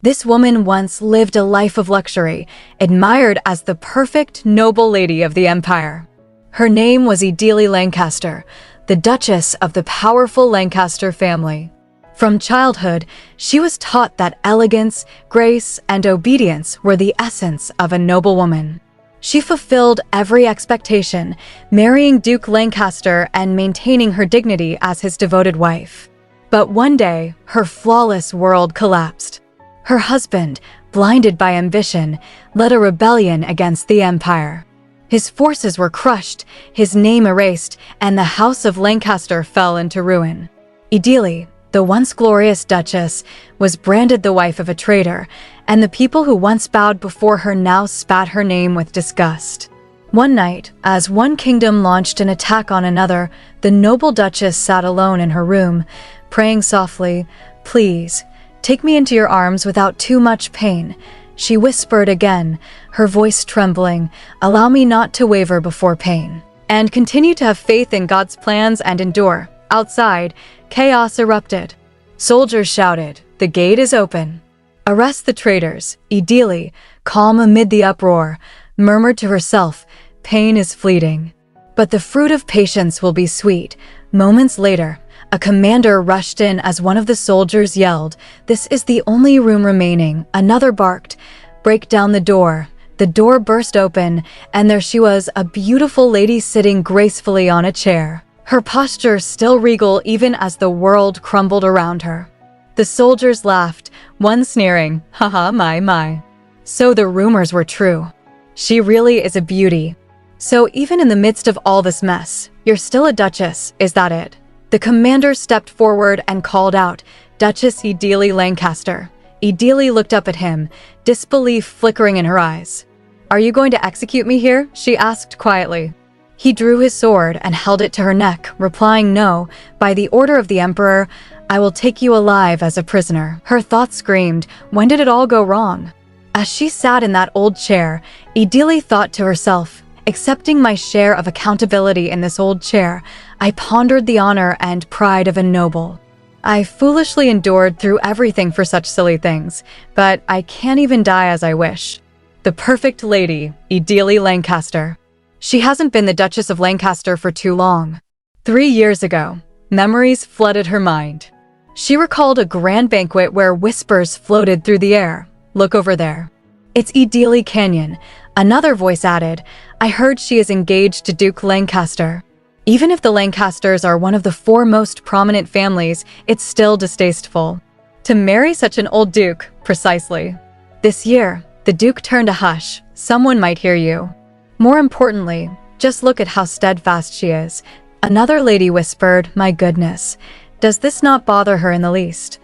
This woman once lived a life of luxury, admired as the perfect noble lady of the empire. Her name was Idili Lancaster, the Duchess of the powerful Lancaster family. From childhood, she was taught that elegance, grace, and obedience were the essence of a noblewoman. She fulfilled every expectation, marrying Duke Lancaster and maintaining her dignity as his devoted wife. But one day, her flawless world collapsed. Her husband, blinded by ambition, led a rebellion against the empire. His forces were crushed, his name erased, and the House of Lancaster fell into ruin. Idili, the once glorious Duchess, was branded the wife of a traitor, and the people who once bowed before her now spat her name with disgust. One night, as one kingdom launched an attack on another, the noble Duchess sat alone in her room, praying softly, "Please, take me into your arms without too much pain." She whispered again, her voice trembling, "Allow me not to waver before pain." And continue to have faith in God's plans and endure. Outside, chaos erupted. Soldiers shouted, "The gate is open. Arrest the traitors." Idili, calm amid the uproar, murmured to herself, "Pain is fleeting, but the fruit of patience will be sweet." Moments later, a commander rushed in as one of the soldiers yelled, "This is the only room remaining." Another barked, "Break down the door." The door burst open, and there she was, a beautiful lady sitting gracefully on a chair, her posture still regal even as the world crumbled around her. The soldiers laughed, one sneering, "Haha, my. So the rumors were true. She really is a beauty. So even in the midst of all this mess, you're still a duchess, is that it?" The commander stepped forward and called out, "Duchess Idili Lancaster." Idili looked up at him, disbelief flickering in her eyes. "Are you going to execute me here?" she asked quietly. He drew his sword and held it to her neck, replying, "No, by the order of the emperor, I will take you alive as a prisoner." Her thoughts screamed, when did it all go wrong? As she sat in that old chair, Idili thought to herself, accepting my share of accountability in this old chair, I pondered the honor and pride of a noble. I foolishly endured through everything for such silly things, but I can't even die as I wish. The perfect lady, Idili Lancaster. She hasn't been the Duchess of Lancaster for too long. 3 years ago, memories flooded her mind. She recalled a grand banquet where whispers floated through the air. "Look over there. It's Idili Canyon." Another voice added, "I heard she is engaged to Duke Lancaster." Even if the Lancasters are one of the 4 most prominent families, it's still distasteful. To marry such an old duke, precisely. This year, the duke turned a hush. "Someone might hear you." More importantly, just look at how steadfast she is. Another lady whispered, "My goodness, does this not bother her in the least?"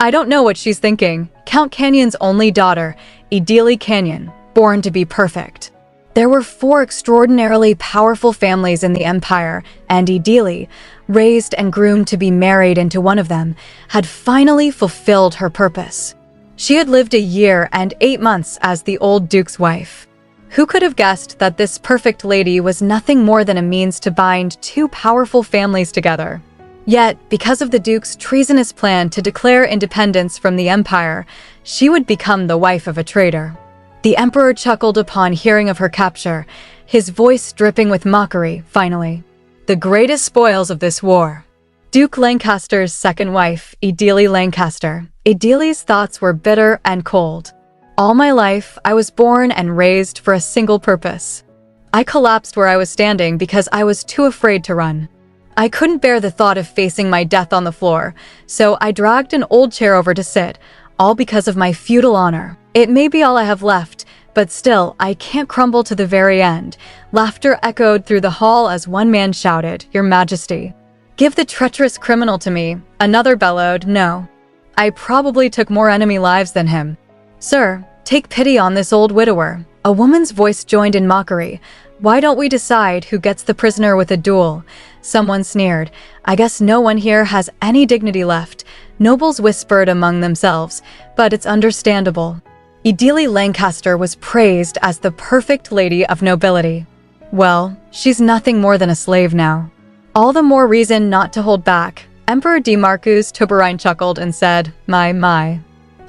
I don't know what she's thinking. Count Canyon's only daughter, Idili Canyon, born to be perfect. There were 4 extraordinarily powerful families in the empire, and Idili, raised and groomed to be married into one of them, had finally fulfilled her purpose. She had lived a year and 8 months as the old duke's wife. Who could have guessed that this perfect lady was nothing more than a means to bind 2 powerful families together? Yet, because of the duke's treasonous plan to declare independence from the empire, she would become the wife of a traitor. The emperor chuckled upon hearing of her capture, his voice dripping with mockery, finally. The greatest spoils of this war. Duke Lancaster's second wife, Idili Lancaster. Idili's thoughts were bitter and cold. All my life, I was born and raised for a single purpose. I collapsed where I was standing because I was too afraid to run. I couldn't bear the thought of facing my death on the floor, so I dragged an old chair over to sit, all because of my feudal honor. It may be all I have left, but still, I can't crumble to the very end. Laughter echoed through the hall as one man shouted, "Your Majesty, give the treacherous criminal to me." Another bellowed, "No. I probably took more enemy lives than him. Sir, take pity on this old widower." A woman's voice joined in mockery. "Why don't we decide who gets the prisoner with a duel?" Someone sneered. "I guess no one here has any dignity left." Nobles whispered among themselves, but it's understandable. Idili Lancaster was praised as the perfect lady of nobility. Well, she's nothing more than a slave now. All the more reason not to hold back. Emperor Demarcus Tuberine chuckled and said, My.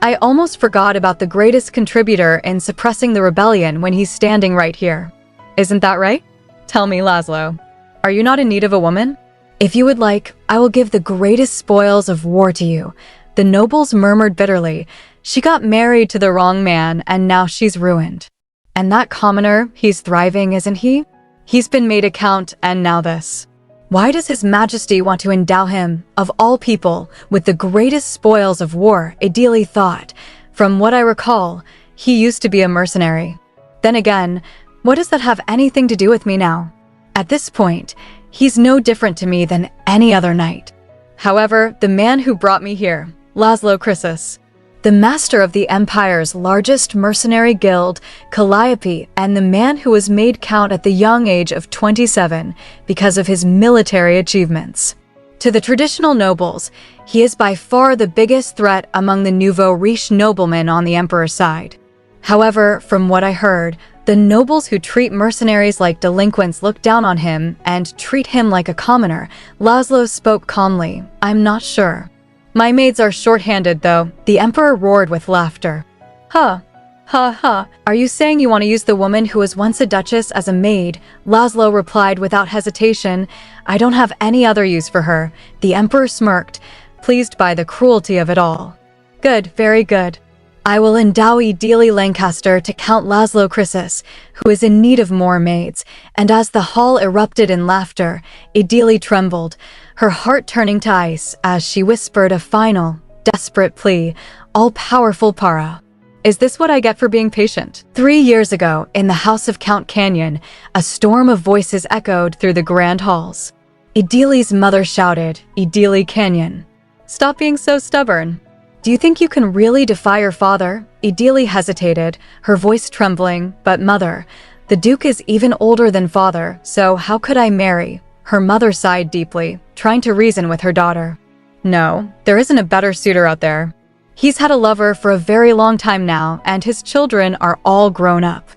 I almost forgot about the greatest contributor in suppressing the rebellion when he's standing right here. Isn't that right? Tell me, Laszlo, are you not in need of a woman? If you would like, I will give the greatest spoils of war to you. The nobles murmured bitterly. She got married to the wrong man, and now she's ruined. And that commoner, he's thriving, isn't he? He's been made a count, and now this. Why does His Majesty want to endow him, of all people, with the greatest spoils of war? Ideally thought. From what I recall, he used to be a mercenary. Then again, what does that have anything to do with me now? At this point, he's no different to me than any other knight. However, the man who brought me here, Laszlo Krisis, the master of the Empire's largest mercenary guild, Calliope, and the man who was made count at the young age of 27 because of his military achievements. To the traditional nobles, he is by far the biggest threat among the nouveau riche noblemen on the Emperor's side. However, from what I heard, the nobles who treat mercenaries like delinquents look down on him and treat him like a commoner. Laszlo spoke calmly. I'm not sure. My maids are short-handed, though. The Emperor roared with laughter. Ha! Ha ha! Are you saying you want to use the woman who was once a duchess as a maid? Laszlo replied without hesitation. I don't have any other use for her. The Emperor smirked, pleased by the cruelty of it all. Good, very good. I will endow Ideally Lancaster to Count Laszlo Krisis, who is in need of more maids, and as the hall erupted in laughter, Ideally trembled, her heart turning to ice as she whispered a final, desperate plea, all-powerful Para. Is this what I get for being patient? 3 years ago, in the house of Count Canyon, a storm of voices echoed through the grand halls. Ideally's mother shouted, Ideally Canyon, stop being so stubborn. Do you think you can really defy your father? Ideally hesitated, her voice trembling, but mother, the Duke is even older than father, so how could I marry? Her mother sighed deeply, trying to reason with her daughter. No, there isn't a better suitor out there. He's had a lover for a very long time now, and his children are all grown up.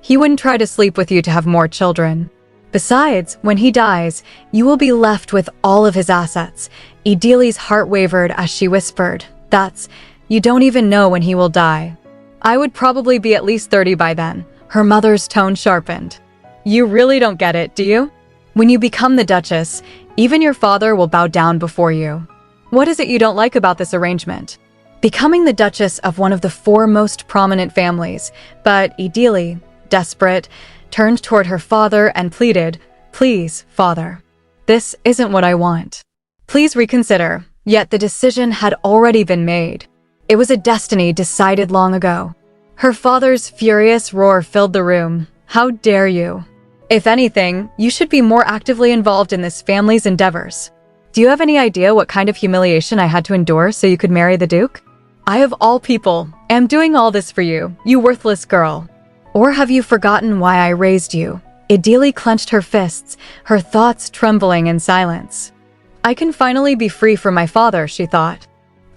He wouldn't try to sleep with you to have more children. Besides, when he dies, you will be left with all of his assets. Ideally's heart wavered as she whispered, you don't even know when he will die. I would probably be at least 30 by then. Her mother's tone sharpened. You really don't get it, do you? When you become the Duchess, even your father will bow down before you. What is it you don't like about this arrangement? Becoming the Duchess of one of the 4 most prominent families, but Ideally, desperate, turned toward her father and pleaded, Please, father. This isn't what I want. Please reconsider. Yet the decision had already been made. It was a destiny decided long ago. Her father's furious roar filled the room. How dare you? If anything, you should be more actively involved in this family's endeavors. Do you have any idea what kind of humiliation I had to endure so you could marry the Duke? I of all people am doing all this for you, you worthless girl. Or have you forgotten why I raised you? Ideally clenched her fists, her thoughts trembling in silence. I can finally be free from my father, she thought.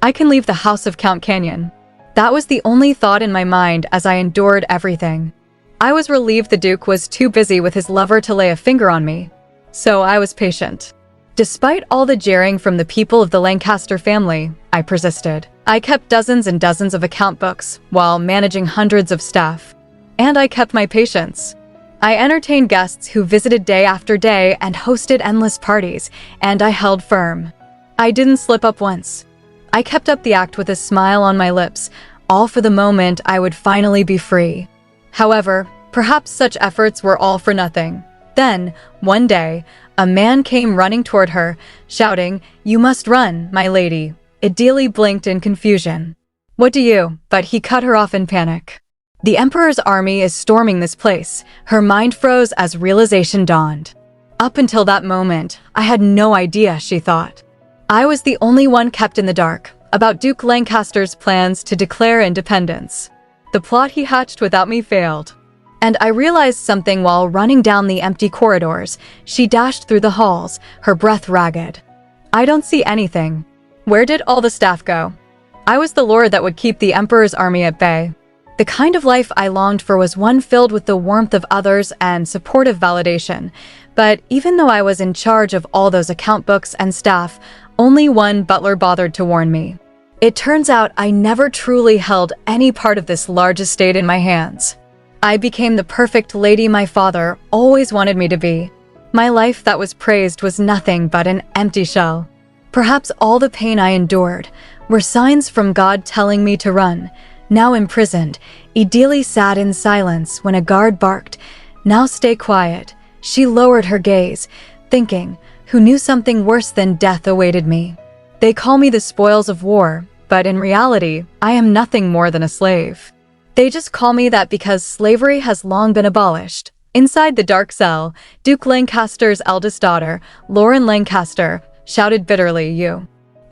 I can leave the house of Count Canyon. That was the only thought in my mind as I endured everything. I was relieved the Duke was too busy with his lover to lay a finger on me. So I was patient. Despite all the jeering from the people of the Lancaster family, I persisted. I kept dozens and dozens of account books while managing hundreds of staff. And I kept my patience. I entertained guests who visited day after day and hosted endless parties, and I held firm. I didn't slip up once. I kept up the act with a smile on my lips, all for the moment I would finally be free. However, perhaps such efforts were all for nothing. Then, one day, a man came running toward her, shouting, You must run, my lady. Ideally blinked in confusion. What do you? But he cut her off in panic. The Emperor's army is storming this place. Her mind froze as realization dawned. Up until that moment, I had no idea, she thought. I was the only one kept in the dark about Duke Lancaster's plans to declare independence. The plot he hatched without me failed. And I realized something while running down the empty corridors. She dashed through the halls, her breath ragged. I don't see anything. Where did all the staff go? I was the lord that would keep the Emperor's army at bay. The kind of life I longed for was one filled with the warmth of others and supportive validation. But even though I was in charge of all those account books and staff, only one butler bothered to warn me. It turns out I never truly held any part of this large estate in my hands. I became the perfect lady my father always wanted me to be. My life that was praised was nothing but an empty shell. Perhaps all the pain I endured were signs from God telling me to run. Now imprisoned, Idili sat in silence when a guard barked, "Now stay quiet." She lowered her gaze, thinking, who knew something worse than death awaited me. They call me the spoils of war, but in reality, I am nothing more than a slave. They just call me that because slavery has long been abolished. Inside the dark cell, Duke Lancaster's eldest daughter, Lauren Lancaster, shouted bitterly,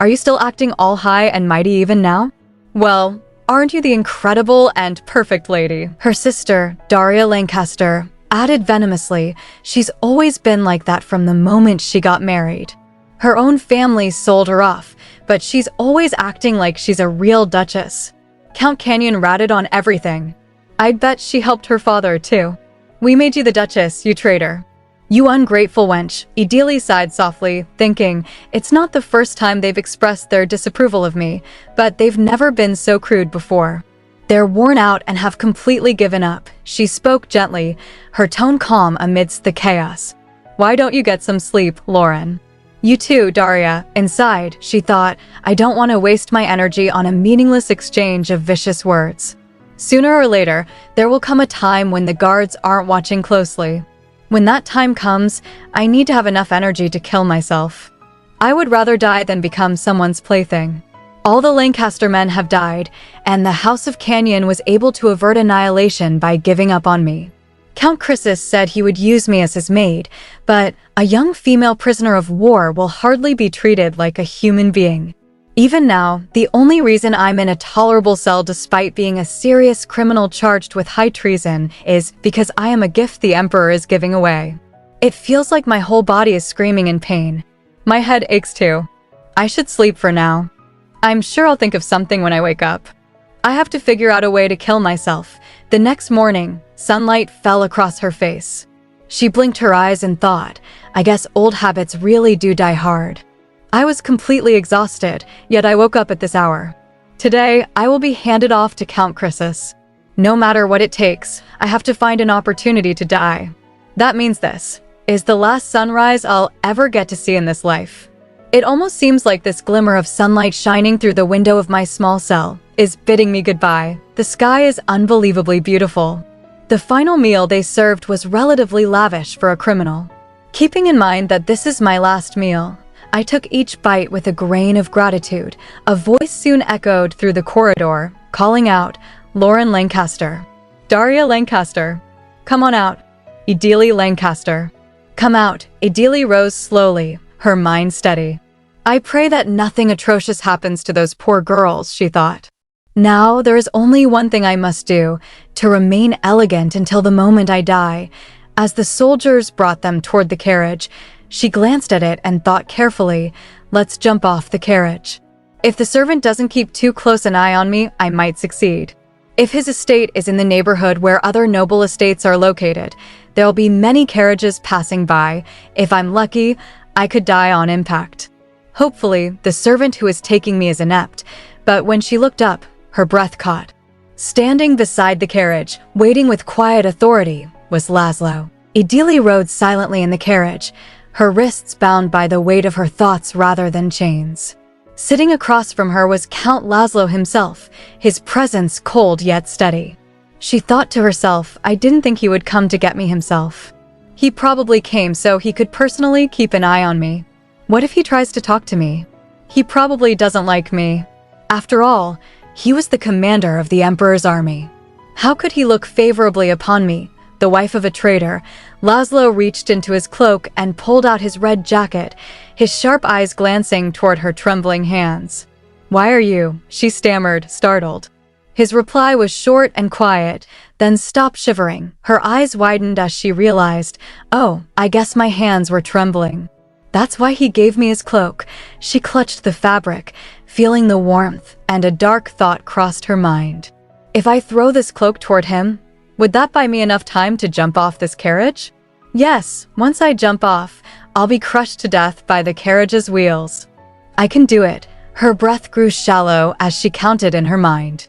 Are you still acting all high and mighty even now? Well, aren't you the incredible and perfect lady? Her sister, Daria Lancaster, added venomously, she's always been like that from the moment she got married. Her own family sold her off, but she's always acting like she's a real duchess. Count Canyon ratted on everything. I'd bet she helped her father, too. We made you the Duchess, you traitor. You ungrateful wench, Idili sighed softly, thinking, it's not the first time they've expressed their disapproval of me, but they've never been so crude before. They're worn out and have completely given up. She spoke gently, her tone calm amidst the chaos. Why don't you get some sleep, Lauren? You too, Daria. Inside, she thought, I don't want to waste my energy on a meaningless exchange of vicious words. Sooner or later, there will come a time when the guards aren't watching closely. When that time comes, I need to have enough energy to kill myself. I would rather die than become someone's plaything. All the Lancaster men have died, and the House of Canyon was able to avert annihilation by giving up on me. Count Chrysis said he would use me as his maid, but a young female prisoner of war will hardly be treated like a human being. Even now, the only reason I'm in a tolerable cell despite being a serious criminal charged with high treason is because I am a gift the Emperor is giving away. It feels like my whole body is screaming in pain. My head aches too. I should sleep for now. I'm sure I'll think of something when I wake up. I have to figure out a way to kill myself. The next morning, sunlight fell across her face. She blinked her eyes and thought, I guess old habits really do die hard. I was completely exhausted, yet I woke up at this hour. Today, I will be handed off to Count Chrysis. No matter what it takes, I have to find an opportunity to die. That means this is the last sunrise I'll ever get to see in this life. It almost seems like this glimmer of sunlight shining through the window of my small cell is bidding me goodbye. The sky is unbelievably beautiful. The final meal they served was relatively lavish for a criminal. Keeping in mind that this is my last meal, I took each bite with a grain of gratitude. A voice soon echoed through the corridor, calling out, Lauren Lancaster. Daria Lancaster. Come on out. Idili Lancaster. Come out. Idili rose slowly, her mind steady. I pray that nothing atrocious happens to those poor girls, she thought. Now there is only one thing I must do, to remain elegant until the moment I die. As the soldiers brought them toward the carriage, she glanced at it and thought carefully, let's jump off the carriage. If the servant doesn't keep too close an eye on me, I might succeed. If his estate is in the neighborhood where other noble estates are located, there'll be many carriages passing by. If I'm lucky, I could die on impact. Hopefully, the servant who is taking me is inept, but when she looked up, her breath caught. Standing beside the carriage, waiting with quiet authority, was Laszlo. Idili rode silently in the carriage, her wrists bound by the weight of her thoughts rather than chains. Sitting across from her was Count Laszlo himself, his presence cold yet steady. She thought to herself, I didn't think he would come to get me himself. He probably came so he could personally keep an eye on me. What if he tries to talk to me? He probably doesn't like me. After all, he was the commander of the Emperor's army. How could he look favorably upon me, the wife of a traitor? Laszlo reached into his cloak and pulled out his red jacket, his sharp eyes glancing toward her trembling hands. Why are you? She stammered, startled. His reply was short and quiet, then stopped shivering. Her eyes widened as she realized, oh, I guess my hands were trembling. That's why he gave me his cloak. She clutched the fabric, feeling the warmth, and a dark thought crossed her mind. If I throw this cloak toward him, would that buy me enough time to jump off this carriage? Yes, once I jump off, I'll be crushed to death by the carriage's wheels. I can do it. Her breath grew shallow as she counted in her mind.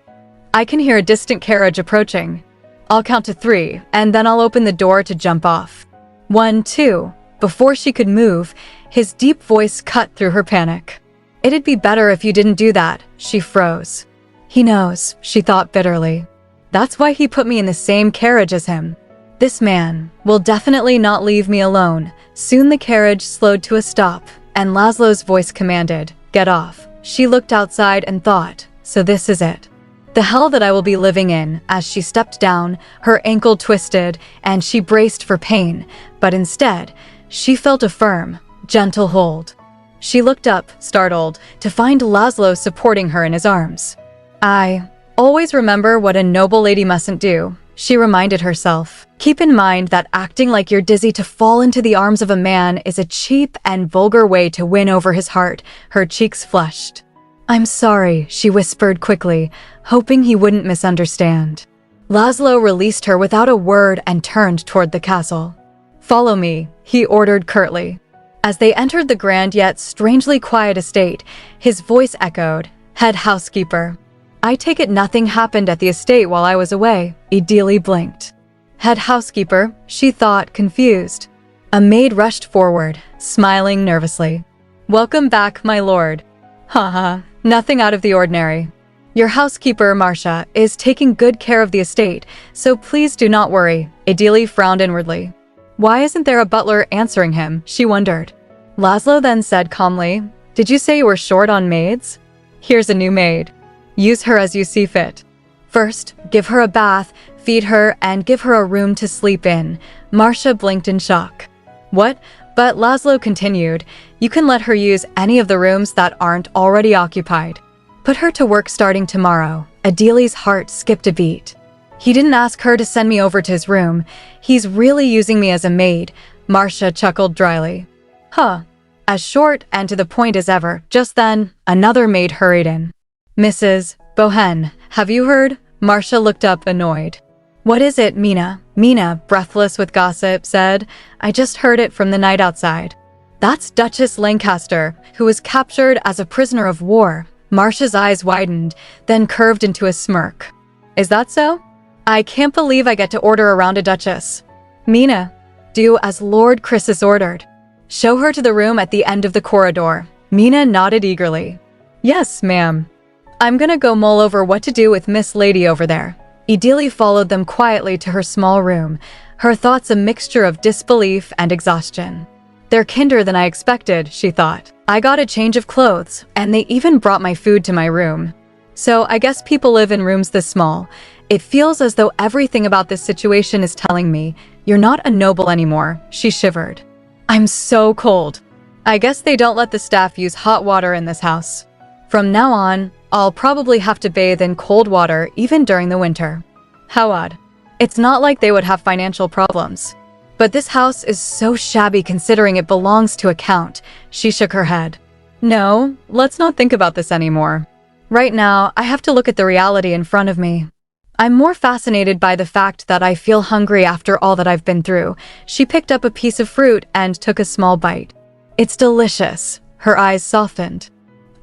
I can hear a distant carriage approaching. I'll count to 3, and then I'll open the door to jump off. 1, 2. Before she could move, his deep voice cut through her panic. It'd be better if you didn't do that. She froze. He knows, she thought bitterly. That's why he put me in the same carriage as him. This man will definitely not leave me alone. Soon the carriage slowed to a stop, and Laszlo's voice commanded, "Get off." She looked outside and thought, so this is it. The hell that I will be living in. As she stepped down, her ankle twisted, and she braced for pain, but instead, she felt a firm, gentle hold. She looked up, startled, to find Laszlo supporting her in his arms. I always remember what a noble lady mustn't do, she reminded herself. Keep in mind that acting like you're dizzy to fall into the arms of a man is a cheap and vulgar way to win over his heart. Her cheeks flushed. I'm sorry, she whispered quickly, hoping he wouldn't misunderstand. Laszlo released her without a word and turned toward the castle. Follow me, he ordered curtly. As they entered the grand yet strangely quiet estate, his voice echoed, "Head housekeeper." I take it nothing happened at the estate while I was away. Idili blinked. Head housekeeper, she thought, confused. A maid rushed forward, smiling nervously. Welcome back, my lord. Haha, nothing out of the ordinary. Your housekeeper, Marcia, is taking good care of the estate, so please do not worry. Idili frowned inwardly. Why isn't there a butler answering him? She wondered. Laszlo then said calmly, Did you say you were short on maids? Here's a new maid. Use her as you see fit. First, give her a bath, feed her, and give her a room to sleep in. Marcia blinked in shock. What? But Laszlo continued, you can let her use any of the rooms that aren't already occupied. Put her to work starting tomorrow. Idili's heart skipped a beat. He didn't ask her to send me over to his room. He's really using me as a maid. Marcia chuckled dryly. Huh. As short and to the point as ever. Just then, another maid hurried in. Mrs. Bohen, have you heard? Marcia looked up annoyed. What is it, Mina? Mina, breathless with gossip, said, I just heard it from the night outside. That's Duchess Lancaster, who was captured as a prisoner of war. Marcia's eyes widened, then curved into a smirk. Is that so? I can't believe I get to order around a duchess. Mina, do as Lord Chrysis ordered. Show her to the room at the end of the corridor. Mina nodded eagerly. Yes, ma'am. I'm gonna go mull over what to do with Miss Lady over there. Idili followed them quietly to her small room, her thoughts a mixture of disbelief and exhaustion. They're kinder than I expected, she thought. I got a change of clothes, and they even brought my food to my room. So I guess people live in rooms this small. It feels as though everything about this situation is telling me, you're not a noble anymore, she shivered. I'm so cold. I guess they don't let the staff use hot water in this house. From now on, I'll probably have to bathe in cold water even during the winter. How odd. It's not like they would have financial problems. But this house is so shabby considering it belongs to a count. She shook her head. No, let's not think about this anymore. Right now, I have to look at the reality in front of me. I'm more fascinated by the fact that I feel hungry after all that I've been through. She picked up a piece of fruit and took a small bite. It's delicious. Her eyes softened.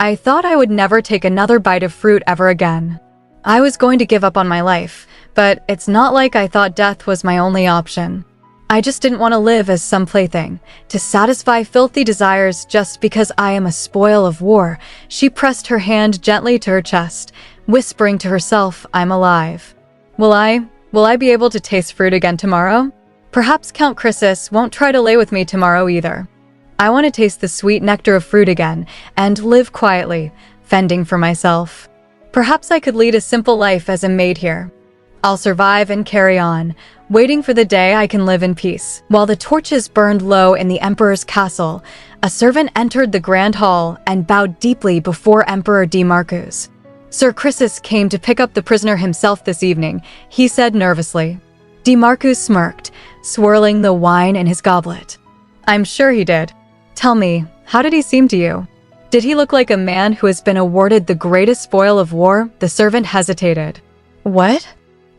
I thought I would never take another bite of fruit ever again. I was going to give up on my life, but it's not like I thought death was my only option. I just didn't want to live as some plaything, to satisfy filthy desires just because I am a spoil of war. She pressed her hand gently to her chest, whispering to herself, I'm alive. Will I be able to taste fruit again tomorrow? Perhaps Count Chrysis won't try to lay with me tomorrow either. I want to taste the sweet nectar of fruit again and live quietly, fending for myself. Perhaps I could lead a simple life as a maid here. I'll survive and carry on, waiting for the day I can live in peace. While the torches burned low in the Emperor's castle, a servant entered the grand hall and bowed deeply before Emperor DeMarcus. Sir Chrysis came to pick up the prisoner himself this evening, he said nervously. DeMarcus smirked, swirling the wine in his goblet. I'm sure he did. Tell me, how did he seem to you? Did he look like a man who has been awarded the greatest spoil of war? The servant hesitated. What?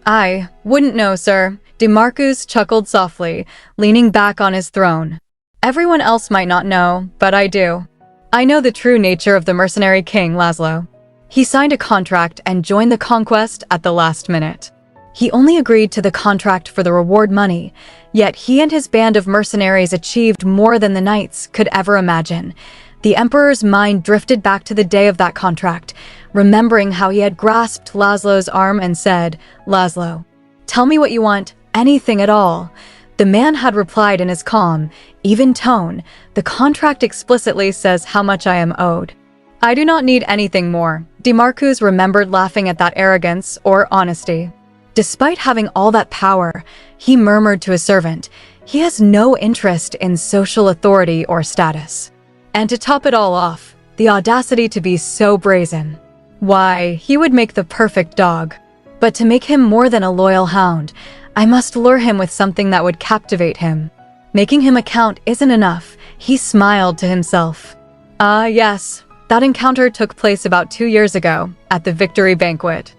I wouldn't know, sir. DeMarcus chuckled softly, leaning back on his throne. Everyone else might not know, but I do. I know the true nature of the mercenary king, Laszlo. He signed a contract and joined the conquest at the last minute. He only agreed to the contract for the reward money, yet he and his band of mercenaries achieved more than the knights could ever imagine. The emperor's mind drifted back to the day of that contract, remembering how he had grasped Laszlo's arm and said, "Laszlo, tell me what you want, anything at all." The man had replied in his calm, even tone, "The contract explicitly says how much I am owed. I do not need anything more." DeMarcus remembered laughing at that arrogance or honesty. Despite having all that power, he murmured to his servant, he has no interest in social authority or status. And to top it all off, the audacity to be so brazen. Why, he would make the perfect dog. But to make him more than a loyal hound, I must lure him with something that would captivate him. Making him a count isn't enough, he smiled to himself. Ah, yes, that encounter took place about 2 years ago, at the victory banquet.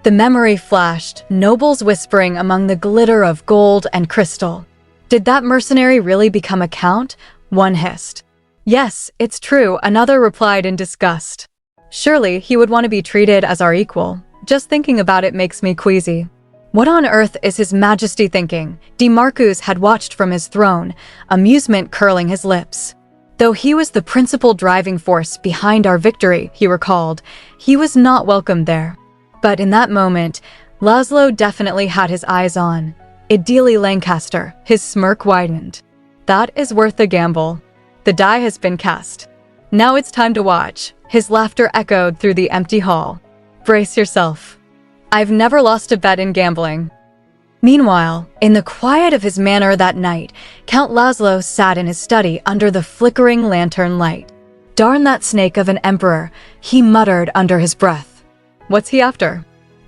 The memory flashed, nobles whispering among the glitter of gold and crystal. Did that mercenary really become a count? One hissed. Yes, it's true, another replied in disgust. Surely he would want to be treated as our equal. Just thinking about it makes me queasy. What on earth is His Majesty thinking? DeMarcus had watched from his throne, amusement curling his lips. Though he was the principal driving force behind our victory, he recalled, he was not welcome there. But in that moment, Laszlo definitely had his eyes on Ideally Lancaster. His smirk widened. That is worth a gamble. The die has been cast. Now it's time to watch. His laughter echoed through the empty hall. Brace yourself. I've never lost a bet in gambling. Meanwhile, in the quiet of his manor that night, Count Laszlo sat in his study under the flickering lantern light. Darn that snake of an emperor, he muttered under his breath. What's he after?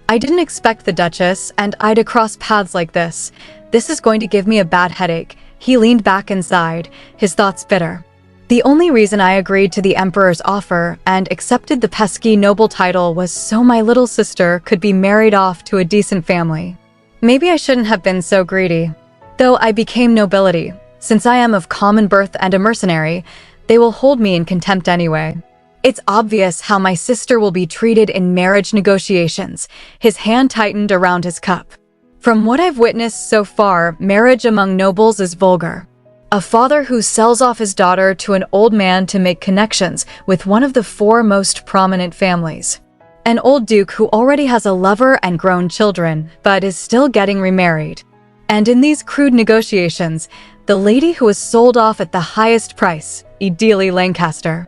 I didn't expect the Duchess and I to cross paths like this. This is going to give me a bad headache. He leaned back and sighed, his thoughts bitter. The only reason I agreed to the Emperor's offer and accepted the pesky noble title was so my little sister could be married off to a decent family. Maybe I shouldn't have been so greedy. Though I became nobility, since I am of common birth and a mercenary, they will hold me in contempt anyway. It's obvious how my sister will be treated in marriage negotiations. His hand tightened around his cup. From what I've witnessed so far, marriage among nobles is vulgar. A father who sells off his daughter to an old man to make connections with one of the 4 most prominent families. An old duke who already has a lover and grown children, but is still getting remarried. And in these crude negotiations, the lady who was sold off at the highest price, Ideally Lancaster.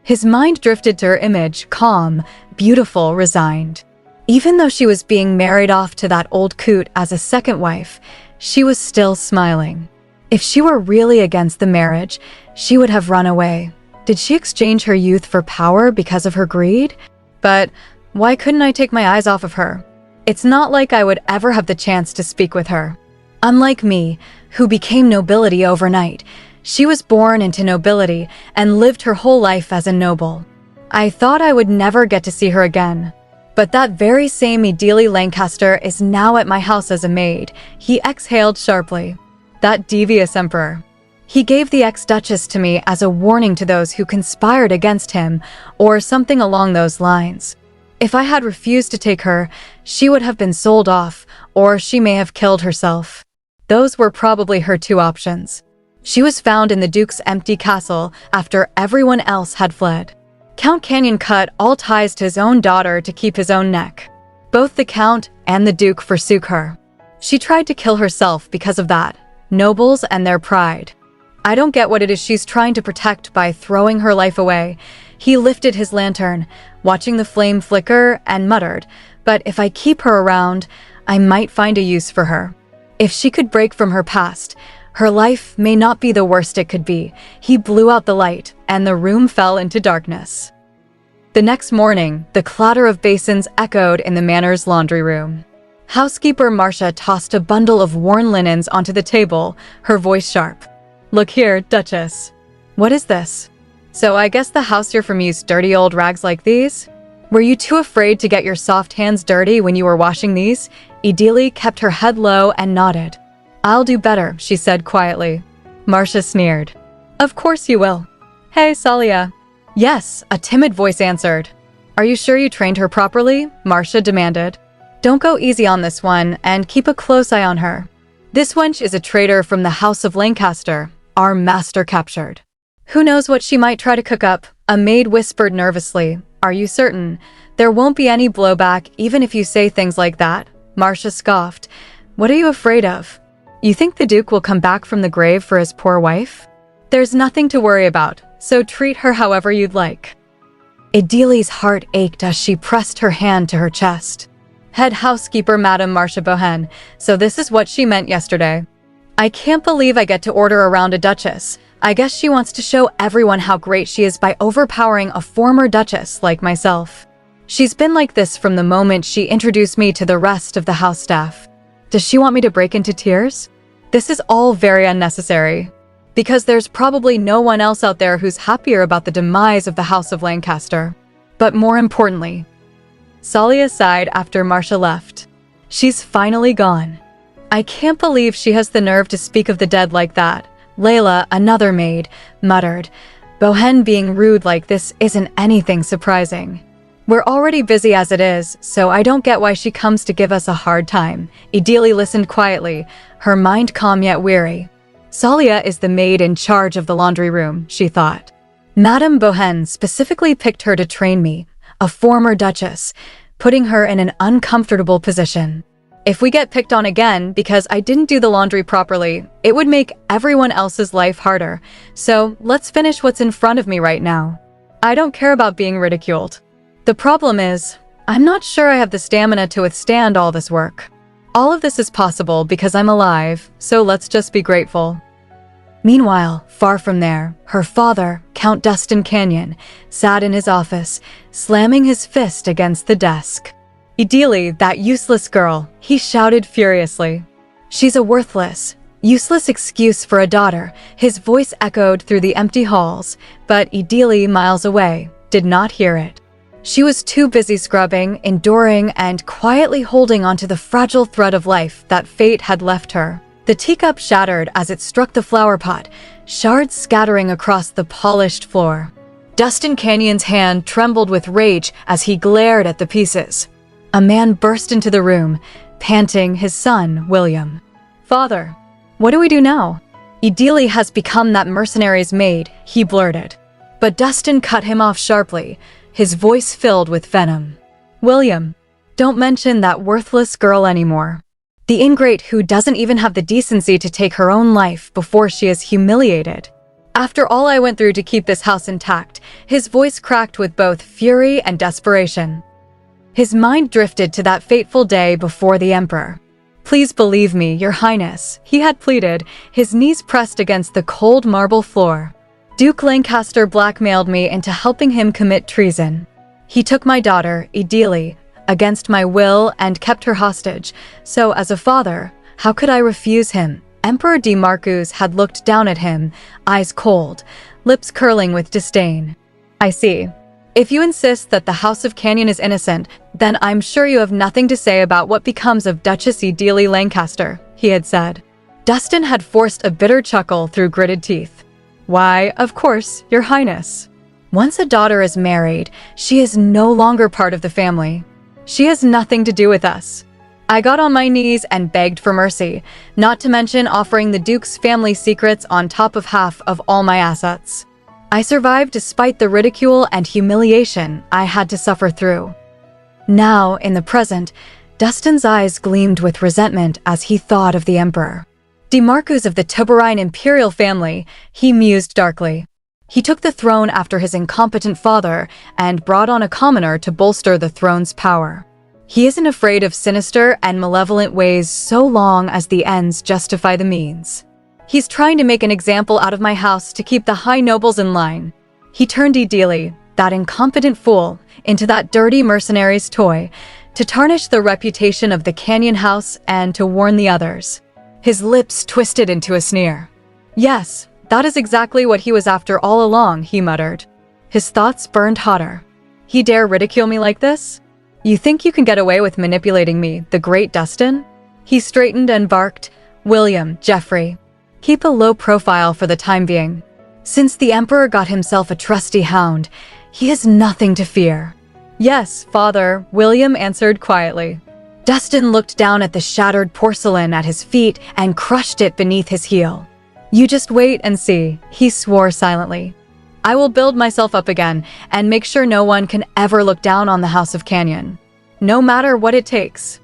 His mind drifted to her image, calm, beautiful, resigned. Even though she was being married off to that old coot as a second wife, she was still smiling. If she were really against the marriage, she would have run away. Did she exchange her youth for power because of her greed? But why couldn't I take my eyes off of her? It's not like I would ever have the chance to speak with her. Unlike me, who became nobility overnight, she was born into nobility and lived her whole life as a noble. I thought I would never get to see her again. But that very same Ideally Lancaster is now at my house as a maid. He exhaled sharply. That devious emperor. He gave the ex-duchess to me as a warning to those who conspired against him, or something along those lines. If I had refused to take her, she would have been sold off, or she may have killed herself. Those were probably her 2 options. She was found in the Duke's empty castle after everyone else had fled. Count Canyon cut all ties to his own daughter to keep his own neck. Both the Count and the Duke forsook her. She tried to kill herself because of that. Nobles and their pride. I don't get what it is she's trying to protect by throwing her life away. He lifted his lantern, watching the flame flicker, and muttered, but if I keep her around, I might find a use for her. If she could break from her past, her life may not be the worst it could be. He blew out the light, and the room fell into darkness. The next morning, the clatter of basins echoed in the manor's laundry room. Housekeeper Marcia tossed a bundle of worn linens onto the table, her voice sharp. Look here, Duchess. What is this? So I guess the house you're from used dirty old rags like these? Were you too afraid to get your soft hands dirty when you were washing these? Ideally kept her head low and nodded. I'll do better, she said quietly. Marcia sneered. Of course you will. Hey, Salia. Yes, a timid voice answered. Are you sure you trained her properly? Marcia demanded. Don't go easy on this one, and keep a close eye on her. This wench is a traitor from the House of Lancaster, our master captured. Who knows what she might try to cook up? A maid whispered nervously. Are you certain? There won't be any blowback even if you say things like that. Marcia scoffed. What are you afraid of? You think the Duke will come back from the grave for his poor wife? There's nothing to worry about, so treat her however you'd like. Idili's heart ached as she pressed her hand to her chest. Head housekeeper Madame Marcia Bohen, so this is what she meant yesterday. I can't believe I get to order around a duchess. I guess she wants to show everyone how great she is by overpowering a former duchess like myself. She's been like this from the moment she introduced me to the rest of the house staff. Does she want me to break into tears? This is all very unnecessary, because there's probably no one else out there who's happier about the demise of the House of Lancaster. But more importantly, Salia sighed after Marcia left. She's finally gone. I can't believe she has the nerve to speak of the dead like that. Layla, another maid, muttered. Bohen being rude like this isn't anything surprising. We're already busy as it is, so I don't get why she comes to give us a hard time. Idili listened quietly, her mind calm yet weary. Salia is the maid in charge of the laundry room, she thought. Madame Bohen specifically picked her to train me, a former duchess, putting her in an uncomfortable position. If we get picked on again because I didn't do the laundry properly, it would make everyone else's life harder. So let's finish what's in front of me right now. I don't care about being ridiculed. The problem is, I'm not sure I have the stamina to withstand all this work. All of this is possible because I'm alive, so let's just be grateful. Meanwhile, far from there, her father, Count Dustin Canyon, sat in his office, slamming his fist against the desk. Idili, that useless girl, he shouted furiously. She's a worthless, useless excuse for a daughter. His voice echoed through the empty halls, but Idili, miles away, did not hear it. She was too busy scrubbing, enduring, and quietly holding onto the fragile thread of life that fate had left her. The teacup shattered as it struck the flower pot, shards scattering across the polished floor. Dustin Canyon's hand trembled with rage as he glared at the pieces. A man burst into the room, panting, his son, William. Father, what do we do now? Idili has become that mercenary's maid, he blurted. But Dustin cut him off sharply, his voice filled with venom. William, don't mention that worthless girl anymore. The ingrate who doesn't even have the decency to take her own life before she is humiliated. After all I went through to keep this house intact, his voice cracked with both fury and desperation. His mind drifted to that fateful day before the Emperor. Please believe me, Your Highness, he had pleaded, his knees pressed against the cold marble floor. Duke Lancaster blackmailed me into helping him commit treason. He took my daughter, Idili, against my will and kept her hostage, so as a father, how could I refuse him? Emperor DeMarcus had looked down at him, eyes cold, lips curling with disdain. I see. If you insist that the House of Canyon is innocent, then I'm sure you have nothing to say about what becomes of Duchess Idili Lancaster, he had said. Dustin had forced a bitter chuckle through gritted teeth. Why, of course, Your Highness. Once a daughter is married, she is no longer part of the family. She has nothing to do with us. I got on my knees and begged for mercy, not to mention offering the Duke's family secrets on top of half of all my assets. I survived despite the ridicule and humiliation I had to suffer through. Now, in the present, Dustin's eyes gleamed with resentment as he thought of the Emperor. DeMarcus of the Tiberine imperial family, he mused darkly. He took the throne after his incompetent father and brought on a commoner to bolster the throne's power. He isn't afraid of sinister and malevolent ways so long as the ends justify the means. He's trying to make an example out of my house to keep the high nobles in line. He turned Idili, that incompetent fool, into that dirty mercenary's toy, to tarnish the reputation of the Canyon House and to warn the others. His lips twisted into a sneer. Yes, that is exactly what he was after all along, he muttered. His thoughts burned hotter. He dare ridicule me like this? You think you can get away with manipulating me, the great Dustin? He straightened and barked, William, Geoffrey. Keep a low profile for the time being. Since the emperor got himself a trusty hound, he has nothing to fear. Yes, father, William answered quietly. Dustin looked down at the shattered porcelain at his feet and crushed it beneath his heel. You just wait and see, he swore silently. I will build myself up again and make sure no one can ever look down on the House of Canyon, no matter what it takes.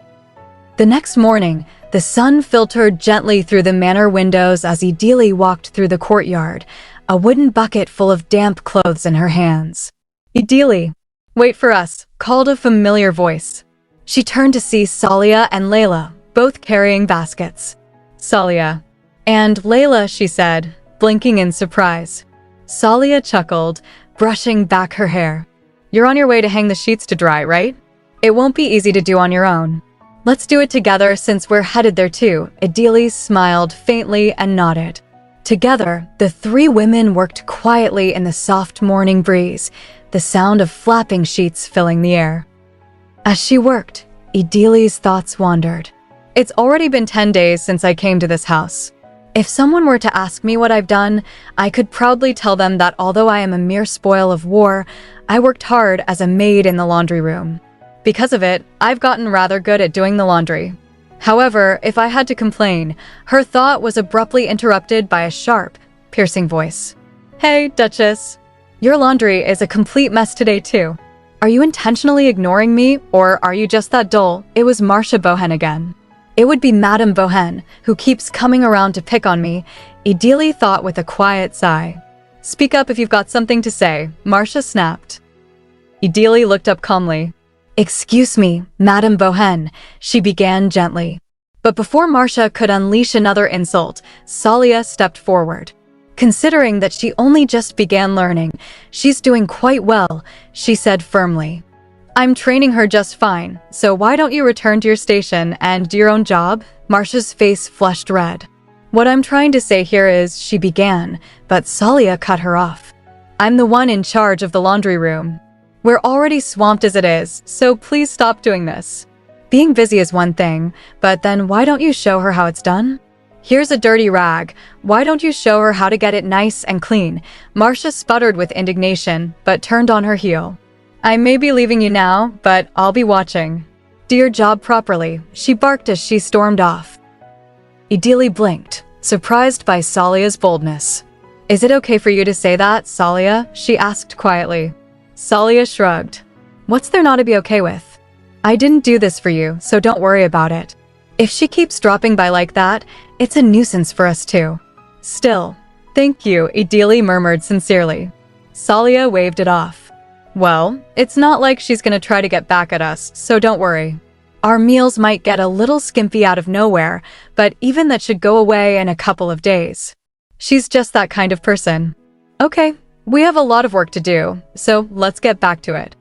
The next morning, the sun filtered gently through the manor windows as Idili walked through the courtyard, a wooden bucket full of damp clothes in her hands. Idili, wait for us, called a familiar voice. She turned to see Salia and Layla, both carrying baskets. Salia. And Layla, she said, blinking in surprise. Salia chuckled, brushing back her hair. You're on your way to hang the sheets to dry, right? It won't be easy to do on your own. Let's do it together since we're headed there too. Idili smiled faintly and nodded. Together, the three women worked quietly in the soft morning breeze, the sound of flapping sheets filling the air. As she worked, Idili's thoughts wandered. It's already been 10 days since I came to this house. If someone were to ask me what I've done, I could proudly tell them that although I am a mere spoil of war, I worked hard as a maid in the laundry room. Because of it, I've gotten rather good at doing the laundry. However, if I had to complain, her thought was abruptly interrupted by a sharp, piercing voice. Hey, Duchess. Your laundry is a complete mess today too. Are you intentionally ignoring me, or are you just that dull? It was Marcia Bohen again. It would be Madame Bohen, who keeps coming around to pick on me, Idili thought with a quiet sigh. Speak up if you've got something to say, Marcia snapped. Idili looked up calmly. Excuse me, Madame Bohen, she began gently. But before Marcia could unleash another insult, Salia stepped forward. Considering that she only just began learning, she's doing quite well, she said firmly. I'm training her just fine, so why don't you return to your station and do your own job? Marcia's face flushed red. What I'm trying to say here is, she began, but Salia cut her off. I'm the one in charge of the laundry room. We're already swamped as it is, so please stop doing this. Being busy is one thing, but then why don't you show her how it's done? Here's a dirty rag. Why don't you show her how to get it nice and clean? Marcia sputtered with indignation, but turned on her heel. I may be leaving you now, but I'll be watching. Do your job properly, she barked as she stormed off. Idili blinked, surprised by Salia's boldness. Is it okay for you to say that, Salia? She asked quietly. Salia shrugged. What's there not to be okay with? I didn't do this for you, so don't worry about it. If she keeps dropping by like that, it's a nuisance for us too. Still, thank you, Idili murmured sincerely. Salia waved it off. Well, it's not like she's gonna try to get back at us, so don't worry. Our meals might get a little skimpy out of nowhere, but even that should go away in a couple of days. She's just that kind of person. Okay, we have a lot of work to do, so let's get back to it.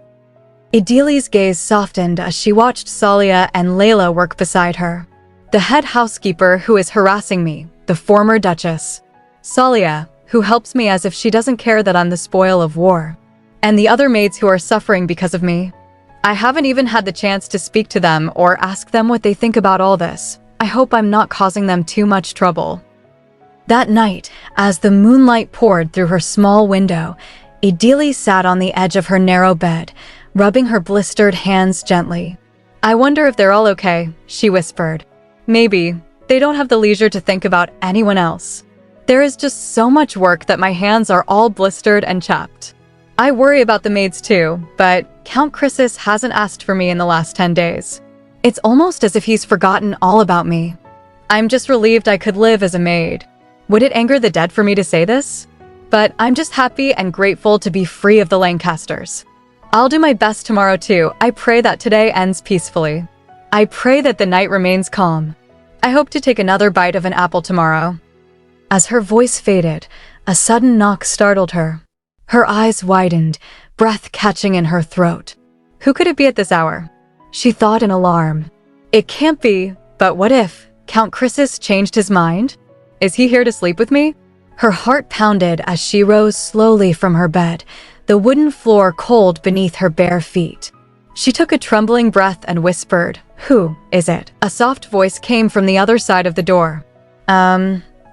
Idili's gaze softened as she watched Salia and Layla work beside her. The head housekeeper who is harassing me, the former Duchess. Salia, who helps me as if she doesn't care that I'm the spoil of war. And the other maids who are suffering because of me. I haven't even had the chance to speak to them or ask them what they think about all this. I hope I'm not causing them too much trouble. That night, as the moonlight poured through her small window, Idili sat on the edge of her narrow bed, rubbing her blistered hands gently. I wonder if they're all okay, she whispered. Maybe. They don't have the leisure to think about anyone else. There is just so much work that my hands are all blistered and chapped. I worry about the maids too, but Count Chrysis hasn't asked for me in the last 10 days. It's almost as if he's forgotten all about me. I'm just relieved I could live as a maid. Would it anger the dead for me to say this? But I'm just happy and grateful to be free of the Lancasters. I'll do my best tomorrow too. I pray that today ends peacefully. I pray that the night remains calm. I hope to take another bite of an apple tomorrow. As her voice faded, a sudden knock startled her. Her eyes widened, breath catching in her throat. Who could it be at this hour? She thought in alarm. It can't be, but what if Count Chrysis changed his mind? Is he here to sleep with me? Her heart pounded as she rose slowly from her bed, the wooden floor cold beneath her bare feet. She took a trembling breath and whispered, "Who is it?" A soft voice came from the other side of the door.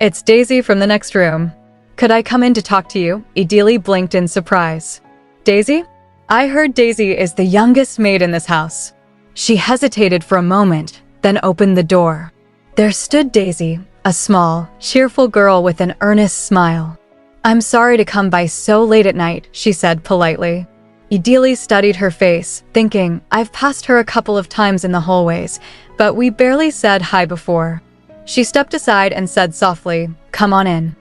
It's Daisy from the next room. Could I come in to talk to you? Ideally blinked in surprise. Daisy? I heard Daisy is the youngest maid in this house. She hesitated for a moment, then opened the door. There stood Daisy, a small, cheerful girl with an earnest smile. I'm sorry to come by so late at night, she said politely. Ideally studied her face, thinking, I've passed her a couple of times in the hallways, but we barely said hi before. She stepped aside and said softly, Come on in.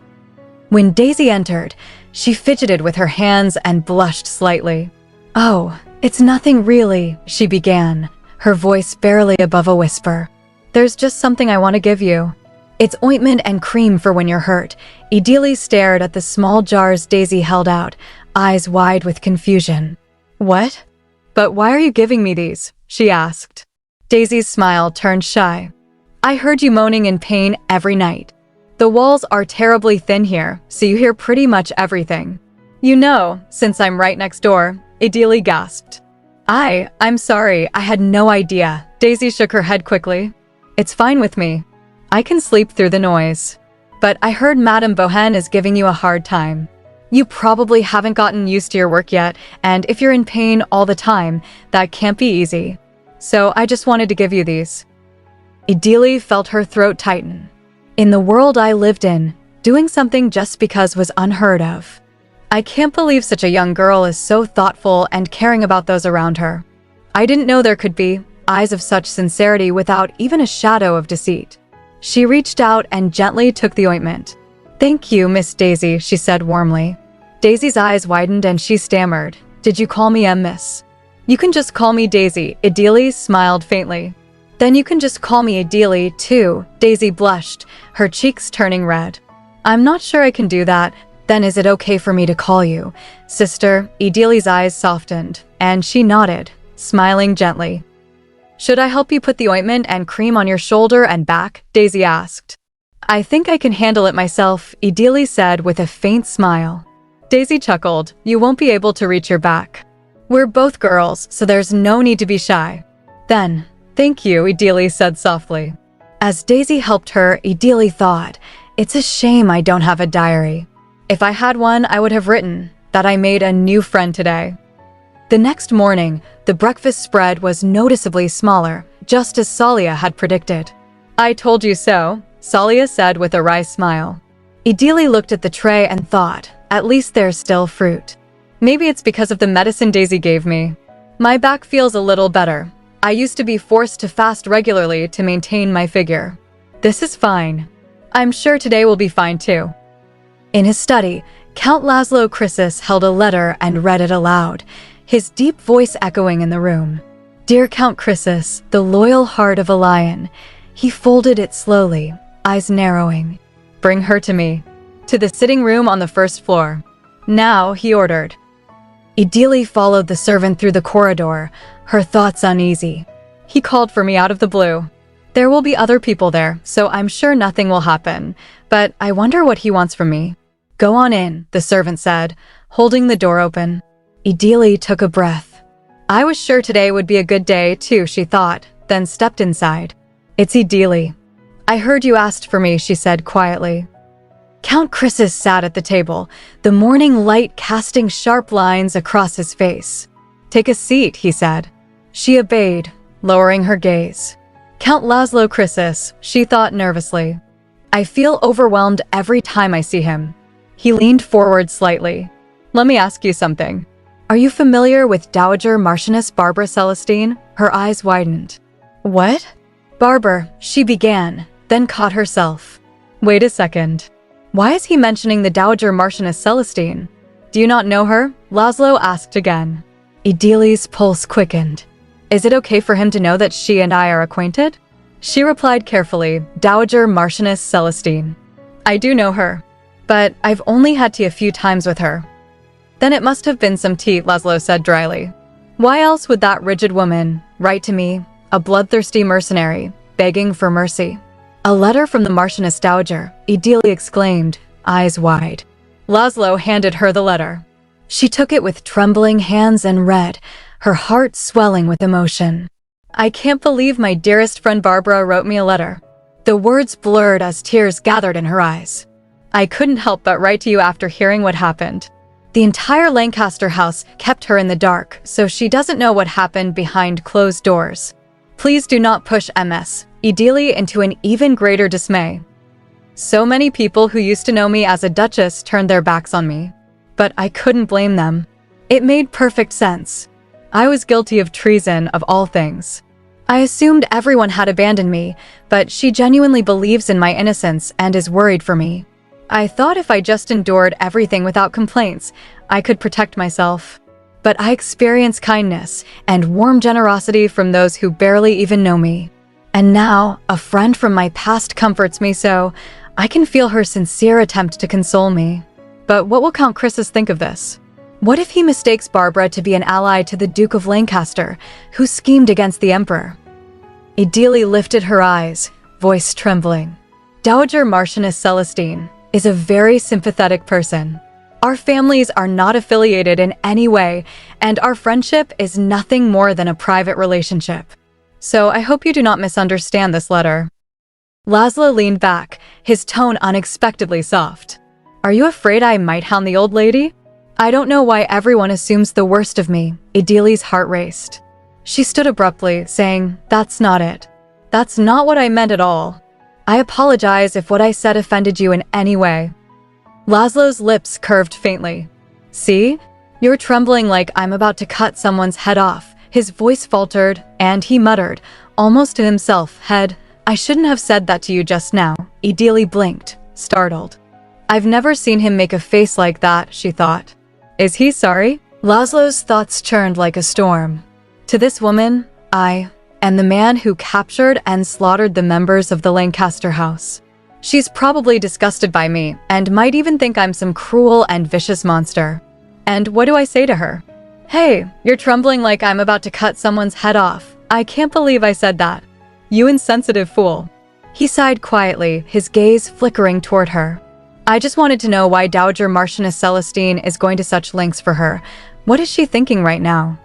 When Daisy entered, she fidgeted with her hands and blushed slightly. Oh, it's nothing really, she began, her voice barely above a whisper. There's just something I want to give you. It's ointment and cream for when you're hurt. Ideally stared at the small jars Daisy held out, eyes wide with confusion. What? But why are you giving me these? She asked. Daisy's smile turned shy. I heard you moaning in pain every night. The walls are terribly thin here, so you hear pretty much everything. You know, since I'm right next door, Ideally gasped. I'm sorry, I had no idea. Daisy shook her head quickly. It's fine with me. I can sleep through the noise. But I heard Madame Bohen is giving you a hard time. You probably haven't gotten used to your work yet, and if you're in pain all the time, that can't be easy. So I just wanted to give you these. Ideally felt her throat tighten. In the world I lived in, doing something just because was unheard of. I can't believe such a young girl is so thoughtful and caring about those around her. I didn't know there could be eyes of such sincerity without even a shadow of deceit. She reached out and gently took the ointment. Thank you, Miss Daisy, she said warmly. Daisy's eyes widened and she stammered. Did you call me Miss? You can just call me Daisy, Ideally smiled faintly. Then you can just call me Ideally, too, Daisy blushed, her cheeks turning red. I'm not sure I can do that. Then is it okay for me to call you Sister? Ideally's eyes softened, and she nodded, smiling gently. Should I help you put the ointment and cream on your shoulder and back? Daisy asked. I think I can handle it myself, Ideally said with a faint smile. Daisy chuckled. You won't be able to reach your back. We're both girls, so there's no need to be shy. Then, thank you, Ideally said softly. As Daisy helped her, Ideally thought, it's a shame I don't have a diary. If I had one, I would have written that I made a new friend today. The next morning, the breakfast spread was noticeably smaller, just as Salia had predicted. I told you so, Salia said with a wry smile. Ideally looked at the tray and thought, at least there's still fruit. Maybe it's because of the medicine Daisy gave me. My back feels a little better. I used to be forced to fast regularly to maintain my figure. This is fine. I'm sure today will be fine too. In his study, Count Laszlo Krisis held a letter and read it aloud, his deep voice echoing in the room. Dear Count Krisis, the loyal heart of a lion. He folded it slowly, eyes narrowing. Bring her to me. To the sitting room on the first floor. Now, he ordered. Ideally followed the servant through the corridor, her thoughts uneasy. He called for me out of the blue. There will be other people there, so I'm sure nothing will happen. But I wonder what he wants from me. Go on in, the servant said, holding the door open. Ideally took a breath. I was sure today would be a good day, too, she thought, then stepped inside. It's Ideally. I heard you asked for me, she said quietly. Count Krisis sat at the table, the morning light casting sharp lines across his face. Take a seat, he said. She obeyed, lowering her gaze. Count Laszlo Krisis, she thought nervously. I feel overwhelmed every time I see him. He leaned forward slightly. Let me ask you something. Are you familiar with Dowager Marchioness Barbara Celestine? Her eyes widened. What? Barbara, she began, then caught herself. Wait a second. Why is he mentioning the Dowager Marchioness Celestine? Do you not know her? Laszlo asked again. Ideally's pulse quickened. Is it okay for him to know that she and I are acquainted? She replied carefully, Dowager Marchioness Celestine. I do know her, but I've only had tea a few times with her. Then it must have been some tea, Laszlo said dryly. Why else would that rigid woman write to me, a bloodthirsty mercenary, begging for mercy? A letter from the Marchioness Dowager, Ideally exclaimed, eyes wide. Laszlo handed her the letter. She took it with trembling hands and read, her heart swelling with emotion. I can't believe my dearest friend Barbara wrote me a letter. The words blurred as tears gathered in her eyes. I couldn't help but write to you after hearing what happened. The entire Lancaster house kept her in the dark, so she doesn't know what happened behind closed doors. Please do not push Ms. Idili into an even greater dismay. So many people who used to know me as a duchess turned their backs on me. But I couldn't blame them. It made perfect sense. I was guilty of treason of all things. I assumed everyone had abandoned me, but she genuinely believes in my innocence and is worried for me. I thought if I just endured everything without complaints, I could protect myself. But I experience kindness and warm generosity from those who barely even know me. And now, a friend from my past comforts me so I can feel her sincere attempt to console me. But what will Count Chrysis think of this? What if he mistakes Barbara to be an ally to the Duke of Lancaster, who schemed against the Emperor? Idili lifted her eyes, voice trembling. Dowager Marchioness Celestine is a very sympathetic person. Our families are not affiliated in any way, and our friendship is nothing more than a private relationship. So I hope you do not misunderstand this letter. Laszlo leaned back, his tone unexpectedly soft. Are you afraid I might hound the old lady? I don't know why everyone assumes the worst of me. Idili's heart raced. She stood abruptly, saying, That's not it. That's not what I meant at all. I apologize if what I said offended you in any way. Laszlo's lips curved faintly. See? You're trembling like I'm about to cut someone's head off. His voice faltered, and he muttered, almost to himself, I shouldn't have said that to you just now. Idili blinked, startled. I've never seen him make a face like that, she thought. Is he sorry? Laszlo's thoughts churned like a storm. To this woman, I am the man who captured and slaughtered the members of the Lancaster house. She's probably disgusted by me and might even think I'm some cruel and vicious monster. And what do I say to her? Hey, you're trembling like I'm about to cut someone's head off. I can't believe I said that. You insensitive fool. He sighed quietly, his gaze flickering toward her. I just wanted to know why Dowager Marchioness Celestine is going to such lengths for her. What is she thinking right now?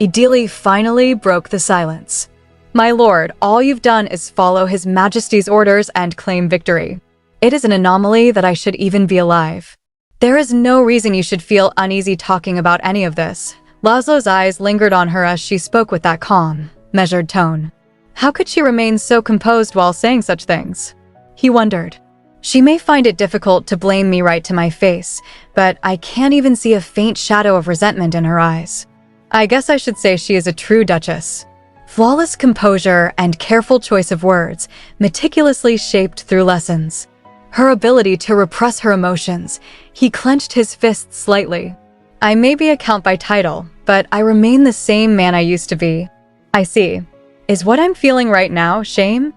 Idili finally broke the silence. My lord, all you've done is follow His Majesty's orders and claim victory. It is an anomaly that I should even be alive. There is no reason you should feel uneasy talking about any of this. Laszlo's eyes lingered on her as she spoke with that calm, measured tone. How could she remain so composed while saying such things? He wondered. She may find it difficult to blame me right to my face, but I can't even see a faint shadow of resentment in her eyes. I guess I should say she is a true duchess. Flawless composure and careful choice of words, meticulously shaped through lessons. Her ability to repress her emotions. He clenched his fists slightly. I may be a count by title, but I remain the same man I used to be. I see. Is what I'm feeling right now shame?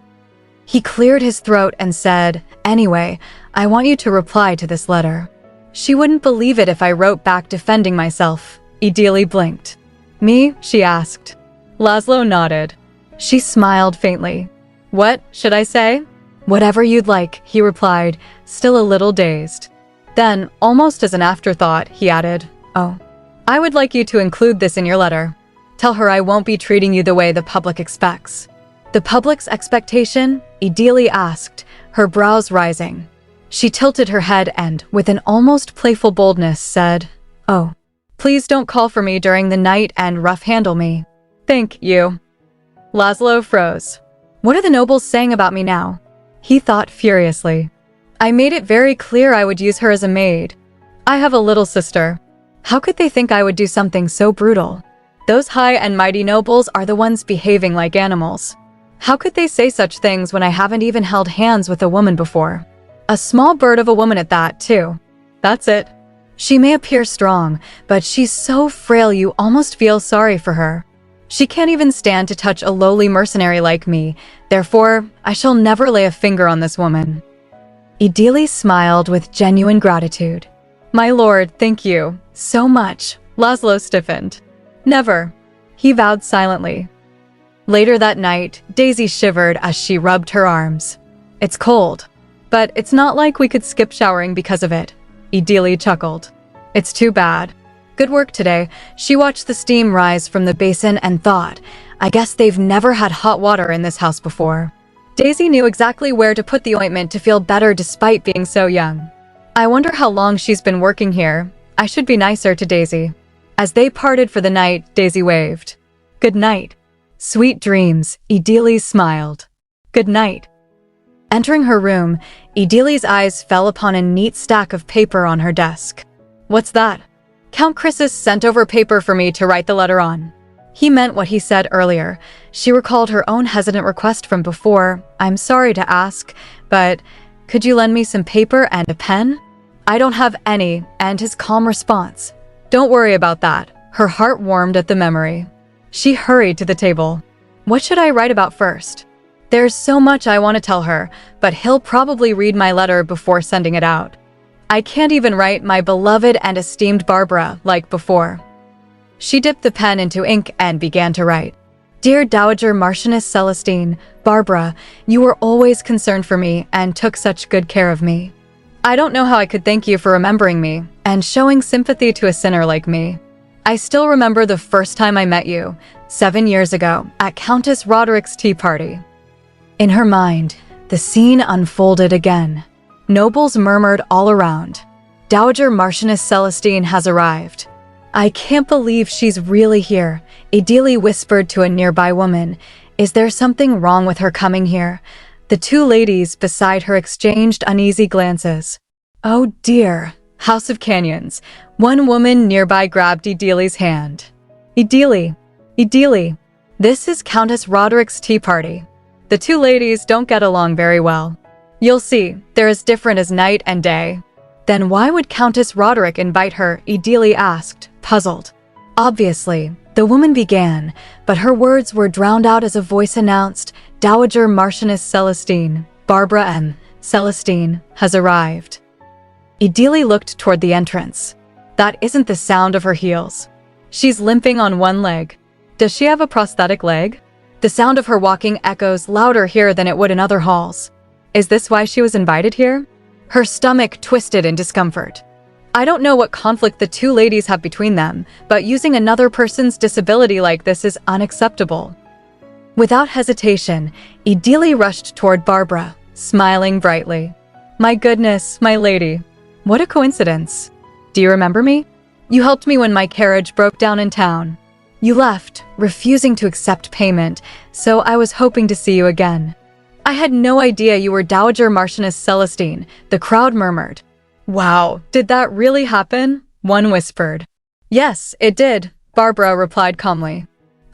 He cleared his throat and said, Anyway, I want you to reply to this letter. She wouldn't believe it if I wrote back defending myself. Idili blinked. Me? She asked. Laszlo nodded. She smiled faintly. What should I say? Whatever you'd like, he replied, still a little dazed. Then, almost as an afterthought, he added, Oh, I would like you to include this in your letter. Tell her I won't be treating you the way the public expects. The public's expectation? Idili asked, her brows rising. She tilted her head and, with an almost playful boldness, said, Oh, please don't call for me during the night and rough-handle me. Thank you. Laszlo froze. What are the nobles saying about me now? He thought furiously. I made it very clear I would use her as a maid. I have a little sister. How could they think I would do something so brutal? Those high and mighty nobles are the ones behaving like animals. How could they say such things when I haven't even held hands with a woman before? A small bird of a woman at that, too. That's it. She may appear strong, but she's so frail you almost feel sorry for her. She can't even stand to touch a lowly mercenary like me, therefore, I shall never lay a finger on this woman. Idili smiled with genuine gratitude. My lord, thank you so much. Laszlo stiffened. Never. He vowed silently. Later that night, Daisy shivered as she rubbed her arms. It's cold. But it's not like we could skip showering because of it. Idili chuckled. It's too bad. Good work today. She watched the steam rise from the basin and thought, I guess they've never had hot water in this house before. Daisy knew exactly where to put the ointment to feel better despite being so young. I wonder how long she's been working here. I should be nicer to Daisy. As they parted for the night, Daisy waved. Good night. Sweet dreams, Idili smiled. Good night. Entering her room, Idili's eyes fell upon a neat stack of paper on her desk. What's that? Count Chrysis sent over paper for me to write the letter on. He meant what he said earlier. She recalled her own hesitant request from before. I'm sorry to ask, but could you lend me some paper and a pen? I don't have any, and his calm response. Don't worry about that. Her heart warmed at the memory. She hurried to the table. What should I write about first? There's so much I want to tell her, but he'll probably read my letter before sending it out. I can't even write my beloved and esteemed Barbara like before. She dipped the pen into ink and began to write. Dear Dowager Marchioness Celestine, Barbara, you were always concerned for me and took such good care of me. I don't know how I could thank you for remembering me and showing sympathy to a sinner like me. I still remember the first time I met you, 7 years ago, at Countess Roderick's tea party. In her mind, the scene unfolded again. Nobles murmured all around. Dowager Marchioness Celestine has arrived. I can't believe she's really here, Idili whispered to a nearby woman. Is there something wrong with her coming here? The two ladies beside her exchanged uneasy glances. Oh dear, House of Canyons. One woman nearby grabbed Idili's hand. Idili, this is Countess Roderick's tea party. The two ladies don't get along very well. You'll see, they're as different as night and day. Then why would Countess Roderick invite her? Idili asked, puzzled. Obviously, the woman began, but her words were drowned out as a voice announced, Dowager Marchioness Celestine, Barbara M. Celestine, has arrived. Idili looked toward the entrance. That isn't the sound of her heels. She's limping on one leg. Does she have a prosthetic leg? The sound of her walking echoes louder here than it would in other halls. Is this why she was invited here? Her stomach twisted in discomfort. I don't know what conflict the two ladies have between them, but using another person's disability like this is unacceptable. Without hesitation, Idili rushed toward Barbara, smiling brightly. My goodness, my lady. What a coincidence. Do you remember me? You helped me when my carriage broke down in town. You left, refusing to accept payment, so I was hoping to see you again. I had no idea you were Dowager Marchioness Celestine, the crowd murmured. Wow, did that really happen? One whispered. Yes, it did, Barbara replied calmly.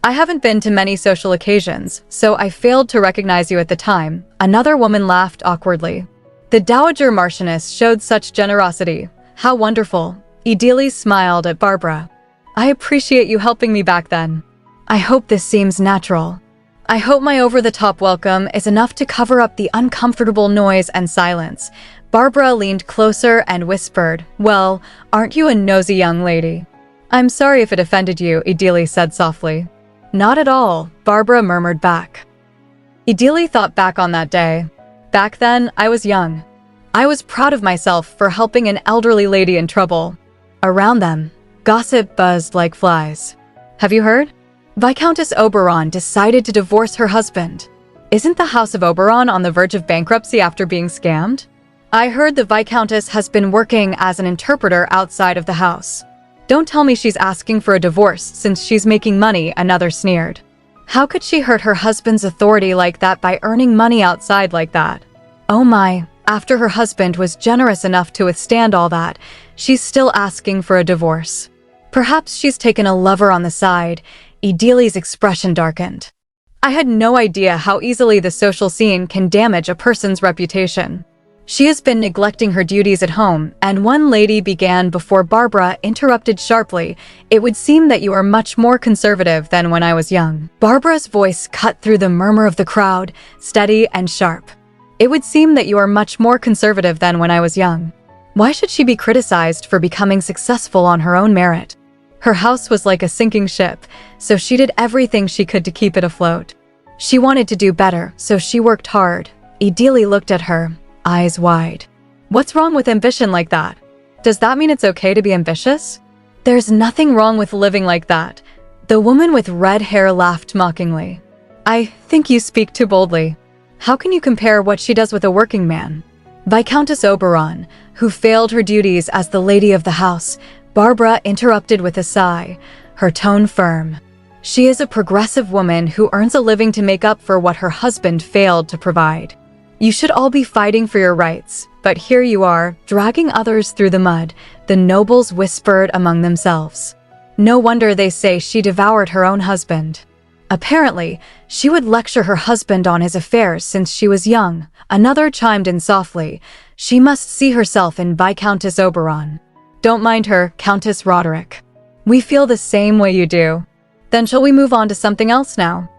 I haven't been to many social occasions, so I failed to recognize you at the time. Another woman laughed awkwardly. The Dowager Marchioness showed such generosity. How wonderful. Idili smiled at Barbara. I appreciate you helping me back then. I hope this seems natural. I hope my over-the-top welcome is enough to cover up the uncomfortable noise and silence. Barbara leaned closer and whispered, Well, aren't you a nosy young lady? I'm sorry if it offended you, Idili said softly. Not at all, Barbara murmured back. Idili thought back on that day. Back then, I was young. I was proud of myself for helping an elderly lady in trouble. Around them, gossip buzzed like flies. Have you heard? Viscountess Oberon decided to divorce her husband. Isn't the House of Oberon on the verge of bankruptcy after being scammed? I heard the Viscountess has been working as an interpreter outside of the house. Don't tell me she's asking for a divorce since she's making money, another sneered. How could she hurt her husband's authority like that by earning money outside like that? Oh my, after her husband was generous enough to withstand all that, she's still asking for a divorce. Perhaps she's taken a lover on the side. Idili's expression darkened. I had no idea how easily the social scene can damage a person's reputation. She has been neglecting her duties at home, and one lady began before Barbara interrupted sharply. It would seem that you are much more conservative than when I was young. Barbara's voice cut through the murmur of the crowd, steady and sharp. It would seem that you are much more conservative than when I was young. Why should she be criticized for becoming successful on her own merit? Her house was like a sinking ship, so she did everything she could to keep it afloat. She wanted to do better, so she worked hard. Idili looked at her, eyes wide. What's wrong with ambition like that? Does that mean it's okay to be ambitious? There's nothing wrong with living like that. The woman with red hair laughed mockingly. I think you speak too boldly. How can you compare what she does with a working man? Viscountess Oberon, who failed her duties as the lady of the house, Barbara interrupted with a sigh, her tone firm. She is a progressive woman who earns a living to make up for what her husband failed to provide. You should all be fighting for your rights, but here you are, dragging others through the mud, the nobles whispered among themselves. No wonder they say she devoured her own husband. Apparently, she would lecture her husband on his affairs since she was young. Another chimed in softly. She must see herself in Viscountess Oberon. Don't mind her, Countess Roderick. We feel the same way you do. Then shall we move on to something else now?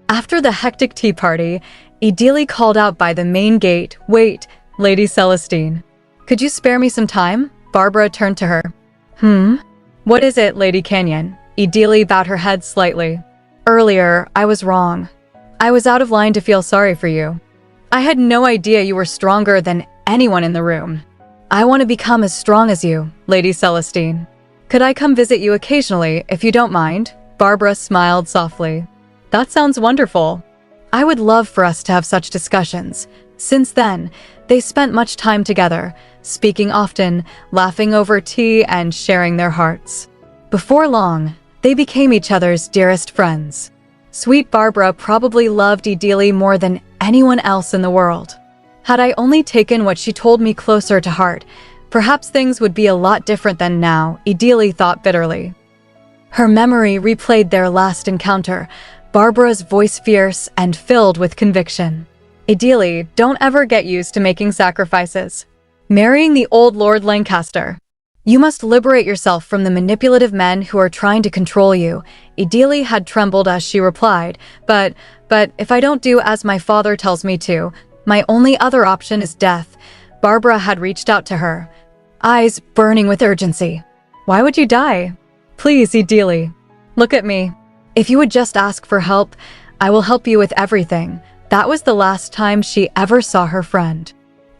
After the hectic tea party, Idili called out by the main gate, "Wait, Lady Celestine. Could you spare me some time?" Barbara turned to her. What is it, Lady Canyon? Idili bowed her head slightly. Earlier, I was wrong. I was out of line to feel sorry for you. I had no idea you were stronger than anyone in the room. I want to become as strong as you, Lady Celestine. Could I come visit you occasionally, if you don't mind? Barbara smiled softly. That sounds wonderful. I would love for us to have such discussions. Since then, they spent much time together, speaking often, laughing over tea and sharing their hearts. Before long, they became each other's dearest friends. Sweet Barbara probably loved Idili more than anyone else in the world. Had I only taken what she told me closer to heart, perhaps things would be a lot different than now, Idili thought bitterly. Her memory replayed their last encounter, Barbara's voice fierce and filled with conviction. Idili, don't ever get used to making sacrifices. Marrying the old Lord Lancaster. You must liberate yourself from the manipulative men who are trying to control you. Idili had trembled as she replied, but if I don't do as my father tells me to, my only other option is death. Barbara had reached out to her, eyes burning with urgency. Why would you die? Please, Idili. Look at me. If you would just ask for help, I will help you with everything. That was the last time she ever saw her friend.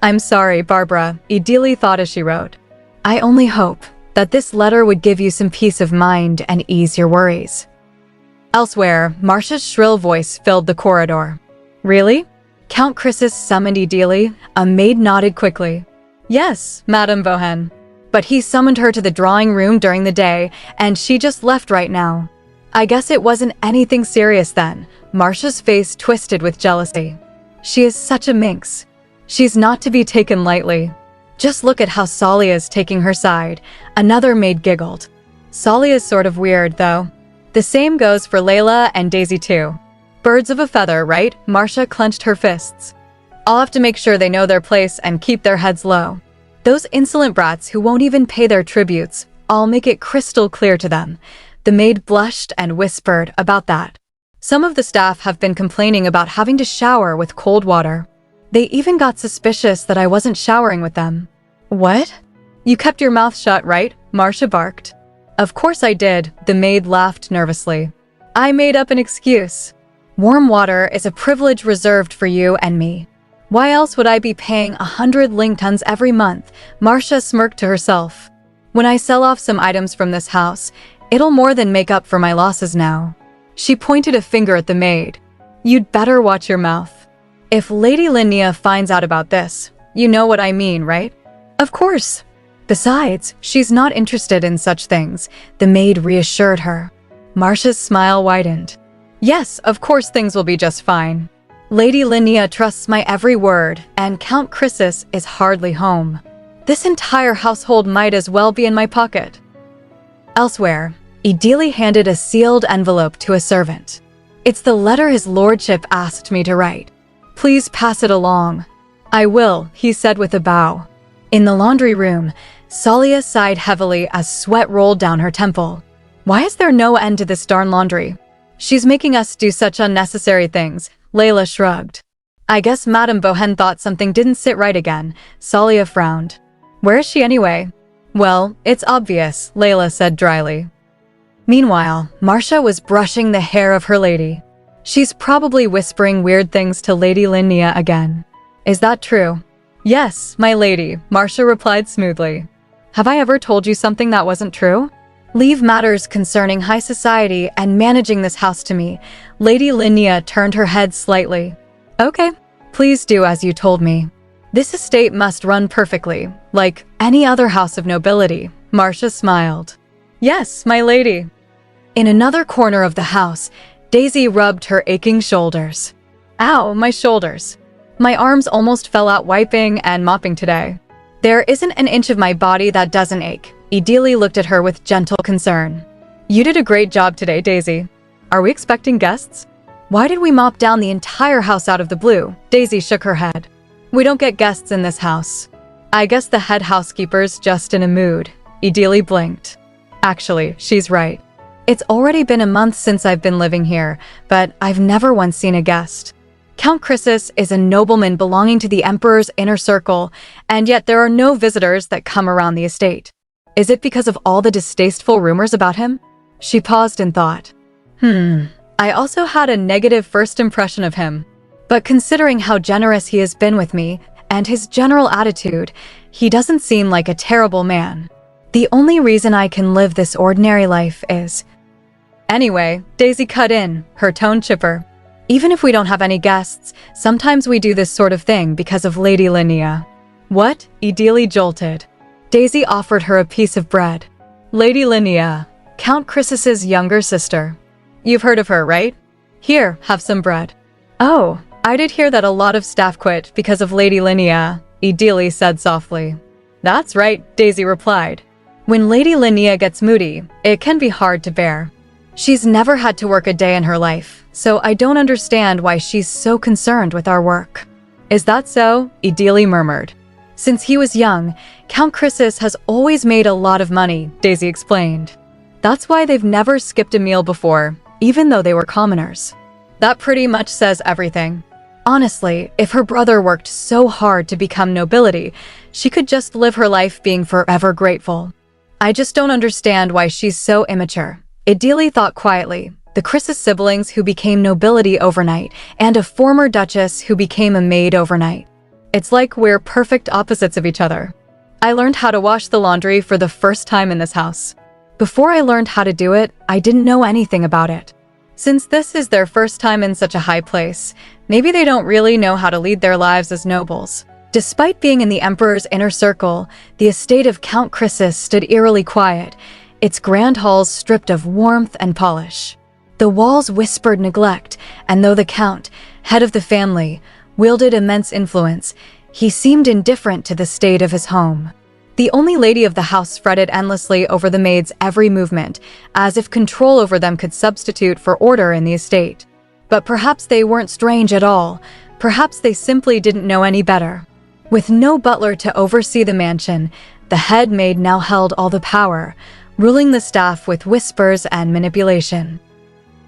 I'm sorry, Barbara, Idili thought as she wrote. I only hope that this letter would give you some peace of mind and ease your worries. Elsewhere, Marcia's shrill voice filled the corridor. Really? Count Chrysis summoned Idili. A maid nodded quickly. Yes, Madame Bohen. But he summoned her to the drawing room during the day, and she just left right now. I guess it wasn't anything serious then. Marcia's face twisted with jealousy. She is such a minx. She's not to be taken lightly. Just look at how Salia is taking her side. Another maid giggled. Salia is sort of weird, though. The same goes for Layla and Daisy too. Birds of a feather, right? Marcia clenched her fists. I'll have to make sure they know their place and keep their heads low. Those insolent brats who won't even pay their tributes, I'll make it crystal clear to them. The maid blushed and whispered about that. Some of the staff have been complaining about having to shower with cold water. They even got suspicious that I wasn't showering with them. What? You kept your mouth shut, right? Marcia barked. Of course I did, the maid laughed nervously. I made up an excuse. Warm water is a privilege reserved for you and me. Why else would I be paying 100 lingtons every month? Marcia smirked to herself. When I sell off some items from this house, it'll more than make up for my losses now. She pointed a finger at the maid. You'd better watch your mouth. If Lady Linnea finds out about this, you know what I mean, right? Of course. Besides, she's not interested in such things, the maid reassured her. Marcia's smile widened. Yes, of course things will be just fine. Lady Linnea trusts my every word, and Count Chrysis is hardly home. This entire household might as well be in my pocket. Elsewhere, Idili handed a sealed envelope to a servant. It's the letter his lordship asked me to write. Please pass it along. I will, he said with a bow. In the laundry room, Salia sighed heavily as sweat rolled down her temple. Why is there no end to this darn laundry? She's making us do such unnecessary things, Layla shrugged. I guess Madame Bohen thought something didn't sit right again, Salia frowned. Where is she anyway? Well, it's obvious, Layla said dryly. Meanwhile, Marcia was brushing the hair of her lady. She's probably whispering weird things to Lady Linnea again. Is that true? Yes, my lady, Marcia replied smoothly. Have I ever told you something that wasn't true? Leave matters concerning high society and managing this house to me. Lady Linnea turned her head slightly. Okay, Please do as you told me. This estate must run perfectly, like any other house of nobility. Marcia smiled. Yes, my lady. In another corner of the house, Daisy rubbed her aching shoulders. Ow, my shoulders. My arms almost fell out wiping and mopping today. There isn't an inch of my body that doesn't ache. Idili looked at her with gentle concern. You did a great job today, Daisy. Are we expecting guests? Why did we mop down the entire house out of the blue? Daisy shook her head. We don't get guests in this house. I guess the head housekeeper's just in a mood. Idili blinked. Actually, she's right. It's already been a month since I've been living here, but I've never once seen a guest. Count Chrysis is a nobleman belonging to the Emperor's inner circle, and yet there are no visitors that come around the estate. Is it because of all the distasteful rumors about him? She paused and thought. I also had a negative first impression of him. But considering how generous he has been with me, and his general attitude, he doesn't seem like a terrible man. The only reason I can live this ordinary life is… Anyway, Daisy cut in, her tone chipper. Even if we don't have any guests, sometimes we do this sort of thing because of Lady Linnea. What? Idili jolted. Daisy offered her a piece of bread. Lady Linnea, Count Chrysis's younger sister. You've heard of her, right? Here, have some bread. Oh, I did hear that a lot of staff quit because of Lady Linnea, Idili said softly. That's right, Daisy replied. When Lady Linnea gets moody, it can be hard to bear. She's never had to work a day in her life, so I don't understand why she's so concerned with our work. Is that so? Idili murmured. Since he was young, Count Chrysis has always made a lot of money, Daisy explained. That's why they've never skipped a meal before, even though they were commoners. That pretty much says everything. Honestly, if her brother worked so hard to become nobility, she could just live her life being forever grateful. I just don't understand why she's so immature. Idili thought quietly. The Chrysis siblings who became nobility overnight, and a former duchess who became a maid overnight. It's like we're perfect opposites of each other. I learned how to wash the laundry for the first time in this house. Before I learned how to do it, I didn't know anything about it. Since this is their first time in such a high place, maybe they don't really know how to lead their lives as nobles. Despite being in the Emperor's inner circle, the estate of Count Chrysis stood eerily quiet, its grand halls stripped of warmth and polish. The walls whispered neglect, and though the Count, head of the family, wielded immense influence, he seemed indifferent to the state of his home. The only lady of the house fretted endlessly over the maids' every movement, as if control over them could substitute for order in the estate. But perhaps they weren't strange at all. Perhaps they simply didn't know any better. With no butler to oversee the mansion, the head maid now held all the power, ruling the staff with whispers and manipulation.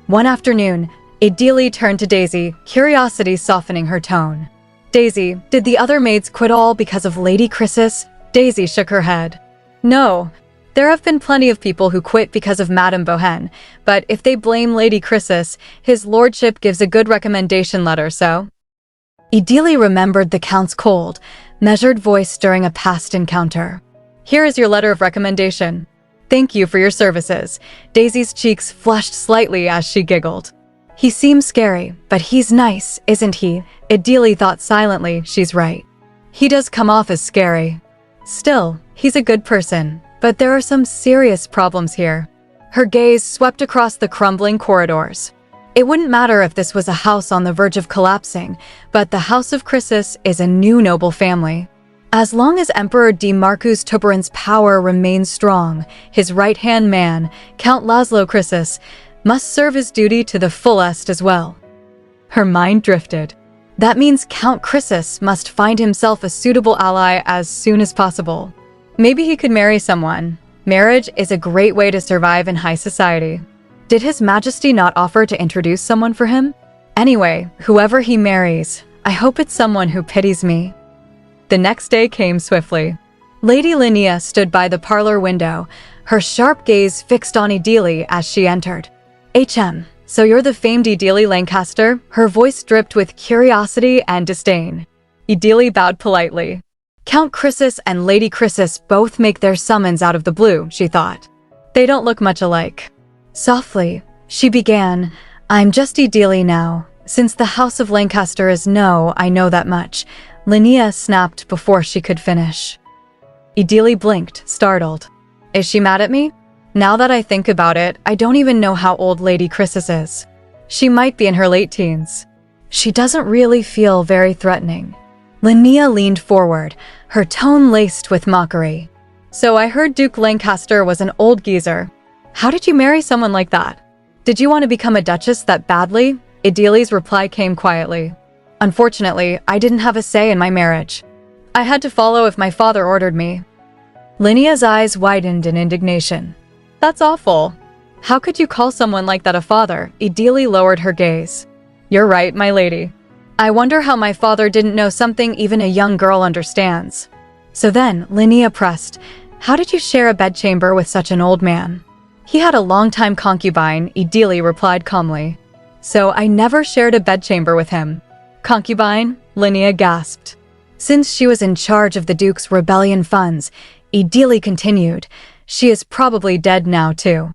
One afternoon, Idili turned to Daisy, curiosity softening her tone. Daisy, did the other maids quit all because of Lady Chrysis? Daisy shook her head. No, there have been plenty of people who quit because of Madame Bohen, but if they blame Lady Chrysis, his lordship gives a good recommendation letter, so… Idili remembered the Count's cold, measured voice during a past encounter. Here is your letter of recommendation. Thank you for your services. Daisy's cheeks flushed slightly as she giggled. He seems scary, but he's nice, isn't he? Idili thought silently. She's right. He does come off as scary. Still, he's a good person, but there are some serious problems here. Her gaze swept across the crumbling corridors. It wouldn't matter if this was a house on the verge of collapsing, but the House of Chrysis is a new noble family. As long as Emperor D. Marcus Tuberan's power remains strong, his right-hand man, Count Laszlo Chrysis, must serve his duty to the fullest as well. Her mind drifted. That means Count Chrysis must find himself a suitable ally as soon as possible. Maybe he could marry someone. Marriage is a great way to survive in high society. Did His Majesty not offer to introduce someone for him? Anyway, whoever he marries, I hope it's someone who pities me. The next day came swiftly. Lady Linnea stood by the parlor window, her sharp gaze fixed on Idili as she entered. So you're the famed Idili Lancaster? Her voice dripped with curiosity and disdain. Idili bowed politely. Count Chrysis and Lady Chrysis both make their summons out of the blue, she thought. They don't look much alike. Softly, she began, I'm just Idili now, Since the House of Lancaster is no, I know that much, Linnea snapped before she could finish. Idili blinked, startled. Is she mad at me? Now that I think about it, I don't even know how old Lady Chrysis is. She might be in her late teens. She doesn't really feel very threatening. Linnea leaned forward, her tone laced with mockery. So I heard Duke Lancaster was an old geezer. How did you marry someone like that? Did you want to become a duchess that badly? Idili's reply came quietly. Unfortunately, I didn't have a say in my marriage. I had to follow if my father ordered me. Linnea's eyes widened in indignation. That's awful. How could you call someone like that a father? Idili lowered her gaze. You're right, my lady. I wonder how my father didn't know something even a young girl understands. So then, Linnea pressed, how did you share a bedchamber with such an old man? He had a long-time concubine, Idili replied calmly. So I never shared a bedchamber with him. Concubine? Linnea gasped. Since she was in charge of the Duke's rebellion funds, Idili continued, she is probably dead now too.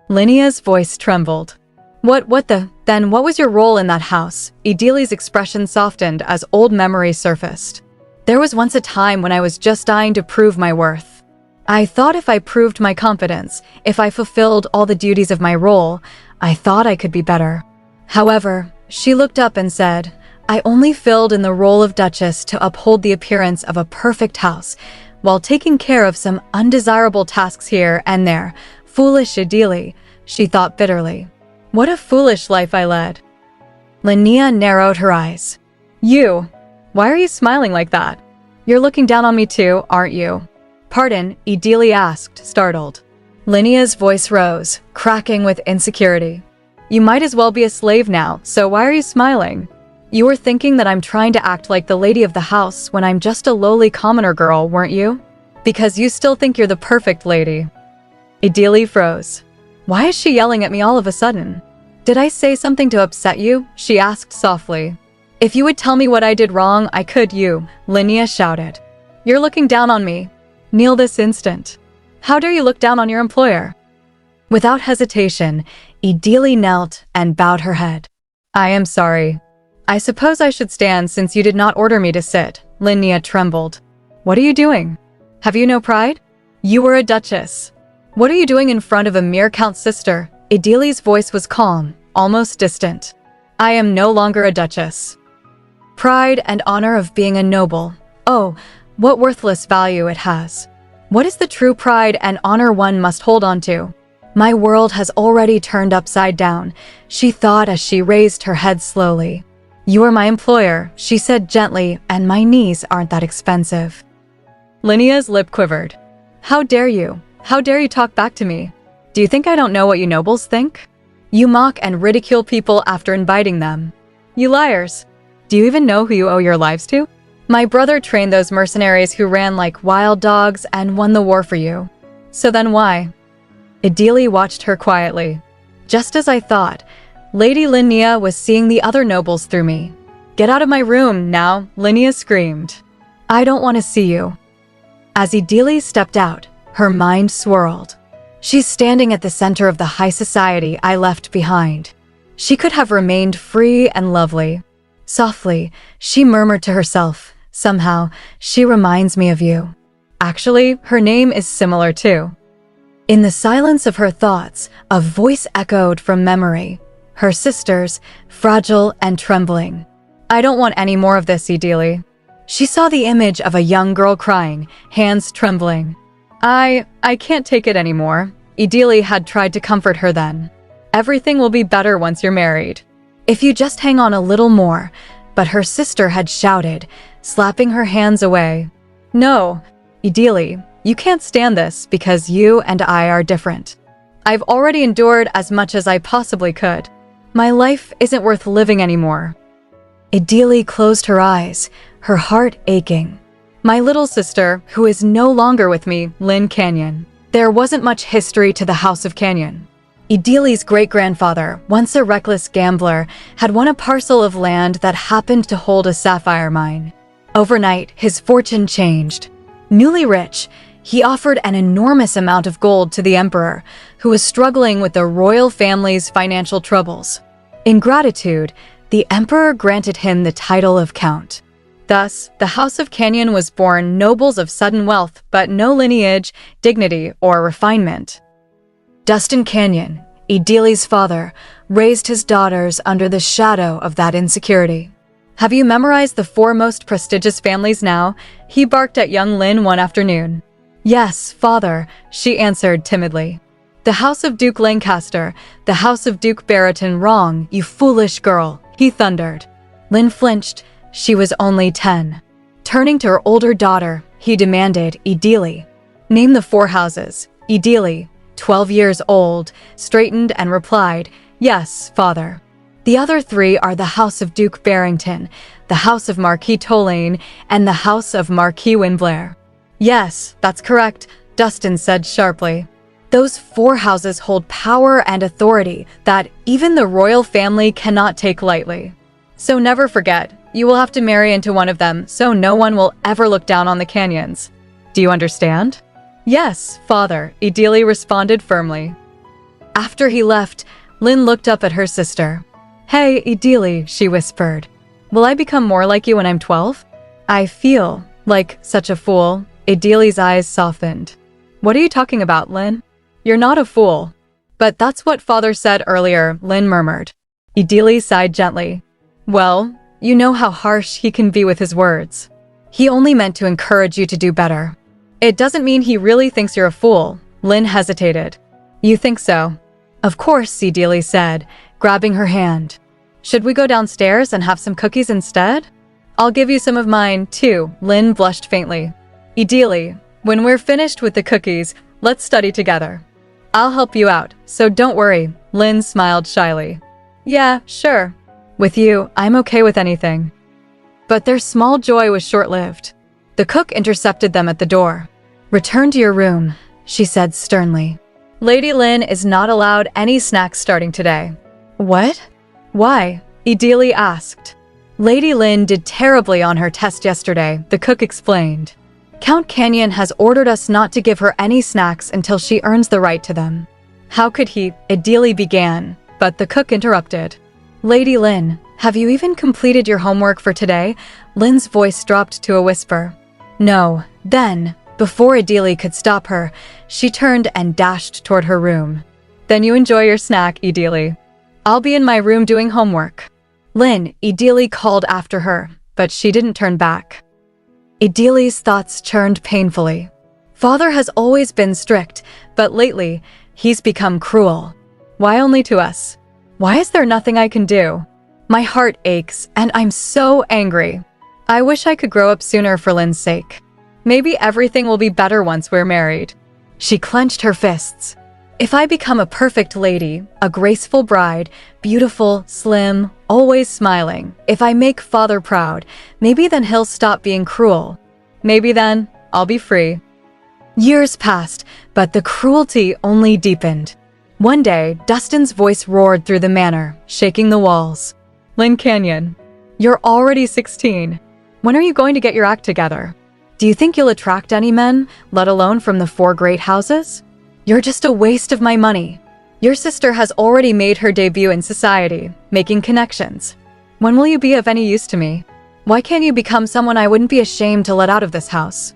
Linnea's voice trembled. Then what was your role in that house? Idili's expression softened as old memories surfaced. There was once a time when I was just dying to prove my worth. I thought if I proved my competence, if I fulfilled all the duties of my role, I thought I could be better. However, she looked up and said, I only filled in the role of Duchess to uphold the appearance of a perfect house, while taking care of some undesirable tasks here and there. Foolish Idili, she thought bitterly. What a foolish life I led. Linnea narrowed her eyes. You? Why are you smiling like that? You're looking down on me too, aren't you? Pardon, Idili asked, startled. Linnea's voice rose, cracking with insecurity. You might as well be a slave now, so why are you smiling? You were thinking that I'm trying to act like the lady of the house when I'm just a lowly commoner girl, weren't you? Because you still think you're the perfect lady. Idili froze. Why is she yelling at me all of a sudden? Did I say something to upset you? She asked softly. If you would tell me what I did wrong, I could you, Linnea shouted. You're looking down on me. Kneel this instant. How dare you look down on your employer? Without hesitation, Idili knelt and bowed her head. I am sorry. I suppose I should stand since you did not order me to sit. Linnea trembled. What are you doing? Have you no pride? You were a duchess. What are you doing in front of a mere count's sister? Idili's voice was calm, almost distant. I am no longer a duchess. Pride and honor of being a noble. Oh, what worthless value it has. What is the true pride and honor one must hold on to? My world has already turned upside down, she thought as she raised her head slowly. You are my employer, she said gently, and my knees aren't that expensive. Linnea's lip quivered. How dare you? How dare you talk back to me? Do you think I don't know what you nobles think? You mock and ridicule people after inviting them. You liars. Do you even know who you owe your lives to? My brother trained those mercenaries who ran like wild dogs and won the war for you. So then why? Idili watched her quietly. Just as I thought, Lady Linnea was seeing the other nobles through me. Get out of my room now, Linnea screamed. I don't want to see you. As Idili stepped out, her mind swirled. She's standing at the center of the high society I left behind. She could have remained free and lovely. Softly, she murmured to herself, somehow, she reminds me of you. Actually, her name is similar too. In the silence of her thoughts, a voice echoed from memory. Her sister's, fragile and trembling. I don't want any more of this, Idili. She saw the image of a young girl crying, hands trembling. I can't take it anymore. Idili had tried to comfort her then. Everything will be better once you're married. If you just hang on a little more. But her sister had shouted, slapping her hands away. No, Idili, you can't stand this because you and I are different. I've already endured as much as I possibly could. My life isn't worth living anymore. Idili closed her eyes, her heart aching. My little sister, who is no longer with me, Lynn Canyon. There wasn't much history to the House of Canyon. Idili's great-grandfather, once a reckless gambler, had won a parcel of land that happened to hold a sapphire mine. Overnight, his fortune changed. Newly rich, he offered an enormous amount of gold to the emperor, who was struggling with the royal family's financial troubles. In gratitude, The emperor granted him the title of count. Thus, the House of Canyon was born nobles of sudden wealth, but no lineage, dignity, or refinement. Dustin Canyon, Idili's father, raised his daughters under the shadow of that insecurity. "Have you memorized the 4 most prestigious families now?" he barked at young Lin one afternoon. "Yes, father," she answered timidly. "The House of Duke Lancaster, the House of Duke Barrington." "Wrong, you foolish girl," he thundered. Lin flinched. She was only 10. Turning to her older daughter, he demanded, "Idili, name the 4 houses." Idili, 12 years old, straightened and replied, "Yes, father. The other 3 are the House of Duke Barrington, the House of Marquis Tolaine, and the House of Marquis Winblair." "Yes, that's correct," Dustin said sharply. "Those 4 houses hold power and authority that even the royal family cannot take lightly. So never forget, you will have to marry into one of them so no one will ever look down on the Canyons. Do you understand?" "Yes, father," Idili responded firmly. After he left, Lin looked up at her sister. "Hey, Idili," she whispered. "Will I become more like you when I'm 12? I feel like such a fool." Idili's eyes softened. "What are you talking about, Lin? You're not a fool." "But that's what father said earlier," Lin murmured. Idili sighed gently. "Well, you know how harsh he can be with his words. He only meant to encourage you to do better." "It doesn't mean he really thinks you're a fool." Lin hesitated. "You think so?" "Of course," Idili said, grabbing her hand. "Should we go downstairs and have some cookies instead?" "I'll give you some of mine, too." Lin blushed faintly. "Idili, when we're finished with the cookies, let's study together. I'll help you out, so don't worry." Lin smiled shyly. "Yeah, sure. With you, I'm okay with anything." But their small joy was short-lived. The cook intercepted them at the door. "Return to your room," she said sternly. "Lady Lin is not allowed any snacks starting today." "What? Why?" Idili asked. "Lady Lin did terribly on her test yesterday," the cook explained. "Count Canyon has ordered us not to give her any snacks until she earns the right to them." "How could he?" Idili began, but the cook interrupted. "Lady Lin, have you even completed your homework for today?" Lin's voice dropped to a whisper. "No." Then, before Idili could stop her, she turned and dashed toward her room. "Then you enjoy your snack, Idili. I'll be in my room doing homework." "Lin," Idili called after her, but she didn't turn back. Idili's thoughts churned painfully. Father has always been strict, but lately, he's become cruel. Why only to us? Why is there nothing I can do? My heart aches, and I'm so angry. I wish I could grow up sooner for Lin's sake. Maybe everything will be better once we're married." She clenched her fists. "If I become a perfect lady, a graceful bride, beautiful, slim, always smiling, if I make father proud, maybe then he'll stop being cruel. Maybe then I'll be free." Years passed, but the cruelty only deepened. One day, Dustin's voice roared through the manor, shaking the walls. "Lin Canyon, you're already 16. When are you going to get your act together? Do you think you'll attract any men, let alone from the 4 great houses? You're just a waste of my money. Your sister has already made her debut in society, making connections. When will you be of any use to me? Why can't you become someone I wouldn't be ashamed to let out of this house?"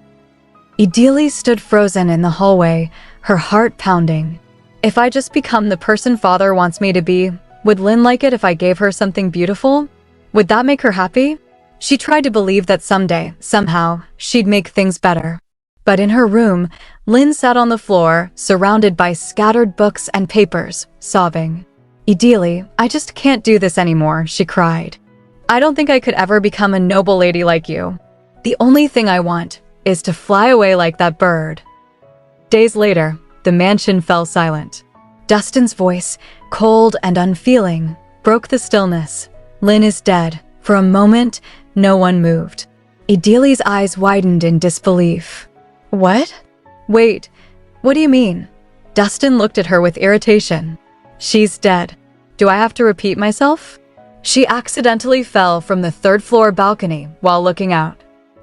Idili stood frozen in the hallway, her heart pounding. If I just become the person father wants me to be, would Lin like it if I gave her something beautiful? Would that make her happy? She tried to believe that someday, somehow, she'd make things better. But in her room, Lin sat on the floor, surrounded by scattered books and papers, sobbing. "Idili, I just can't do this anymore," she cried. "I don't think I could ever become a noble lady like you. The only thing I want is to fly away like that bird." Days later, the mansion fell silent. Dustin's voice, cold and unfeeling, broke the stillness. "Lin is dead." For a moment, no one moved. Idili's eyes widened in disbelief. "What? Wait, what do you mean?" Dustin looked at her with irritation. "She's dead. Do I have to repeat myself?" She accidentally fell from the 3rd-floor balcony while looking out.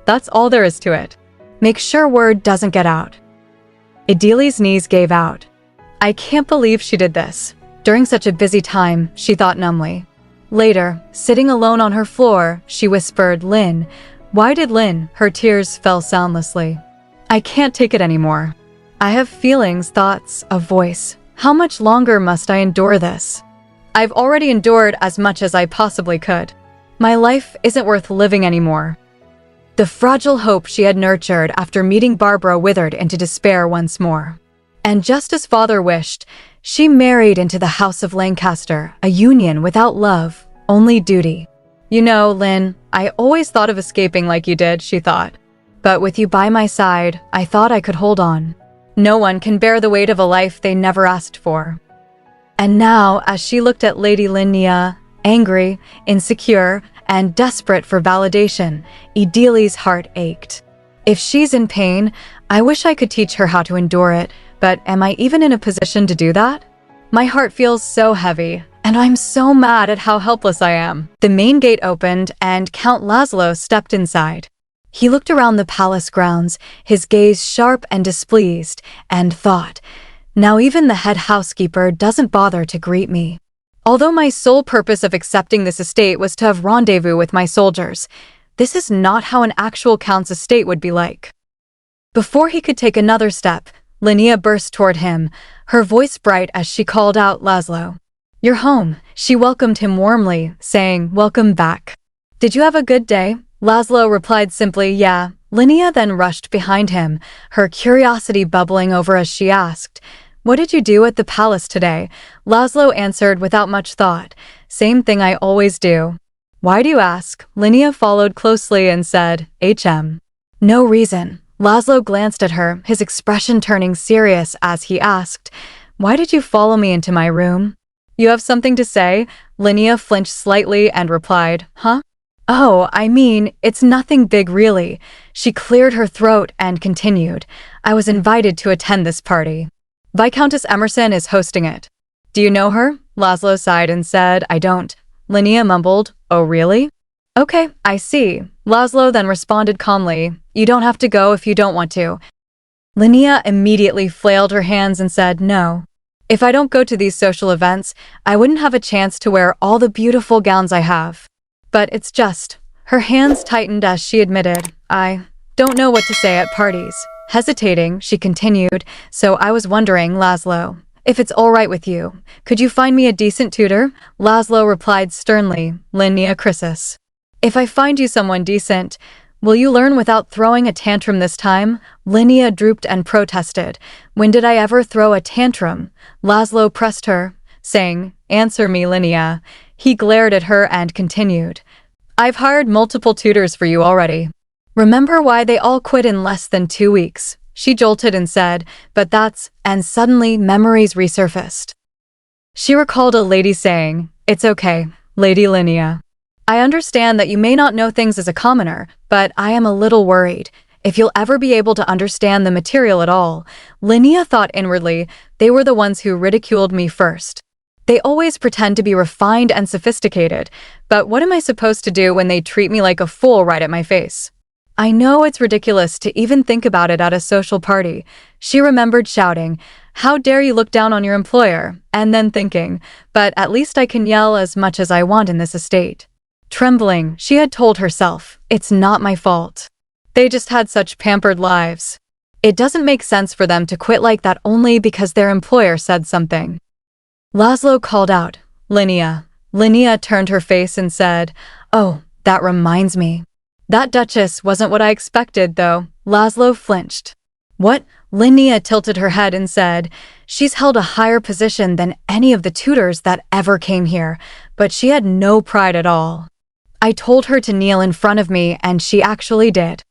That's all there is to it. Make sure word doesn't get out. Idili's knees gave out. I can't believe she did this. During such a busy time, she thought numbly. Later, sitting alone on her floor, she whispered, "Lin." Why did Lin? Her tears fell soundlessly. "I can't take it anymore. I have feelings, thoughts, a voice. How much longer must I endure this? I've already endured as much as I possibly could. My life isn't worth living anymore." The fragile hope she had nurtured after meeting Barbara withered into despair once more. And just as father wished, she married into the House of Lancaster, a union without love, only duty. "You know, Lin, I always thought of escaping like you did," she thought. "But with you by my side, I thought I could hold on. No one can bear the weight of a life they never asked for." And now, as she looked at Lady Linnea, angry, insecure, and desperate for validation, Idili's heart ached. If she's in pain, I wish I could teach her how to endure it, but am I even in a position to do that? My heart feels so heavy, and I'm so mad at how helpless I am. The main gate opened, and Count Laszlo stepped inside. He looked around the palace grounds, his gaze sharp and displeased, and thought, "Now even the head housekeeper doesn't bother to greet me." Although my sole purpose of accepting this estate was to have rendezvous with my soldiers, this is not how an actual count's estate would be like. Before he could take another step, Linnea burst toward him, her voice bright as she called out, "Laszlo, you're home." She welcomed him warmly, saying, "Welcome back. Did you have a good day?" Laszlo replied simply, "Yeah." Linnea then rushed behind him, her curiosity bubbling over as she asked, "What did you do at the palace today?" Laszlo answered without much thought, "Same thing I always do." "Why do you ask?" Linnea followed closely and said, "HM. "No reason." Laszlo glanced at her, his expression turning serious as he asked, "Why did you follow me into my room?" "You have something to say?" Linnea flinched slightly and replied, "Huh? Oh, I mean, it's nothing big really." She cleared her throat and continued, "I was invited to attend this party. Viscountess Emerson is hosting it." "Do you know her?" Laszlo sighed and said, "I don't." Linnea mumbled, "Oh really? Okay, I see." Laszlo then responded calmly, "You don't have to go if you don't want to." Linnea immediately flailed her hands and said, "No. If I don't go to these social events, I wouldn't have a chance to wear all the beautiful gowns I have. But it's just..." Her hands tightened as she admitted, "I don't know what to say at parties." Hesitating, she continued, "So I was wondering, Laszlo, if it's all right with you, could you find me a decent tutor?" Laszlo replied sternly, "Linnea Crisis. If I find you someone decent, will you learn without throwing a tantrum this time?" Linnea drooped and protested. "When did I ever throw a tantrum?" Laszlo pressed her, saying, "Answer me, Linnea." He glared at her and continued, "I've hired multiple tutors for you already. Remember why they all quit in less than 2 weeks?" She jolted and said, "But that's..." And suddenly memories resurfaced. She recalled a lady saying, "It's okay, Lady Linnea. I understand that you may not know things as a commoner, but I am a little worried if you'll ever be able to understand the material at all." Linnea thought inwardly, they were the ones who ridiculed me first. They always pretend to be refined and sophisticated, but what am I supposed to do when they treat me like a fool right at my face? I know it's ridiculous to even think about it at a social party. She remembered shouting, "How dare you look down on your employer?" and then thinking, "But at least I can yell as much as I want in this estate." Trembling, she had told herself, "It's not my fault. They just had such pampered lives. It doesn't make sense for them to quit like that only because their employer said something." Laszlo called out, "Linnea." Linnea turned her face and said, "Oh, that reminds me. That Duchess wasn't what I expected, though." Laszlo flinched. "What?" Linnea tilted her head and said, "She's held a higher position than any of the tutors that ever came here, but she had no pride at all. I told her to kneel in front of me, and she actually did.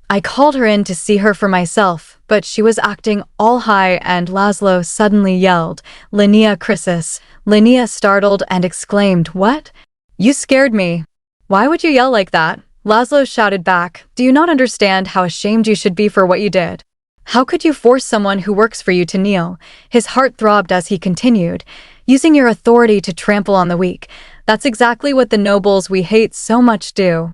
I called her in to see her for myself, but she was acting all high," and Laszlo suddenly yelled, "Linnea Crisis." Linnea startled and exclaimed, "What? You scared me." "Why would you yell like that?" Laszlo shouted back, "Do you not understand how ashamed you should be for what you did? How could you force someone who works for you to kneel?" His heart throbbed as he continued, "Using your authority to trample on the weak. That's exactly what the nobles we hate so much do."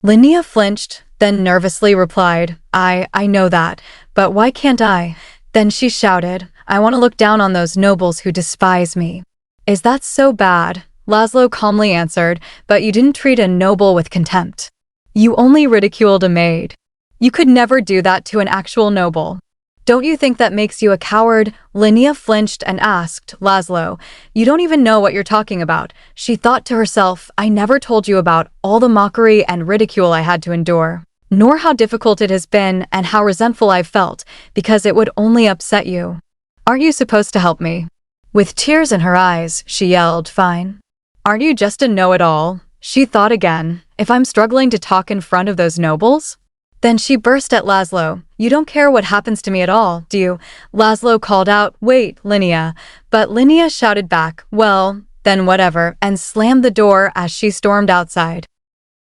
Linnea flinched, then nervously replied, I know that, but why can't I?" Then she shouted, "I want to look down on those nobles who despise me." "Is that so bad?" Laszlo calmly answered, but you didn't treat a noble with contempt. You only ridiculed a maid. You could never do that to an actual noble. Don't you think that makes you a coward? Linnea flinched and asked, Laszlo, you don't even know what you're talking about. She thought to herself, I never told you about all the mockery and ridicule I had to endure, nor how difficult it has been and how resentful I've felt, because it would only upset you. Aren't you supposed to help me? With tears in her eyes, she yelled, fine. Aren't you just a know-it-all? She thought again, if I'm struggling to talk in front of those nobles? Then she burst at Laszlo. You don't care what happens to me at all, do you? Laszlo called out, wait, Linnea. But Linnea shouted back, well, then whatever, and slammed the door as she stormed outside.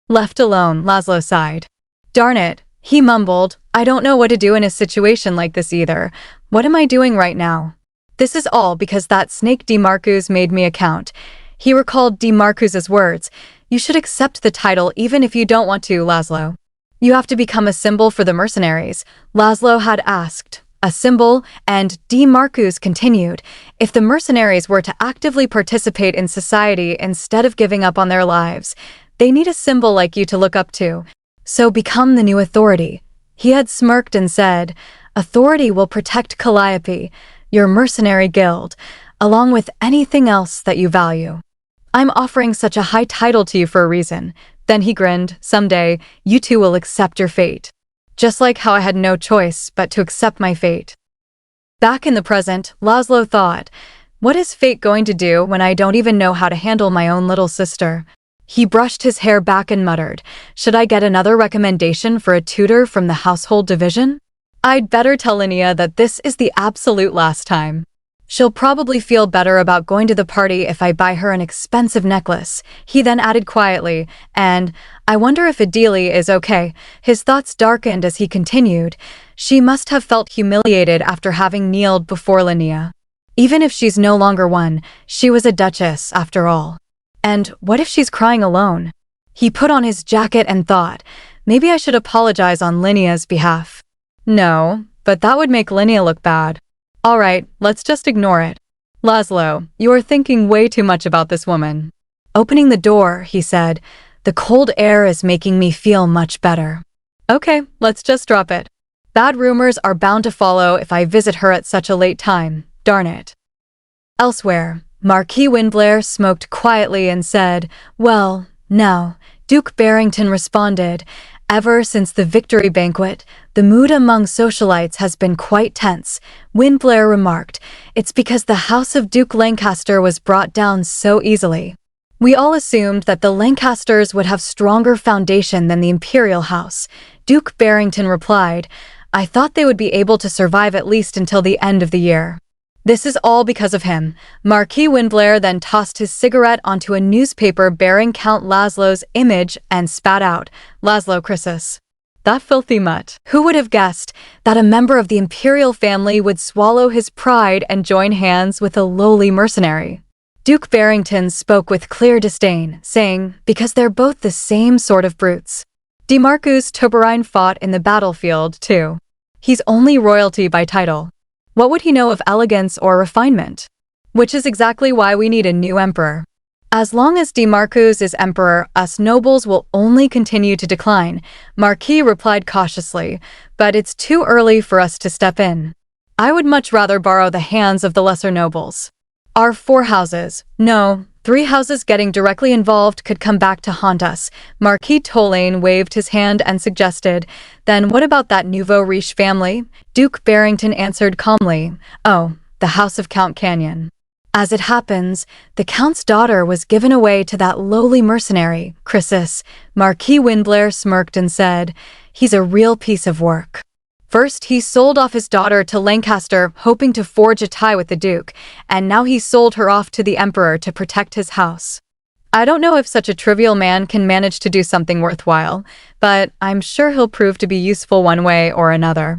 Left alone, Laszlo sighed. Darn it, he mumbled. I don't know what to do in a situation like this either. What am I doing right now? This is all because that snake DeMarcus made me a count. He recalled DeMarcus's words. You should accept the title even if you don't want to, Laszlo. You have to become a symbol for the mercenaries, Laszlo had asked. A symbol, and DeMarcus continued. If the mercenaries were to actively participate in society instead of giving up on their lives, they need a symbol like you to look up to. So become the new authority. He had smirked and said, authority will protect Calliope, your mercenary guild, along with anything else that you value. I'm offering such a high title to you for a reason. Then he grinned, someday, you two will accept your fate. Just like how I had no choice but to accept my fate. Back in the present, Laszlo thought, what is fate going to do when I don't even know how to handle my own little sister? He brushed his hair back and muttered, should I get another recommendation for a tutor from the household division? I'd better tell Linnea that this is the absolute last time. She'll probably feel better about going to the party if I buy her an expensive necklace. He then added quietly, and I wonder if Idili is okay. His thoughts darkened as he continued. She must have felt humiliated after having kneeled before Linnea. Even if she's no longer one, she was a duchess after all. And what if she's crying alone? He put on his jacket and thought, maybe I should apologize on Linnea's behalf. No, but that would make Linnea look bad. All right, let's just ignore it. Laszlo, you are thinking way too much about this woman. Opening the door, he said, the cold air is making me feel much better. Okay, let's just drop it. Bad rumors are bound to follow if I visit her at such a late time, darn it. Elsewhere, Marquis Windblair smoked quietly and said, well, now, Duke Barrington responded, ever since the victory banquet, the mood among socialites has been quite tense. Windblair remarked, it's because the house of Duke Lancaster was brought down so easily. We all assumed that the Lancasters would have stronger foundation than the imperial house. Duke Barrington replied, I thought they would be able to survive at least until the end of the year. This is all because of him. Marquis Windblair then tossed his cigarette onto a newspaper bearing Count Laszlo's image and spat out, Laszlo Chrysis. That filthy mutt. Who would have guessed that a member of the imperial family would swallow his pride and join hands with a lowly mercenary? Duke Barrington spoke with clear disdain, saying, because they're both the same sort of brutes. DeMarcus Tuberine fought in the battlefield, too. He's only royalty by title. What would he know of elegance or refinement? Which is exactly why we need a new emperor. As long as DeMarcus is emperor, us nobles will only continue to decline, Marquis replied cautiously, but it's too early for us to step in. I would much rather borrow the hands of the lesser nobles. Our 4 houses, no, 3 houses getting directly involved could come back to haunt us. Marquis Tolaine waved his hand and suggested, then what about that nouveau riche family? Duke Barrington answered calmly, oh, the house of Count Canyon. As it happens, the Count's daughter was given away to that lowly mercenary, Chrysis. Marquis Windblair smirked and said, he's a real piece of work. First, he sold off his daughter to Lancaster, hoping to forge a tie with the Duke, and now he sold her off to the Emperor to protect his house. I don't know if such a trivial man can manage to do something worthwhile, but I'm sure he'll prove to be useful one way or another.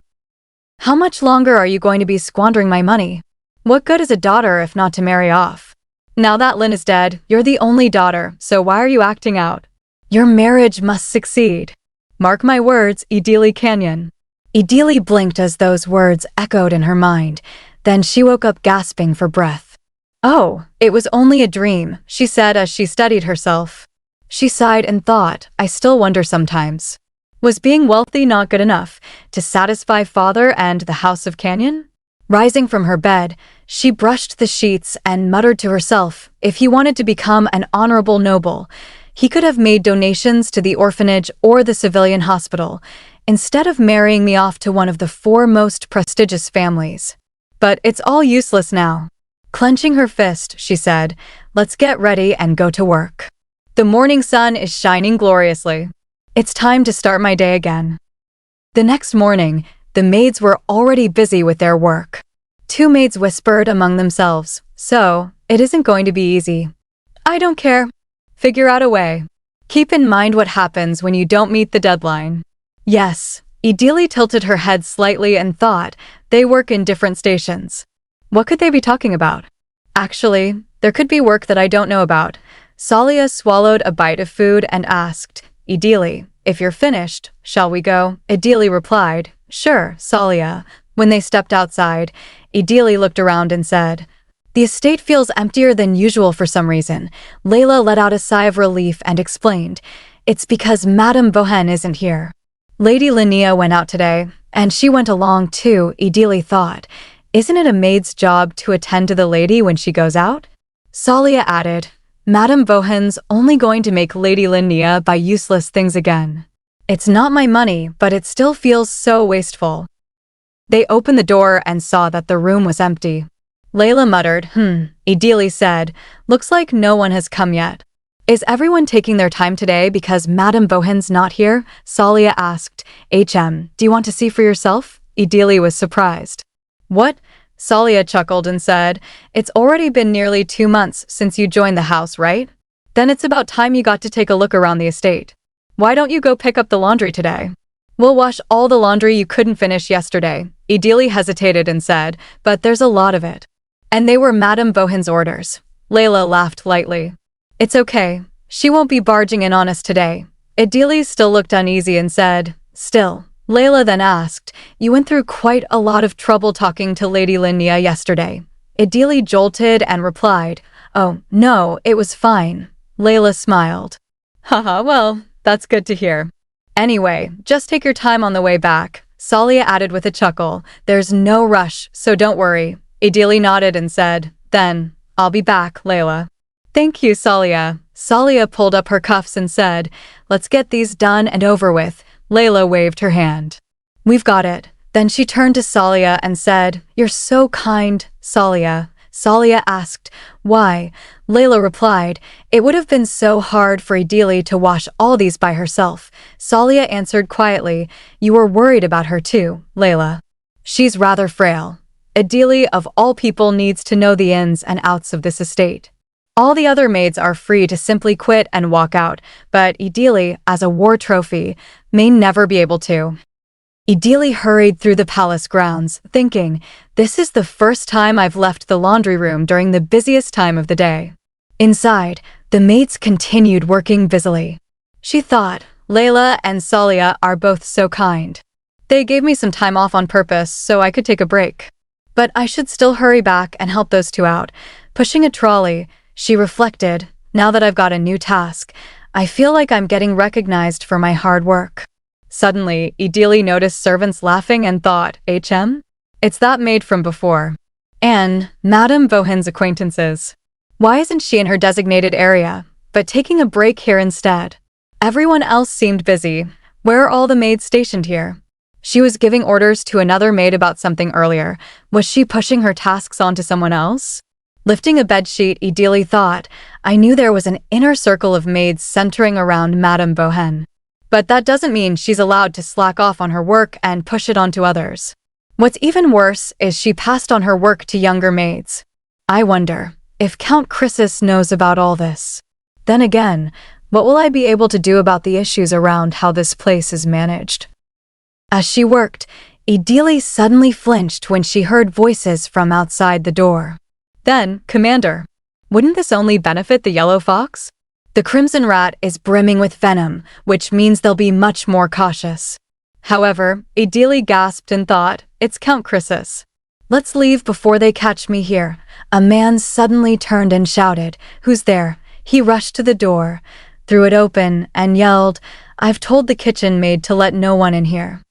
How much longer are you going to be squandering my money? What good is a daughter if not to marry off? Now that Lynn is dead, you're the only daughter, so why are you acting out? Your marriage must succeed. Mark my words, Idili Canyon. Idili blinked as those words echoed in her mind. Then she woke up gasping for breath. "Oh, it was only a dream," she said as she steadied herself. She sighed and thought, I still wonder sometimes. Was being wealthy not good enough to satisfy father and the House of Canyon? Rising from her bed, she brushed the sheets and muttered to herself, if he wanted to become an honorable noble, he could have made donations to the orphanage or the civilian hospital, instead of marrying me off to one of the 4 most prestigious families. But it's all useless now. Clenching her fist, she said, let's get ready and go to work. The morning sun is shining gloriously. It's time to start my day again. The next morning, the maids were already busy with their work. 2 maids whispered among themselves, so, it isn't going to be easy. I don't care. Figure out a way. Keep in mind what happens when you don't meet the deadline. Yes, Idili tilted her head slightly and thought, they work in different stations. What could they be talking about? Actually, there could be work that I don't know about. Salia swallowed a bite of food and asked, Idili, if you're finished, shall we go? Idili replied, sure, Salia. When they stepped outside, Idili looked around and said, the estate feels emptier than usual for some reason. Layla let out a sigh of relief and explained, it's because Madame Bohen isn't here. Lady Linnea went out today, and she went along too, Idili thought. Isn't it a maid's job to attend to the lady when she goes out? Salia added, Madame Bohen's only going to make Lady Linnea buy useless things again. It's not my money, but it still feels so wasteful. They opened the door and saw that the room was empty. Layla muttered, Idili said, looks like no one has come yet. Is everyone taking their time today because Madame Bohen's not here? Salia asked, do you want to see for yourself? Idili was surprised. What? Salia chuckled and said, it's already been nearly 2 months since you joined the house, right? Then it's about time you got to take a look around the estate. Why don't you go pick up the laundry today? We'll wash all the laundry you couldn't finish yesterday. Idili hesitated and said, but there's a lot of it. And they were Madame Bohen's orders. Layla laughed lightly. It's okay. She won't be barging in on us today. Idili still looked uneasy and said, still. Layla then asked, you went through quite a lot of trouble talking to Lady Linnea yesterday. Idili jolted and replied, oh, no, it was fine. Layla smiled. Haha, well, that's good to hear. Anyway, just take your time on the way back. Salia added with a chuckle, there's no rush, so don't worry. Idili nodded and said, then, I'll be back, Layla. Thank you, Salia. Salia pulled up her cuffs and said, let's get these done and over with. Layla waved her hand. We've got it. Then she turned to Salia and said, you're so kind, Salia. Salia asked, why? Layla replied, it would have been so hard for Idili to wash all these by herself. Salia answered quietly, you were worried about her too, Layla. She's rather frail. Idili of all people needs to know the ins and outs of this estate. All the other maids are free to simply quit and walk out, but Idili, as a war trophy, may never be able to. Idili hurried through the palace grounds, thinking, this is the first time I've left the laundry room during the busiest time of the day. Inside, the maids continued working busily. She thought, Layla and Salia are both so kind. They gave me some time off on purpose so I could take a break. But I should still hurry back and help those 2 out. Pushing a trolley, she reflected, now that I've got a new task, I feel like I'm getting recognized for my hard work. Suddenly, Idili noticed servants laughing and thought, it's that maid from before. And Madame Bohen's acquaintances. Why isn't she in her designated area, but taking a break here instead? Everyone else seemed busy. Where are all the maids stationed here? She was giving orders to another maid about something earlier. Was she pushing her tasks onto someone else? Lifting a bedsheet, Idili thought, I knew there was an inner circle of maids centering around Madame Bohen. But that doesn't mean she's allowed to slack off on her work and push it onto others. What's even worse is she passed on her work to younger maids. I wonder if Count Chrysis knows about all this. Then again, what will I be able to do about the issues around how this place is managed? As she worked, Idili suddenly flinched when she heard voices from outside the door. Then, Commander, wouldn't this only benefit the yellow fox? The crimson rat is brimming with venom, which means they'll be much more cautious. However, Idili gasped and thought, it's Count Chrysis. Let's leave before they catch me here." A man suddenly turned and shouted, "Who's there?" He rushed to the door, threw it open, and yelled, "I've told the kitchen maid to let no one in here.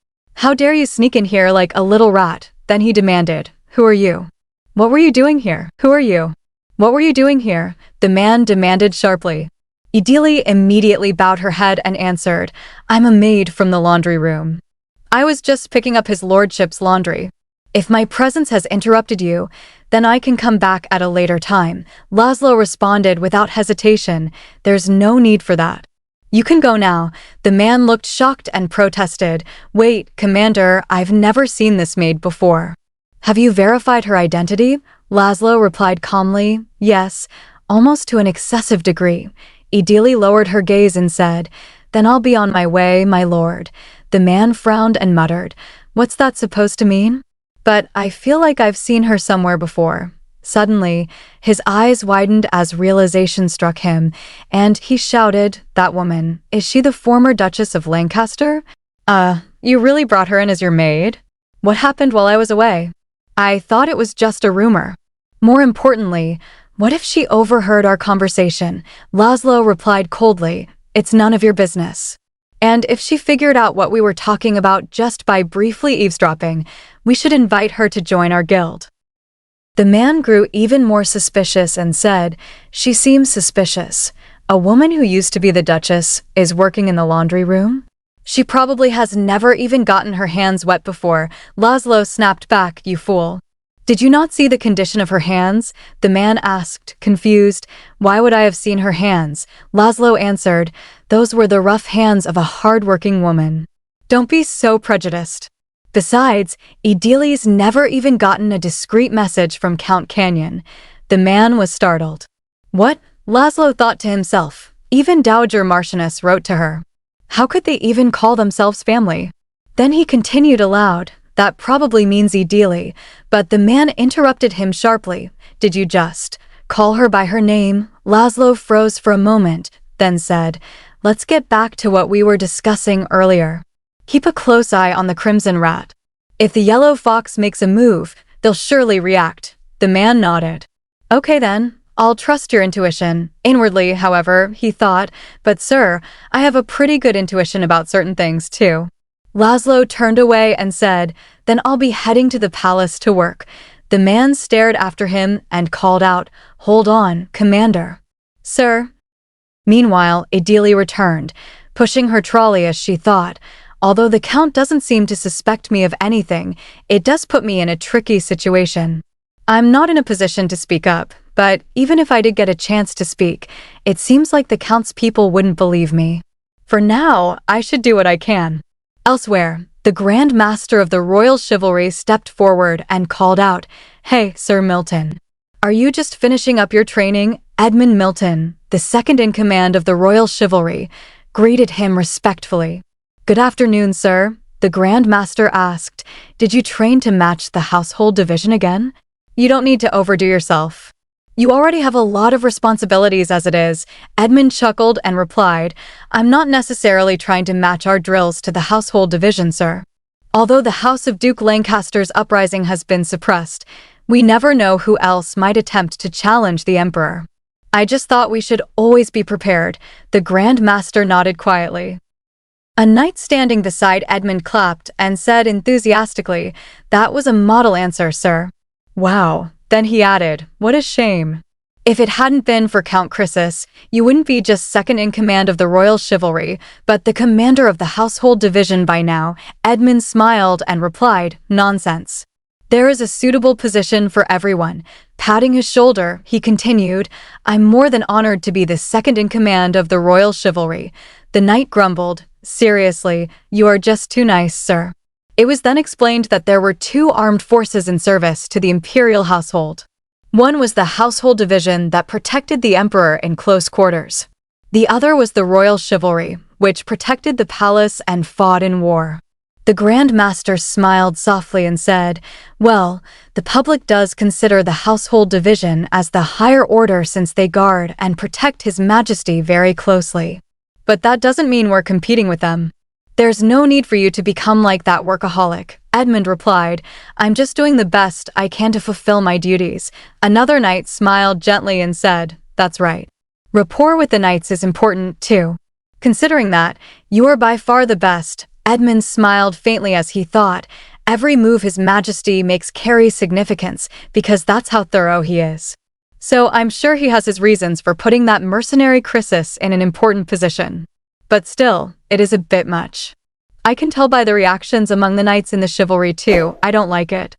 How dare you sneak in here like a little rat?" Then he demanded, "Who are you? What were you doing here? Who are you? What were you doing here?" The man demanded sharply. Idili immediately bowed her head and answered, "I'm a maid from the laundry room. I was just picking up his lordship's laundry. If my presence has interrupted you, then I can come back at a later time." Laszlo responded without hesitation, "There's no need for that. You can go now." The man looked shocked and protested, "Wait, Commander, I've never seen this maid before." "Have you verified her identity?" Laszlo replied calmly, "Yes, almost to an excessive degree." Idili lowered her gaze and said, "Then I'll be on my way, my lord." The man frowned and muttered, "What's that supposed to mean? But I feel like I've seen her somewhere before." Suddenly, his eyes widened as realization struck him, and he shouted, "That woman, is she the former Duchess of Lancaster? You really brought her in as your maid? What happened while I was away? I thought it was just a rumor. More importantly, what if she overheard our conversation?" Laszlo replied coldly, "It's none of your business. And if she figured out what we were talking about just by briefly eavesdropping, we should invite her to join our guild." The man grew even more suspicious and said, "She seems suspicious. A woman who used to be the Duchess is working in the laundry room? She probably has never even gotten her hands wet before." Laszlo snapped back, "You fool. Did you not see the condition of her hands?" The man asked, confused. "Why would I have seen her hands?" Laszlo answered, "Those were the rough hands of a hard-working woman. Don't be so prejudiced. Besides, Idili's never even gotten a discreet message from Count Canyon." The man was startled. "What?" Laszlo thought to himself. Even Dowager Marchioness wrote to her. How could they even call themselves family? Then he continued aloud, "That probably means Idili," but the man interrupted him sharply. "Did you just call her by her name?" Laszlo froze for a moment, then said, "Let's get back to what we were discussing earlier. Keep a close eye on the Crimson Rat. If the Yellow Fox makes a move, they'll surely react." The man nodded. "Okay then, I'll trust your intuition." Inwardly, however, he thought, "But sir, I have a pretty good intuition about certain things too." Laszlo turned away and said, "Then I'll be heading to the palace to work." The man stared after him and called out, "Hold on, Commander." "Sir?" Meanwhile, Idili returned, pushing her trolley as she thought, "Although the Count doesn't seem to suspect me of anything, it does put me in a tricky situation. I'm not in a position to speak up, but even if I did get a chance to speak, it seems like the Count's people wouldn't believe me. For now, I should do what I can." Elsewhere, the Grand Master of the Royal Chivalry stepped forward and called out, "Hey, Sir Milton. Are you just finishing up your training?" Edmund Milton, the second in command of the Royal Chivalry, greeted him respectfully. "Good afternoon, sir," the Grand Master asked. "Did you train to match the household division again? You don't need to overdo yourself. You already have a lot of responsibilities as it is." Edmund chuckled and replied, "I'm not necessarily trying to match our drills to the household division, sir. Although the House of Duke Lancaster's uprising has been suppressed, we never know who else might attempt to challenge the Emperor. I just thought we should always be prepared." The Grand Master nodded quietly. A knight standing beside Edmund clapped and said enthusiastically, "That was a model answer, sir." "Wow." Then he added, "What a shame. If it hadn't been for Count Chrysis, you wouldn't be just second in command of the Royal Chivalry, but the commander of the Household Division by now." Edmund smiled and replied, "Nonsense. There is a suitable position for everyone." Patting his shoulder, he continued, "I'm more than honored to be the second in command of the Royal Chivalry." The knight grumbled, "Seriously, you are just too nice, sir." It was then explained that there were two armed forces in service to the imperial household. One was the household division that protected the emperor in close quarters. The other was the Royal Chivalry, which protected the palace and fought in war. The Grand Master smiled softly and said, "Well, the public does consider the household division as the higher order since they guard and protect His Majesty very closely. But that doesn't mean we're competing with them. There's no need for you to become like that workaholic. Edmund replied, "I'm just doing the best I can to fulfill my duties." Another knight smiled gently and said, "That's right. Rapport with the knights is important, too. Considering that, you are by far the best." Edmund smiled faintly as he thought, every move His Majesty makes carries significance because that's how thorough he is. So I'm sure he has his reasons for putting that mercenary Chrysis in an important position. But still, it is a bit much. I can tell by the reactions among the knights in the chivalry too, I don't like it.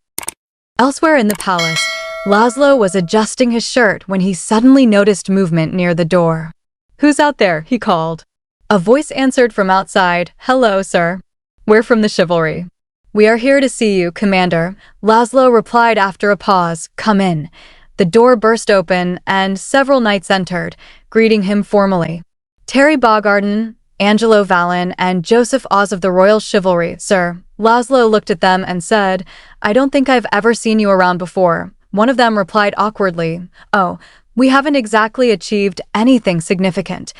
Elsewhere in the palace, Laszlo was adjusting his shirt when he suddenly noticed movement near the door. "Who's out there?" he called. A voice answered from outside, "Hello, sir. We're from the chivalry." "We are here to see you, Commander," Laszlo replied after a pause. "Come in." The door burst open, and several knights entered, greeting him formally. "Terry Bogarden, Angelo Vallon, and Joseph Oz of the Royal Chivalry, sir." Laszlo looked at them and said, "I don't think I've ever seen you around before." One of them replied awkwardly, "Oh, we haven't exactly achieved anything significant,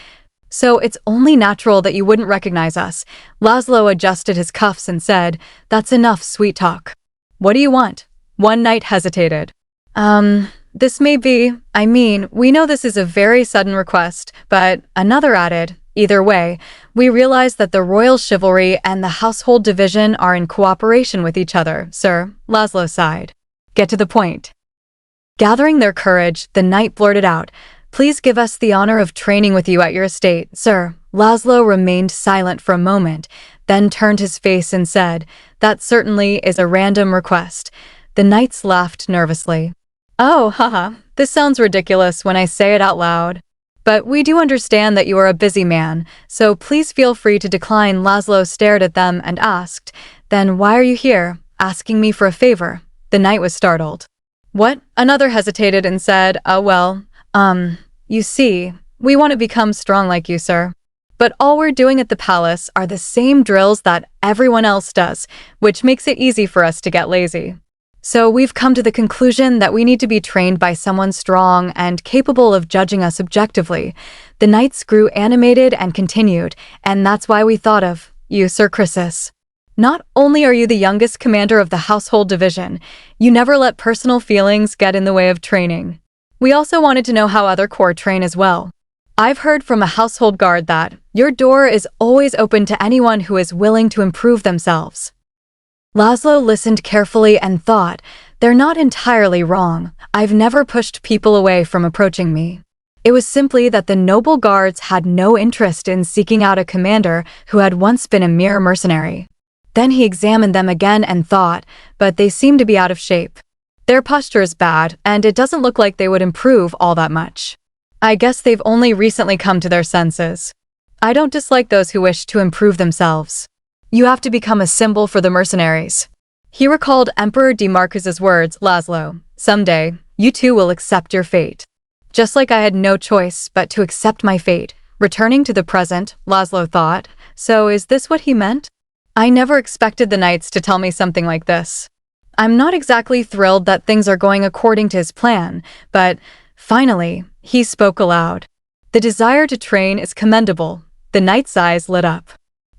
so it's only natural that you wouldn't recognize us." Laszlo adjusted his cuffs and said, "That's enough sweet talk. What do you want?" One knight hesitated. This may be, we know this is a very sudden request," but another added, "Either way, we realize that the Royal Chivalry and the Household Division are in cooperation with each other, sir." Laszlo sighed. "Get to the point." Gathering their courage, the knight blurted out, "Please give us the honor of training with you at your estate, sir." Laszlo remained silent for a moment, then turned his face and said, "That certainly is a random request." The knights laughed nervously. "Oh, haha, this sounds ridiculous when I say it out loud. But we do understand that you are a busy man, so please feel free to decline." Laszlo stared at them and asked, "Then why are you here, asking me for a favor?" The knight was startled. "What?" Another hesitated and said, You see, we want to become strong like you, sir. But all we're doing at the palace are the same drills that everyone else does, which makes it easy for us to get lazy. So we've come to the conclusion that we need to be trained by someone strong and capable of judging us objectively." The knights grew animated and continued, "And that's why we thought of you, Sir Chrysis. Not only are you the youngest commander of the Household Division, you never let personal feelings get in the way of training. We also wanted to know how other corps train as well. I've heard from a household guard that your door is always open to anyone who is willing to improve themselves." Laszlo listened carefully and thought, "They're not entirely wrong. I've never pushed people away from approaching me. It was simply that the noble guards had no interest in seeking out a commander who had once been a mere mercenary." Then he examined them again and thought, "But they seem to be out of shape. Their posture is bad, and it doesn't look like they would improve all that much. I guess they've only recently come to their senses. I don't dislike those who wish to improve themselves. You have to become a symbol for the mercenaries." He recalled Emperor Demarcus's words, "Laszlo, someday, you too will accept your fate. Just like I had no choice but to accept my fate." Returning to the present, Laszlo thought, "So is this what he meant? I never expected the knights to tell me something like this. I'm not exactly thrilled that things are going according to his plan, but finally, he spoke aloud. The desire to train is commendable." The knight's eyes lit up.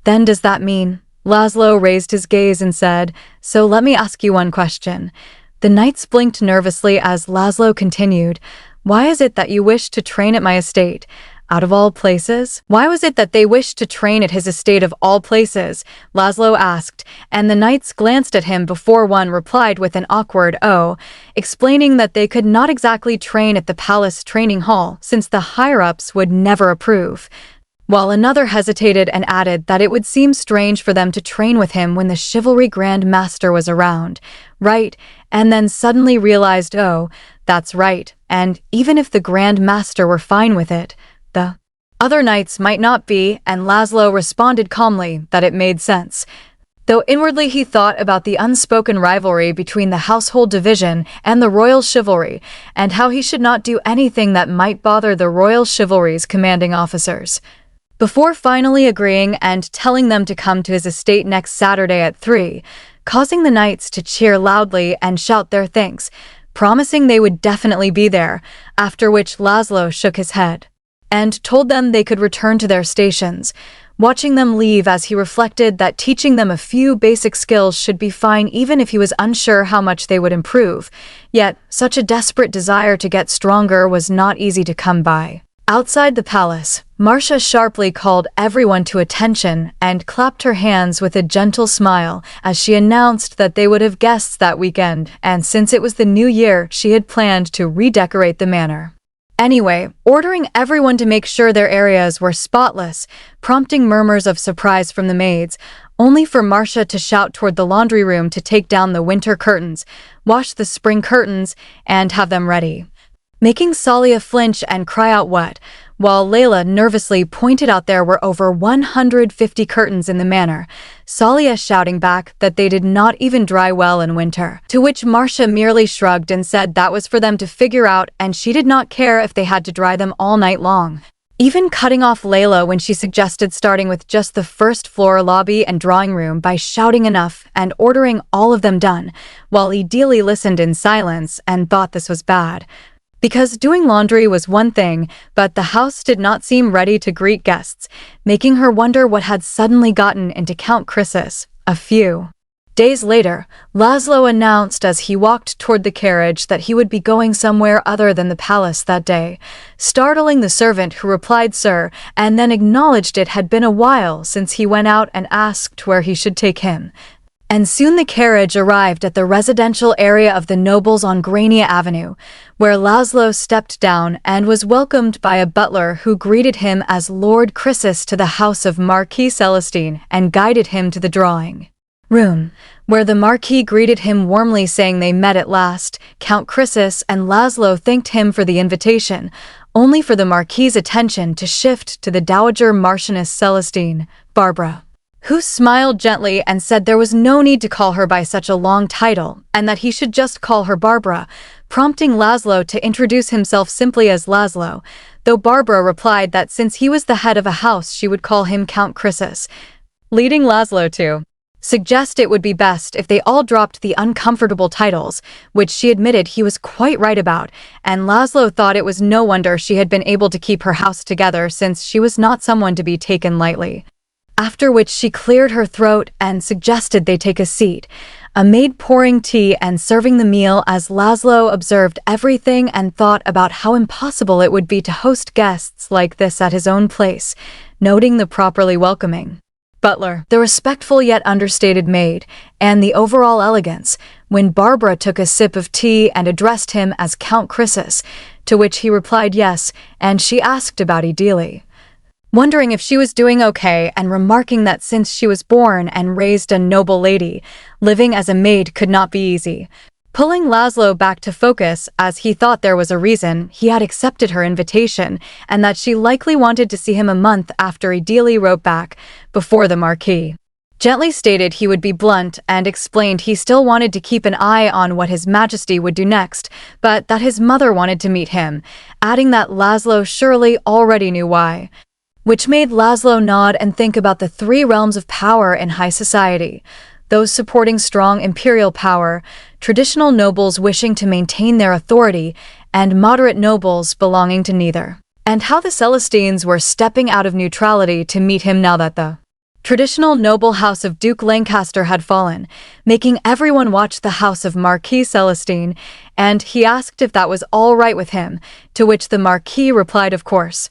"Then does that mean?" Laszlo raised his gaze and said, "So let me ask you one question." The knights blinked nervously as Laszlo continued, "Why is it that you wish to train at my estate? Out of all places?" "Why was it that they wished to train at his estate of all places?" Laszlo asked, and the knights glanced at him before one replied with an awkward "oh," explaining that they could not exactly train at the palace training hall since the higher-ups would never approve, while another hesitated and added that it would seem strange for them to train with him when the chivalry Grand Master was around. Right, and then suddenly realized, oh, that's right, and even if the Grand Master were fine with it, the other knights might not be, and Laszlo responded calmly that it made sense. Though inwardly he thought about the unspoken rivalry between the Household Division and the Royal Chivalry, and how he should not do anything that might bother the Royal Chivalry's commanding officers. Before finally agreeing and telling them to come to his estate next Saturday at 3, causing the knights to cheer loudly and shout their thanks, promising they would definitely be there, after which Laszlo shook his head and told them they could return to their stations. watching them leave as he reflected that teaching them a few basic skills should be fine even if he was unsure how much they would improve. Yet, such a desperate desire to get stronger was not easy to come by. Outside the palace, Marcia sharply called everyone to attention and clapped her hands with a gentle smile as she announced that they would have guests that weekend, and since it was the new year, she had planned to redecorate the manor. Anyway, ordering everyone to make sure their areas were spotless, prompting murmurs of surprise from the maids, only for Marcia to shout toward the laundry room to take down the winter curtains, wash the spring curtains, and have them ready, making Salia flinch and cry out what, while Layla nervously pointed out there were over 150 curtains in the manor, Salia shouting back that they did not even dry well in winter, to which Marcia merely shrugged and said that was for them to figure out and she did not care if they had to dry them all night long. Even cutting off Layla when she suggested starting with just the first floor lobby and drawing room by shouting enough and ordering all of them done, while Idili listened in silence and thought this was bad. Because doing laundry was one thing, but the house did not seem ready to greet guests, making her wonder what had suddenly gotten into Count Chrysis. A few days later, Laszlo announced as he walked toward the carriage that he would be going somewhere other than the palace that day, startling the servant who replied "Sir," and then acknowledged it had been a while since he went out and asked where he should take him. And soon the carriage arrived at the residential area of the nobles on Grania Avenue, where Laszlo stepped down and was welcomed by a butler who greeted him as Lord Chrysis to the house of Marquis Celestine and guided him to the drawing room, where the Marquis greeted him warmly saying they met at last. Count Chrysis and Laszlo thanked him for the invitation, only for the Marquis's attention to shift to the Dowager Marchioness Celestine, Barbara, who smiled gently and said there was no need to call her by such a long title, and that he should just call her Barbara, prompting Laszlo to introduce himself simply as Laszlo, though Barbara replied that since he was the head of a house she would call him Count Chrysis, leading Laszlo to suggest it would be best if they all dropped the uncomfortable titles, which she admitted he was quite right about, and Laszlo thought it was no wonder she had been able to keep her house together since she was not someone to be taken lightly. After which she cleared her throat and suggested they take a seat, a maid pouring tea and serving the meal as Laszlo observed everything and thought about how impossible it would be to host guests like this at his own place, noting the properly welcoming butler, the respectful yet understated maid, and the overall elegance, when Barbara took a sip of tea and addressed him as Count Chrysis, to which he replied yes, and she asked about Idili, wondering if she was doing okay and remarking that since she was born and raised a noble lady, living as a maid could not be easy, pulling Laszlo back to focus as he thought there was a reason he had accepted her invitation and that she likely wanted to see him a month after Idili wrote back, before the Marquis gently stated he would be blunt and explained he still wanted to keep an eye on what His Majesty would do next, but that his mother wanted to meet him, adding that Laszlo surely already knew why, which made Laszlo nod and think about the three realms of power in high society, those supporting strong imperial power, traditional nobles wishing to maintain their authority, and moderate nobles belonging to neither, and how the Celestines were stepping out of neutrality to meet him now that the traditional noble house of Duke Lancaster had fallen, making everyone watch the house of Marquis Celestine, and he asked if that was all right with him, to which the Marquis replied of course,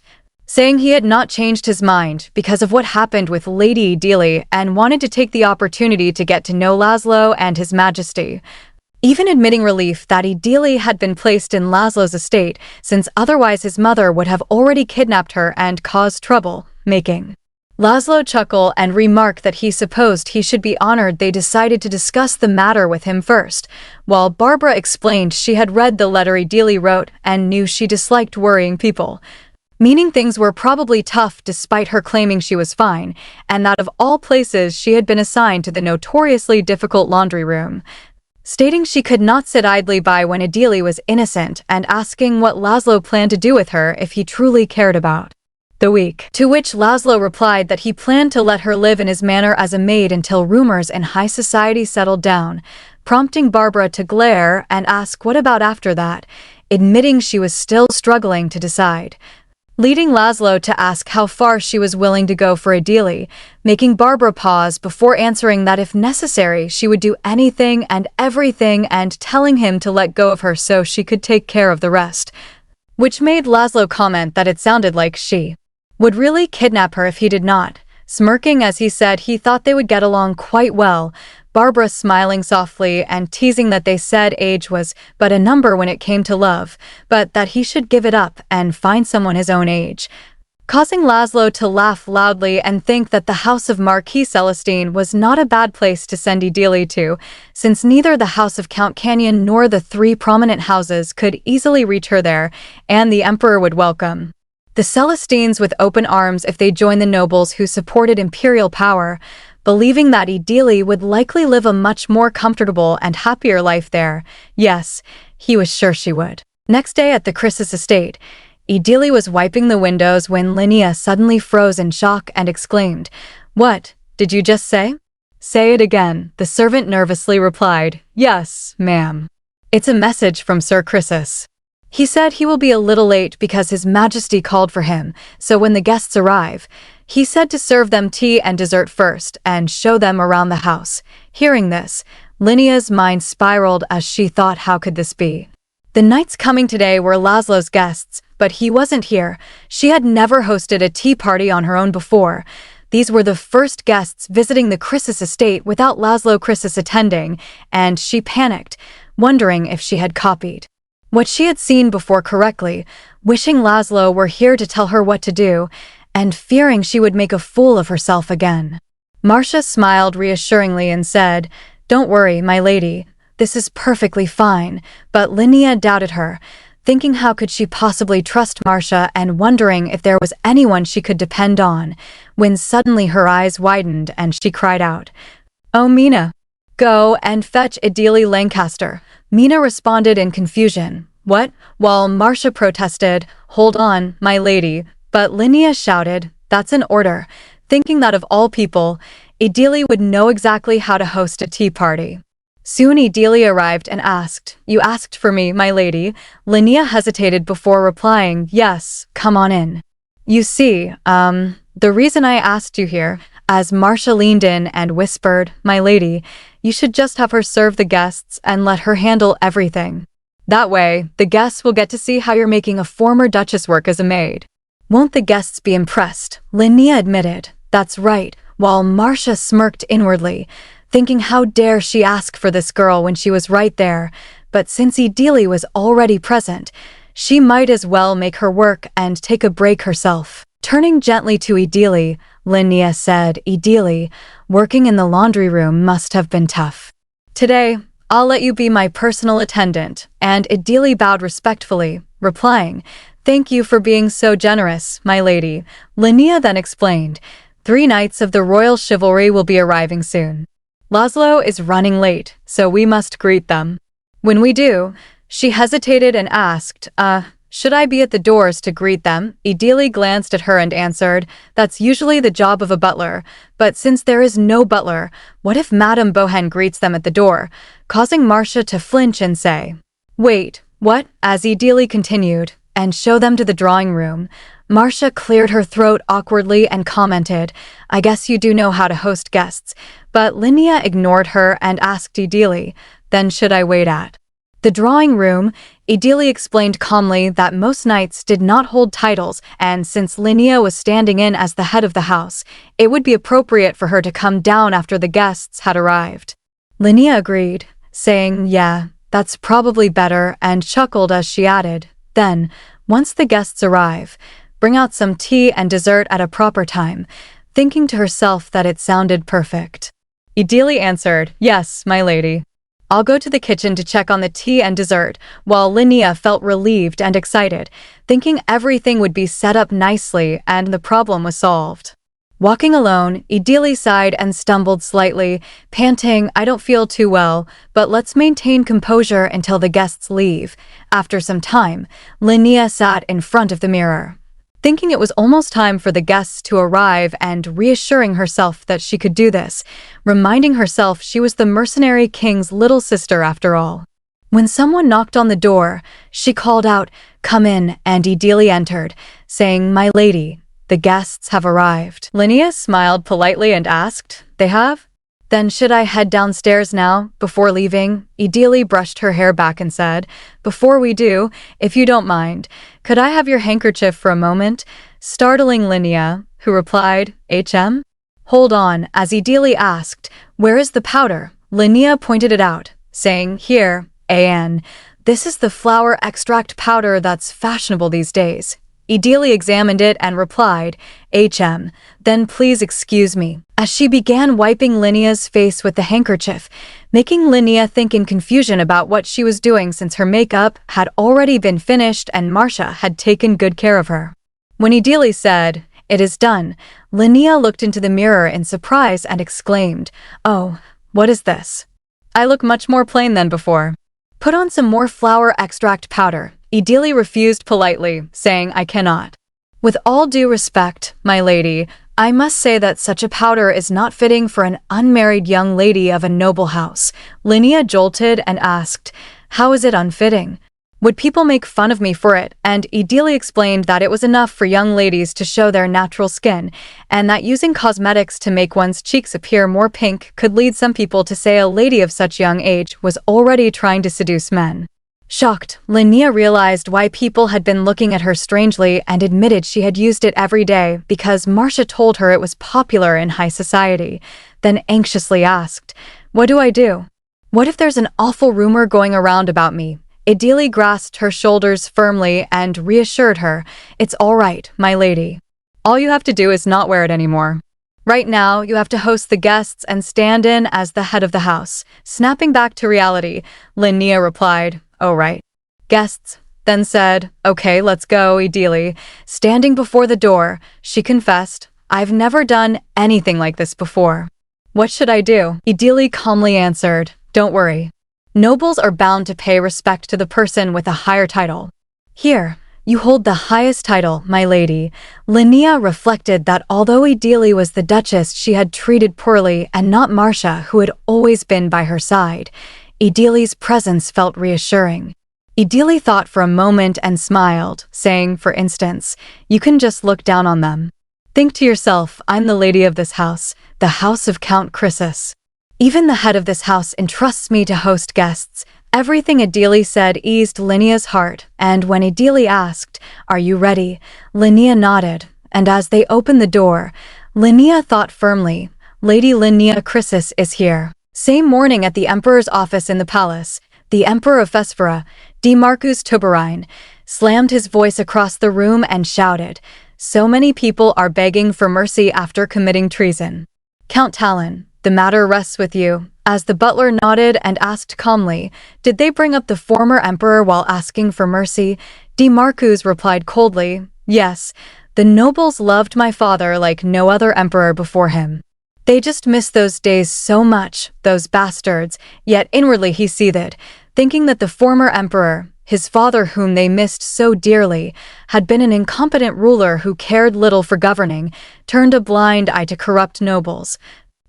saying he had not changed his mind because of what happened with Lady Idili and wanted to take the opportunity to get to know Laszlo and His Majesty, even admitting relief that Idili had been placed in Laszlo's estate since otherwise his mother would have already kidnapped her and caused trouble, making Laszlo chuckle and remark that he supposed he should be honored they decided to discuss the matter with him first, while Barbara explained she had read the letter Idili wrote and knew she disliked worrying people, meaning things were probably tough despite her claiming she was fine, and that of all places she had been assigned to the notoriously difficult laundry room, stating she could not sit idly by when Idili was innocent and asking what Laszlo planned to do with her if he truly cared about the weak. To which Laszlo replied that he planned to let her live in his manor as a maid until rumors in high society settled down, prompting Barbara to glare and ask what about after that, admitting she was still struggling to decide. leading Laszlo to ask how far she was willing to go for Idili, making Barbara pause before answering that if necessary she would do anything and everything and telling him to let go of her so she could take care of the rest, which made Laszlo comment that it sounded like she would really kidnap her if he did not, smirking as he said he thought they would get along quite well, Barbara smiling softly and teasing that they said age was but a number when it came to love, but that he should give it up and find someone his own age, causing Laszlo to laugh loudly and think that the house of Marquis Celestine was not a bad place to send Idili to, since neither the house of Count Canyon nor the three prominent houses could easily reach her there, and the emperor would welcome the Celestines with open arms if they joined the nobles who supported imperial power, believing that Idili would likely live a much more comfortable and happier life there. Yes, he was sure she would. Next day at the Chris's estate, Idili was wiping the windows when Linnea suddenly froze in shock and exclaimed, "What did you just say?" "Say it again," the servant nervously replied. "Yes, ma'am. It's a message from Sir Chrysis. He said he will be a little late because His Majesty called for him, so when the guests arrive, he said to serve them tea and dessert first and show them around the house." Hearing this, Linnea's mind spiraled as she thought, how could this be? The knights coming today were Laszlo's guests, but he wasn't here. She had never hosted a tea party on her own before. These were the first guests visiting the Chrysis estate without Laszlo Chrysis attending, and she panicked, wondering if she had copied what she had seen before correctly, wishing Laszlo were here to tell her what to do, and fearing she would make a fool of herself again. Marcia smiled reassuringly and said, "Don't worry, my lady, this is perfectly fine," but Linnea doubted her, thinking how could she possibly trust Marcia and wondering if there was anyone she could depend on, when suddenly her eyes widened and she cried out, "Oh, Mina, go and fetch Idili Lancaster." Mina responded in confusion, "What?" while Marcia protested, "Hold on, my lady," but Linnea shouted, "That's an order," thinking that of all people, Idili would know exactly how to host a tea party. Soon Idili arrived and asked, "You asked for me, my lady?" Linnea hesitated before replying, "Yes, come on in." "You see, the reason I asked you here," as Marcia leaned in and whispered, "My lady, you should just have her serve the guests and let her handle everything. That way, the guests will get to see how you're making a former Duchess work as a maid." "Won't the guests be impressed?" Linnea admitted. "That's right," while Marcia smirked inwardly, thinking how dare she ask for this girl when she was right there, but since Idili was already present, she might as well make her work and take a break herself. Turning gently to Idili, Linnea said, "Idili, working in the laundry room must have been tough. Today, I'll let you be my personal attendant," and Idili bowed respectfully, replying, "Thank you for being so generous, my lady." Linnea then explained, 3 knights of the royal chivalry will be arriving soon. Laszlo is running late, so we must greet them. When we do," she hesitated and asked, "Should I be at the doors to greet them?" Idili glanced at her and answered, "That's usually the job of a butler, but since there is no butler, what if Madame Bohen greets them at the door?" causing Marcia to flinch and say, "Wait, what?" as Idili continued, "And show them to the drawing room." Marcia cleared her throat awkwardly and commented, "I guess you do know how to host guests," but Linnea ignored her and asked Idili, "Then should I wait at the drawing room?" Idili explained calmly that most knights did not hold titles, and since Linnea was standing in as the head of the house, it would be appropriate for her to come down after the guests had arrived. Linnea agreed, saying, "Yeah, that's probably better," and chuckled as she added, "Then, once the guests arrive, bring out some tea and dessert at a proper time," thinking to herself that it sounded perfect. Idili answered, "Yes, my lady. I'll go to the kitchen to check on the tea and dessert," while Linnea felt relieved and excited, thinking everything would be set up nicely and the problem was solved. Walking alone, Idili sighed and stumbled slightly, panting, "I don't feel too well, but let's maintain composure until the guests leave." After some time, Linnea sat in front of the mirror, thinking it was almost time for the guests to arrive and reassuring herself that she could do this, reminding herself she was the mercenary king's little sister after all. When someone knocked on the door, she called out, "Come in," and Idili entered, saying, "My lady, the guests have arrived." Linnea smiled politely and asked, "They have? Then should I head downstairs now, before leaving?" Idili brushed her hair back and said, "Before we do, if you don't mind, could I have your handkerchief for a moment?" Startling Linnea, who replied, "HM?" "Hold on," as Idili asked, "Where is the powder?" Linnea pointed it out, saying, "Here, AN. This is the flower extract powder that's fashionable these days." Idili examined it and replied, "HM, then please excuse me," as she began wiping Linnea's face with the handkerchief, making Linnea think in confusion about what she was doing since her makeup had already been finished and Marcia had taken good care of her. When Idili said, "It is done," Linnea looked into the mirror in surprise and exclaimed, "Oh, what is this? I look much more plain than before." "Put on some more flower extract powder." Idili refused politely, saying, "I cannot." "With all due respect, my lady, I must say that such a powder is not fitting for an unmarried young lady of a noble house." Linnea jolted and asked, "How is it unfitting? Would people make fun of me for it?" And Idili explained that it was enough for young ladies to show their natural skin, and that using cosmetics to make one's cheeks appear more pink could lead some people to say a lady of such young age was already trying to seduce men. Shocked, Linnea realized why people had been looking at her strangely and admitted she had used it every day because Marcia told her it was popular in high society, then anxiously asked, "What do I do? What if there's an awful rumor going around about me?" Idili grasped her shoulders firmly and reassured her, "It's all right, my lady. All you have to do is not wear it anymore. Right now, you have to host the guests and stand in as the head of the house." Snapping back to reality, Linnea replied, "Oh right." Guests then said, "Okay, let's go." Idili, standing before the door, she confessed, "I've never done anything like this before." "What should I do?" Idili calmly answered, "Don't worry. Nobles are bound to pay respect to the person with a higher title. Here, you hold the highest title, my lady." Linnea reflected that although Idili was the Duchess she had treated poorly and not Marcia, who had always been by her side, Idili's presence felt reassuring. Idili thought for a moment and smiled, saying, "For instance, you can just look down on them. Think to yourself, I'm the lady of this house, the house of Count Croesus. Even the head of this house entrusts me to host guests." Everything Idili said eased Linnea's heart, and when Idili asked, "Are you ready?" Linnea nodded, and as they opened the door, Linnea thought firmly, "Lady Linnea Croesus is here." Same morning at the Emperor's office in the palace, the Emperor of Fesphora, D. Marcus Tuberine, slammed his voice across the room and shouted, "So many people are begging for mercy after committing treason. Count Talon, the matter rests with you." As the butler nodded and asked calmly, "Did they bring up the former emperor while asking for mercy?" D. Marcus replied coldly, "Yes, the nobles loved my father like no other emperor before him. They just missed those days so much, those bastards." Yet inwardly he seethed, thinking that the former emperor, his father whom they missed so dearly, had been an incompetent ruler who cared little for governing, turned a blind eye to corrupt nobles,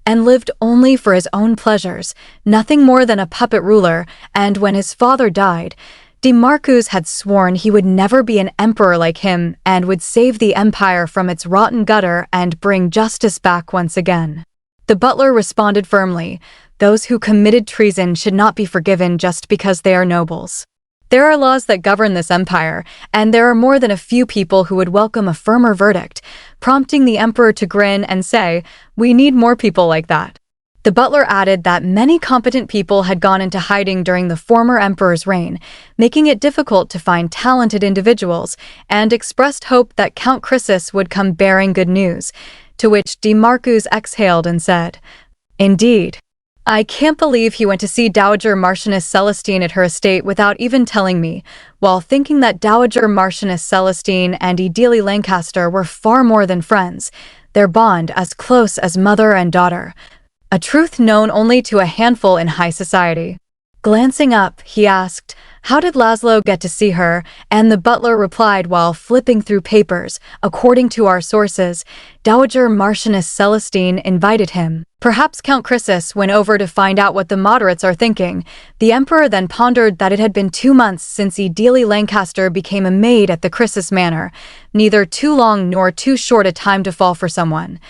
and lived only for his own pleasures, nothing more than a puppet ruler. And when his father died, D. Marcus had sworn he would never be an emperor like him and would save the empire from its rotten gutter and bring justice back once again. The butler responded firmly, "Those who committed treason should not be forgiven just because they are nobles. There are laws that govern this empire, and there are more than a few people who would welcome a firmer verdict," prompting the emperor to grin and say, "We need more people like that." The butler added that many competent people had gone into hiding during the former emperor's reign, making it difficult to find talented individuals, and expressed hope that Count Croesus would come bearing good news, to which D. Marcus exhaled and said, "Indeed. I can't believe he went to see Dowager Marchioness Celestine at her estate without even telling me," while thinking that Dowager Marchioness Celestine and Idili Lancaster were far more than friends, their bond as close as mother and daughter, a truth known only to a handful in high society. Glancing up, he asked, How did Laszlo get to see her? And the butler replied while flipping through papers. According to our sources, Dowager Marchioness Celestine invited him. Perhaps Count Croesus went over to find out what the moderates are thinking. The emperor then pondered that it had been 2 months since Edele Lancaster became a maid at the Croesus manor, neither too long nor too short a time to fall for someone,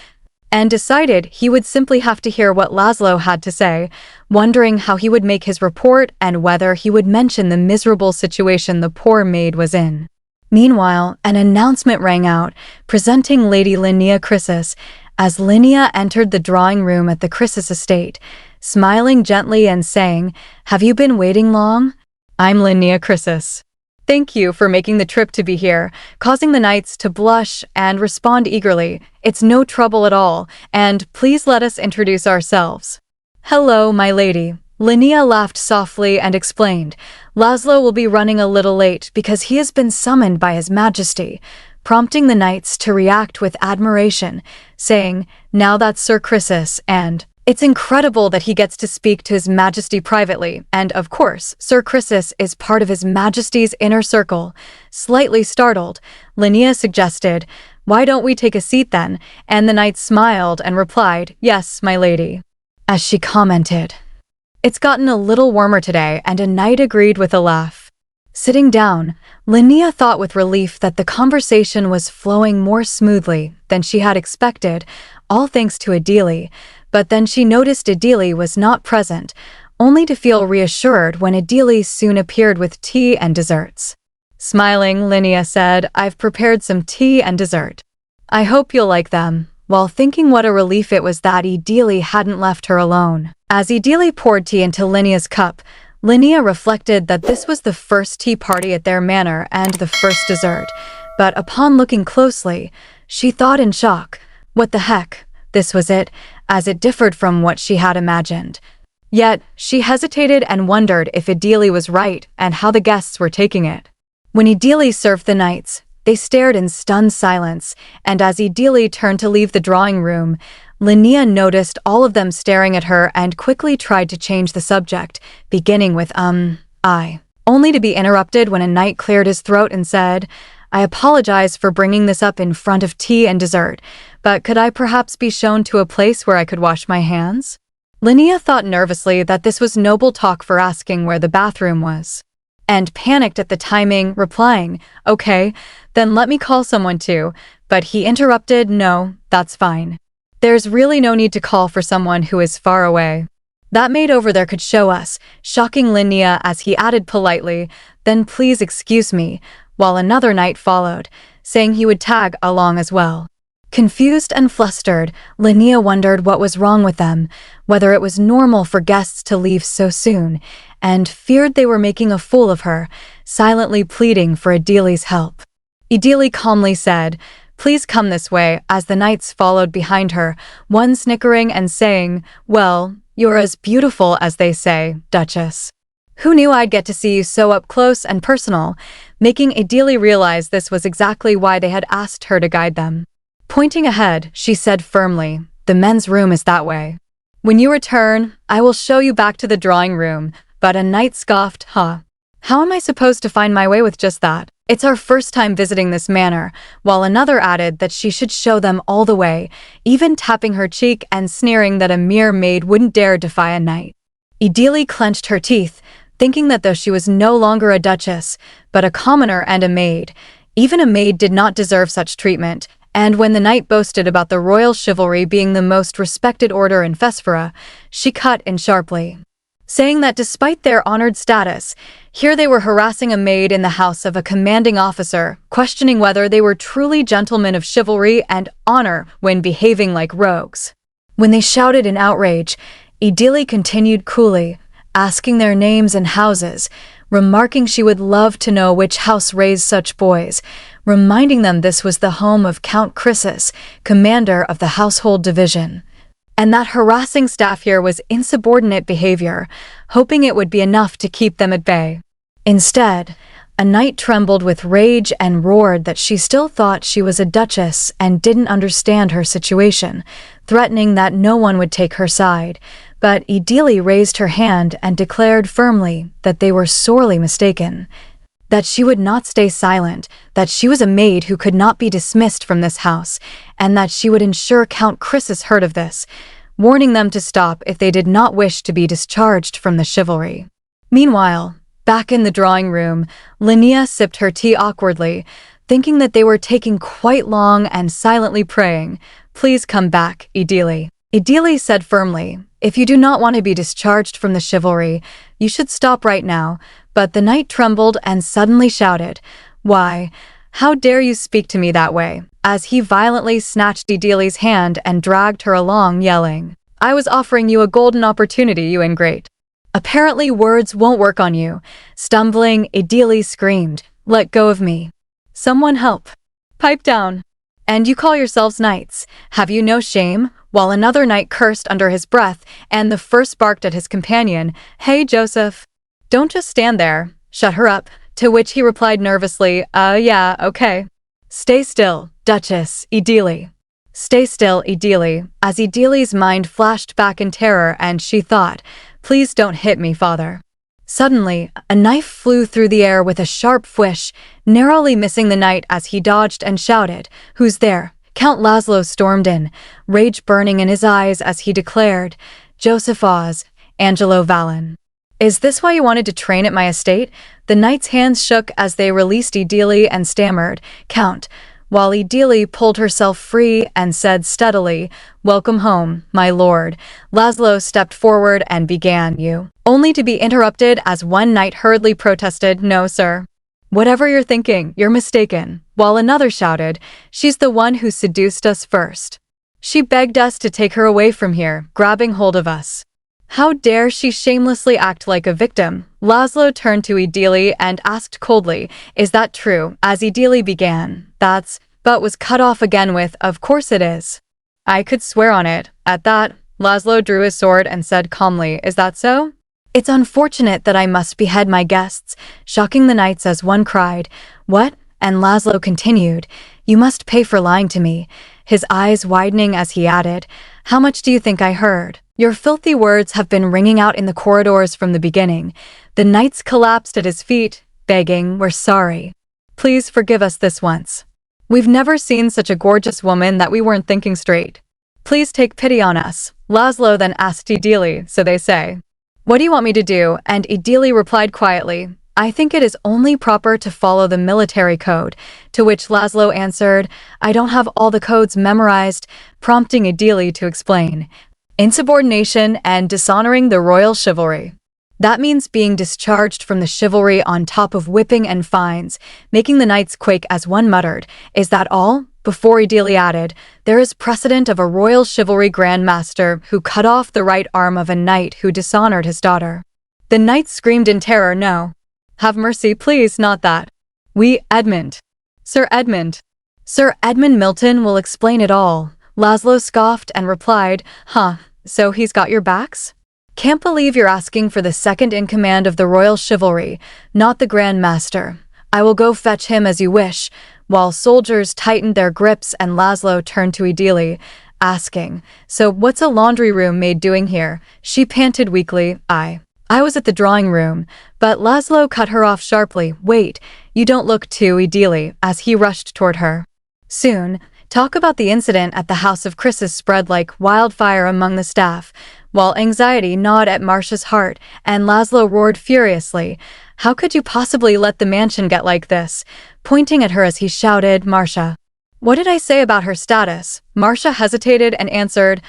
and decided he would simply have to hear what Laszlo had to say, wondering how he would make his report and whether he would mention the miserable situation the poor maid was in. Meanwhile, an announcement rang out, presenting Lady Linnea Croesus, as Linnea entered the drawing room at the Croesus estate, smiling gently and saying, "Have you been waiting long? I'm Linnea Croesus. Thank you for making the trip to be here," causing the knights to blush and respond eagerly. "It's no trouble at all, and please let us introduce ourselves." "Hello, my lady." Linnea laughed softly and explained, "Laszlo will be running a little late because he has been summoned by His Majesty," prompting the knights to react with admiration, saying, "Now that's Sir Croesus, and it's incredible that he gets to speak to His Majesty privately, and of course, Sir Croesus is part of His Majesty's inner circle." Slightly startled, Linnea suggested, "Why don't we take a seat then?" And the knight smiled and replied, "Yes, my lady." As she commented, "It's gotten a little warmer today," and a knight agreed with a laugh. Sitting down, Linnea thought with relief that the conversation was flowing more smoothly than she had expected, all thanks to Edele, but then she noticed Edele was not present, only to feel reassured when Edele soon appeared with tea and desserts. Smiling, Linnea said, "I've prepared some tea and dessert. I hope you'll like them," while thinking what a relief it was that Edele hadn't left her alone. As Edele poured tea into Linnea's cup, Linnea reflected that this was the first tea party at their manor and the first dessert, but upon looking closely, she thought in shock, what the heck, this was it, as it differed from what she had imagined. Yet, she hesitated and wondered if Edele was right and how the guests were taking it. When Edele served the knights, they stared in stunned silence, and as Edele turned to leave the drawing room, Linnea noticed all of them staring at her and quickly tried to change the subject, beginning with, I, only to be interrupted when a knight cleared his throat and said, "I apologize for bringing this up in front of tea and dessert, but could I perhaps be shown to a place where I could wash my hands?" Linnea thought nervously that this was noble talk for asking where the bathroom was, and panicked at the timing, replying, "Okay, then let me call someone too," but he interrupted, "No, that's fine. There's really no need to call for someone who is far away. That maid over there could show us," shocking Linnea as he added politely, "Then please excuse me," while another knight followed, saying he would tag along as well. Confused and flustered, Linnea wondered what was wrong with them, whether it was normal for guests to leave so soon, and feared they were making a fool of her, silently pleading for Edele's help. Edele calmly said, "Please come this way," as the knights followed behind her, one snickering and saying, "Well, you're as beautiful as they say, Duchess. Who knew I'd get to see you so up close and personal," making Edele realize this was exactly why they had asked her to guide them. Pointing ahead, she said firmly, "The men's room is that way. When you return, I will show you back to the drawing room," but a knight scoffed, "Huh? How am I supposed to find my way with just that? It's our first time visiting this manor," while another added that she should show them all the way, even tapping her cheek and sneering that a mere maid wouldn't dare defy a knight. Edele clenched her teeth, thinking that though she was no longer a duchess, but a commoner and a maid, even a maid did not deserve such treatment, and when the knight boasted about the royal chivalry being the most respected order in Fesphora, she cut in sharply, saying that despite their honored status, here they were harassing a maid in the house of a commanding officer, questioning whether they were truly gentlemen of chivalry and honor when behaving like rogues. When they shouted in outrage, Edele continued coolly, asking their names and houses, remarking she would love to know which house raised such boys, reminding them this was the home of Count Croesus, commander of the household division, and that harassing staff here was insubordinate behavior, hoping it would be enough to keep them at bay. Instead, a knight trembled with rage and roared that she still thought she was a duchess and didn't understand her situation, threatening that no one would take her side, But Idili raised her hand and declared firmly that they were sorely mistaken, that she would not stay silent, that she was a maid who could not be dismissed from this house, and that she would ensure Count Chrysis heard of this, warning them to stop if they did not wish to be discharged from the chivalry. Meanwhile, back in the drawing room, Linnea sipped her tea awkwardly, thinking that they were taking quite long and silently praying, "Please come back, Idili." Idili said firmly, "If you do not want to be discharged from the chivalry, you should stop right now." But the knight trembled and suddenly shouted, "Why, how dare you speak to me that way?" as he violently snatched Idili's hand and dragged her along, yelling, "I was offering you a golden opportunity, you ingrate. Apparently words won't work on you." Stumbling, Idili screamed, "Let go of me. Someone help. Pipe down. And you call yourselves knights. Have you no shame?" While another knight cursed under his breath, and the first barked at his companion, "Hey, Joseph. Don't just stand there. Shut her up." To which he replied nervously, yeah, okay. "Stay still, Duchess, Idili." "Stay still, Idili," as Idili's mind flashed back in terror and she thought, "Please don't hit me, father." Suddenly, a knife flew through the air with a sharp whish, narrowly missing the knight as he dodged and shouted, "Who's there?" Count Laszlo stormed in, rage burning in his eyes as he declared, "Joseph Oz, Angelo Vallon. Is this why you wanted to train at my estate?" The knight's hands shook as they released Idili and stammered, "Count," while Idili pulled herself free and said steadily, "Welcome home, my lord." Laszlo stepped forward and began, "You," only to be interrupted as one knight hurriedly protested, "No, sir. Whatever you're thinking, you're mistaken," while another shouted, "She's the one who seduced us first. She begged us to take her away from here, grabbing hold of us. How dare she shamelessly act like a victim?" Laszlo turned to Idili and asked coldly, "Is that true?" As Idili began, but was cut off again with, "Of course it is. I could swear on it." At that, Laszlo drew his sword and said calmly, "Is that so? It's unfortunate that I must behead my guests," shocking the knights as one cried, "What?" And Laszlo continued, "You must pay for lying to me," his eyes widening as he added, "How much do you think I heard? Your filthy words have been ringing out in the corridors from the beginning." The knights collapsed at his feet, begging, "We're sorry. Please forgive us this once. We've never seen such a gorgeous woman that we weren't thinking straight. Please take pity on us." Laszlo then asked Idili, "So they say. What do you want me to do?" And Idili replied quietly, "I think it is only proper to follow the military code." To which Laszlo answered, "I don't have all the codes memorized," prompting Idili to explain, "Insubordination and dishonoring the royal chivalry. That means being discharged from the chivalry on top of whipping and fines," making the knights quake as one muttered, "Is that all?" Before Idili added, "There is precedent of a royal chivalry grand master who cut off the right arm of a knight who dishonored his daughter." The knights screamed in terror, "No. Have mercy, please, not that. Edmund. Sir Edmund. Sir Edmund Milton will explain it all." Laszlo scoffed and replied, "Huh, so he's got your backs? Can't believe you're asking for the second in command of the royal chivalry, not the Grand Master. I will go fetch him as you wish." While soldiers tightened their grips and Laszlo turned to Idili, asking, "So what's a laundry room maid doing here?" She panted weakly, I was at the drawing room." But Laszlo cut her off sharply, "Wait, you don't look too Idili," as he rushed toward her. Soon, talk about the incident at the house of Chrysis spread like wildfire among the staff, while anxiety gnawed at Marcia's heart, and Laszlo roared furiously, "How could you possibly let the mansion get like this?" pointing at her as he shouted, "Marcia. What did I say about her status?" Marcia hesitated and answered,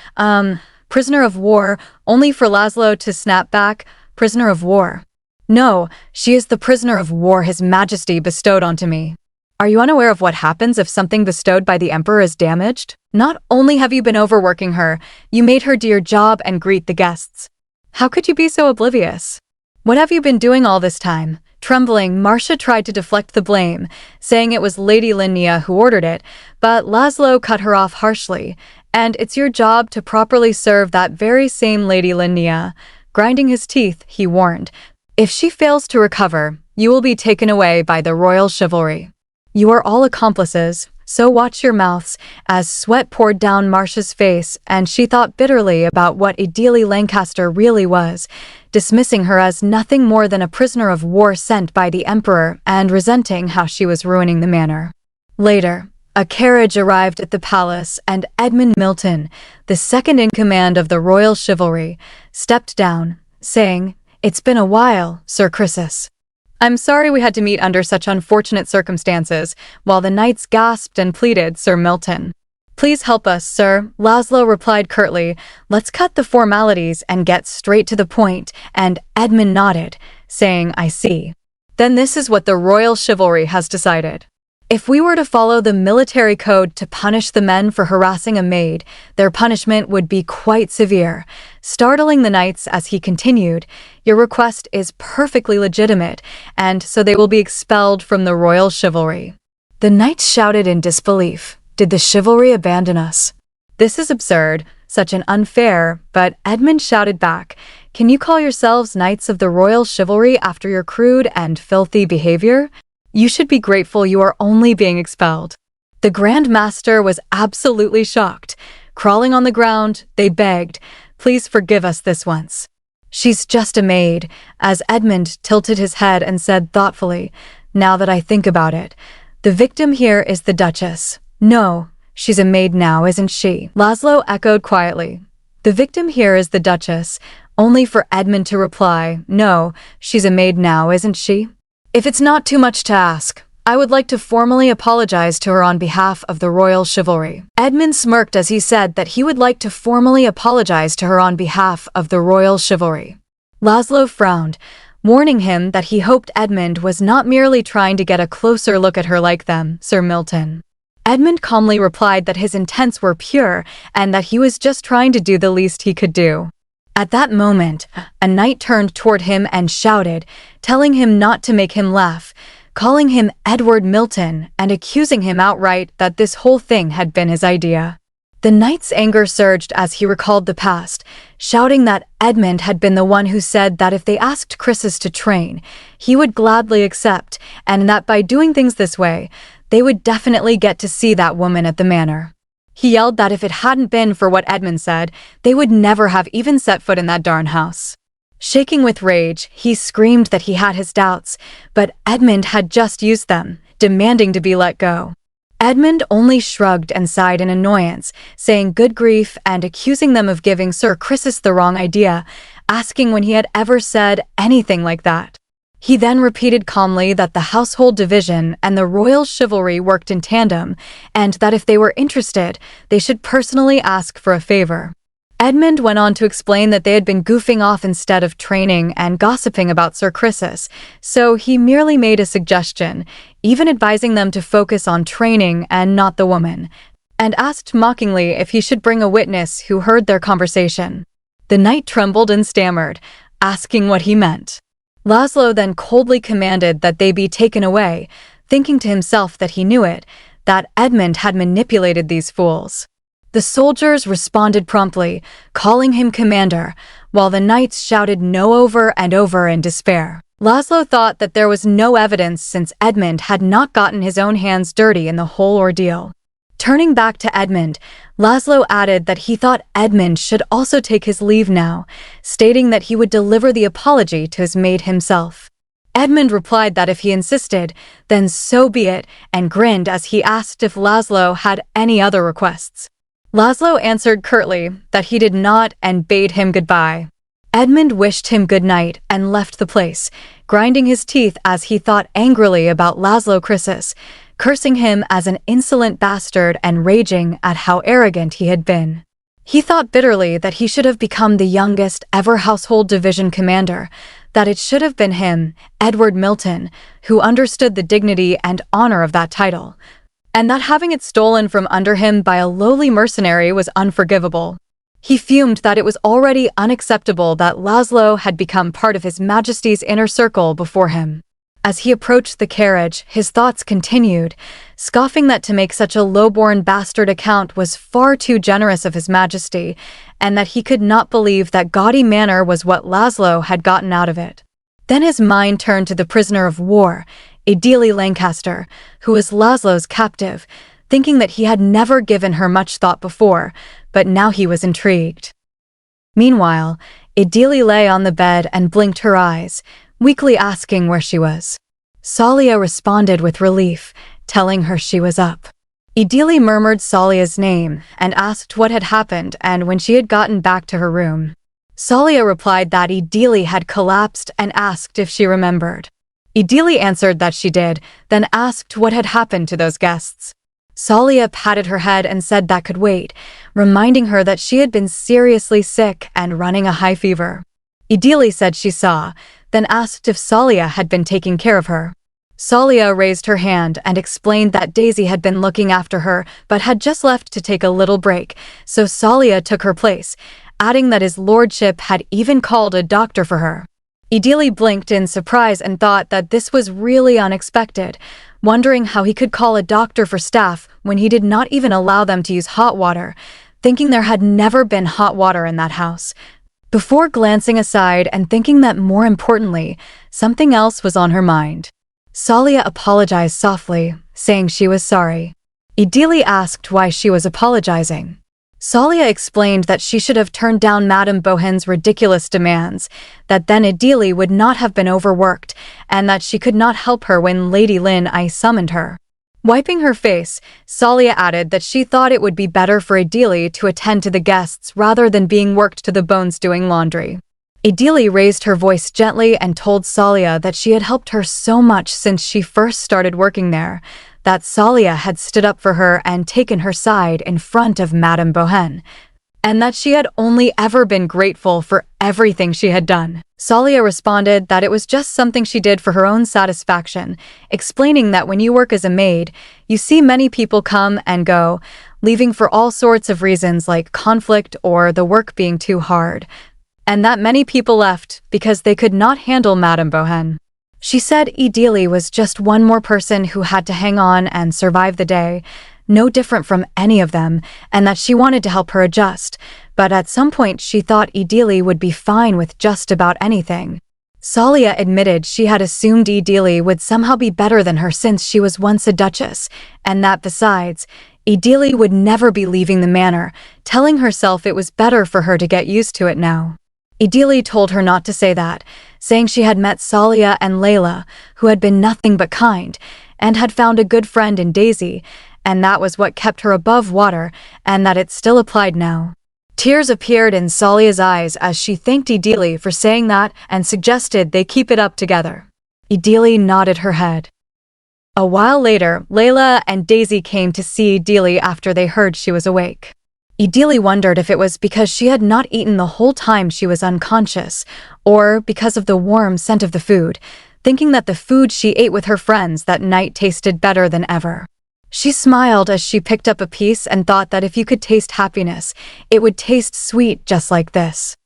prisoner of war," only for Laszlo to snap back, "Prisoner of war? No, she is the prisoner of war His Majesty bestowed onto me. Are you unaware of what happens if something bestowed by the Emperor is damaged? Not only have you been overworking her, you made her do your job and greet the guests. How could you be so oblivious? What have you been doing all this time?" Trembling, Marcia tried to deflect the blame, saying it was Lady Linnea who ordered it, but Laszlo cut her off harshly, "And it's your job to properly serve that very same Lady Linnea." Grinding his teeth, he warned, "If she fails to recover, you will be taken away by the royal chivalry. You are all accomplices, so watch your mouths, as sweat poured down Marcia's face and she thought bitterly about what Ideally Lancaster really was, dismissing her as nothing more than a prisoner of war sent by the Emperor and resenting how she was ruining the manor. Later, a carriage arrived at the palace and Edmund Milton, the second in command of the royal chivalry, stepped down, saying, "It's been a while, Sir Chrysis." "I'm sorry we had to meet under such unfortunate circumstances," while the knights gasped and pleaded Sir Milton. "Please help us, sir," Laszlo replied curtly. "Let's cut the formalities and get straight to the point," and Edmund nodded, saying, "I see. Then this is what the royal chivalry has decided. If we were to follow the military code to punish the men for harassing a maid, their punishment would be quite severe." Startling the knights as he continued, "Your request is perfectly legitimate, and so they will be expelled from the royal chivalry." The knights shouted in disbelief. Did the chivalry abandon us? "This is absurd, such an unfair," but Edmund shouted back, "Can you call yourselves knights of the royal chivalry after your crude and filthy behavior? You should be grateful you are only being expelled." The Grand Master was absolutely shocked. Crawling on the ground, they begged, "Please forgive us this once. She's just a maid," as Edmund tilted his head and said thoughtfully, "Now that I think about it, the victim here is the Duchess." "No, she's a maid now, isn't she?" Laszlo echoed quietly. "The victim here is the Duchess," only for Edmund to reply, "No, she's a maid now, isn't she? If it's not too much to ask, I would like to formally apologize to her on behalf of the royal chivalry." Edmund smirked as he said that he would like to formally apologize to her on behalf of the royal chivalry. Laszlo frowned, warning him that he hoped Edmund was not merely trying to get a closer look at her like them, Sir Milton. Edmund calmly replied that his intents were pure and that he was just trying to do the least he could do. At that moment, a knight turned toward him and shouted, telling him not to make him laugh, calling him Edward Milton and accusing him outright that this whole thing had been his idea. The knight's anger surged as he recalled the past, shouting that Edmund had been the one who said that if they asked Chrysis to train, he would gladly accept, and that by doing things this way, they would definitely get to see that woman at the manor. He yelled that if it hadn't been for what Edmund said, they would never have even set foot in that darn house. Shaking with rage, he screamed that he had his doubts, but Edmund had just used them, demanding to be let go. Edmund only shrugged and sighed in annoyance, saying good grief and accusing them of giving Sir Chrysis the wrong idea, asking when he had ever said anything like that. He then repeated calmly that the household division and the royal chivalry worked in tandem, and that if they were interested, they should personally ask for a favor. Edmund went on to explain that they had been goofing off instead of training and gossiping about Sir Chrysis, so he merely made a suggestion, even advising them to focus on training and not the woman, and asked mockingly if he should bring a witness who heard their conversation. The knight trembled and stammered, asking what he meant. Laszlo then coldly commanded that they be taken away, thinking to himself that he knew it, that Edmund had manipulated these fools. The soldiers responded promptly, calling him commander, while the knights shouted no over and over in despair. Laszlo thought that there was no evidence since Edmund had not gotten his own hands dirty in the whole ordeal. Turning back to Edmund, Laszlo added that he thought Edmund should also take his leave now, stating that he would deliver the apology to his maid himself. Edmund replied that if he insisted, then so be it, and grinned as he asked if Laszlo had any other requests. Laszlo answered curtly that he did not and bade him goodbye. Edmund wished him good night and left the place, grinding his teeth as he thought angrily about Laszlo Chrysis, cursing him as an insolent bastard and raging at how arrogant he had been. He thought bitterly that he should have become the youngest ever household division commander, that it should have been him, Edward Milton, who understood the dignity and honor of that title, and that having it stolen from under him by a lowly mercenary was unforgivable. He fumed that it was already unacceptable that Laszlo had become part of His Majesty's inner circle before him. As he approached the carriage, his thoughts continued, scoffing that to make such a low-born bastard account was far too generous of His Majesty, and that he could not believe that gaudy manner was what Laszlo had gotten out of it. Then his mind turned to the prisoner of war, Ideally Lancaster, who was Laszlo's captive, thinking that he had never given her much thought before, but now he was intrigued. Meanwhile, Idili lay on the bed and blinked her eyes, weakly asking where she was. Salia responded with relief, telling her she was up. Idili murmured Salia's name and asked what had happened and when she had gotten back to her room. Salia replied that Idili had collapsed and asked if she remembered. Idili answered that she did, then asked what had happened to those guests. Salia patted her head and said that could wait, reminding her that she had been seriously sick and running a high fever. Idili said she saw, then asked if Salia had been taking care of her. Salia raised her hand and explained that Daisy had been looking after her but had just left to take a little break, so Salia took her place, adding that his lordship had even called a doctor for her. Idili blinked in surprise and thought that this was really unexpected, wondering how he could call a doctor for staff when he did not even allow them to use hot water, thinking there had never been hot water in that house. Before glancing aside and thinking that more importantly, something else was on her mind. Salia apologized softly, saying she was sorry. Idili asked why she was apologizing. Salia explained that she should have turned down Madame Bohen's ridiculous demands, that then Idili would not have been overworked, and that she could not help her when Lady Lin I summoned her. Wiping her face, Salia added that she thought it would be better for Idili to attend to the guests rather than being worked to the bones doing laundry. Idili raised her voice gently and told Salia that she had helped her so much since she first started working there, that Salia had stood up for her and taken her side in front of Madame Bohen, and that she had only ever been grateful for everything she had done. Salia responded that it was just something she did for her own satisfaction, explaining that when you work as a maid, you see many people come and go, leaving for all sorts of reasons like conflict or the work being too hard, and that many people left because they could not handle Madame Bohen. She said Idili was just one more person who had to hang on and survive the day, no different from any of them, and that she wanted to help her adjust, but at some point she thought Idili would be fine with just about anything. Salia admitted she had assumed Idili would somehow be better than her since she was once a duchess, and that besides, Idili would never be leaving the manor, telling herself it was better for her to get used to it now. Idili told her not to say that, saying she had met Salia and Layla, who had been nothing but kind, and had found a good friend in Daisy, and that was what kept her above water, and that it still applied now. Tears appeared in Salia's eyes as she thanked Idili for saying that and suggested they keep it up together. Idili nodded her head. A while later, Layla and Daisy came to see Idili after they heard she was awake. Idili wondered if it was because she had not eaten the whole time she was unconscious, or because of the warm scent of the food, thinking that the food she ate with her friends that night tasted better than ever. She smiled as she picked up a piece and thought that if you could taste happiness, it would taste sweet just like this.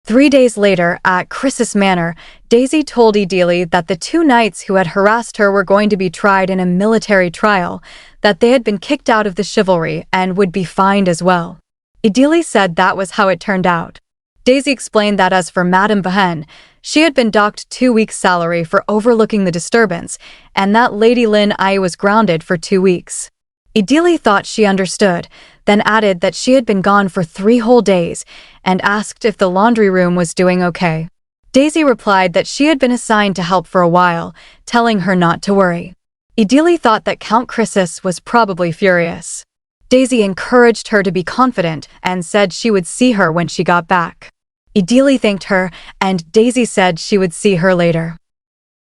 3 days later, at Chris's manor, Daisy told Idili that the 2 knights who had harassed her were going to be tried in a military trial, that they had been kicked out of the chivalry and would be fined as well. Idili said that was how it turned out. Daisy explained that as for Madame Bohen, she had been docked 2 weeks' salary for overlooking the disturbance, and that Lady Lin I was grounded for 2 weeks. Idili thought she understood, then added that she had been gone for 3 whole days, and asked if the laundry room was doing okay. Daisy replied that she had been assigned to help for a while, telling her not to worry. Idili thought that Count Chrysis was probably furious. Daisy encouraged her to be confident and said she would see her when she got back. Idili thanked her, and Daisy said she would see her later.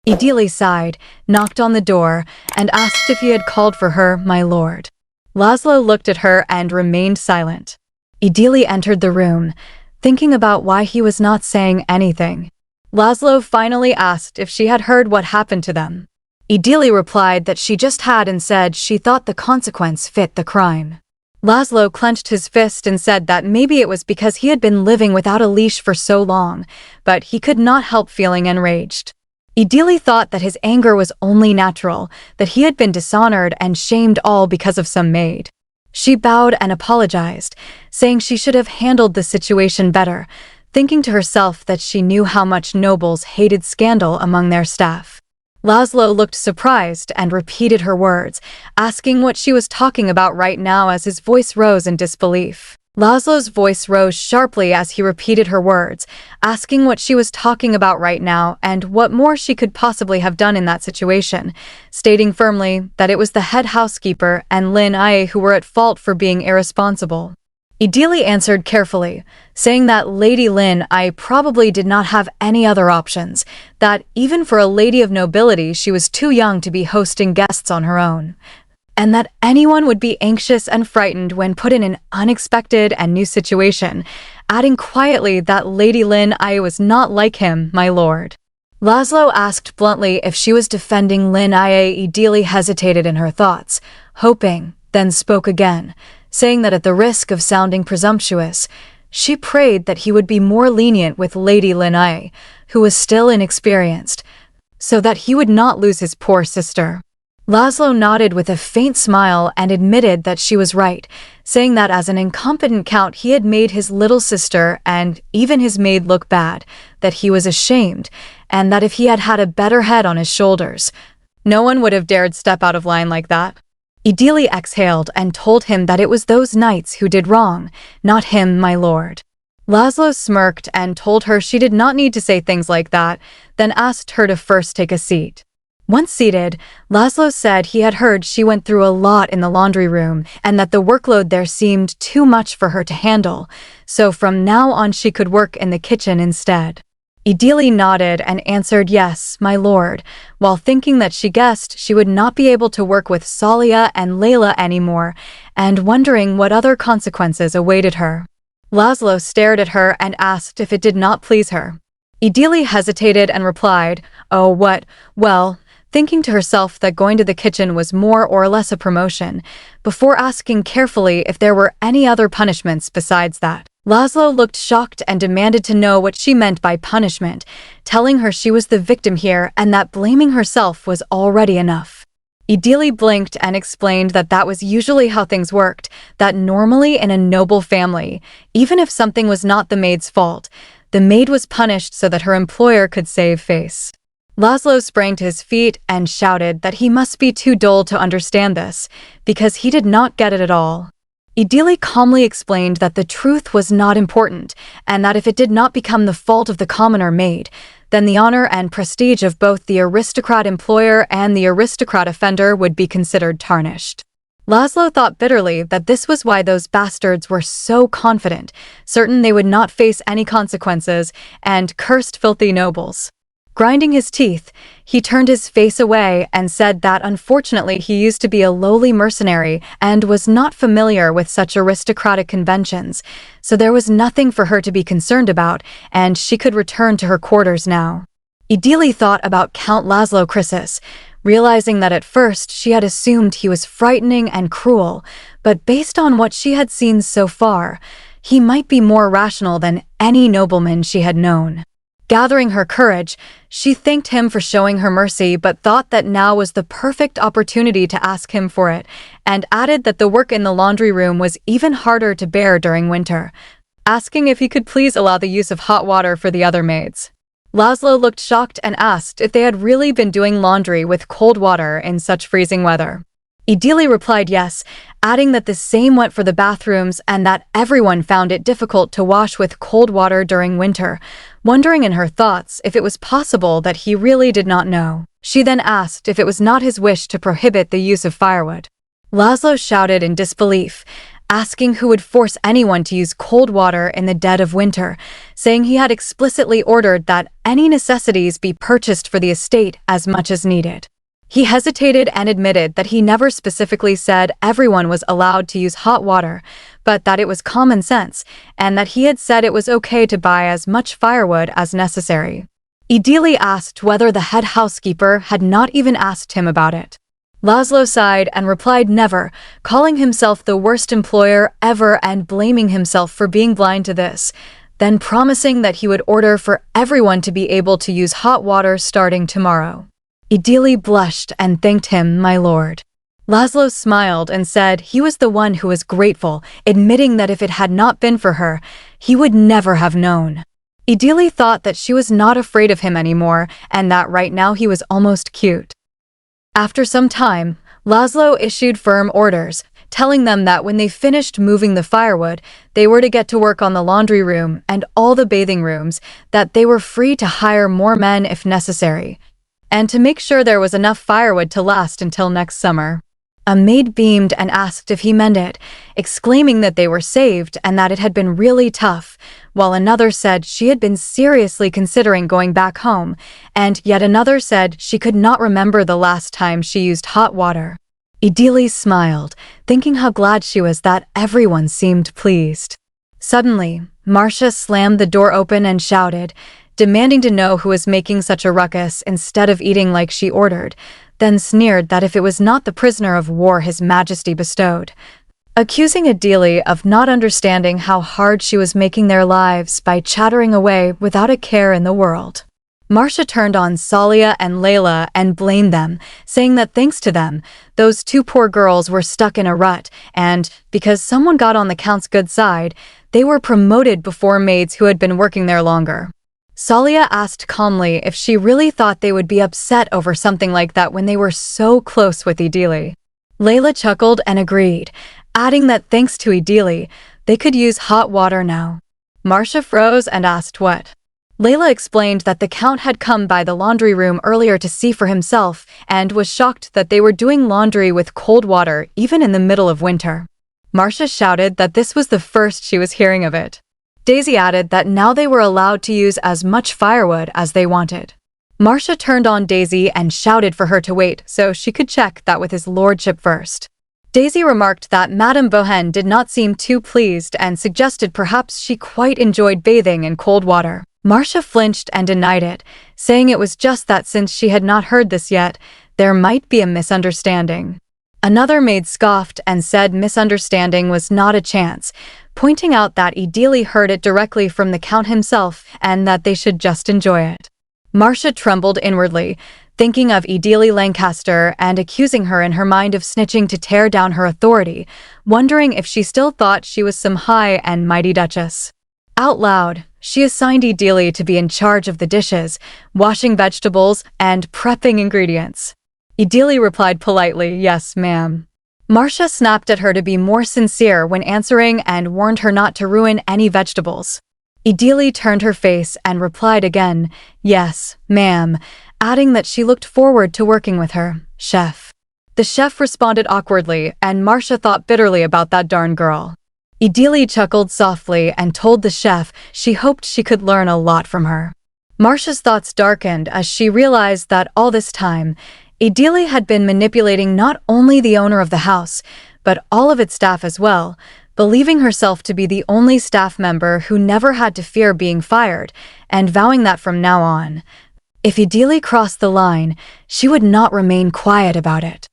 Idili sighed, knocked on the door, and asked if he had called for her, my lord. Laszlo looked at her and remained silent. Idili entered the room, thinking about why he was not saying anything. Laszlo finally asked if she had heard what happened to them. Idili replied that she just had and said she thought the consequence fit the crime. Laszlo clenched his fist and said that maybe it was because he had been living without a leash for so long, but he could not help feeling enraged. Idili thought that his anger was only natural, that he had been dishonored and shamed all because of some maid. She bowed and apologized, saying she should have handled the situation better, thinking to herself that she knew how much nobles hated scandal among their staff. Laszlo looked surprised and repeated her words, asking what she was talking about right now as his voice rose in disbelief. Laszlo's voice rose sharply as he repeated her words, asking what she was talking about right now and what more she could possibly have done in that situation, stating firmly that it was the head housekeeper and Lin Aye who were at fault for being irresponsible. Idili answered carefully, saying that Lady Lin Aye probably did not have any other options, that even for a lady of nobility she was too young to be hosting guests on her own, and that anyone would be anxious and frightened when put in an unexpected and new situation, adding quietly that Lady Lin Aye was not like him, my lord. Laszlo asked bluntly if she was defending Lin Aye. Idili hesitated in her thoughts, hoping, then spoke again, saying that at the risk of sounding presumptuous, she prayed that he would be more lenient with Lady Lin Aye, who was still inexperienced, so that he would not lose his poor sister. Laszlo nodded with a faint smile and admitted that she was right, saying that as an incompetent count he had made his little sister and even his maid look bad, that he was ashamed, and that if he had had a better head on his shoulders, no one would have dared step out of line like that. Idili exhaled and told him that it was those knights who did wrong, not him, my lord. Laszlo smirked and told her she did not need to say things like that, then asked her to first take a seat. Once seated, Laszlo said he had heard she went through a lot in the laundry room and that the workload there seemed too much for her to handle, so from now on she could work in the kitchen instead. Idili nodded and answered yes, my lord, while thinking that she guessed she would not be able to work with Salia and Layla anymore, and wondering what other consequences awaited her. Laszlo stared at her and asked if it did not please her. Idili hesitated and replied, "Oh, what? Well," thinking to herself that going to the kitchen was more or less a promotion, before asking carefully if there were any other punishments besides that. Laszlo looked shocked and demanded to know what she meant by punishment, telling her she was the victim here and that blaming herself was already enough. Idili blinked and explained that that was usually how things worked, that normally in a noble family, even if something was not the maid's fault, the maid was punished so that her employer could save face. Laszlo sprang to his feet and shouted that he must be too dull to understand this, because he did not get it at all. Idili calmly explained that the truth was not important, and that if it did not become the fault of the commoner maid, then the honor and prestige of both the aristocrat employer and the aristocrat offender would be considered tarnished. Laszlo thought bitterly that this was why those bastards were so confident, certain they would not face any consequences, and cursed filthy nobles. Grinding his teeth, he turned his face away and said that unfortunately he used to be a lowly mercenary and was not familiar with such aristocratic conventions, so there was nothing for her to be concerned about, and she could return to her quarters now. Idili thought about Count Laszlo Chrysis, realizing that at first she had assumed he was frightening and cruel, but based on what she had seen so far, he might be more rational than any nobleman she had known. Gathering her courage, she thanked him for showing her mercy but thought that now was the perfect opportunity to ask him for it, and added that the work in the laundry room was even harder to bear during winter, asking if he could please allow the use of hot water for the other maids. Laszlo looked shocked and asked if they had really been doing laundry with cold water in such freezing weather. Idili replied yes, adding that the same went for the bathrooms and that everyone found it difficult to wash with cold water during winter, wondering in her thoughts if it was possible that he really did not know. She then asked if it was not his wish to prohibit the use of firewood. Laszlo shouted in disbelief, asking who would force anyone to use cold water in the dead of winter, saying he had explicitly ordered that any necessities be purchased for the estate as much as needed. He hesitated and admitted that he never specifically said everyone was allowed to use hot water, but that it was common sense, and that he had said it was okay to buy as much firewood as necessary. Idili asked whether the head housekeeper had not even asked him about it. Laszlo sighed and replied never, calling himself the worst employer ever and blaming himself for being blind to this, then promising that he would order for everyone to be able to use hot water starting tomorrow. Idili blushed and thanked him, my lord. Laszlo smiled and said he was the one who was grateful, admitting that if it had not been for her, he would never have known. Idili thought that she was not afraid of him anymore and that right now he was almost cute. After some time, Laszlo issued firm orders, telling them that when they finished moving the firewood, they were to get to work on the laundry room and all the bathing rooms, that they were free to hire more men if necessary, and to make sure there was enough firewood to last until next summer. A maid beamed and asked if he meant it, exclaiming that they were saved and that it had been really tough, while another said she had been seriously considering going back home, and yet another said she could not remember the last time she used hot water. Idili smiled, thinking how glad she was that everyone seemed pleased. Suddenly, Marcia slammed the door open and shouted, demanding to know who was making such a ruckus instead of eating like she ordered, then sneered that if it was not the prisoner of war His Majesty bestowed, accusing Idili of not understanding how hard she was making their lives by chattering away without a care in the world. Marcia turned on Salia and Layla and blamed them, saying that thanks to them, those two poor girls were stuck in a rut, and, because someone got on the Count's good side, they were promoted before maids who had been working there longer. Salia asked calmly if she really thought they would be upset over something like that when they were so close with Idili. Layla chuckled and agreed, adding that thanks to Idili, they could use hot water now. Marcia froze and asked what. Layla explained that the Count had come by the laundry room earlier to see for himself and was shocked that they were doing laundry with cold water even in the middle of winter. Marcia shouted that this was the first she was hearing of it. Daisy added that now they were allowed to use as much firewood as they wanted. Marcia turned on Daisy and shouted for her to wait so she could check that with his lordship first. Daisy remarked that Madame Bohen did not seem too pleased and suggested perhaps she quite enjoyed bathing in cold water. Marcia flinched and denied it, saying it was just that since she had not heard this yet, there might be a misunderstanding. Another maid scoffed and said misunderstanding was not a chance, pointing out that Idili heard it directly from the Count himself and that they should just enjoy it. Marcia trembled inwardly, thinking of Idili Lancaster and accusing her in her mind of snitching to tear down her authority, wondering if she still thought she was some high and mighty duchess. Out loud, she assigned Idili to be in charge of the dishes, washing vegetables, and prepping ingredients. Idili replied politely, "Yes, ma'am." Marcia snapped at her to be more sincere when answering and warned her not to ruin any vegetables. Idili turned her face and replied again, "Yes, ma'am," adding that she looked forward to working with her, chef. The chef responded awkwardly, and Marcia thought bitterly about that darn girl. Idili chuckled softly and told the chef she hoped she could learn a lot from her. Marcia's thoughts darkened as she realized that all this time, Idili had been manipulating not only the owner of the house, but all of its staff as well, believing herself to be the only staff member who never had to fear being fired, and vowing that from now on, if Idili crossed the line, she would not remain quiet about it.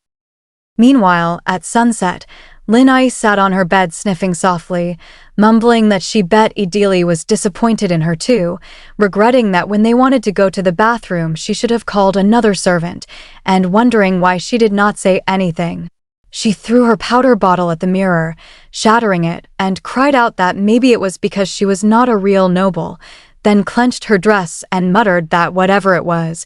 Meanwhile, at sunset, Linai sat on her bed sniffing softly, mumbling that she bet Idili was disappointed in her too, regretting that when they wanted to go to the bathroom she should have called another servant, and wondering why she did not say anything. She threw her powder bottle at the mirror, shattering it, and cried out that maybe it was because she was not a real noble, then clenched her dress and muttered that whatever it was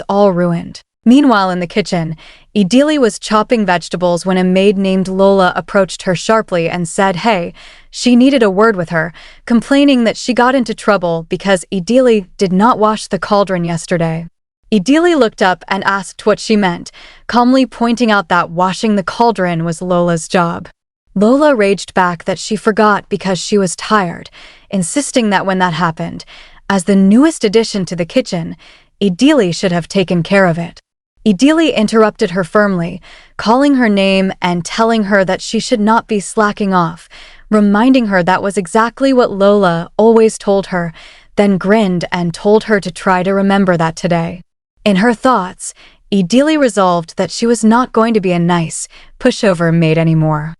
all ruined. Meanwhile in the kitchen, Idili was chopping vegetables when a maid named Lola approached her sharply and said hey, she needed a word with her, complaining that she got into trouble because Idili did not wash the cauldron yesterday. Idili looked up and asked what she meant, calmly pointing out that washing the cauldron was Lola's job. Lola raged back that she forgot because she was tired, insisting that when that happened, as the newest addition to the kitchen, Idili should have taken care of it. Idili interrupted her firmly, calling her name and telling her that she should not be slacking off, reminding her that was exactly what Lola always told her, then grinned and told her to try to remember that today. In her thoughts, Idili resolved that she was not going to be a nice, pushover maid anymore.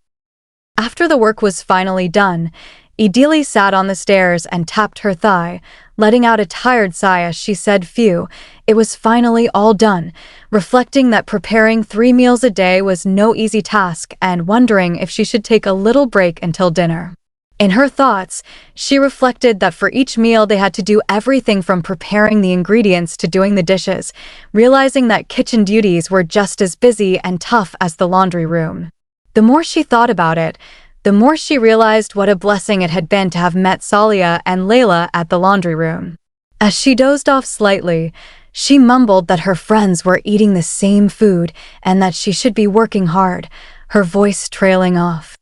After the work was finally done, Idili sat on the stairs and tapped her thigh, letting out a tired sigh as she said phew, it was finally all done, reflecting that preparing 3 meals a day was no easy task and wondering if she should take a little break until dinner. In her thoughts, she reflected that for each meal they had to do everything from preparing the ingredients to doing the dishes, realizing that kitchen duties were just as busy and tough as the laundry room. The more she thought about it, the more she realized what a blessing it had been to have met Salia and Layla at the laundry room. As she dozed off slightly, she mumbled that her friends were eating the same food and that she should be working hard, her voice trailing off.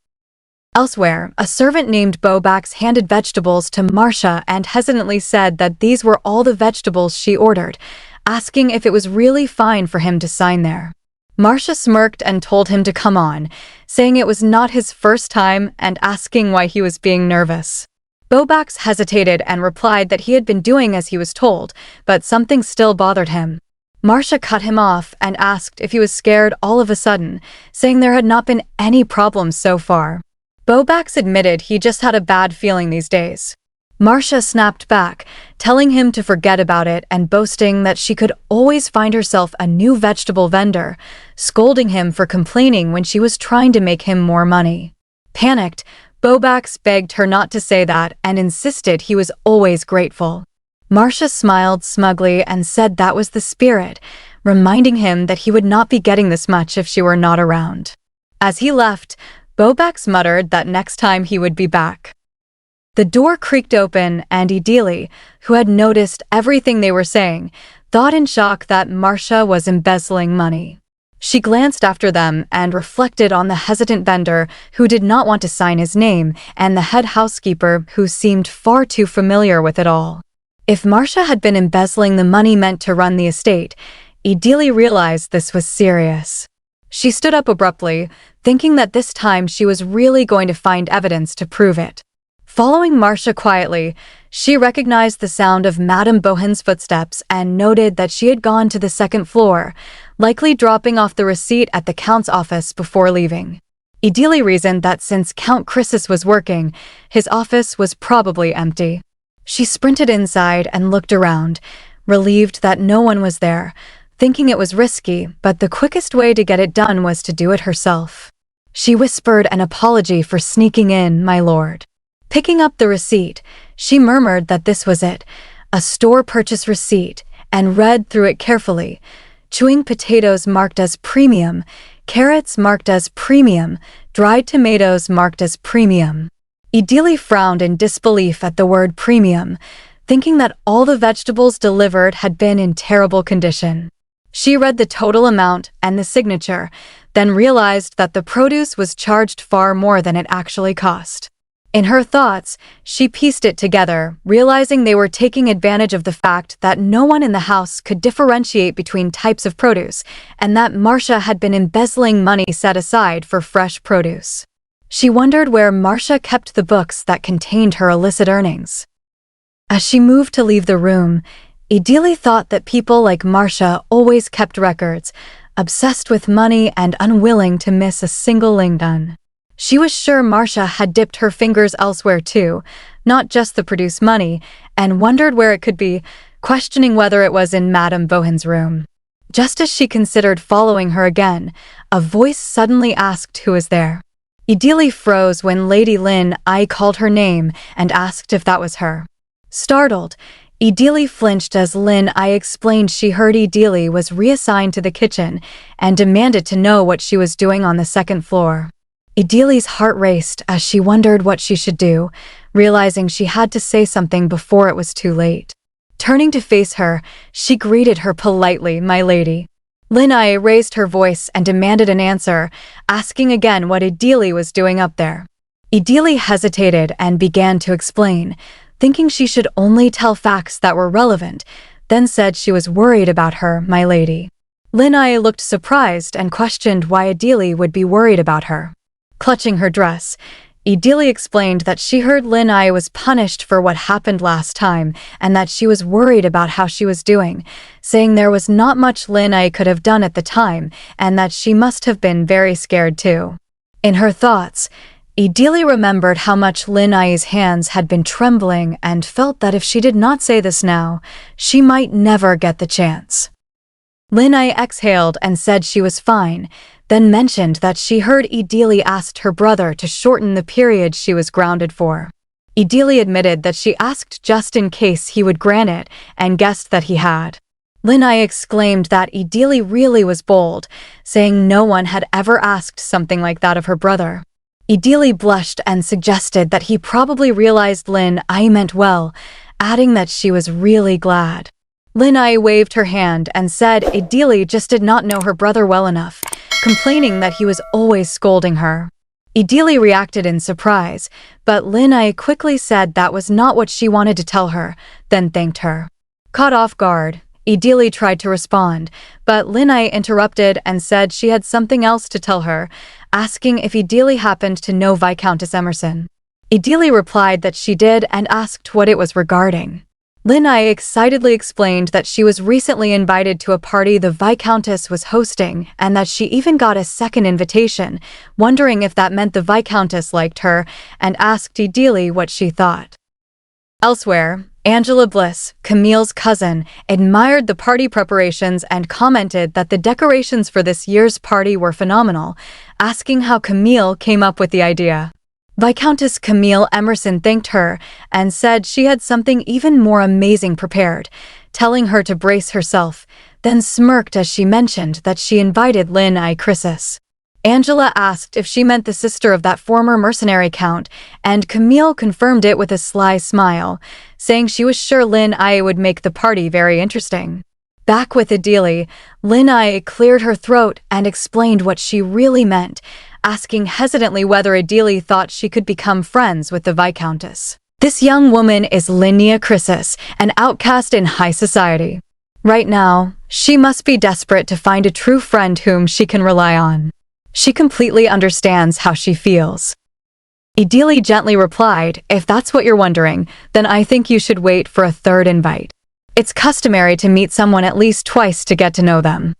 Elsewhere, a servant named Bobax handed vegetables to Marcia and hesitantly said that these were all the vegetables she ordered, asking if it was really fine for him to sign there. Marcia smirked and told him to come on, saying it was not his first time and asking why he was being nervous. Bobax hesitated and replied that he had been doing as he was told, but something still bothered him. Marcia cut him off and asked if he was scared all of a sudden, saying there had not been any problems so far. Bobax admitted he just had a bad feeling these days. Marcia snapped back, telling him to forget about it and boasting that she could always find herself a new vegetable vendor, scolding him for complaining when she was trying to make him more money. Panicked, Bobax begged her not to say that and insisted he was always grateful. Marcia smiled smugly and said that was the spirit, reminding him that he would not be getting this much if she were not around. As he left, Bobax muttered that next time he would be back. The door creaked open and Idili, who had noticed everything they were saying, thought in shock that Marcia was embezzling money. She glanced after them and reflected on the hesitant vendor who did not want to sign his name and the head housekeeper who seemed far too familiar with it all. If Marcia had been embezzling the money meant to run the estate, Idili realized this was serious. She stood up abruptly, thinking that this time she was really going to find evidence to prove it. Following Marcia quietly, she recognized the sound of Madame Bohan's footsteps and noted that she had gone to the second floor, likely dropping off the receipt at the Count's office before leaving. Idili reasoned that since Count Chrysis was working, his office was probably empty. She sprinted inside and looked around, relieved that no one was there, thinking it was risky, but the quickest way to get it done was to do it herself. She whispered an apology for sneaking in, my lord. Picking up the receipt, she murmured that this was it, a store purchase receipt, and read through it carefully. Chewing potatoes marked as premium, carrots marked as premium, dried tomatoes marked as premium. Idili frowned in disbelief at the word premium, thinking that all the vegetables delivered had been in terrible condition. She read the total amount and the signature, then realized that the produce was charged far more than it actually cost. In her thoughts, she pieced it together, realizing they were taking advantage of the fact that no one in the house could differentiate between types of produce, and that Marcia had been embezzling money set aside for fresh produce. She wondered where Marcia kept the books that contained her illicit earnings. As she moved to leave the room, Idili thought that people like Marcia always kept records, obsessed with money and unwilling to miss a single lingdon. She was sure Marcia had dipped her fingers elsewhere too, not just the produce money, and wondered where it could be, questioning whether it was in Madame Bohan's room. Just as she considered following her again, a voice suddenly asked who was there. Idili froze when Lady Lin Ai called her name and asked if that was her. Startled, Idili flinched as Lin Ai explained she heard Idili was reassigned to the kitchen and demanded to know what she was doing on the second floor. Idili's heart raced as she wondered what she should do, realizing she had to say something before it was too late. Turning to face her, she greeted her politely, my lady. Lin Ai raised her voice and demanded an answer, asking again what Idili was doing up there. Idili hesitated and began to explain, thinking she should only tell facts that were relevant, then said she was worried about her, my lady. Lin Ai looked surprised and questioned why Idili would be worried about her. Clutching her dress, Idili explained that she heard Lin Ai was punished for what happened last time and that she was worried about how she was doing, saying there was not much Lin Ai could have done at the time and that she must have been very scared too. In her thoughts, Idili remembered how much Lin Ai's hands had been trembling and felt that if she did not say this now, she might never get the chance. Lin Ai exhaled and said she was fine, then mentioned that she heard Idili asked her brother to shorten the period she was grounded for. Idili admitted that she asked just in case he would grant it and guessed that he had. Linai exclaimed that Idili really was bold, saying no one had ever asked something like that of her brother. Idili blushed and suggested that he probably realized Linai meant well, adding that she was really glad. Linai waved her hand and said Idili just did not know her brother well enough, complaining that he was always scolding her. Idili reacted in surprise, but Linai quickly said that was not what she wanted to tell her, then thanked her. Caught off guard, Idili tried to respond, but Linai interrupted and said she had something else to tell her, asking if Idili happened to know Viscountess Emerson. Idili replied that she did and asked what it was regarding. Linai excitedly explained that she was recently invited to a party the Viscountess was hosting and that she even got a second invitation, wondering if that meant the Viscountess liked her, and asked Idili what she thought. Elsewhere, Angela Bliss, Camille's cousin, admired the party preparations and commented that the decorations for this year's party were phenomenal, asking how Camille came up with the idea. Viscountess Camille Emerson thanked her and said she had something even more amazing prepared, telling her to brace herself, then smirked as she mentioned that she invited Linai Chrysis. Angela asked if she meant the sister of that former mercenary count, and Camille confirmed it with a sly smile, saying she was sure Linai would make the party very interesting. Back with Idili, Linai cleared her throat and explained what she really meant, asking hesitantly whether Idili thought she could become friends with the Viscountess. This young woman is Linai Chrysis, an outcast in high society. Right now, she must be desperate to find a true friend whom she can rely on. She completely understands how she feels. Idili gently replied, if that's what you're wondering, then I think you should wait for a third invite. It's customary to meet someone at least twice to get to know them.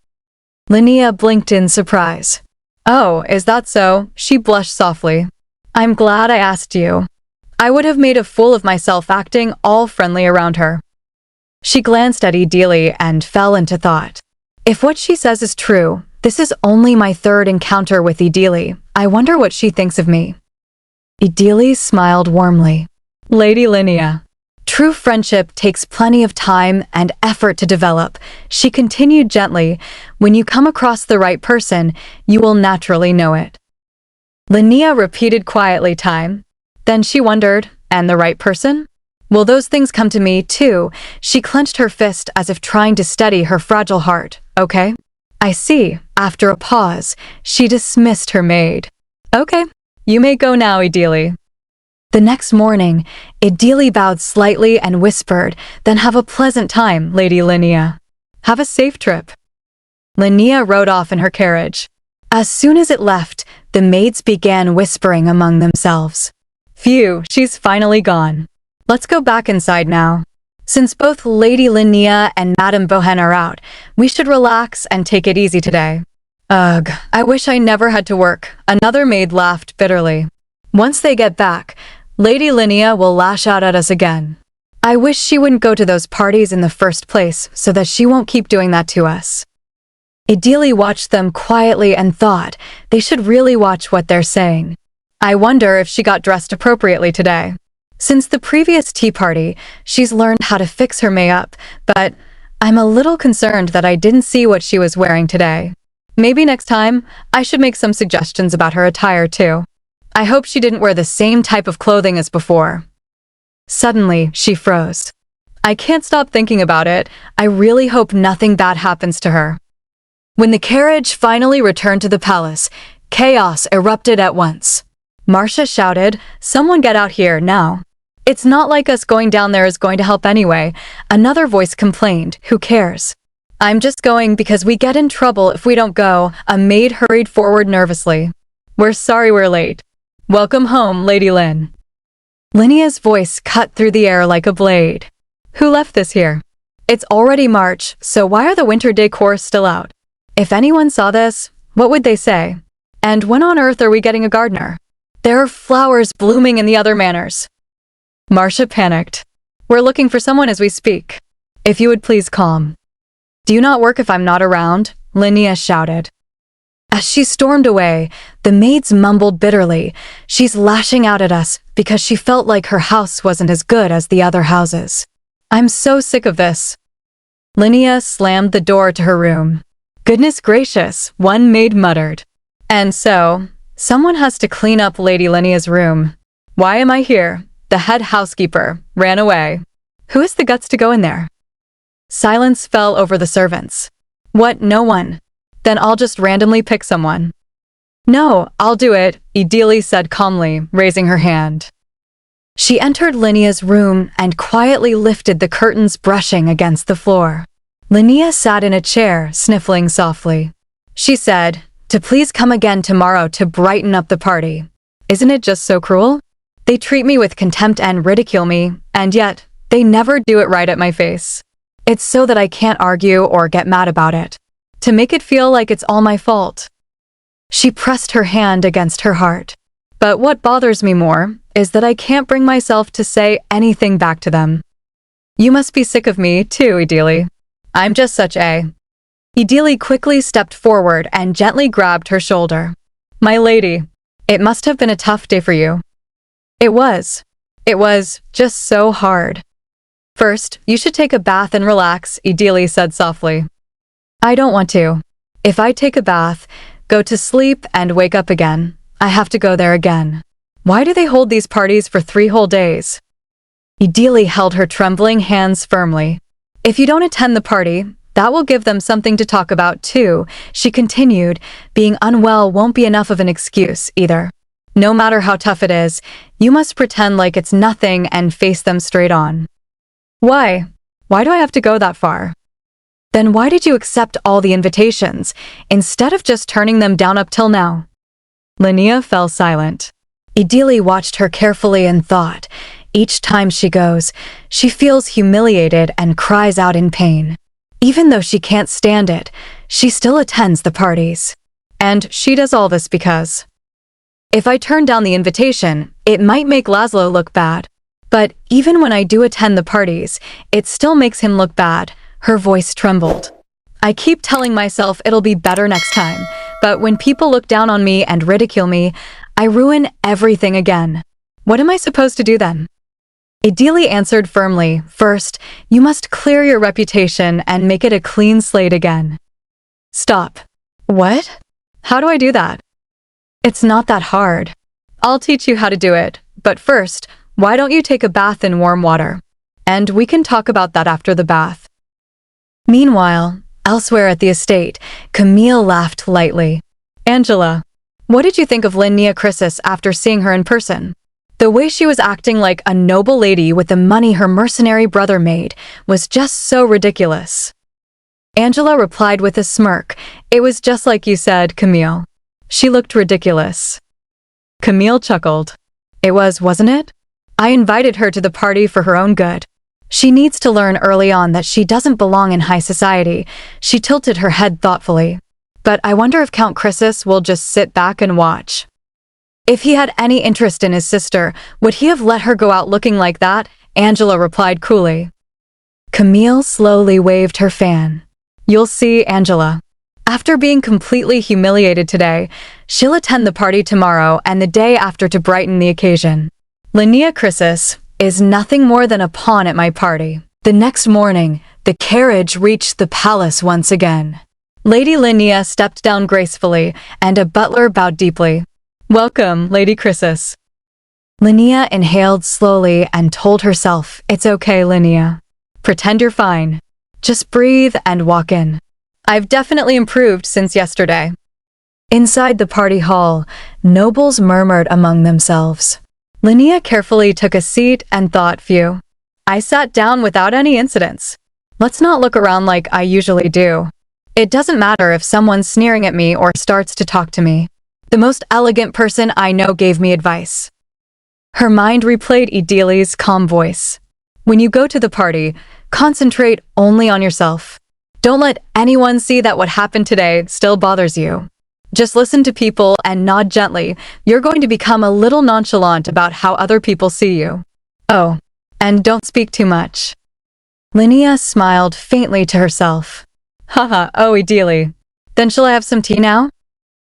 Linai blinked in surprise. Oh, is that so? She blushed softly. I'm glad I asked you. I would have made a fool of myself acting all friendly around her. She glanced at Idili and fell into thought. If what she says is true, this is only my third encounter with Idili. I wonder what she thinks of me. Idili smiled warmly. Lady Linai. True friendship takes plenty of time and effort to develop, she continued gently. When you come across the right person, you will naturally know it. Linai repeated quietly time. Then she wondered, and the right person? Will those things come to me too? She clenched her fist as if trying to steady her fragile heart. Okay. I see. After a pause, she dismissed her maid. Okay, you may go now, Idili. The next morning, Idili bowed slightly and whispered, then have a pleasant time, Lady Linai. Have a safe trip. Linai rode off in her carriage. As soon as it left, the maids began whispering among themselves. Phew, she's finally gone. Let's go back inside now. Since both Lady Linai and Madame Bohen are out, we should relax and take it easy today. Ugh, I wish I never had to work. Another maid laughed bitterly. Once they get back, Lady Linai will lash out at us again. I wish she wouldn't go to those parties in the first place so that she won't keep doing that to us. Idili watched them quietly and thought they should really watch what they're saying. I wonder if she got dressed appropriately today. Since the previous tea party, she's learned how to fix her makeup, but I'm a little concerned that I didn't see what she was wearing today. Maybe next time, I should make some suggestions about her attire too. I hope she didn't wear the same type of clothing as before. Suddenly, she froze. I can't stop thinking about it. I really hope nothing bad happens to her. When the carriage finally returned to the palace, chaos erupted at once. Marcia shouted, "Someone get out here, now." "It's not like us going down there is going to help anyway," another voice complained. "Who cares?" "I'm just going because we get in trouble if we don't go," a maid hurried forward nervously. "We're sorry we're late. Welcome home, Lady Lin." Linai's voice cut through the air like a blade. "Who left this here? It's already March, so why are the winter decor still out? If anyone saw this, what would they say? And when on earth are we getting a gardener? There are flowers blooming in the other manors." Marcia panicked. "We're looking for someone as we speak. If you would please calm." "Do you not work if I'm not around?" Linai shouted. As she stormed away, the maids mumbled bitterly. She's lashing out at us because she felt like her house wasn't as good as the other houses. I'm so sick of this. Linnea slammed the door to her room. Goodness gracious, one maid muttered. And so, someone has to clean up Lady Linnea's room. Why am I here? The head housekeeper ran away. Who has the guts to go in there? Silence fell over the servants. What, no one? Then I'll just randomly pick someone. No, I'll do it, Idili said calmly, raising her hand. She entered Linnea's room and quietly lifted the curtains, brushing against the floor. Linnea sat in a chair, sniffling softly. She said, to please come again tomorrow to brighten up the party. Isn't it just so cruel? They treat me with contempt and ridicule me, and yet, they never do it right at my face. It's so that I can't argue or get mad about it. To make it feel like it's all my fault. She pressed her hand against her heart. But what bothers me more is that I can't bring myself to say anything back to them. You must be sick of me too, Idili. I'm just such a... Idili quickly stepped forward and gently grabbed her shoulder. My lady, it must have been a tough day for you. It was. It was just so hard. First, you should take a bath and relax, Idili said softly. I don't want to. If I take a bath, go to sleep and wake up again, I have to go there again. Why do they hold these parties for 3 whole days? Idili held her trembling hands firmly. If you don't attend the party, that will give them something to talk about too, she continued. Being unwell won't be enough of an excuse either. No matter how tough it is, you must pretend like it's nothing and face them straight on. Why? Why do I have to go that far? Then why did you accept all the invitations, instead of just turning them down up till now? Linnea fell silent. Idili watched her carefully and thought, each time she goes, she feels humiliated and cries out in pain. Even though she can't stand it, she still attends the parties. And she does all this because... If I turn down the invitation, it might make Laszlo look bad. But even when I do attend the parties, it still makes him look bad. Her voice trembled. I keep telling myself it'll be better next time, but when people look down on me and ridicule me, I ruin everything again. What am I supposed to do then? Idili answered firmly, first, you must clear your reputation and make it a clean slate again. Stop. What? How do I do that? It's not that hard. I'll teach you how to do it, but first, why don't you take a bath in warm water? And we can talk about that after the bath. Meanwhile, elsewhere at the estate, Camille laughed lightly. Angela, what did you think of Linnea Chrysis after seeing her in person? The way she was acting like a noble lady with the money her mercenary brother made was just so ridiculous. Angela replied with a smirk. It was just like you said, Camille. She looked ridiculous. Camille chuckled. It was, wasn't it? I invited her to the party for her own good. She needs to learn early on that she doesn't belong in high society. She tilted her head thoughtfully. But I wonder if Count Chrysis will just sit back and watch. If he had any interest in his sister, would he have let her go out looking like that? Angela replied coolly. Camille slowly waved her fan. You'll see, Angela. After being completely humiliated today, she'll attend the party tomorrow and the day after to brighten the occasion. Linnea Chrysis is nothing more than a pawn at my party. The next morning, the carriage reached the palace once again. Lady Linnea stepped down gracefully, and a butler bowed deeply. Welcome, Lady Chrysis. Linnea inhaled slowly and told herself, it's okay, Linnea. Pretend you're fine. Just breathe and walk in. I've definitely improved since yesterday. Inside the party hall, nobles murmured among themselves. Linnea carefully took a seat and thought, phew. I sat down without any incidents. Let's not look around like I usually do. It doesn't matter if someone's sneering at me or starts to talk to me. The most elegant person I know gave me advice. Her mind replayed Idili's calm voice. When you go to the party, concentrate only on yourself. Don't let anyone see that what happened today still bothers you. Just listen to people and nod gently. You're going to become a little nonchalant about how other people see you. Oh, and don't speak too much. Linnea smiled faintly to herself. Haha, oh Idili. Then shall I have some tea now?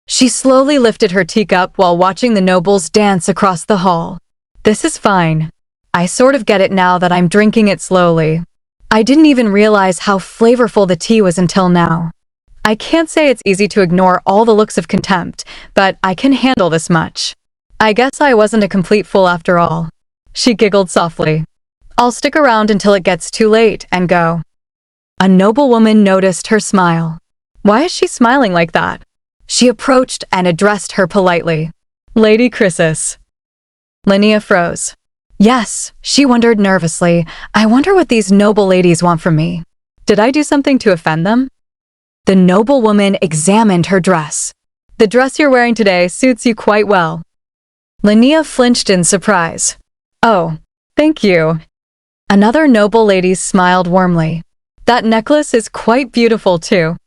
She slowly lifted her teacup while watching the nobles dance across the hall. This is fine. I sort of get it now that I'm drinking it slowly. I didn't even realize how flavorful the tea was until now. I can't say it's easy to ignore all the looks of contempt, but I can handle this much. I guess I wasn't a complete fool after all. She giggled softly. I'll stick around until it gets too late and go. A noblewoman noticed her smile. Why is she smiling like that? She approached and addressed her politely. Lady Chrysis. Linnea froze. Yes, she wondered nervously. I wonder what these noble ladies want from me. Did I do something to offend them? The noblewoman examined her dress. The dress you're wearing today suits you quite well. Linnea flinched in surprise. Oh, thank you. Another noble lady smiled warmly. That necklace is quite beautiful too.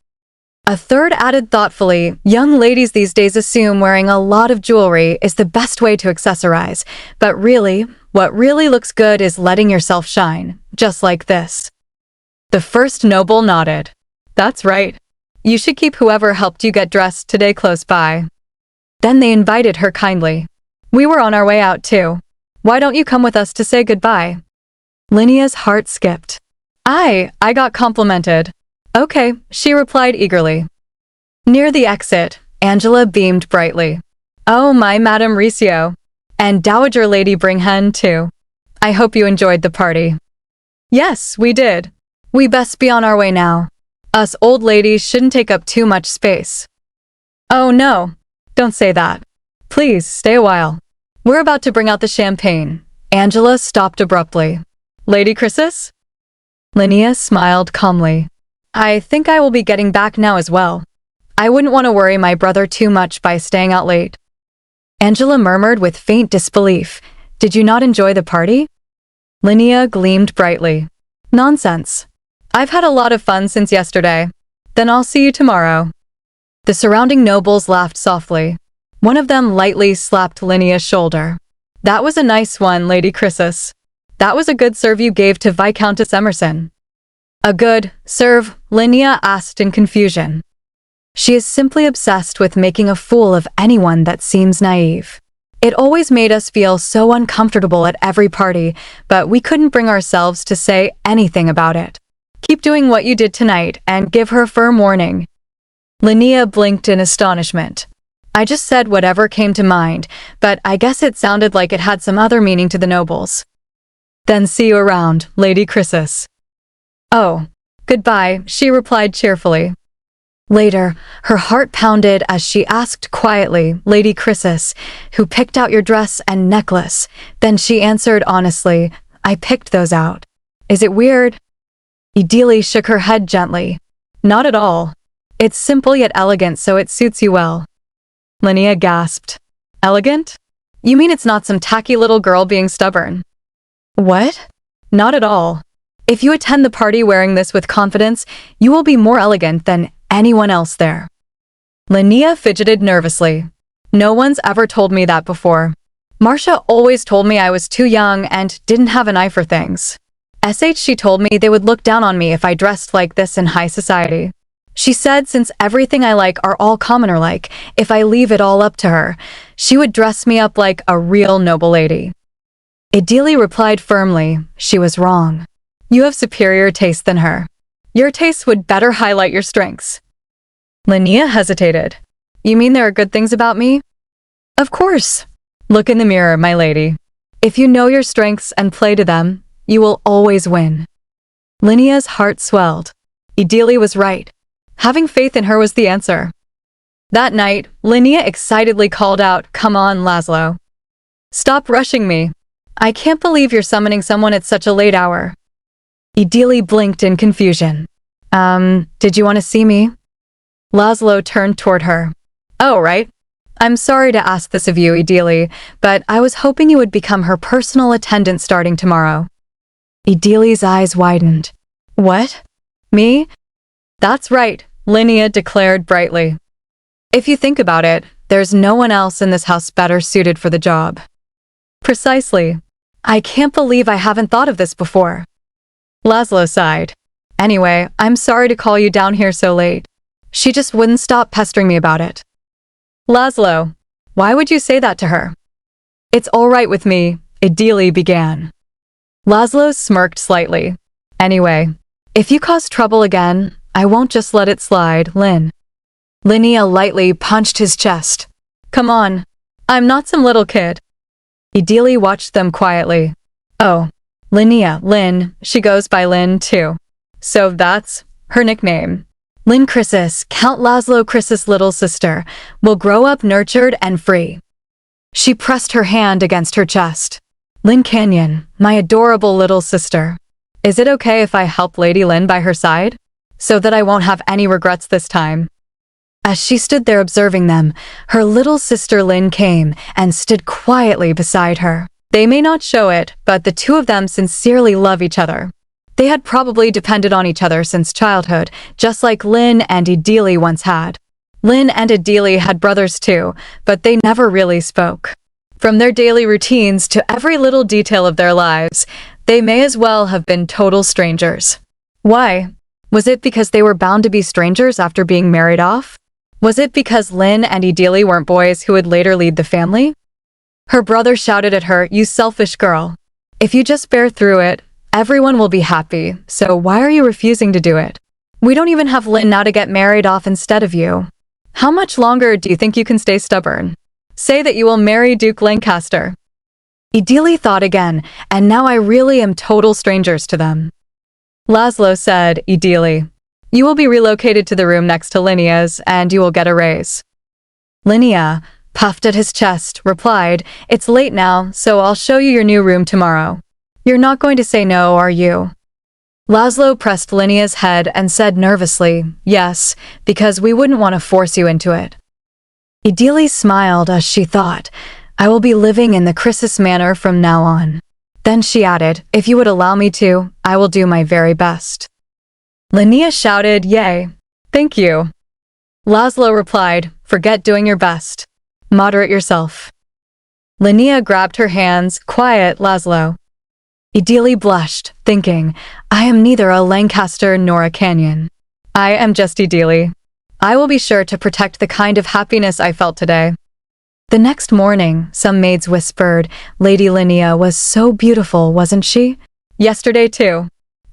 A third added thoughtfully, young ladies these days assume wearing a lot of jewelry is the best way to accessorize, but really, what really looks good is letting yourself shine, just like this. The first noble nodded. That's right. You should keep whoever helped you get dressed today close by. Then they invited her kindly. We were on our way out too. Why don't you come with us to say goodbye? Linnea's heart skipped. I got complimented. Okay, she replied eagerly. Near the exit, Angela beamed brightly. Oh, my Madame Riccio. And Dowager Lady Bringhen, too. I hope you enjoyed the party. Yes, we did. We best be on our way now. Us old ladies shouldn't take up too much space. Oh no, don't say that. Please, stay a while. We're about to bring out the champagne. Angela stopped abruptly. Lady Chrysis? Linnea smiled calmly. I think I will be getting back now as well. I wouldn't want to worry my brother too much by staying out late. Angela murmured with faint disbelief. Did you not enjoy the party? Linnea gleamed brightly. Nonsense. I've had a lot of fun since yesterday. Then I'll see you tomorrow. The surrounding nobles laughed softly. One of them lightly slapped Linnea's shoulder. That was a nice one, Lady Chrysis. That was a good serve you gave to Viscountess Emerson. A good serve, Linnea asked in confusion. She is simply obsessed with making a fool of anyone that seems naive. It always made us feel so uncomfortable at every party, but we couldn't bring ourselves to say anything about it. Keep doing what you did tonight and give her firm warning. Linnea blinked in astonishment. I just said whatever came to mind, but I guess it sounded like it had some other meaning to the nobles. Then see you around, Lady Chrysis. Oh, goodbye, she replied cheerfully. Later, her heart pounded as she asked quietly, Lady Chrysis, who picked out your dress and necklace? Then she answered honestly, I picked those out. Is it weird? Idili shook her head gently. Not at all. It's simple yet elegant, so it suits you well. Linnea gasped. Elegant? You mean it's not some tacky little girl being stubborn? What? Not at all. If you attend the party wearing this with confidence, you will be more elegant than anyone else there. Linnea fidgeted nervously. No one's ever told me that before. Marcia always told me I was too young and didn't have an eye for things. She told me they would look down on me if I dressed like this in high society. She said since everything I like are all commoner-like, if I leave it all up to her, she would dress me up like a real noble lady. Idili replied firmly, she was wrong. You have superior taste than her. Your taste would better highlight your strengths. Linnea hesitated. You mean there are good things about me? Of course. Look in the mirror, my lady. If you know your strengths and play to them, you will always win. Linnea's heart swelled. Idili was right. Having faith in her was the answer. That night, Linnea excitedly called out, Come on, Laszlo. Stop rushing me. I can't believe you're summoning someone at such a late hour. Idili blinked in confusion. Did you want to see me? Laszlo turned toward her. Oh, right. I'm sorry to ask this of you, Idili, but I was hoping you would become her personal attendant starting tomorrow. Idili's eyes widened. What? Me? That's right, Linnea declared brightly. If you think about it, there's no one else in this house better suited for the job. Precisely. I can't believe I haven't thought of this before. Laszlo sighed. Anyway, I'm sorry to call you down here so late. She just wouldn't stop pestering me about it. Laszlo, why would you say that to her? It's all right with me, Idili began. Laszlo smirked slightly. Anyway, if you cause trouble again, I won't just let it slide, Lin. Linnea lightly punched his chest. Come on, I'm not some little kid. Idili watched them quietly. Oh, Linnea, Lin, she goes by Lin too. So that's her nickname. Lin Chrysis, Count Laszlo Chrysis' little sister, will grow up nurtured and free. She pressed her hand against her chest. Lin Canyon, my adorable little sister. Is it okay if I help Lady Lin by her side? So that I won't have any regrets this time. As she stood there observing them, her little sister Lin came and stood quietly beside her. They may not show it, but the two of them sincerely love each other. They had probably depended on each other since childhood, just like Lin and Idili once had. Lin and Idili had brothers too, but they never really spoke. From their daily routines to every little detail of their lives, they may as well have been total strangers. Why? Was it because they were bound to be strangers after being married off? Was it because Lin and Idili weren't boys who would later lead the family? Her brother shouted at her, "You selfish girl. If you just bear through it, everyone will be happy, so why are you refusing to do it? We don't even have Lin now to get married off instead of you. How much longer do you think you can stay stubborn? Say that you will marry Duke Lancaster." Idili thought again, and now I really am total strangers to them. Laszlo said, Idili, you will be relocated to the room next to Linnea's, and you will get a raise. Linnea, puffed at his chest, replied, It's late now, so I'll show you your new room tomorrow. You're not going to say no, are you? Laszlo pressed Linnea's head and said nervously, Yes, because we wouldn't want to force you into it. Idili smiled as she thought, I will be living in the Chrysis manor from now on. Then she added, If you would allow me to, I will do my very best. Linnea shouted, Yay. Thank you. Laszlo replied, Forget doing your best. Moderate yourself. Linnea grabbed her hands, Quiet, Laszlo. Idili blushed, thinking, I am neither a Lancaster nor a Canyon. I am just Idili. I will be sure to protect the kind of happiness I felt today. The next morning, some maids whispered, Lady Linnea was so beautiful, wasn't she? Yesterday too.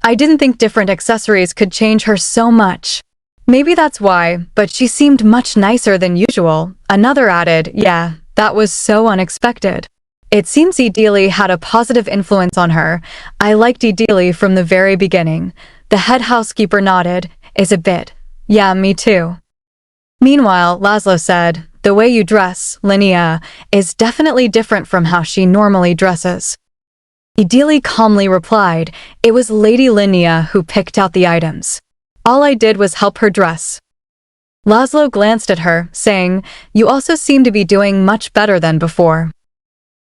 I didn't think different accessories could change her so much. Maybe that's why, but she seemed much nicer than usual. Another added, Yeah, that was so unexpected. It seems Idili had a positive influence on her. I liked Idili from the very beginning. The head housekeeper nodded, Is a bit. Yeah, me too. Meanwhile, Laszlo said, The way you dress, Linnea, is definitely different from how she normally dresses. Idili calmly replied, It was Lady Linnea who picked out the items. All I did was help her dress. Laszlo glanced at her, saying, You also seem to be doing much better than before.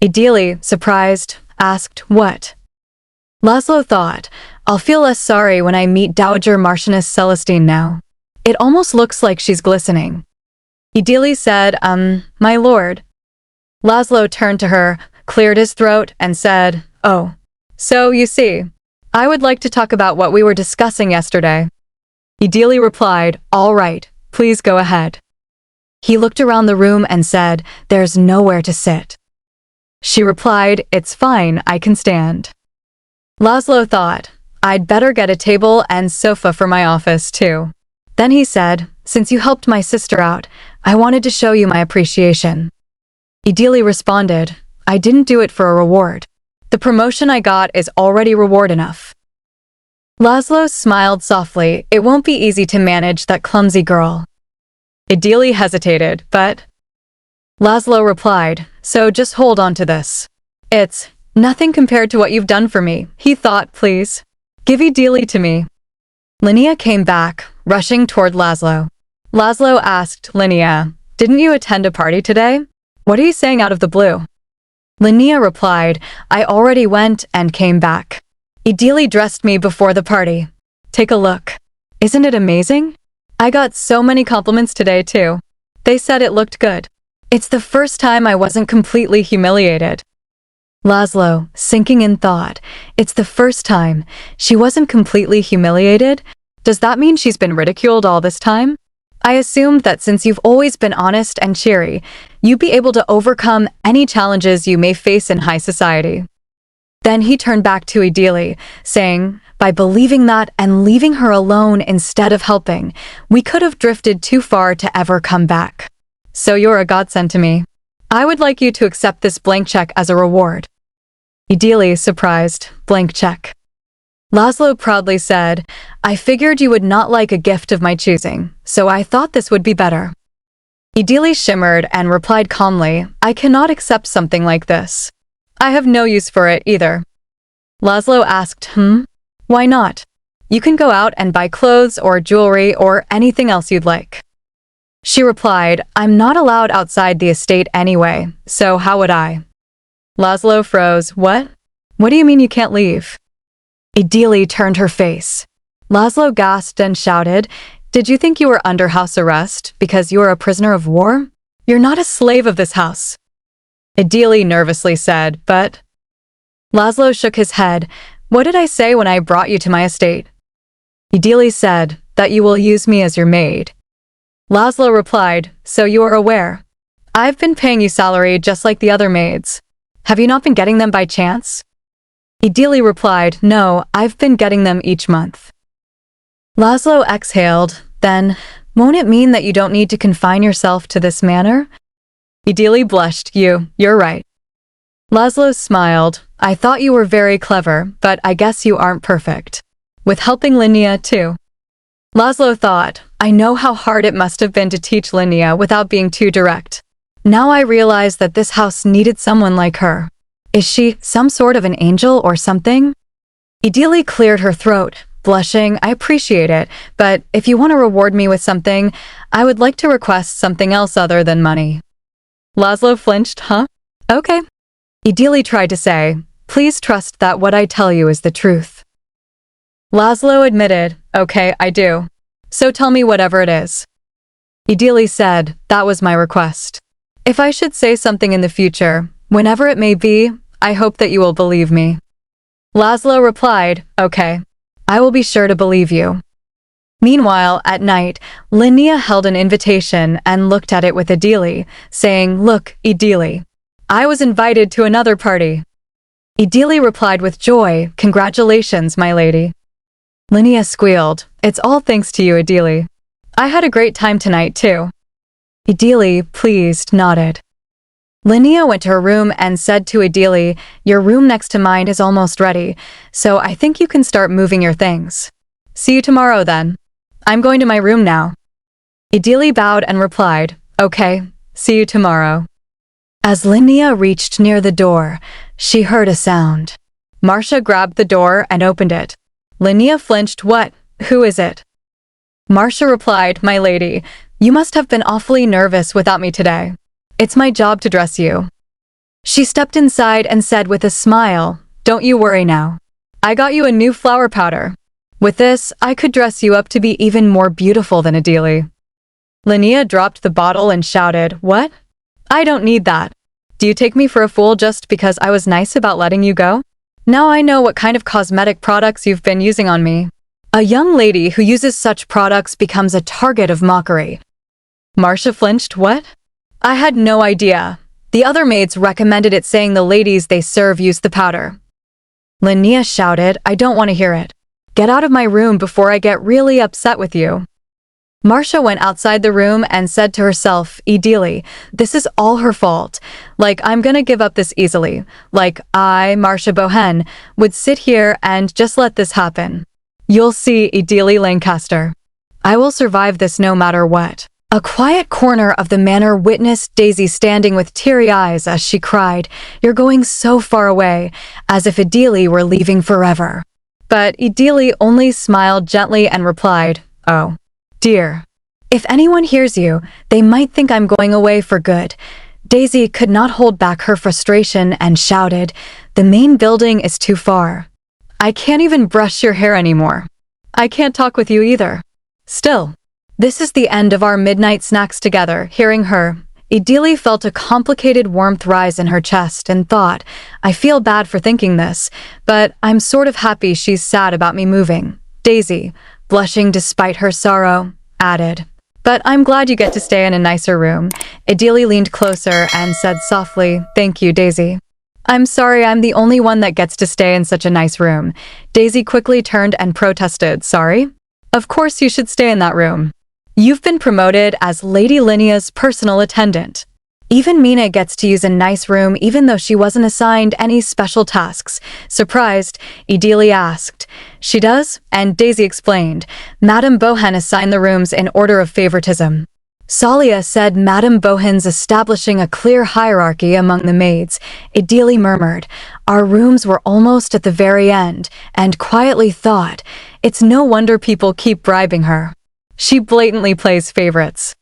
Idili, surprised, asked, What? Laszlo thought, I'll feel less sorry when I meet Dowager Marchioness Celestine now. It almost looks like she's glistening. Idili said, my lord. Laszlo turned to her, cleared his throat, and said, Oh, so you see, I would like to talk about what we were discussing yesterday. Idili replied, All right, please go ahead. He looked around the room and said, There's nowhere to sit. She replied, It's fine, I can stand. Laszlo thought, I'd better get a table and sofa for my office too. Then he said, Since you helped my sister out, I wanted to show you my appreciation. Idili responded, I didn't do it for a reward. The promotion I got is already reward enough. Laszlo smiled softly. It won't be easy to manage that clumsy girl. Idili hesitated, but... Laszlo replied, So just hold on to this. It's nothing compared to what you've done for me, he thought, please. Give Idili to me. Linnea came back, rushing toward Laszlo. Laszlo asked, Linnea, didn't you attend a party today? What are you saying out of the blue? Linnea replied, I already went and came back. Idili dressed me before the party. Take a look. Isn't it amazing? I got so many compliments today too. They said it looked good. It's the first time I wasn't completely humiliated. Laszlo, sinking in thought, it's the first time she wasn't completely humiliated? Does that mean she's been ridiculed all this time? I assumed that since you've always been honest and cheery, you'd be able to overcome any challenges you may face in high society. Then he turned back to Idili, saying, by believing that and leaving her alone instead of helping, we could have drifted too far to ever come back. So you're a godsend to me. I would like you to accept this blank check as a reward. Idili, surprised, blank check. Laszlo proudly said, I figured you would not like a gift of my choosing, so I thought this would be better. Idili shimmered and replied calmly, I cannot accept something like this. I have no use for it either. Laszlo asked, Why not? You can go out and buy clothes or jewelry or anything else you'd like. She replied, I'm not allowed outside the estate anyway, so how would I? Laszlo froze, What? What do you mean you can't leave? Idili turned her face. Laszlo gasped and shouted, Did you think you were under house arrest because you are a prisoner of war? You're not a slave of this house. Idili nervously said, But... Laszlo shook his head. What did I say when I brought you to my estate? Idili said, That you will use me as your maid. Laszlo replied, So you are aware. I've been paying you salary just like the other maids. Have you not been getting them by chance? Idili replied, No, I've been getting them each month. Laszlo exhaled, then, won't it mean that you don't need to confine yourself to this manner? Idili blushed, You're right. Laszlo smiled, I thought you were very clever, but I guess you aren't perfect. With helping Linnea too. Laszlo thought, I know how hard it must have been to teach Linnea without being too direct. Now I realize that this house needed someone like her. Is she some sort of an angel or something? Idili cleared her throat, blushing, I appreciate it, but if you want to reward me with something, I would like to request something else other than money. Laszlo flinched, Okay. Idili tried to say, Please trust that what I tell you is the truth. Laszlo admitted, Okay, I do. So tell me whatever it is. Idili said, That was my request. If I should say something in the future, whenever it may be, I hope that you will believe me. Laszlo replied, Okay. I will be sure to believe you. Meanwhile, at night, Linnea held an invitation and looked at it with Idili, saying, Look, Idili. I was invited to another party. Idili replied with joy, Congratulations, my lady. Linnea squealed, It's all thanks to you, Idili. I had a great time tonight, too. Idili, pleased, nodded. Linnea went to her room and said to Idili, Your room next to mine is almost ready, so I think you can start moving your things. See you tomorrow, then. I'm going to my room now. Idili bowed and replied, Okay, see you tomorrow. As Linnea reached near the door, she heard a sound. Marcia grabbed the door and opened it. Linnea flinched, What? Who is it? Marcia replied, My lady, you must have been awfully nervous without me today. It's my job to dress you. She stepped inside and said with a smile, Don't you worry now. I got you a new flower powder. With this, I could dress you up to be even more beautiful than Idili. Linnea dropped the bottle and shouted, What? I don't need that. Do you take me for a fool just because I was nice about letting you go? Now I know what kind of cosmetic products you've been using on me. A young lady who uses such products becomes a target of mockery. Marcia flinched, What? I had no idea. The other maids recommended it, saying the ladies they serve use the powder. Linnea shouted, I don't want to hear it. Get out of my room before I get really upset with you. Marcia went outside the room and said to herself, Idili, this is all her fault. Like, I'm gonna give up this easily. Like, I, Marcia Bohen, would sit here and just let this happen. You'll see, Idili Lancaster. I will survive this no matter what. A quiet corner of the manor witnessed Daisy standing with teary eyes as she cried, You're going so far away, as if Idili were leaving forever. But Idili only smiled gently and replied, Oh, dear. If anyone hears you, they might think I'm going away for good. Daisy could not hold back her frustration and shouted, The main building is too far. I can't even brush your hair anymore. I can't talk with you either. Still, this is the end of our midnight snacks together. Hearing her, Idili felt a complicated warmth rise in her chest and thought, I feel bad for thinking this, but I'm sort of happy she's sad about me moving. Daisy, blushing despite her sorrow, added, But I'm glad you get to stay in a nicer room. Ideally leaned closer and said softly, "Thank you, Daisy." "I'm sorry, I'm the only one that gets to stay in such a nice room." Daisy quickly turned and protested, "Sorry? Of course you should stay in that room. You've been promoted as Lady Linnea's personal attendant. Even Mina gets to use a nice room even though she wasn't assigned any special tasks." Surprised, Ideally asked, "She does?" And Daisy explained, "Madame Bohan assigned the rooms in order of favoritism." Salia said Madame Bohan's establishing a clear hierarchy among the maids. Ideally murmured, "Our rooms were almost at the very end," and quietly thought, "It's no wonder people keep bribing her. She blatantly plays favorites.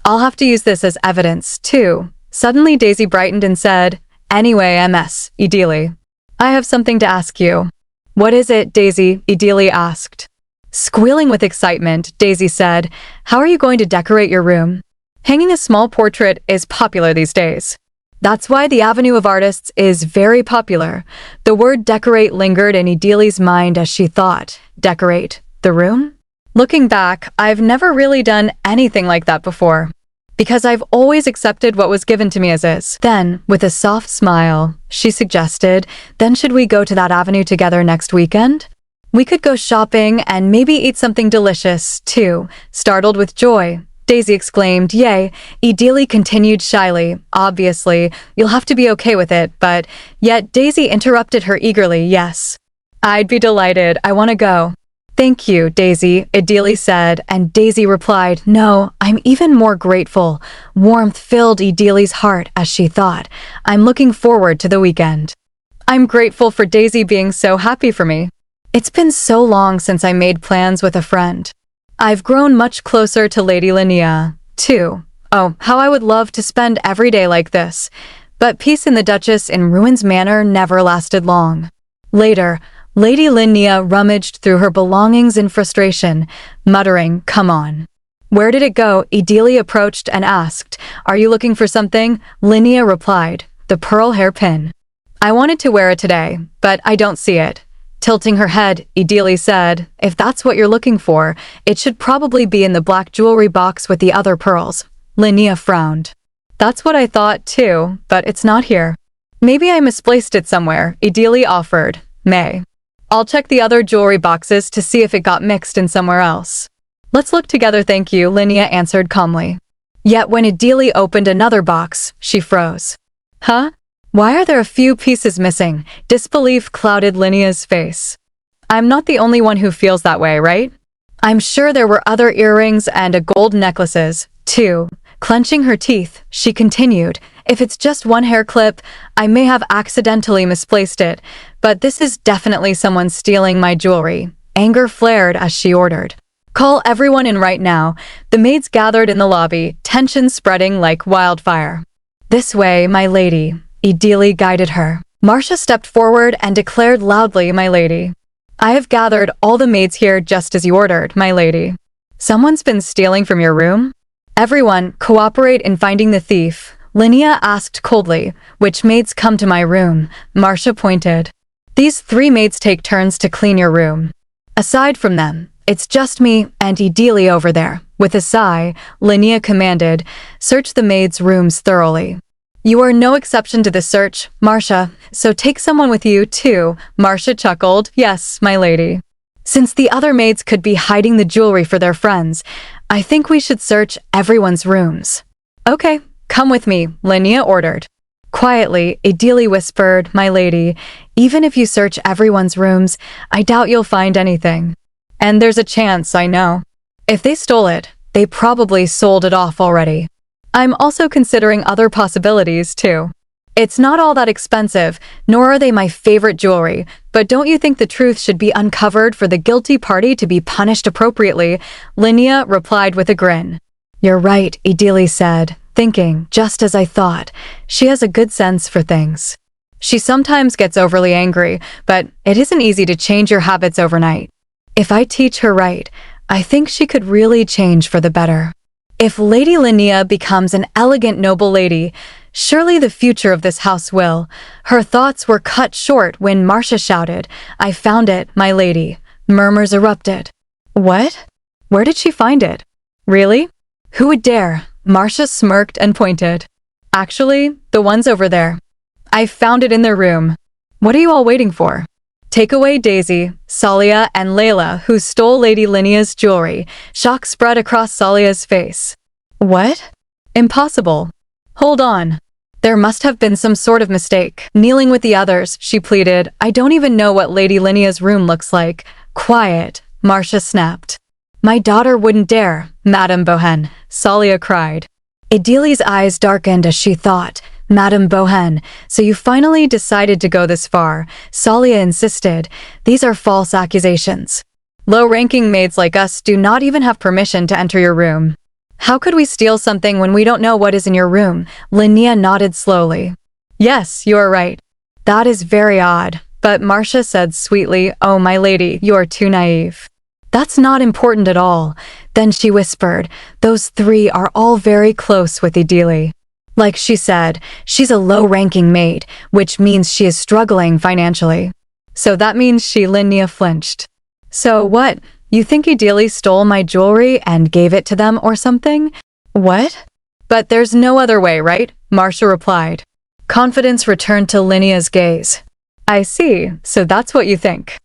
I'll have to use this as evidence, too." Suddenly Daisy brightened and said, "Anyway, MS, Ideally, I have something to ask you." "What is it, Daisy?" Ideally asked. Squealing with excitement, Daisy said, "How are you going to decorate your room? Hanging a small portrait is popular these days. That's why the Avenue of Artists is very popular." The word decorate lingered in Ideally's mind as she thought, decorate the room? Looking back, I've never really done anything like that before, because I've always accepted what was given to me as is. Then, with a soft smile, she suggested, "Then should we go to that avenue together next weekend? We could go shopping and maybe eat something delicious, too." Startled with joy, Daisy exclaimed, "Yay." Ideally continued shyly, "Obviously, you'll have to be okay with it," but yet Daisy interrupted her eagerly, "Yes. I'd be delighted. I want to go." "Thank you, Daisy," Ideally said, and Daisy replied, "No, I'm even more grateful." Warmth filled Ideally's heart as she thought, "I'm looking forward to the weekend." I'm grateful for Daisy being so happy for me. It's been so long since I made plans with a friend. I've grown much closer to Lady Linnea, too. Oh, how I would love to spend every day like this. But peace in the Duchess in Ruins Manor never lasted long. Later, Lady Linnea rummaged through her belongings in frustration, muttering, "Come on." "Where did it go?" Ideally approached and asked, "Are you looking for something?" Linnea replied, "The pearl hairpin. I wanted to wear it today, but I don't see it." Tilting her head, Ideally said, "If that's what you're looking for, it should probably be in the black jewelry box with the other pearls." Linnea frowned. "That's what I thought, too, but it's not here." "Maybe I misplaced it somewhere," Ideally offered. "May. I'll check the other jewelry boxes to see if it got mixed in somewhere else." "Let's look together, thank you," Linnea answered calmly. Yet when Ideally opened another box, she froze. "Huh? Why are there a few pieces missing?" Disbelief clouded Linnea's face. "I'm not the only one who feels that way, right? I'm sure there were other earrings and a gold necklaces, too." Clenching her teeth, she continued, "If it's just one hair clip, I may have accidentally misplaced it, but this is definitely someone stealing my jewelry." Anger flared as she ordered, "Call everyone in right now." The maids gathered in the lobby, tension spreading like wildfire. "This way, my lady," Ideally guided her. Marcia stepped forward and declared loudly, "My lady. I have gathered all the maids here just as you ordered, my lady." "Someone's been stealing from your room?" "Everyone, cooperate in finding the thief," Linnea asked coldly. "Which maids come to my room?" Marcia pointed. "These 3 maids take turns to clean your room. Aside from them, it's just me and Ideally over there." With a sigh, Linnea commanded, "Search the maids' rooms thoroughly." "You are no exception to the search, Marcia, so take someone with you, too." Marcia chuckled, "Yes, my lady. Since the other maids could be hiding the jewelry for their friends, I think we should search everyone's rooms." "Okay, come with me," Linnea ordered. Quietly, Ideally whispered, "My lady, even if you search everyone's rooms, I doubt you'll find anything. And there's a chance, I know. If they stole it, they probably sold it off already. I'm also considering other possibilities, too. It's not all that expensive, nor are they my favorite jewelry, but don't you think the truth should be uncovered for the guilty party to be punished appropriately?" Linnea replied with a grin. "You're right," Ideally said, thinking, "Just as I thought. She has a good sense for things. She sometimes gets overly angry, but it isn't easy to change your habits overnight. If I teach her right, I think she could really change for the better. If Lady Linnea becomes an elegant noble lady, surely the future of this house will." Her thoughts were cut short when Marcia shouted, "I found it, my lady." Murmurs erupted. "What? Where did she find it? Really? Who would dare? Marcia smirked and pointed. Actually, the one's over there. I found it in their room. What are you all waiting for? Take away Daisy, Salia, and Layla, who stole Lady Linea's jewelry. Shock spread across Salia's face. What? Impossible. Hold on. There must have been some sort of mistake. Kneeling with the others, she pleaded, I don't even know what Lady Linea's room looks like. Quiet, Marcia snapped. My daughter wouldn't dare, Madame Bohen, Salia cried. Idili's eyes darkened as she thought, Madame Bohen, so you finally decided to go this far, Salia insisted. These are false accusations. Low-ranking maids like us do not even have permission to enter your room. How could we steal something when we don't know what is in your room? Linnea nodded slowly. Yes, you are right. That is very odd, but Marcia said sweetly, oh my lady, you are too naive. That's not important at all. Then she whispered, those three are all very close with Idili. Like she said, she's a low-ranking maid, which means she is struggling financially. So that means Linnea flinched. So what? You think Idili stole my jewelry and gave it to them or something? What? But there's no other way, right? Marcia replied. Confidence returned to Linnea's gaze. I see, so that's what you think.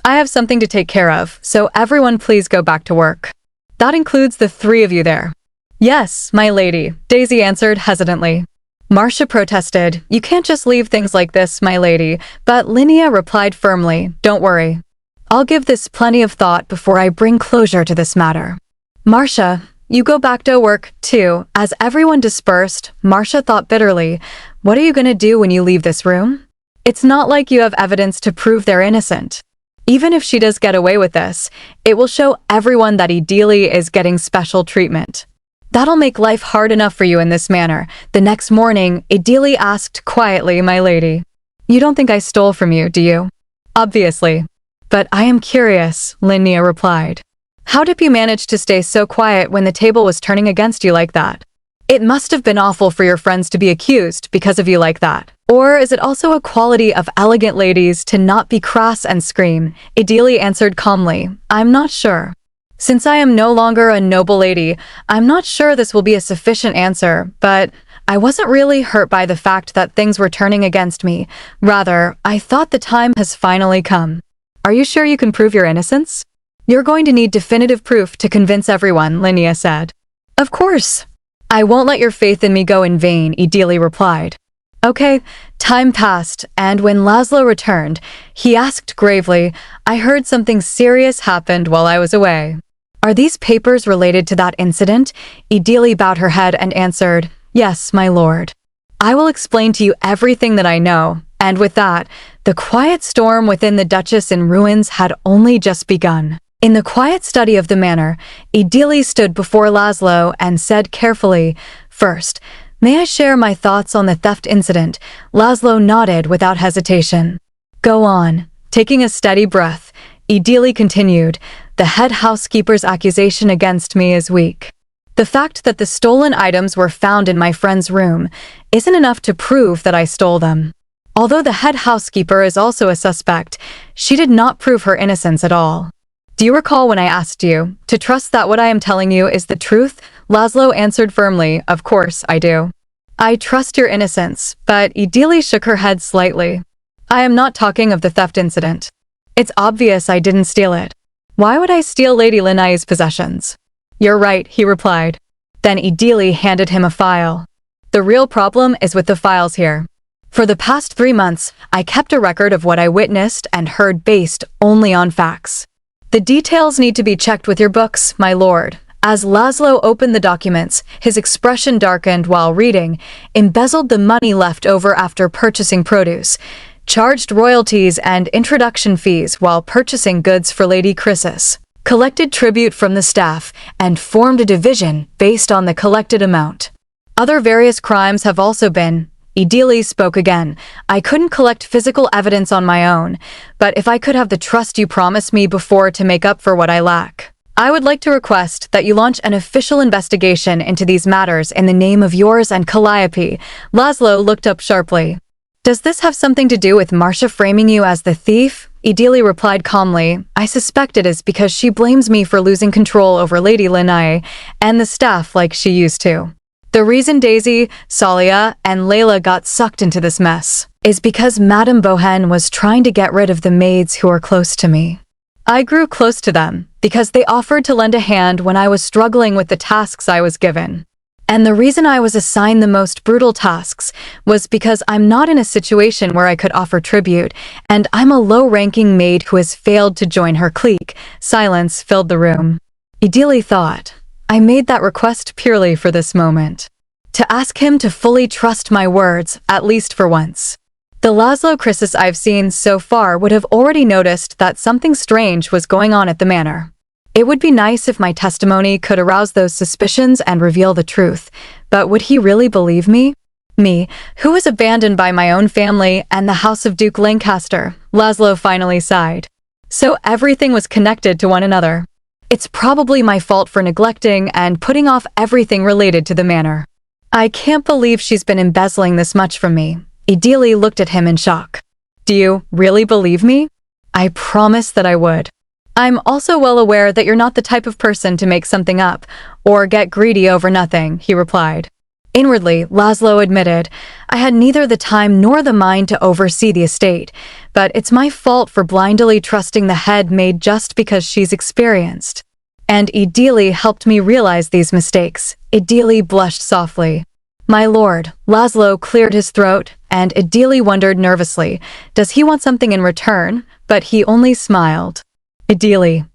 I have something to take care of, so everyone please go back to work. That includes the three of you there. Yes, my lady, Daisy answered hesitantly. Marcia protested, you can't just leave things like this, my lady, but Linnea replied firmly, don't worry. I'll give this plenty of thought before I bring closure to this matter. Marcia, you go back to work, too. As everyone dispersed, Marcia thought bitterly, what are you going to do when you leave this room? It's not like you have evidence to prove they're innocent. Even if she does get away with this, it will show everyone that Idili is getting special treatment. That'll make life hard enough for you in this manner. The next morning, Idili asked quietly, my lady. You don't think I stole from you, do you? Obviously. But I am curious, Linnea replied. How did you manage to stay so quiet when the table was turning against you like that? It must have been awful for your friends to be accused because of you like that. Or is it also a quality of elegant ladies to not be crass and scream? Idili answered calmly, I'm not sure. Since I am no longer a noble lady, I'm not sure this will be a sufficient answer, but I wasn't really hurt by the fact that things were turning against me. Rather, I thought the time has finally come. Are you sure you can prove your innocence? You're going to need definitive proof to convince everyone, Linnea said. Of course. I won't let your faith in me go in vain, Idili replied. Okay, time passed, and when Laszlo returned, he asked gravely, I heard something serious happened while I was away. Are these papers related to that incident? Idili bowed her head and answered, Yes, my lord. I will explain to you everything that I know, and with that, the quiet storm within the Duchess in ruins had only just begun. In the quiet study of the manor, Idili stood before Laszlo and said carefully, First, may I share my thoughts on the theft incident? Laszlo nodded without hesitation. Go on. Taking a steady breath, Idili continued, The head housekeeper's accusation against me is weak. The fact that the stolen items were found in my friend's room isn't enough to prove that I stole them. Although the head housekeeper is also a suspect, she did not prove her innocence at all. Do you recall when I asked you to trust that what I am telling you is the truth? Laszlo answered firmly, Of course I do. I trust your innocence, but Idili shook her head slightly. I am not talking of the theft incident. It's obvious I didn't steal it. Why would I steal Lady Linnai's possessions? You're right, he replied. Then Idili handed him a file. The real problem is with the files here. For the past 3 months, I kept a record of what I witnessed and heard based only on facts. The details need to be checked with your books, my lord. As Laszlo opened the documents, his expression darkened while reading, embezzled the money left over after purchasing produce, charged royalties and introduction fees while purchasing goods for Lady Chrysis, collected tribute from the staff, and formed a division based on the collected amount. Other various crimes have also been. Idili spoke again. I couldn't collect physical evidence on my own, but if I could have the trust you promised me before to make up for what I lack, I would like to request that you launch an official investigation into these matters in the name of yours and Calliope. Laszlo looked up sharply. Does this have something to do with Marcia framing you as the thief? Idili replied calmly. I suspect it is because she blames me for losing control over Lady Linai and the staff like she used to. The reason Daisy, Salia, and Layla got sucked into this mess is because Madame Bohen was trying to get rid of the maids who are close to me. I grew close to them because they offered to lend a hand when I was struggling with the tasks I was given. And the reason I was assigned the most brutal tasks was because I'm not in a situation where I could offer tribute, and I'm a low-ranking maid who has failed to join her clique. Silence filled the room. Idili thought, I made that request purely for this moment. To ask him to fully trust my words, at least for once. The Laszlo Krisis I've seen so far would have already noticed that something strange was going on at the manor. It would be nice if my testimony could arouse those suspicions and reveal the truth, but would he really believe me? Me, who was abandoned by my own family and the House of Duke Lancaster, Laszlo finally sighed. So everything was connected to one another. It's probably my fault for neglecting and putting off everything related to the manor. I can't believe she's been embezzling this much from me. Idili looked at him in shock. Do you really believe me? I promised that I would. I'm also well aware that you're not the type of person to make something up or get greedy over nothing, he replied. Inwardly, Laszlo admitted, I had neither the time nor the mind to oversee the estate, but it's my fault for blindly trusting the head maid just because she's experienced. And Idili helped me realize these mistakes. Idili blushed softly. My lord, Laszlo cleared his throat, and Idili wondered nervously, does he want something in return? But he only smiled. Idili,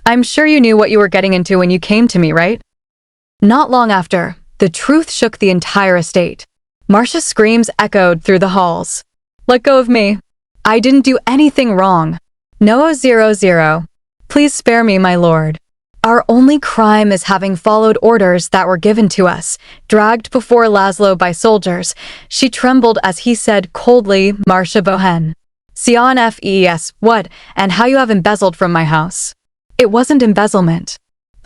I'm sure you knew what you were getting into when you came to me, right? Not long after, the truth shook the entire estate. Marcia's screams echoed through the halls. Let go of me. I didn't do anything wrong. Noah 00. Please spare me, my lord. Our only crime is having followed orders that were given to us, dragged before Laszlo by soldiers. She trembled as he said coldly, Marcia Bohen. Sion Fes, what, and how you have embezzled from my house. It wasn't embezzlement.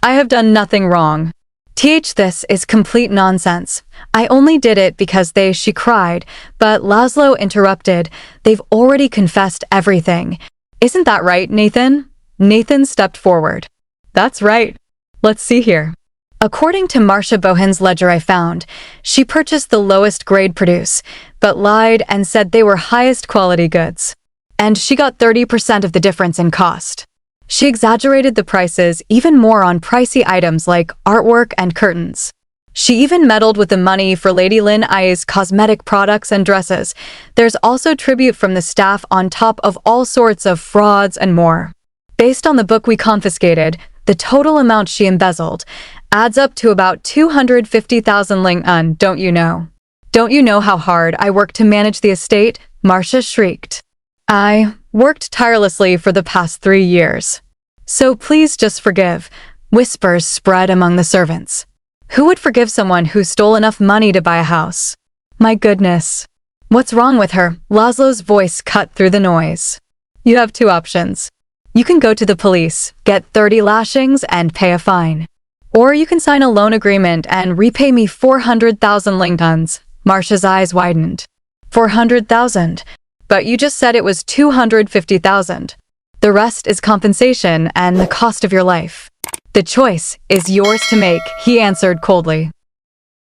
I have done nothing wrong. This is complete nonsense. I only did it because she cried, but Laszlo interrupted. They've already confessed everything. Isn't that right, Nathan? Nathan stepped forward. That's right. Let's see here. According to Marcia Bohen's ledger I found, she purchased the lowest grade produce, but lied and said they were highest quality goods. And she got 30% of the difference in cost. She exaggerated the prices even more on pricey items like artwork and curtains. She even meddled with the money for Lady Lin Ai's cosmetic products and dresses. There's also tribute from the staff on top of all sorts of frauds and more. Based on the book we confiscated, the total amount she embezzled adds up to about 250,000 ling-un, don't you know? Don't you know how hard I worked to manage the estate? Marcia shrieked. I worked tirelessly for the past 3 years. So please just forgive. Whispers spread among the servants. Who would forgive someone who stole enough money to buy a house? My goodness. What's wrong with her? Laszlo's voice cut through the noise. You have 2 options. You can go to the police, get 30 lashings, and pay a fine. Or you can sign a loan agreement and repay me 400,000 ling-tons. Marcia's eyes widened. 400,000. But you just said it was 250,000. The rest is compensation and the cost of your life. The choice is yours to make, he answered coldly.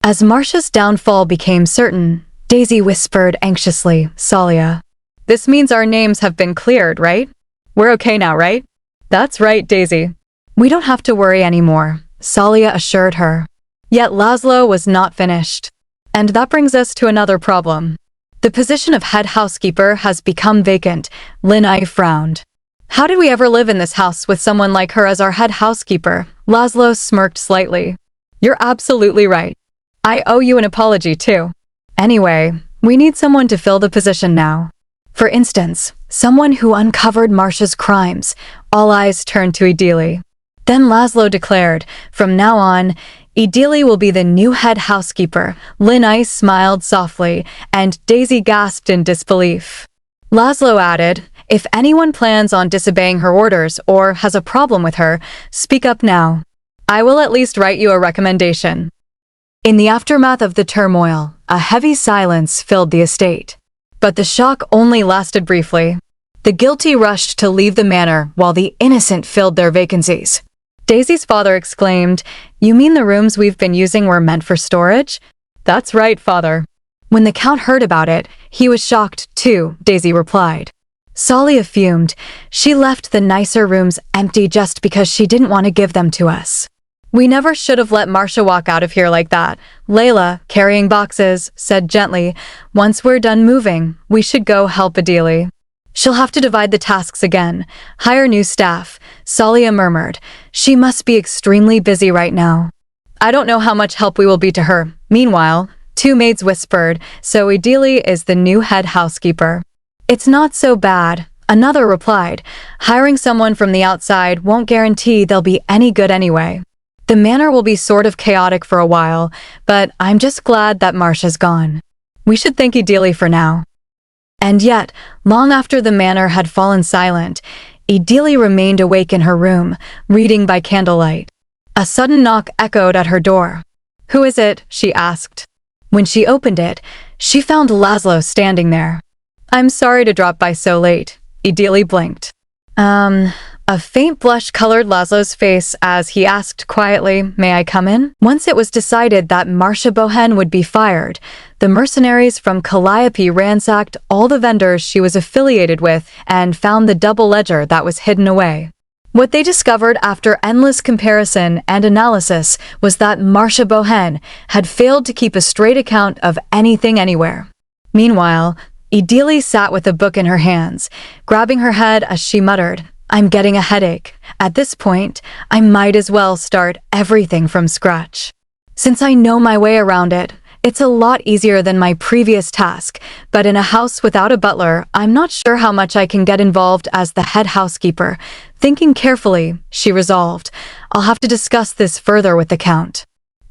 As Marcia's downfall became certain, Daisy whispered anxiously, Salia. This means our names have been cleared, right? We're okay now, right? That's right, Daisy. We don't have to worry anymore, Salia assured her. Yet Laszlo was not finished. And that brings us to another problem. The position of head housekeeper has become vacant. Lin Ai frowned. How did we ever live in this house with someone like her as our head housekeeper? Laszlo smirked slightly. You're absolutely right. I owe you an apology too. Anyway, we need someone to fill the position now. For instance, someone who uncovered Marcia's crimes. All eyes turned to Idili. Then Laszlo declared, from now on, Idili will be the new head housekeeper. Lin Ai smiled softly, and Daisy gasped in disbelief. Laszlo added, if anyone plans on disobeying her orders or has a problem with her, speak up now. I will at least write you a recommendation. In the aftermath of the turmoil, a heavy silence filled the estate. But the shock only lasted briefly. The guilty rushed to leave the manor while the innocent filled their vacancies. Daisy's father exclaimed, "You mean the rooms we've been using were meant for storage?" "That's right, father." When the Count heard about it, he was shocked too, Daisy replied. Salia fumed. She left the nicer rooms empty just because she didn't want to give them to us. "We never should have let Marcia walk out of here like that." Layla, carrying boxes, said gently, "Once we're done moving, we should go help Adili." "She'll have to divide the tasks again. Hire new staff," Salia murmured. "She must be extremely busy right now." "I don't know how much help we will be to her." Meanwhile, two maids whispered, "So Adili is the new head housekeeper." "It's not so bad," another replied. "Hiring someone from the outside won't guarantee they'll be any good anyway. The manor will be sort of chaotic for a while, but I'm just glad that Marcia's gone. We should thank Adili for now." And yet, long after the manor had fallen silent, Adili remained awake in her room, reading by candlelight. A sudden knock echoed at her door. "Who is it?" she asked. When she opened it, she found Laszlo standing there. "I'm sorry to drop by so late." Adili blinked. A faint blush colored Laszlo's face as he asked quietly, "May I come in?" Once it was decided that Marcia Bohen would be fired, the mercenaries from Calliope ransacked all the vendors she was affiliated with and found the double ledger that was hidden away. What they discovered after endless comparison and analysis was that Marcia Bohen had failed to keep a straight account of anything anywhere. Meanwhile, Adili sat with a book in her hands, grabbing her head as she muttered, "I'm getting a headache. At this point, I might as well start everything from scratch. Since I know my way around it, it's a lot easier than my previous task, but in a house without a butler, I'm not sure how much I can get involved as the head housekeeper." Thinking carefully, she resolved, "I'll have to discuss this further with the Count.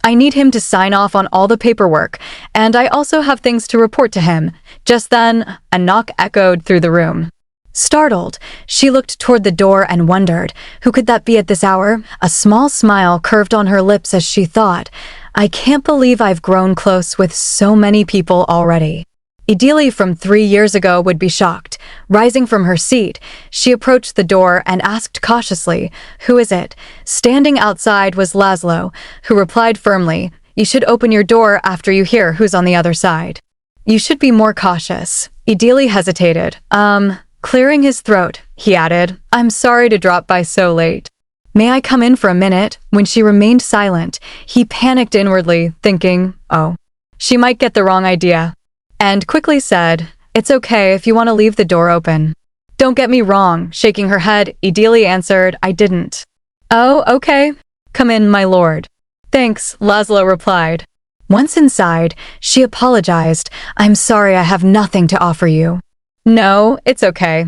I need him to sign off on all the paperwork, and I also have things to report to him." Just then, a knock echoed through the room. Startled, she looked toward the door and wondered, who could that be at this hour? A small smile curved on her lips as she thought, "I can't believe I've grown close with so many people already." Adili from 3 years ago would be shocked. Rising from her seat, she approached the door and asked cautiously, "Who is it?" Standing outside was Laszlo, who replied firmly, "You should open your door after you hear who's on the other side." "You should be more cautious." Adili hesitated. Clearing his throat, he added, "I'm sorry to drop by so late. May I come in for a minute?" When she remained silent, he panicked inwardly, thinking, "Oh, she might get the wrong idea," and quickly said, "It's okay if you want to leave the door open." "Don't get me wrong," shaking her head, Adili answered, "I didn't." "Oh, okay. Come in, my lord." "Thanks," Laszlo replied. Once inside, she apologized. "I'm sorry I have nothing to offer you." "No, it's okay.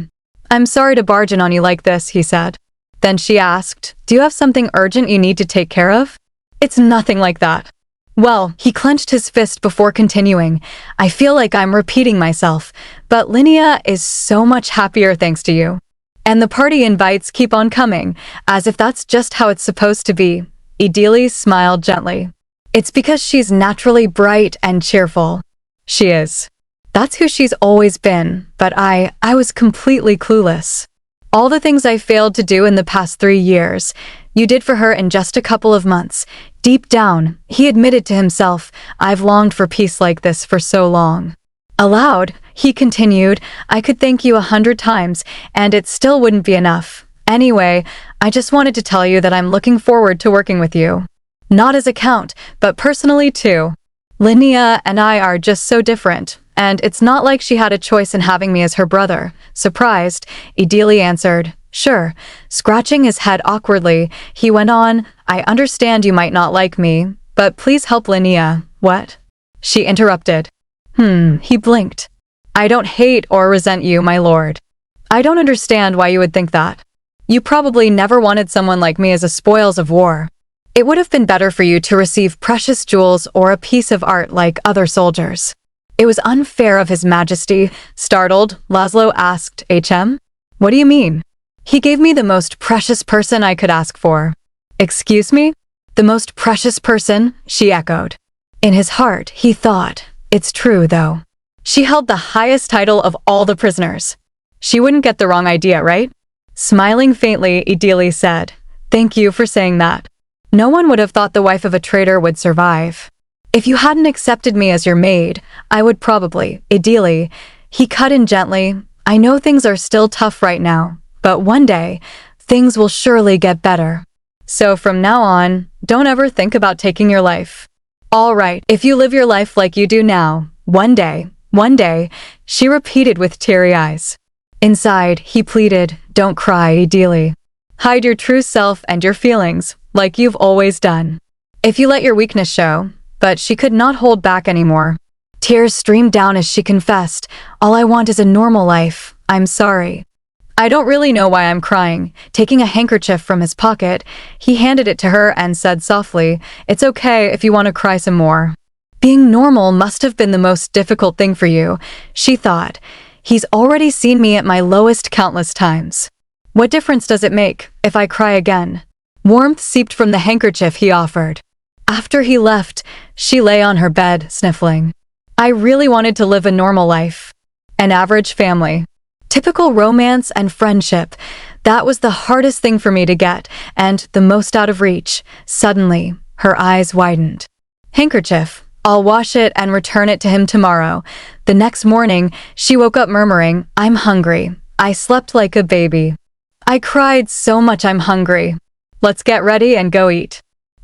I'm sorry to barge in on you like this," he said. Then she asked, "Do you have something urgent you need to take care of?" "It's nothing like that." "Well," he clenched his fist before continuing, "I feel like I'm repeating myself, but Linnea is so much happier thanks to you. And the party invites keep on coming, as if that's just how it's supposed to be." Adili smiled gently. "It's because she's naturally bright and cheerful." "She is. That's who she's always been, but I was completely clueless. All the things I failed to do in the past 3 years, you did for her in just a couple of months." Deep down, he admitted to himself, "I've longed for peace like this for so long." Aloud, he continued, "I could thank you 100 times, and it still wouldn't be enough. Anyway, I just wanted to tell you that I'm looking forward to working with you. Not as a Count, but personally too. Linnea and I are just so different. And it's not like she had a choice in having me as her brother." Surprised, Adili answered, "Sure." Scratching his head awkwardly, he went on, "I understand you might not like me, but please help Linnea." "What?" she interrupted. He blinked. "I don't hate or resent you, my lord. I don't understand why you would think that. You probably never wanted someone like me as a spoils of war. It would have been better for you to receive precious jewels or a piece of art like other soldiers." "It was unfair of His Majesty." Startled, Laszlo asked, "HM? What do you mean?" "He gave me the most precious person I could ask for." "Excuse me?" "The most precious person," she echoed. In his heart, he thought, "It's true, though. She held the highest title of all the prisoners. She wouldn't get the wrong idea, right? Smiling faintly, Idili said, "Thank you for saying that. No one would have thought the wife of a traitor would survive. If you hadn't accepted me as your maid, I would probably, Idili." He cut in gently. "I know things are still tough right now, but one day, things will surely get better. So from now on, don't ever think about taking your life. All right, if you live your life like you do now, one day," she repeated with teary eyes. Inside, he pleaded, "Don't cry, Idili. Hide your true self and your feelings, like you've always done. If you let your weakness show," but she could not hold back anymore. Tears streamed down as she confessed, "All I want is a normal life. I'm sorry." "I don't really know why I'm crying." Taking a handkerchief from his pocket, he handed it to her and said softly, "It's okay if you want to cry some more." Being normal must have been the most difficult thing for you, she thought. He's already seen me at my lowest countless times. What difference does it make if I cry again? Warmth seeped from the handkerchief he offered. After he left, she lay on her bed, sniffling. I really wanted to live a normal life. An average family. Typical romance and friendship. That was the hardest thing for me to get, and the most out of reach. Suddenly, her eyes widened. Handkerchief. I'll wash it and return it to him tomorrow. The next morning, she woke up murmuring, "I'm hungry. I slept like a baby. I cried so much I'm hungry. Let's get ready and go eat.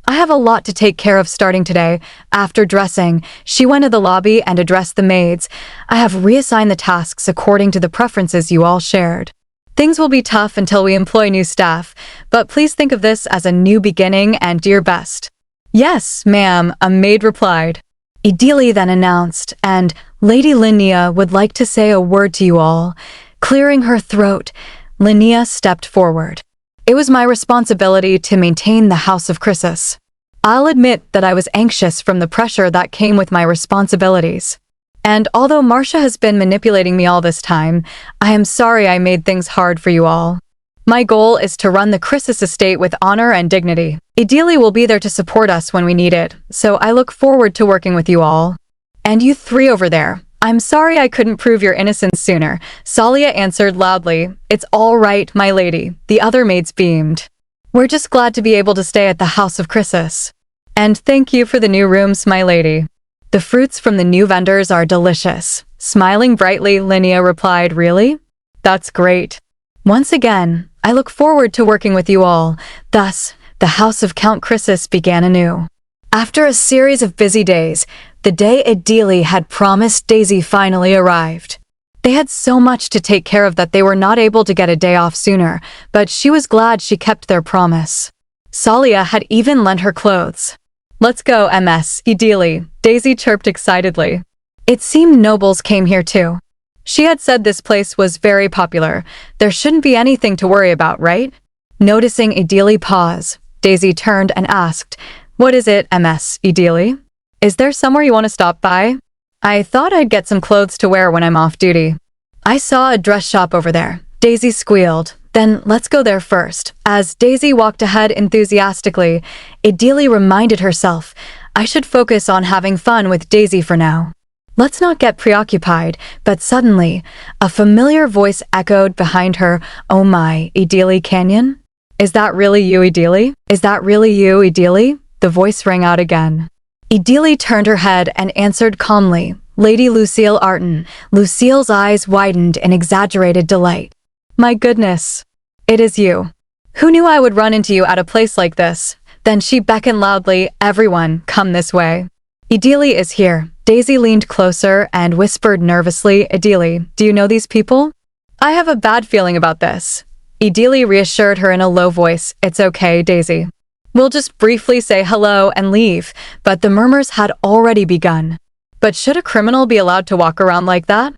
I have a lot to take care of starting today." After dressing, she went to the lobby and addressed the maids. "I have reassigned the tasks according to the preferences you all shared. Things will be tough until we employ new staff, but please think of this as a new beginning and do your best." "Yes, ma'am," a maid replied. Idili then announced, "And Lady Linnea would like to say a word to you all." Clearing her throat, Linnea stepped forward. "It was my responsibility to maintain the House of Chrysis. I'll admit that I was anxious from the pressure that came with my responsibilities. And although Marcia has been manipulating me all this time, I am sorry I made things hard for you all. My goal is to run the Chrysis estate with honor and dignity. Idili will be there to support us when we need it, so I look forward to working with you all. And you three over there, I'm sorry I couldn't prove your innocence sooner," Salia answered loudly. "It's all right, my lady," the other maids beamed. "We're just glad to be able to stay at the House of Chrysis. And thank you for the new rooms, my lady. The fruits from the new vendors are delicious." Smiling brightly, Linnea replied, "Really? That's great. Once again, I look forward to working with you all." Thus, the House of Count Chrysis began anew. After a series of busy days, the day Idili had promised Daisy finally arrived. They had so much to take care of that they were not able to get a day off sooner, but she was glad she kept their promise. Salia had even lent her clothes. "Let's go, Ms. Idili," Daisy chirped excitedly. It seemed nobles came here too. She had said this place was very popular. There shouldn't be anything to worry about, right? Noticing Idili pause, Daisy turned and asked, "What is it, Ms. Idili? Is there somewhere you want to stop by? I thought I'd get some clothes to wear when I'm off duty." "I saw a dress shop over there," Daisy squealed. "Then let's go there first." As Daisy walked ahead enthusiastically, Idili reminded herself, "I should focus on having fun with Daisy for now. Let's not get preoccupied." But suddenly, a familiar voice echoed behind her, "Oh my, Idili Canyon? Is that really you, Idili? Is that really you, Idili?" The voice rang out again. Idili turned her head and answered calmly, "Lady Lucille Arton." Lucille's eyes widened in exaggerated delight. "My goodness. It is you. Who knew I would run into you at a place like this?" Then she beckoned loudly, "Everyone, come this way. Idili is here." Daisy leaned closer and whispered nervously, "Idili, do you know these people?" "I have a bad feeling about this." Idili reassured her in a low voice, "It's okay, Daisy. We'll just briefly say hello and leave." But the murmurs had already begun. "But should a criminal be allowed to walk around like that?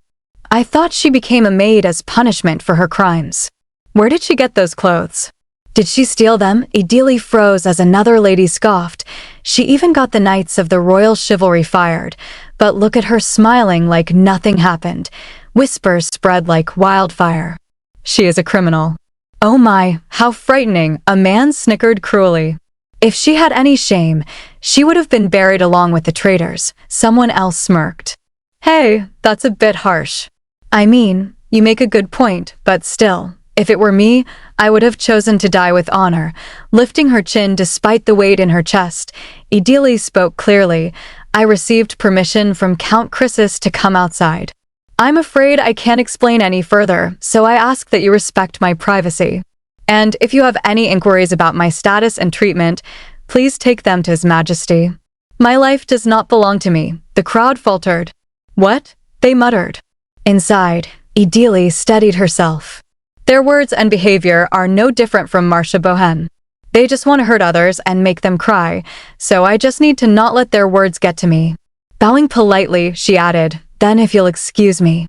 I thought she became a maid as punishment for her crimes. Where did she get those clothes? Did she steal them?" Idili froze as another lady scoffed. "She even got the Knights of the Royal Chivalry fired. But look at her smiling like nothing happened." Whispers spread like wildfire. "She is a criminal." "Oh my, how frightening," a man snickered cruelly. "If she had any shame, she would have been buried along with the traitors." Someone else smirked. "Hey, that's a bit harsh. I mean, You make a good point, but still, if it were me, I would have chosen to die with honor. Lifting her chin despite the weight in her chest, Idili spoke clearly. I received permission from Count Chrysis to come outside. I'm afraid I can't explain any further, so I ask that you respect my privacy. And if you have any inquiries about my status and treatment, please take them to His Majesty. My life does not belong to me, the crowd faltered. What? They muttered. Inside, Idili steadied herself. Their words and behavior are no different from Marcia Bohen. They just want to hurt others and make them cry, so I just need to not let their words get to me. Bowing politely, she added, then if you'll excuse me.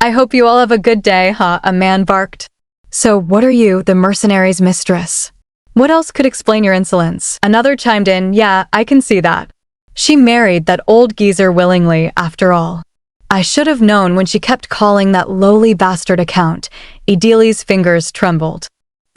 I hope you all have a good day, huh? A man barked. So what are you, the mercenary's mistress? What else could explain your insolence? Another chimed in, yeah, I can see that. She married that old geezer willingly, after all. I should have known when she kept calling that lowly bastard a count. Idili's fingers trembled.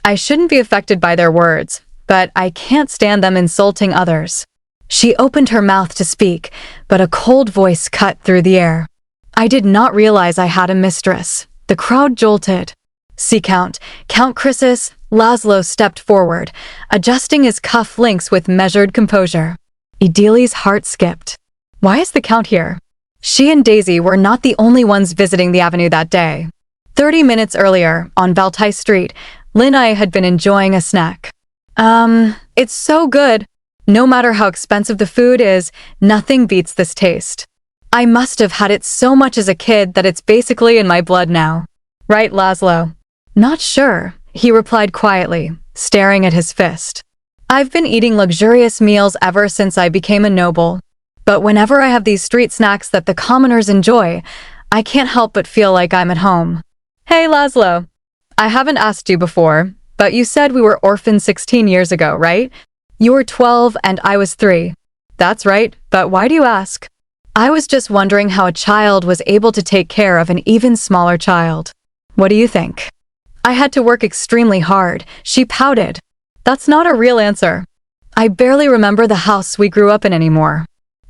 I shouldn't be affected by their words, but I can't stand them insulting others. She opened her mouth to speak, but a cold voice cut through the air. I did not realize I had a mistress. The crowd jolted. See Count Chrysis. Laszlo stepped forward, adjusting his cuff links with measured composure. Idili's heart skipped. Why is the Count here? She and Daisy were not the only ones visiting the avenue that day. 30 minutes earlier, on Baltai Street, Linai had been enjoying a snack. It's so good. No matter how expensive the food is, nothing beats this taste. I must have had it so much as a kid that it's basically in my blood now. Right, Laszlo? Not sure, he replied quietly, staring at his fist. I've been eating luxurious meals ever since I became a noble. But whenever I have these street snacks that the commoners enjoy, I can't help but feel like I'm at home. Hey, Laszlo. I haven't asked you before, but you said we were orphans 16 years ago, right? You were 12 and I was 3. That's right, but why do you ask? I was just wondering how a child was able to take care of an even smaller child. What do you think? I had to work extremely hard, she pouted. That's not a real answer. I barely remember the house we grew up in anymore.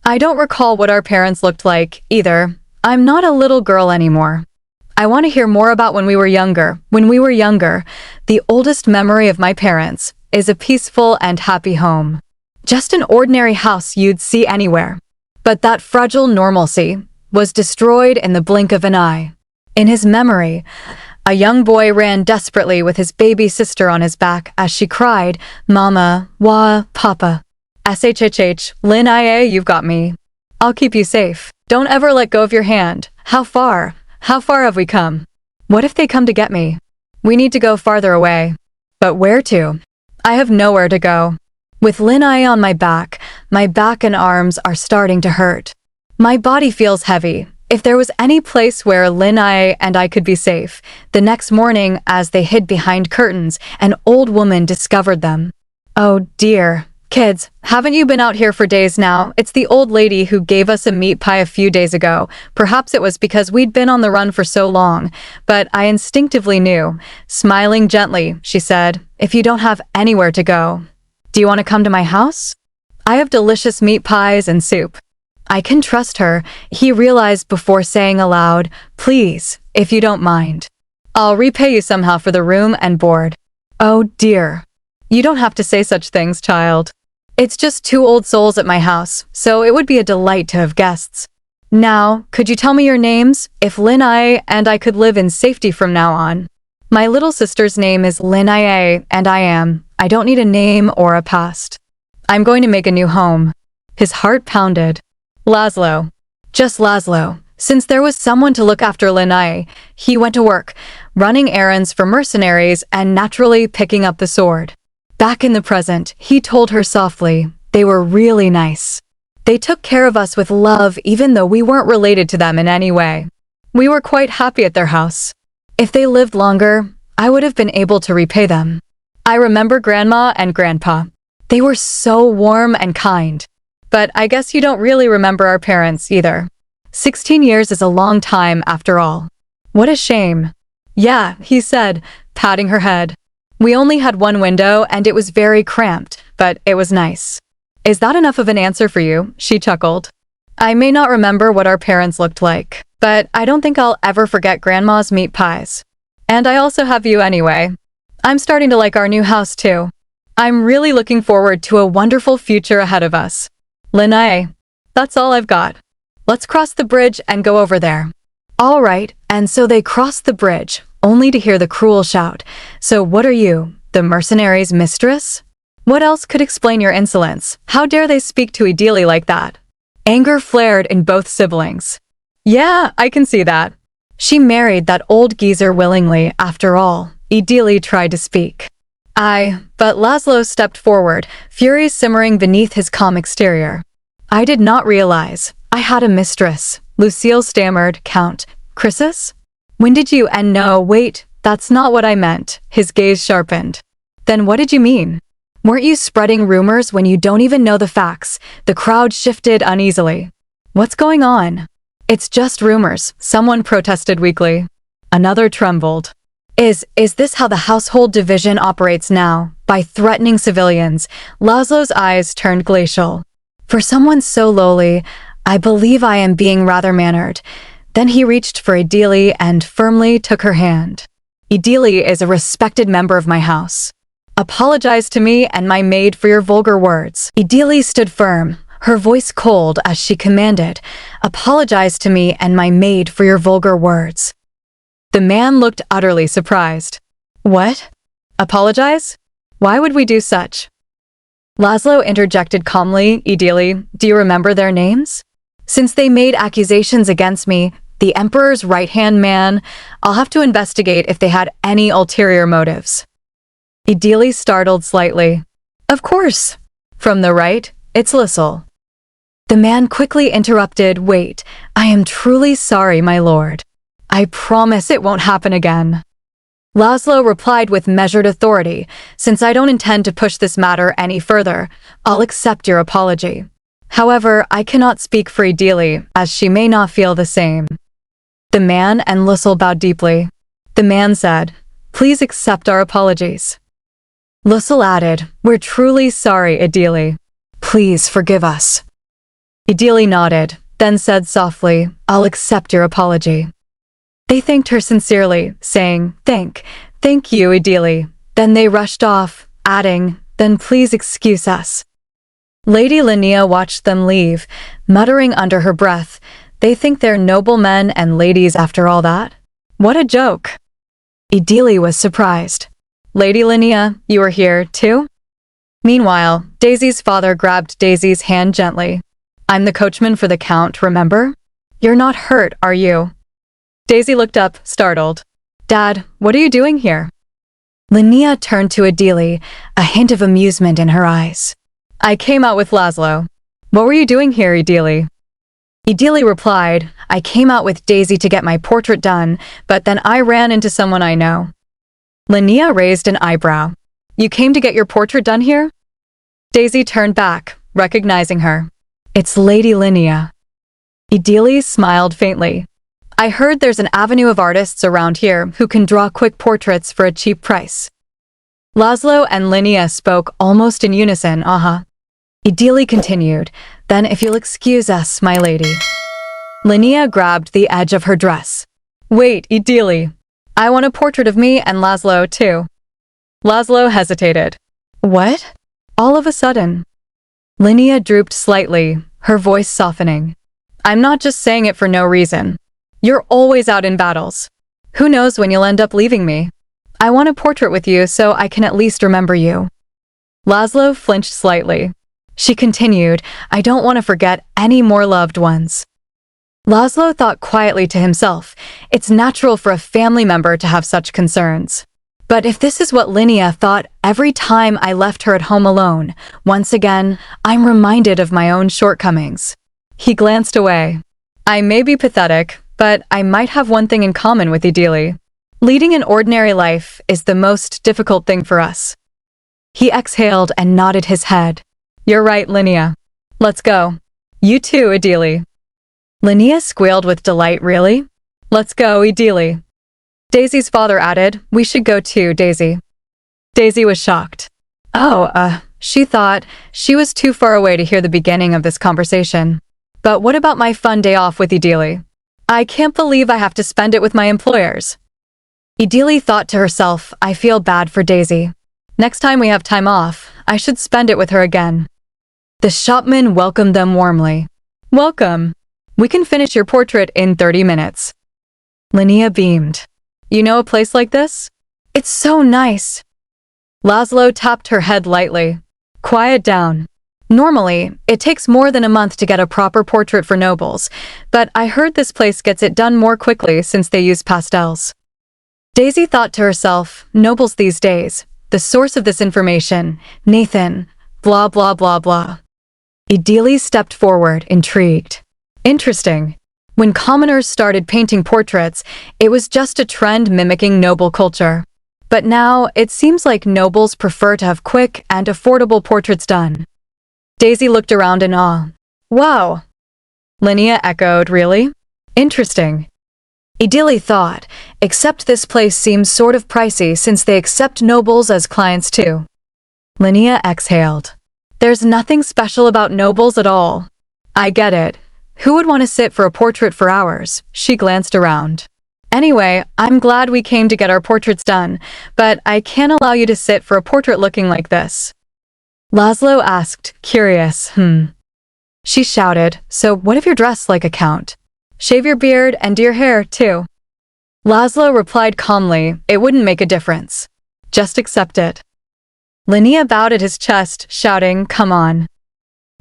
I don't recall what our parents looked like, either. I'm not a little girl anymore. I want to hear more about when we were younger. When we were younger, the oldest memory of my parents is a peaceful and happy home. Just an ordinary house you'd see anywhere. But that fragile normalcy was destroyed in the blink of an eye. In his memory, a young boy ran desperately with his baby sister on his back as she cried, Mama, Wah, Papa. SHHH, Lin IA, you've got me. I'll keep you safe. Don't ever let go of your hand. How far? How far have we come? What if they come to get me? We need to go farther away. But where to? I have nowhere to go. With Lin IA on my back and arms are starting to hurt. My body feels heavy. If there was any place where Lin IA and I could be safe, the next morning, as they hid behind curtains, an old woman discovered them. Oh dear. Kids, haven't you been out here for days now? It's the old lady who gave us a meat pie a few days ago. Perhaps it was because we'd been on the run for so long, but I instinctively knew. Smiling gently, she said, if you don't have anywhere to go, do you want to come to my house? I have delicious meat pies and soup. I can trust her, he realized before saying aloud, please, if you don't mind. I'll repay you somehow for the room and board. Oh dear. You don't have to say such things, child. It's just 2 old souls at my house, so it would be a delight to have guests. Now, could you tell me your names? If Lin IA and I could live in safety from now on. My little sister's name is Lin IA, and I don't need a name or a past. I'm going to make a new home. His heart pounded. Laszlo. Just Laszlo. Since there was someone to look after Lin IA, he went to work, running errands for mercenaries and naturally picking up the sword. Back in the present, he told her softly, they were really nice. They took care of us with love even though we weren't related to them in any way. We were quite happy at their house. If they lived longer, I would have been able to repay them. I remember Grandma and Grandpa. They were so warm and kind. But I guess you don't really remember our parents either. 16 years is a long time after all. What a shame. Yeah, he said, patting her head. We only had one window and it was very cramped, but it was nice. Is that enough of an answer for you? She chuckled. I may not remember what our parents looked like. But I don't think I'll ever forget Grandma's meat pies. And I also have you anyway. I'm starting to like our new house too. I'm really looking forward to a wonderful future ahead of us. Linae, that's all I've got. Let's cross the bridge and go over there. All right, and so they crossed the bridge, only to hear the cruel shout. So what are you, the mercenary's mistress? What else could explain your insolence? How dare they speak to Idili like that? Anger flared in both siblings. Yeah, I can see that. She married that old geezer willingly, after all. Idili tried to speak. But Laszlo stepped forward, fury simmering beneath his calm exterior. I did not realize I had a mistress. Lucille stammered. Count Chrysis? When did you? And no, wait, that's not what I meant. His gaze sharpened. Then what did you mean? Weren't you spreading rumors when you don't even know the facts? The crowd shifted uneasily. What's going on? It's just rumors, someone protested weakly. Another trembled. Is this how the household division operates now? By threatening civilians? Laszlo's eyes turned glacial. For someone so lowly, I believe I am being rather mannered. Then he reached for Idili and firmly took her hand. Idili is a respected member of my house. Apologize to me and my maid for your vulgar words. Idili stood firm, her voice cold as she commanded, apologize to me and my maid for your vulgar words. The man looked utterly surprised. What? Apologize? Why would we do such? Laszlo interjected calmly. Idili, do you remember their names? Since they made accusations against me, the Emperor's right-hand man, I'll have to investigate if they had any ulterior motives. Idili startled slightly. Of course. From the right, it's Lissel. The man quickly interrupted. Wait, I am truly sorry, my lord. I promise it won't happen again. Laszlo replied with measured authority. Since I don't intend to push this matter any further, I'll accept your apology. However, I cannot speak for Idili, as she may not feel the same. The man and Lissel bowed deeply. The man said, Please accept our apologies. Lissel added, We're truly sorry, Idili. Please forgive us. Idili nodded, then said softly, I'll accept your apology. They thanked her sincerely, saying, Thank you, Idili. Then they rushed off, adding, Then please excuse us. Lady Linnea watched them leave, muttering under her breath, They think they're noblemen and ladies after all that? What a joke. Idili was surprised. Lady Linnea, you are here, too? Meanwhile, Daisy's father grabbed Daisy's hand gently. I'm the coachman for the Count, remember? You're not hurt, are you? Daisy looked up, startled. Dad, what are you doing here? Linnea turned to Idili, a hint of amusement in her eyes. I came out with Laszlo. What were you doing here, Idili? Idili replied, I came out with Daisy to get my portrait done, but then I ran into someone I know. Linnea raised an eyebrow. You came to get your portrait done here? Daisy turned back, recognizing her. It's Lady Linnea. Idili smiled faintly. I heard there's an avenue of artists around here who can draw quick portraits for a cheap price. Laszlo and Linnea spoke almost in unison, Idili continued, Then if you'll excuse us, my lady. Linnea grabbed the edge of her dress. Wait, Idili. I want a portrait of me and Laszlo, too. Laszlo hesitated. What? All of a sudden. Linnea drooped slightly, her voice softening. I'm not just saying it for no reason. You're always out in battles. Who knows when you'll end up leaving me? I want a portrait with you so I can at least remember you. Laszlo flinched slightly. She continued, I don't want to forget any more loved ones. Laszlo thought quietly to himself, it's natural for a family member to have such concerns. But if this is what Linnea thought every time I left her at home alone, once again, I'm reminded of my own shortcomings. He glanced away. I may be pathetic, but I might have one thing in common with Idili. Leading an ordinary life is the most difficult thing for us. He exhaled and nodded his head. You're right, Linnea. Let's go. You too, Idili. Linnea squealed with delight. Really? Let's go, Idili. Daisy's father added, We should go too, Daisy. Daisy was shocked. She thought she was too far away to hear the beginning of this conversation. But what about my fun day off with Idili? I can't believe I have to spend it with my employers. Idili thought to herself, I feel bad for Daisy. Next time we have time off, I should spend it with her again. The shopman welcomed them warmly. Welcome. We can finish your portrait in 30 minutes. Linnea beamed. You know a place like this? It's so nice. Laszlo tapped her head lightly. Quiet down. Normally, it takes more than a month to get a proper portrait for nobles, but I heard this place gets it done more quickly since they use pastels. Daisy thought to herself, nobles these days, the source of this information, Nathan, blah blah blah blah. Idili stepped forward, intrigued. Interesting. When commoners started painting portraits, it was just a trend mimicking noble culture. But now, it seems like nobles prefer to have quick and affordable portraits done. Daisy looked around in awe. Wow! Linnea echoed, really? Interesting. Idili thought, except this place seems sort of pricey since they accept nobles as clients too. Linnea exhaled. There's nothing special about nobles at all. I get it. Who would want to sit for a portrait for hours? She glanced around. Anyway, I'm glad we came to get our portraits done, but I can't allow you to sit for a portrait looking like this. Laszlo asked, curious, She shouted, so what if you're dressed like a count? Shave your beard and do your hair, too. Laszlo replied calmly, it wouldn't make a difference. Just accept it. Linnea bowed at his chest, shouting, come on.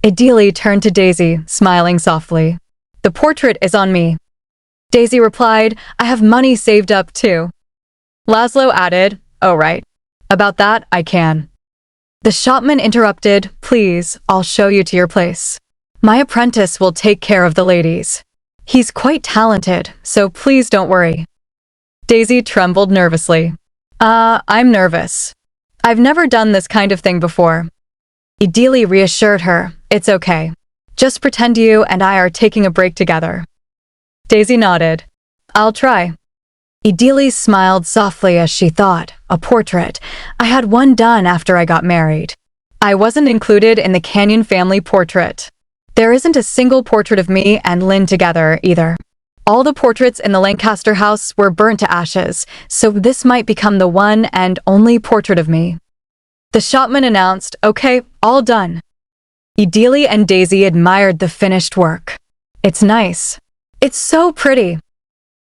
Idili turned to Daisy, smiling softly. The portrait is on me. Daisy replied, I have money saved up, too. Laszlo added, oh right. About that, I can. The shopman interrupted, please, I'll show you to your place. My apprentice will take care of the ladies. He's quite talented, so please don't worry. Daisy trembled nervously. I'm nervous. I've never done this kind of thing before. Idili reassured her, it's okay. Just pretend you and I are taking a break together. Daisy nodded. I'll try. Idili smiled softly as she thought, a portrait. I had one done after I got married. I wasn't included in the Canyon family portrait. There isn't a single portrait of me and Lynn together, either. All the portraits in the Lancaster house were burnt to ashes, so this might become the one and only portrait of me. The shopman announced, okay, all done. Idili and Daisy admired the finished work. It's nice. It's so pretty.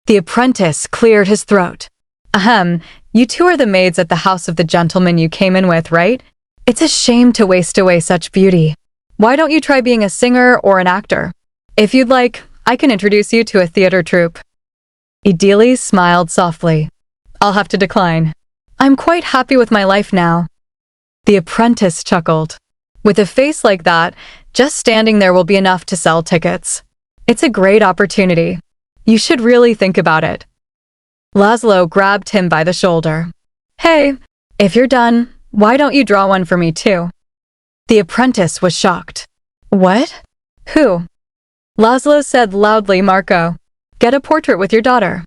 The apprentice cleared his throat. Ahem, you two are the maids at the house of the gentleman you came in with, right? It's a shame to waste away such beauty. Why don't you try being a singer or an actor? If you'd like, I can introduce you to a theater troupe. Idili smiled softly. I'll have to decline. I'm quite happy with my life now. The apprentice chuckled. With a face like that, just standing there will be enough to sell tickets. It's a great opportunity. You should really think about it. Laszlo grabbed him by the shoulder. Hey, if you're done, why don't you draw one for me too? The apprentice was shocked. What? Who? Laszlo said loudly, Marco. Get a portrait with your daughter.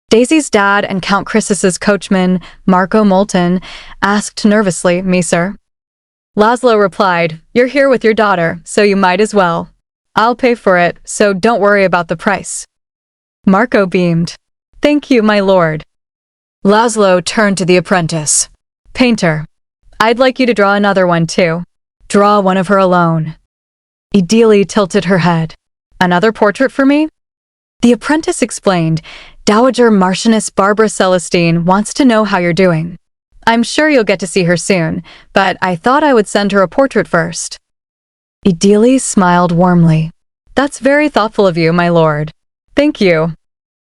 Daisy's dad and Count Croesus's coachman, Marco Moulton, asked nervously, me sir? Laszlo replied, you're here with your daughter, so you might as well. I'll pay for it, so don't worry about the price. Marco beamed. Thank you, my lord. Laszlo turned to the apprentice. Painter. I'd like you to draw another one too. Draw one of her alone. Idili tilted her head. Another portrait for me? The apprentice explained, Dowager Marchioness Barbara Celestine wants to know how you're doing. I'm sure you'll get to see her soon, but I thought I would send her a portrait first. Idili smiled warmly. That's very thoughtful of you, my lord. Thank you.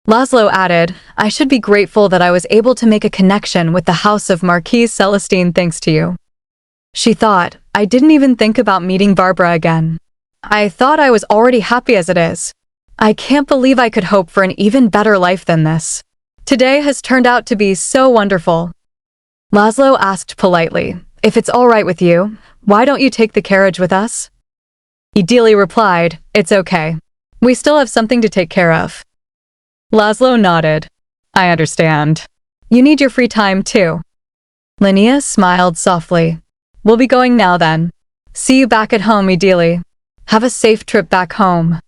Laszlo added, I should be grateful that I was able to make a connection with the house of Marquise Celestine thanks to you. She thought, I didn't even think about meeting Barbara again. I thought I was already happy as it is. I can't believe I could hope for an even better life than this. Today has turned out to be so wonderful. Laszlo asked politely, if it's all right with you, why don't you take the carriage with us? Idili replied, it's okay. We still have something to take care of. Laszlo nodded. I understand. You need your free time too. Linnea smiled softly. We'll be going now then. See you back at home, Idili. Have a safe trip back home.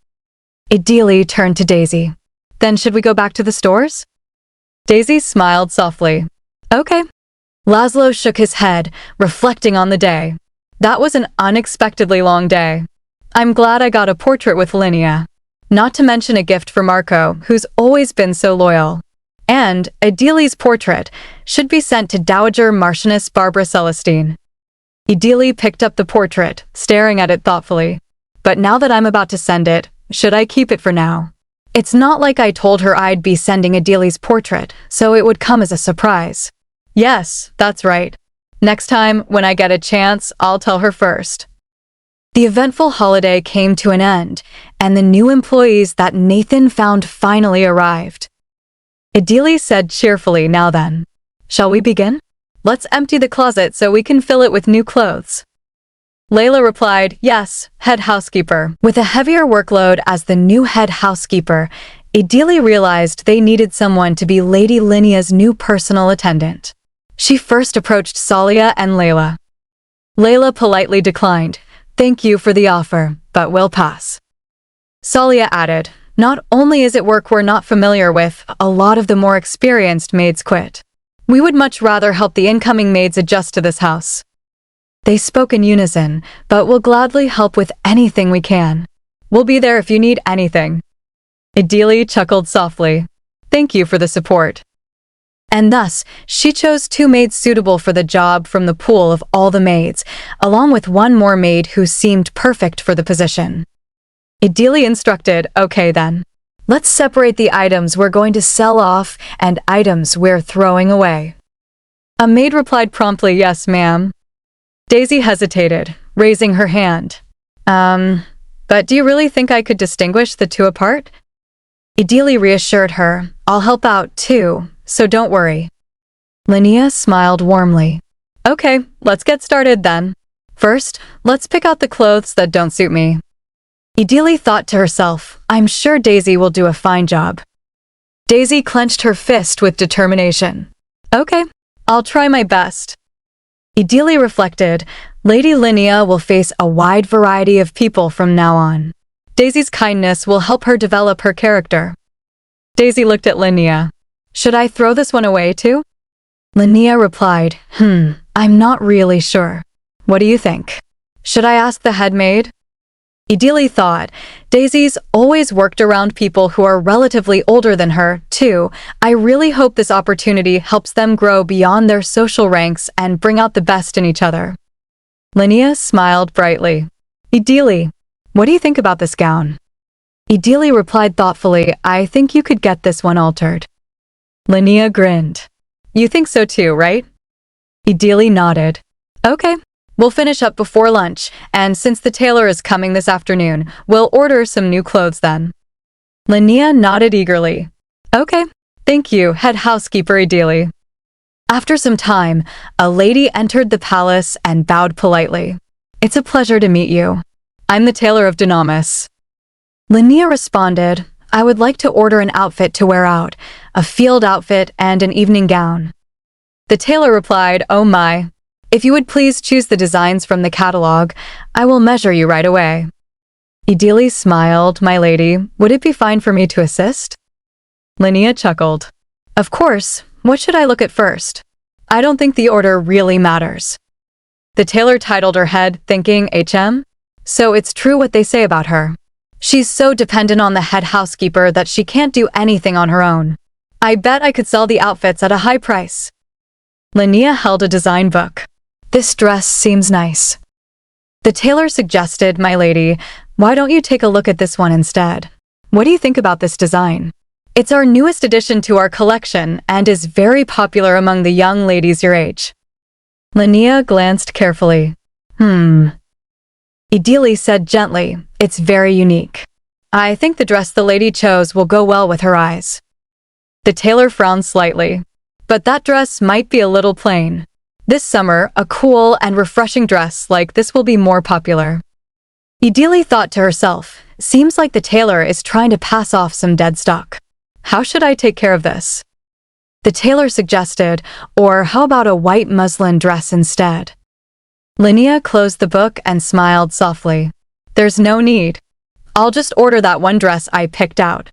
Idili turned to Daisy. Then should we go back to the stores? Daisy smiled softly. Okay. Laszlo shook his head, reflecting on the day. That was an unexpectedly long day. I'm glad I got a portrait with Linnea. Not to mention a gift for Marco, who's always been so loyal. And Idili's portrait should be sent to Dowager Marchioness Barbara Celestine. Idili picked up the portrait, staring at it thoughtfully. But now that I'm about to send it, should I keep it for now? It's not like I told her I'd be sending Idili's portrait, so it would come as a surprise. Yes, that's right. Next time, when I get a chance, I'll tell her first. The eventful holiday came to an end, and the new employees that Nathan found finally arrived. Idili said cheerfully, now then. Shall we begin? Let's empty the closet so we can fill it with new clothes. Layla replied, yes, head housekeeper. With a heavier workload as the new head housekeeper, Idili realized they needed someone to be Lady Linnea's new personal attendant. She first approached Salia and Layla. Layla politely declined. Thank you for the offer, but we'll pass. Salia added, not only is it work we're not familiar with, a lot of the more experienced maids quit. We would much rather help the incoming maids adjust to this house. They spoke in unison, but we'll gladly help with anything we can. We'll be there if you need anything. Idili chuckled softly. Thank you for the support. And thus, she chose 2 maids suitable for the job from the pool of all the maids, along with one more maid who seemed perfect for the position. Idili instructed, okay then. Let's separate the items we're going to sell off and items we're throwing away. A maid replied promptly, yes, ma'am. Daisy hesitated, raising her hand. But do you really think I could distinguish the 2 apart? Idili reassured her, I'll help out too, so don't worry. Linnea smiled warmly. Okay, let's get started then. First, let's pick out the clothes that don't suit me. Idili thought to herself, I'm sure Daisy will do a fine job. Daisy clenched her fist with determination. Okay, I'll try my best. Idili reflected, Lady Linnea will face a wide variety of people from now on. Daisy's kindness will help her develop her character. Daisy looked at Linnea. Should I throw this one away too? Linnea replied, I'm not really sure. What do you think? Should I ask the head maid? Idili thought, Daisy's always worked around people who are relatively older than her, too. I really hope this opportunity helps them grow beyond their social ranks and bring out the best in each other. Linnea smiled brightly. Idili, what do you think about this gown? Idili replied thoughtfully, I think you could get this one altered. Linnea grinned. You think so too, right? Idili nodded. Okay. We'll finish up before lunch, and since the tailor is coming this afternoon, we'll order some new clothes then. Linnea nodded eagerly. Okay, thank you, head housekeeper Idili. After some time, a lady entered the palace and bowed politely. It's a pleasure to meet you. I'm the tailor of Dunamis. Linnea responded, I would like to order an outfit to wear out, a field outfit and an evening gown. The tailor replied, oh my. If you would please choose the designs from the catalog, I will measure you right away. Idili smiled, my lady, would it be fine for me to assist? Linnea chuckled. Of course, what should I look at first? I don't think the order really matters. The tailor titled her head, thinking, HM? So it's true what they say about her. She's so dependent on the head housekeeper that she can't do anything on her own. I bet I could sell the outfits at a high price. Linnea held a design book. This dress seems nice. The tailor suggested, my lady, why don't you take a look at this one instead? What do you think about this design? It's our newest addition to our collection and is very popular among the young ladies your age. Linnea glanced carefully. Idili said gently, it's very unique. I think the dress the lady chose will go well with her eyes. The tailor frowned slightly. But that dress might be a little plain. This summer, a cool and refreshing dress like this will be more popular. Idili thought to herself, seems like the tailor is trying to pass off some dead stock. How should I take care of this? The tailor suggested, or how about a white muslin dress instead? Linnea closed the book and smiled softly. There's no need. I'll just order that one dress I picked out.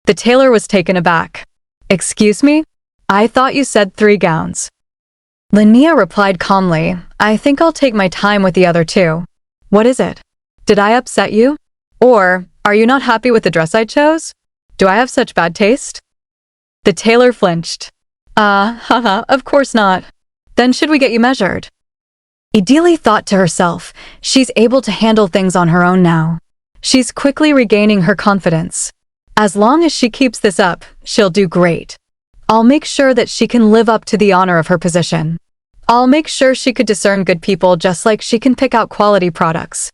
The tailor was taken aback. Excuse me? I thought you said 3 gowns. Linnea replied calmly, I think I'll take my time with the other 2. What is it? Did I upset you? Or, are you not happy with the dress I chose? Do I have such bad taste? The tailor flinched. Haha, of course not. Then should we get you measured? Ideally thought to herself, she's able to handle things on her own now. She's quickly regaining her confidence. As long as she keeps this up, she'll do great. I'll make sure that she can live up to the honor of her position. I'll make sure she could discern good people just like she can pick out quality products.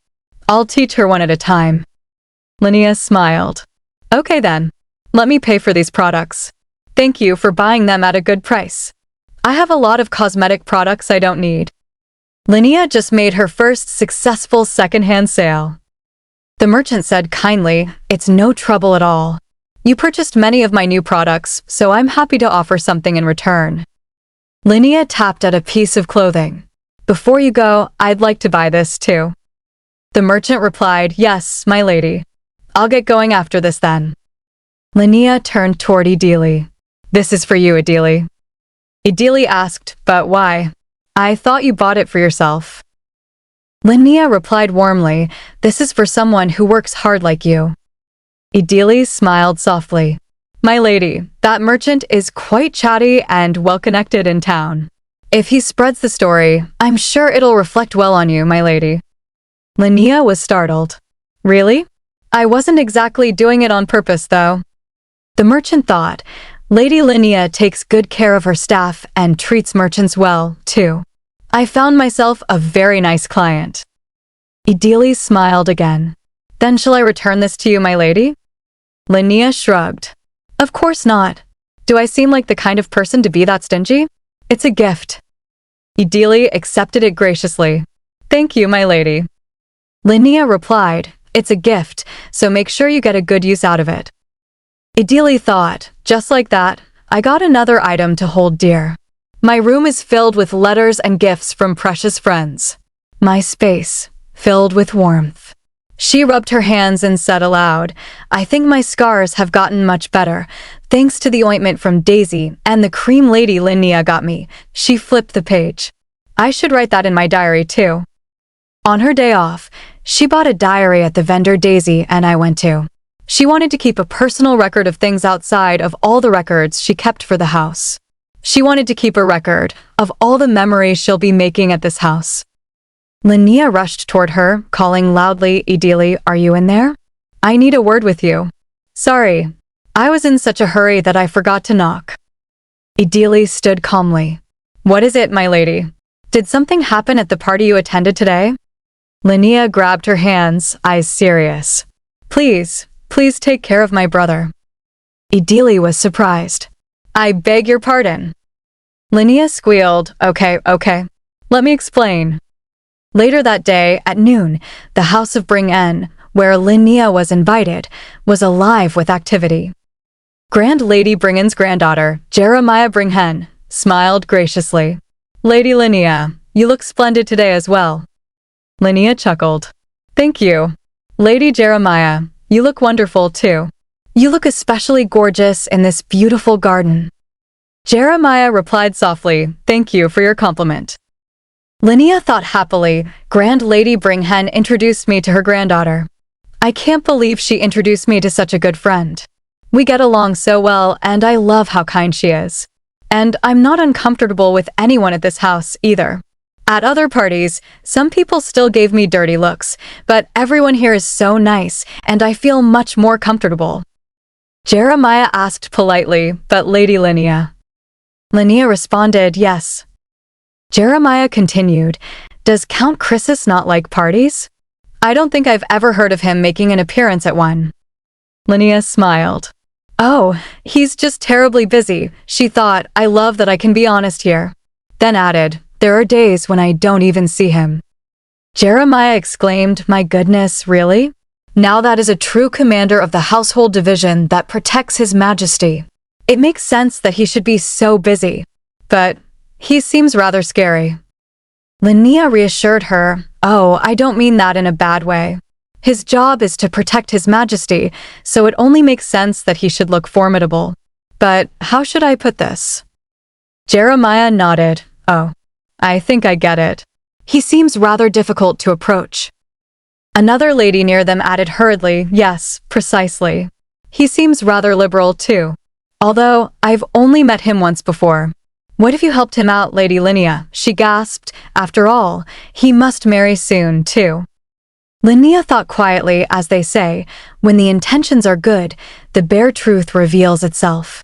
I'll teach her one at a time. Linnea smiled. Okay then. Let me pay for these products. Thank you for buying them at a good price. I have a lot of cosmetic products I don't need. Linnea just made her first successful second-hand sale. The merchant said kindly, it's no trouble at all. You purchased many of my new products, so I'm happy to offer something in return. Linnea tapped at a piece of clothing. Before you go, I'd like to buy this too. The merchant replied, yes, my lady. I'll get going after this then. Linnea turned toward Ideally. This is for you, Ideally. Ideally asked, but why? I thought you bought it for yourself. Linnea replied warmly, this is for someone who works hard like you. Ideally smiled softly. My lady, that merchant is quite chatty and well-connected in town. If he spreads the story, I'm sure it'll reflect well on you, my lady. Linnea was startled. Really? I wasn't exactly doing it on purpose, though. The merchant thought, Lady Linnea takes good care of her staff and treats merchants well, too. I found myself a very nice client. Ideally smiled again. Then shall I return this to you, my lady? Linnea shrugged. Of course not. Do I seem like the kind of person to be that stingy? It's a gift. Ideally accepted it graciously. Thank you, my lady. Linnea replied, it's a gift, so make sure you get a good use out of it. Ideally thought, just like that, I got another item to hold dear. My room is filled with letters and gifts from precious friends. My space, filled with warmth. She rubbed her hands and said aloud, I think my scars have gotten much better, thanks to the ointment from Daisy and the cream Lady Linnea got me. She flipped the page. I should write that in my diary too. On her day off, she bought a diary at the vendor Daisy and I went to. She wanted to keep a personal record of things outside of all the records she kept for the house. She wanted to keep a record of all the memories she'll be making at this house. Linnea rushed toward her, calling loudly, Ideally, are you in there? I need a word with you. Sorry, I was in such a hurry that I forgot to knock. Ideally stood calmly. What is it, my lady? Did something happen at the party you attended today? Linnea grabbed her hands, eyes serious. Please take care of my brother. Ideally was surprised. I beg your pardon. Linnea squealed, okay. Let me explain. Later that day, at noon, the house of Bring-En, where Linnea was invited, was alive with activity. Grand Lady Bring-En's granddaughter, Jeremiah Bring-En, smiled graciously. Lady Linnea, you look splendid today as well. Linnea chuckled. Thank you. Lady Jeremiah, you look wonderful too. You look especially gorgeous in this beautiful garden. Jeremiah replied softly, thank you for your compliment. Linnea thought happily, Grand Lady Bring-En introduced me to her granddaughter. I can't believe she introduced me to such a good friend. We get along so well and I love how kind she is. And I'm not uncomfortable with anyone at this house either. At other parties, some people still gave me dirty looks, but everyone here is so nice and I feel much more comfortable. Jeremiah asked politely, but Lady Linnea. Linnea responded, yes. Jeremiah continued, does Count Chrysis not like parties? I don't think I've ever heard of him making an appearance at one. Linnea smiled. Oh, he's just terribly busy, she thought. I love that I can be honest here. Then added, there are days when I don't even see him. Jeremiah exclaimed, my goodness, really? Now that is a true commander of the household division that protects His Majesty. It makes sense that he should be so busy. But he seems rather scary. Linnea reassured her, oh, I don't mean that in a bad way. His job is to protect His Majesty, so it only makes sense that he should look formidable. But how should I put this? Jeremiah nodded. Oh, I think I get it. He seems rather difficult to approach. Another lady near them added hurriedly, yes, precisely. He seems rather liberal too. Although, I've only met him once before. What if you helped him out, Lady Linnea? She gasped. After all, he must marry soon, too. Linnea thought quietly, as they say, when the intentions are good, the bare truth reveals itself.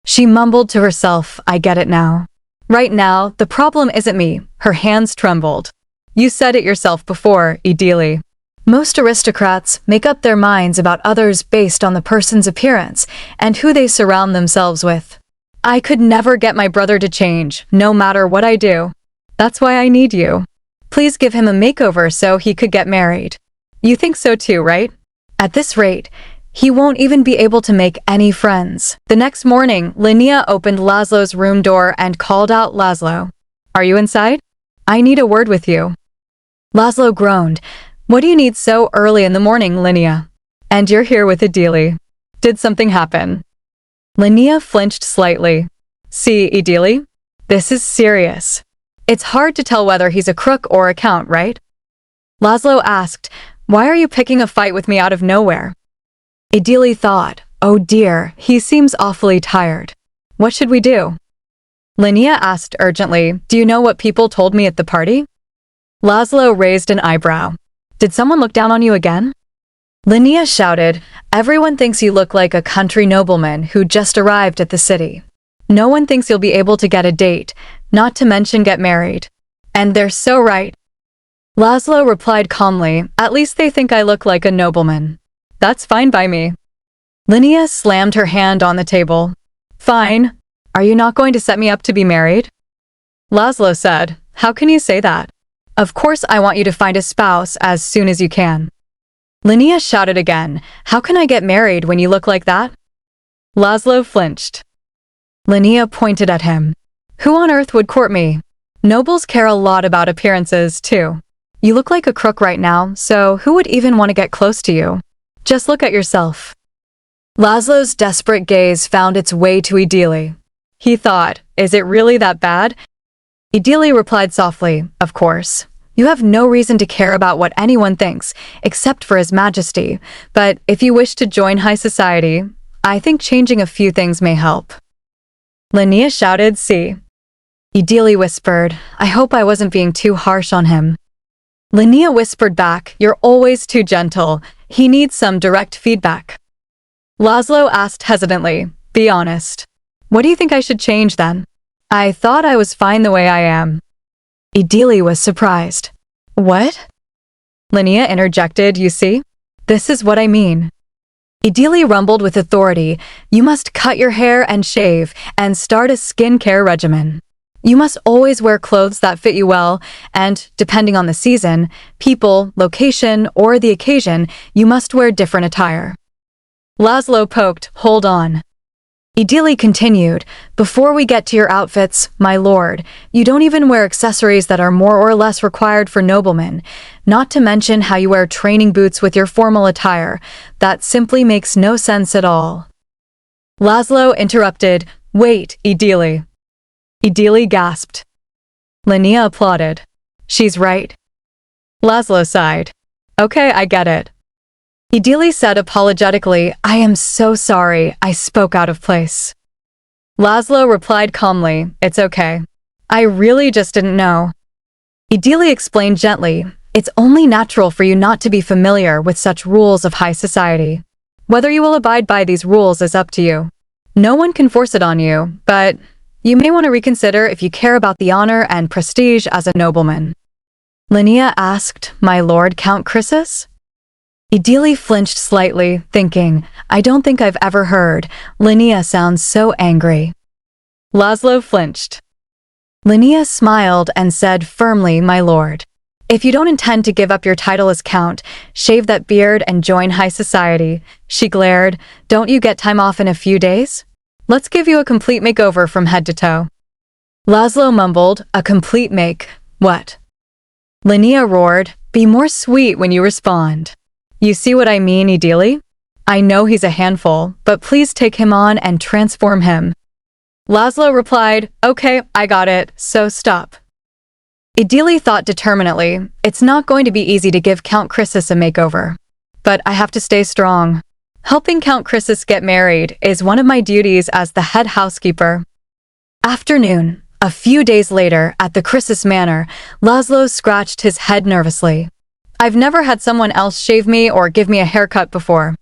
She mumbled to herself, I get it now. Right now, the problem isn't me. Her hands trembled. You said it yourself before, Idili. Most aristocrats make up their minds about others based on the person's appearance and who they surround themselves with. I could never get my brother to change, no matter what I do. That's why I need you. Please give him a makeover so he could get married. You think so too, right? At this rate, he won't even be able to make any friends. The next morning, Linnea opened Laszlo's room door and called out, Laszlo. Are you inside? I need a word with you. Laszlo groaned. What do you need so early in the morning, Linnea? And you're here with Idili. Did something happen? Linnea flinched slightly. See, Idili? This is serious. It's hard to tell whether he's a crook or a count, right? Laszlo asked, why are you picking a fight with me out of nowhere? Idili thought, oh dear, he seems awfully tired. What should we do? Linnea asked urgently, do you know what people told me at the party? Laszlo raised an eyebrow. Did someone look down on you again? Linnea shouted, everyone thinks you look like a country nobleman who just arrived at the city. No one thinks you'll be able to get a date, not to mention get married. And they're so right. Laszlo replied calmly, at least they think I look like a nobleman. That's fine by me. Linnea slammed her hand on the table. Fine. Are you not going to set me up to be married? Laszlo said, how can you say that? Of course I want you to find a spouse as soon as you can. Linnea shouted again, how can I get married when you look like that? Laszlo flinched. Linnea pointed at him. Who on earth would court me? Nobles care a lot about appearances, too. You look like a crook right now, so who would even want to get close to you? Just look at yourself. Laszlo's desperate gaze found its way to Idili. He thought, is it really that bad? Idili replied softly, of course. You have no reason to care about what anyone thinks, except for His Majesty. But if you wish to join high society, I think changing a few things may help. Linnea shouted, see. Idili whispered, I hope I wasn't being too harsh on him. Linnea whispered back, you're always too gentle. He needs some direct feedback. Laszlo asked hesitantly, be honest. What do you think I should change then? I thought I was fine the way I am. Idili was surprised. What? Linnea interjected, you see? This is what I mean. Idili rumbled with authority, you must cut your hair and shave, and start a skincare regimen. You must always wear clothes that fit you well, and, depending on the season, people, location, or the occasion, you must wear different attire. Laszlo poked, hold on. Idili continued, before we get to your outfits, my lord, you don't even wear accessories that are more or less required for noblemen, not to mention how you wear training boots with your formal attire. That simply makes no sense at all. Laszlo interrupted, wait, Idili. Idili gasped. Linnea applauded. She's right. Laszlo sighed. Okay, I get it. Idili said apologetically, I am so sorry, I spoke out of place. Laszlo replied calmly, it's okay. I really just didn't know. Idili explained gently, it's only natural for you not to be familiar with such rules of high society. Whether you will abide by these rules is up to you. No one can force it on you, but you may want to reconsider if you care about the honor and prestige as a nobleman. Linnea asked, my lord Count Chrysis? Idili flinched slightly, thinking, I don't think I've ever heard. Linnea sounds so angry. Laszlo flinched. Linnea smiled and said firmly, my lord. If you don't intend to give up your title as count, shave that beard and join high society. She glared, don't you get time off in a few days? Let's give you a complete makeover from head to toe. Laszlo mumbled, a complete make, what? Linnea roared, be more sweet when you respond. You see what I mean, Idili? I know he's a handful, but please take him on and transform him. Laszlo replied, okay, I got it, so stop. Idili thought determinedly, it's not going to be easy to give Count Chrysis a makeover. But I have to stay strong. Helping Count Chrysis get married is one of my duties as the head housekeeper. Afternoon. A few days later, at the Chrysis Manor, Laszlo scratched his head nervously. I've never had someone else shave me or give me a haircut before.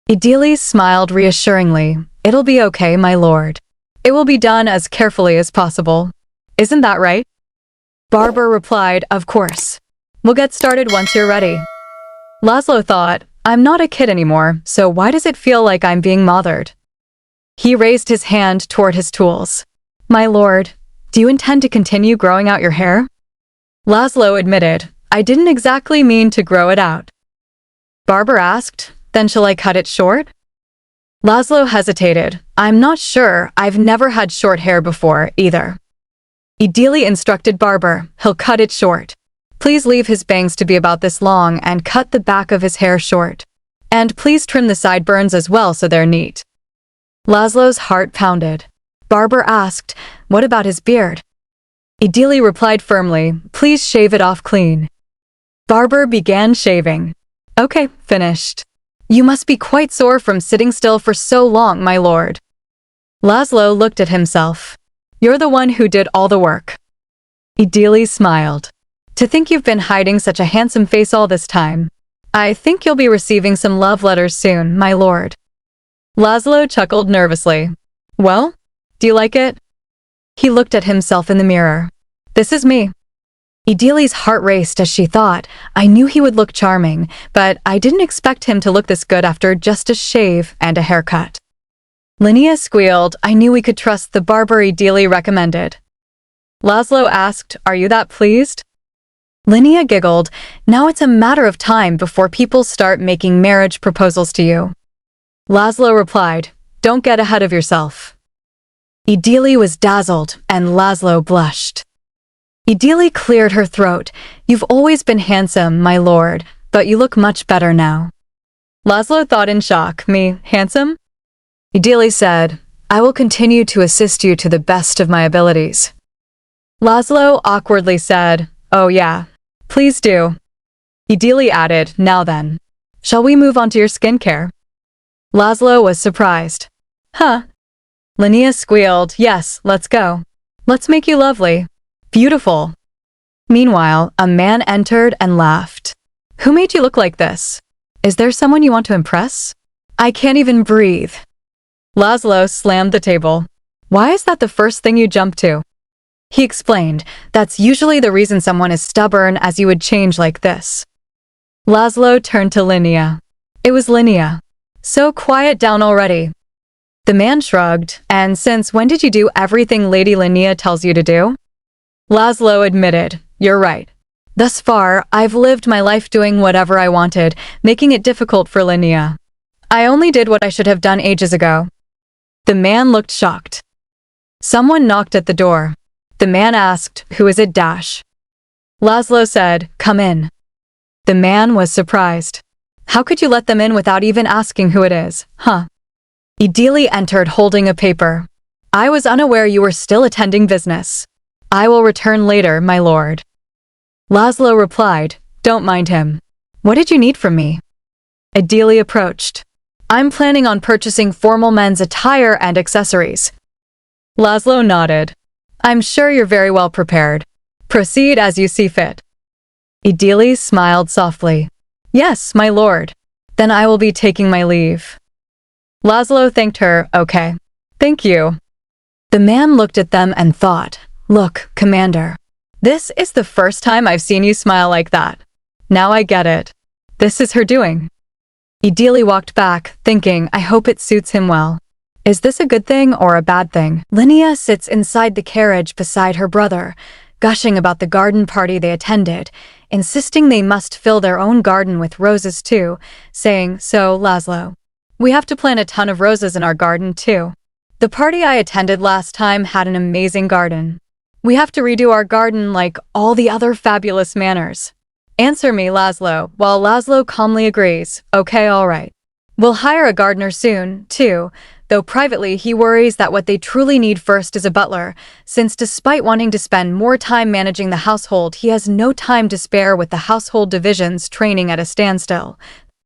Idili smiled reassuringly. It'll be okay, my lord. It will be done as carefully as possible. Isn't that right? Barber replied, of course. We'll get started once you're ready. Laszlo thought, I'm not a kid anymore, so why does it feel like I'm being mothered? He raised his hand toward his tools. My lord, do you intend to continue growing out your hair? Laszlo admitted, I didn't exactly mean to grow it out. Barber asked, then shall I cut it short? Laszlo hesitated. I'm not sure, I've never had short hair before, either. Idili instructed Barber, he'll cut it short. Please leave his bangs to be about this long and cut the back of his hair short. And please trim the sideburns as well so they're neat. Laszlo's heart pounded. Barber asked, what about his beard? Idili replied firmly, please shave it off clean. Barber began shaving. Okay, finished. You must be quite sore from sitting still for so long, my lord. Laszlo looked at himself. You're the one who did all the work. Idili smiled. To think you've been hiding such a handsome face all this time. I think you'll be receiving some love letters soon, my lord. Laszlo chuckled nervously. Well, do you like it? He looked at himself in the mirror. This is me. Idili's heart raced as she thought, I knew he would look charming, but I didn't expect him to look this good after just a shave and a haircut. Linnea squealed, I knew we could trust the barber Idili recommended. Laszlo asked, are you that pleased? Linnea giggled, now it's a matter of time before people start making marriage proposals to you. Laszlo replied, don't get ahead of yourself. Idili was dazzled, and Laszlo blushed. Idili cleared her throat. You've always been handsome, my lord, but you look much better now. Laszlo thought in shock, me, handsome? Idili said, I will continue to assist you to the best of my abilities. Laszlo awkwardly said, oh yeah, please do. Idili added, now then. Shall we move on to your skincare? Laszlo was surprised. Huh? Linnea squealed, yes, let's go. Let's make you lovely. Beautiful. Meanwhile, a man entered and laughed. Who made you look like this? Is there someone you want to impress? I can't even breathe. Laszlo slammed the table. Why is that the first thing you jump to? He explained, that's usually the reason someone is stubborn as you would change like this. Laszlo turned to Linnea. It was Linnea. So quiet down already. The man shrugged, and since when did you do everything Lady Linnea tells you to do? Laszlo admitted, you're right. Thus far, I've lived my life doing whatever I wanted, making it difficult for Linnea. I only did what I should have done ages ago. The man looked shocked. Someone knocked at the door. The man asked, who is it, Dash? Laszlo said, come in. The man was surprised. How could you let them in without even asking who it is, huh? Idili entered holding a paper. I was unaware you were still attending business. I will return later, my lord. Laszlo replied, don't mind him. What did you need from me? Idili approached. I'm planning on purchasing formal men's attire and accessories. Laszlo nodded. I'm sure you're very well prepared. Proceed as you see fit. Idili smiled softly. Yes, my lord. Then I will be taking my leave. Laszlo thanked her, okay. Thank you. The man looked at them and thought, look, Commander. This is the first time I've seen you smile like that. Now I get it. This is her doing. Idili walked back, thinking, I hope it suits him well. Is this a good thing or a bad thing? Linnea sits inside the carriage beside her brother, gushing about the garden party they attended, insisting they must fill their own garden with roses too, saying, so, Laszlo, we have to plant a ton of roses in our garden too. The party I attended last time had an amazing garden. We have to redo our garden like all the other fabulous manors. Answer me, Laszlo, while Laszlo calmly agrees. Okay, alright. We'll hire a gardener soon, too, though privately he worries that what they truly need first is a butler, since despite wanting to spend more time managing the household, he has no time to spare with the household division's training at a standstill.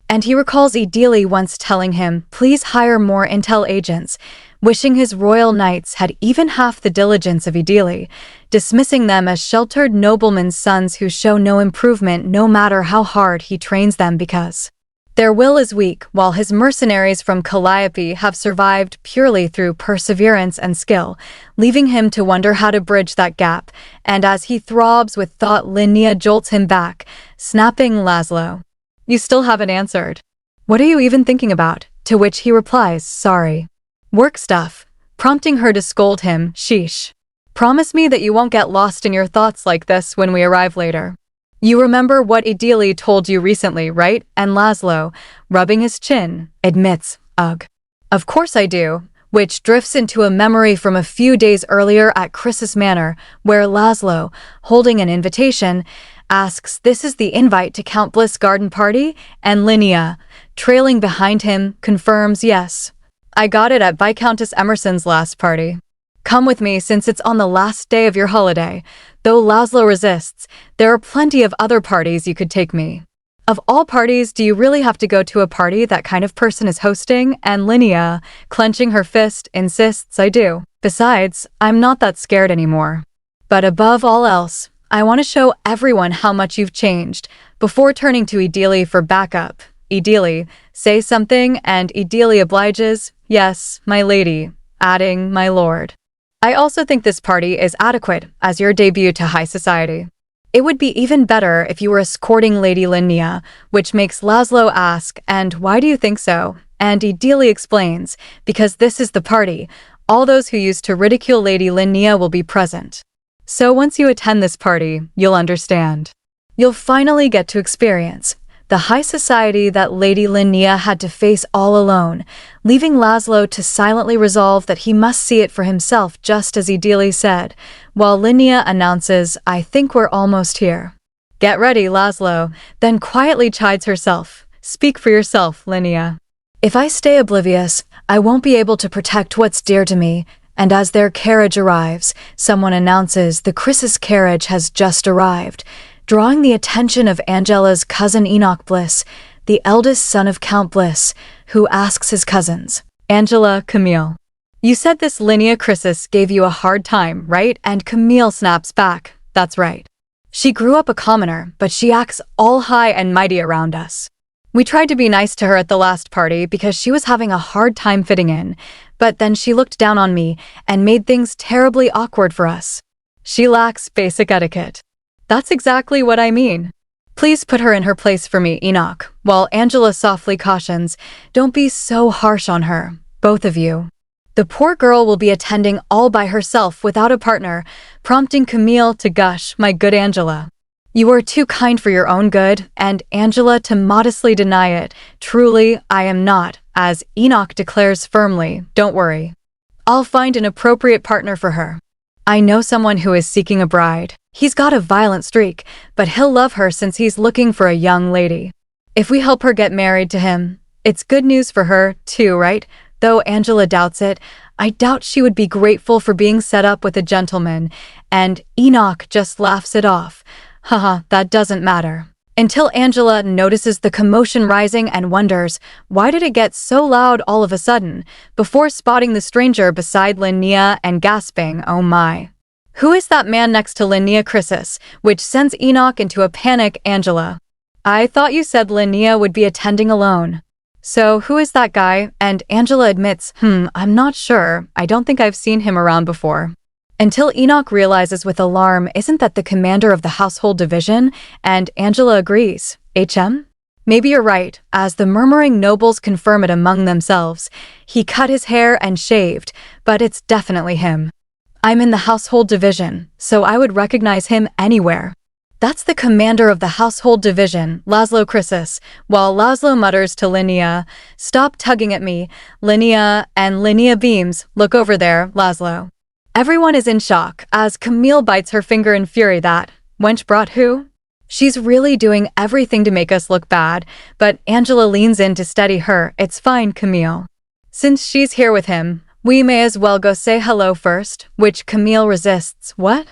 And he recalls Idili once telling him, please hire more intel agents, wishing his royal knights had even half the diligence of Idili, dismissing them as sheltered noblemen's sons who show no improvement no matter how hard he trains them because their will is weak, while his mercenaries from Calliope have survived purely through perseverance and skill, leaving him to wonder how to bridge that gap, and as he throbs with thought, Linnea jolts him back, snapping, Laszlo, you still haven't answered. What are you even thinking about? To which he replies, sorry. Work stuff, prompting her to scold him, sheesh. Promise me that you won't get lost in your thoughts like this when we arrive later. You remember what Idili told you recently, right? And Laszlo, rubbing his chin, admits, ugh. Of course I do, which drifts into a memory from a few days earlier at Chris's Manor, where Laszlo, holding an invitation, asks, this is the invite to Count Bliss' garden party? And Linnea, trailing behind him, confirms, yes. I got it at Viscountess Emerson's last party. Come with me since it's on the last day of your holiday. Though Laszlo resists, there are plenty of other parties you could take me. Of all parties, do you really have to go to a party that kind of person is hosting? And Linnea, clenching her fist, insists, I do. Besides, I'm not that scared anymore. But above all else, I want to show everyone how much you've changed. Before turning to Idili for backup, Idili, say something, and Idili obliges, yes, my lady, adding, my lord. I also think this party is adequate as your debut to high society. It would be even better if you were escorting Lady Linnea, which makes Laszlo ask, and why do you think so? And Idili explains, because this is the party. All those who used to ridicule Lady Linnea will be present. So once you attend this party, you'll understand. You'll finally get to experience the high society that Lady Linnea had to face all alone, leaving Laszlo to silently resolve that he must see it for himself, just as Idili said, while Linnea announces, I think we're almost here. Get ready, Laszlo, then quietly chides herself. Speak for yourself, Linnea. If I stay oblivious, I won't be able to protect what's dear to me. And as their carriage arrives, someone announces the Chris's carriage has just arrived, drawing the attention of Angela's cousin Enoch Bliss, the eldest son of Count Bliss, who asks his cousins, Angela, Camille. You said this Linnea Crisis gave you a hard time, right? And Camille snaps back, that's right. She grew up a commoner, but she acts all high and mighty around us. We tried to be nice to her at the last party because she was having a hard time fitting in, but then she looked down on me and made things terribly awkward for us. She lacks basic etiquette. That's exactly what I mean. Please put her in her place for me, Enoch, while Angela softly cautions, don't be so harsh on her, both of you. The poor girl will be attending all by herself without a partner, prompting Camille to gush, my good Angela. You are too kind for your own good, and Angela to modestly deny it. Truly, I am not, as Enoch declares firmly, don't worry. I'll find an appropriate partner for her. I know someone who is seeking a bride. He's got a violent streak, but he'll love her since he's looking for a young lady. If we help her get married to him, it's good news for her, too, right? Though Angela doubts it, I doubt she would be grateful for being set up with a gentleman, and Enoch just laughs it off. Haha, that doesn't matter. Until Angela notices the commotion rising and wonders, why did it get so loud all of a sudden, before spotting the stranger beside Linnea and gasping, oh my. Who is that man next to Linnea Crisis, which sends Enoch into a panic, Angela? I thought you said Linnea would be attending alone. So who is that guy? And Angela admits, I'm not sure. I don't think I've seen him around before. Until Enoch realizes with alarm, isn't that the commander of the household division? And Angela agrees. HM? Maybe you're right, as the murmuring nobles confirm it among themselves. He cut his hair and shaved, but it's definitely him. I'm in the household division, so I would recognize him anywhere. That's the commander of the household division, Laszlo Crisis, while Laszlo mutters to Linnea, stop tugging at me, Linnea, and Linnea beams, look over there, Laszlo. Everyone is in shock, as Camille bites her finger in fury that, wench brought who? She's really doing everything to make us look bad, but Angela leans in to steady her. It's fine, Camille. Since she's here with him, we may as well go say hello first, which Camille resists. What?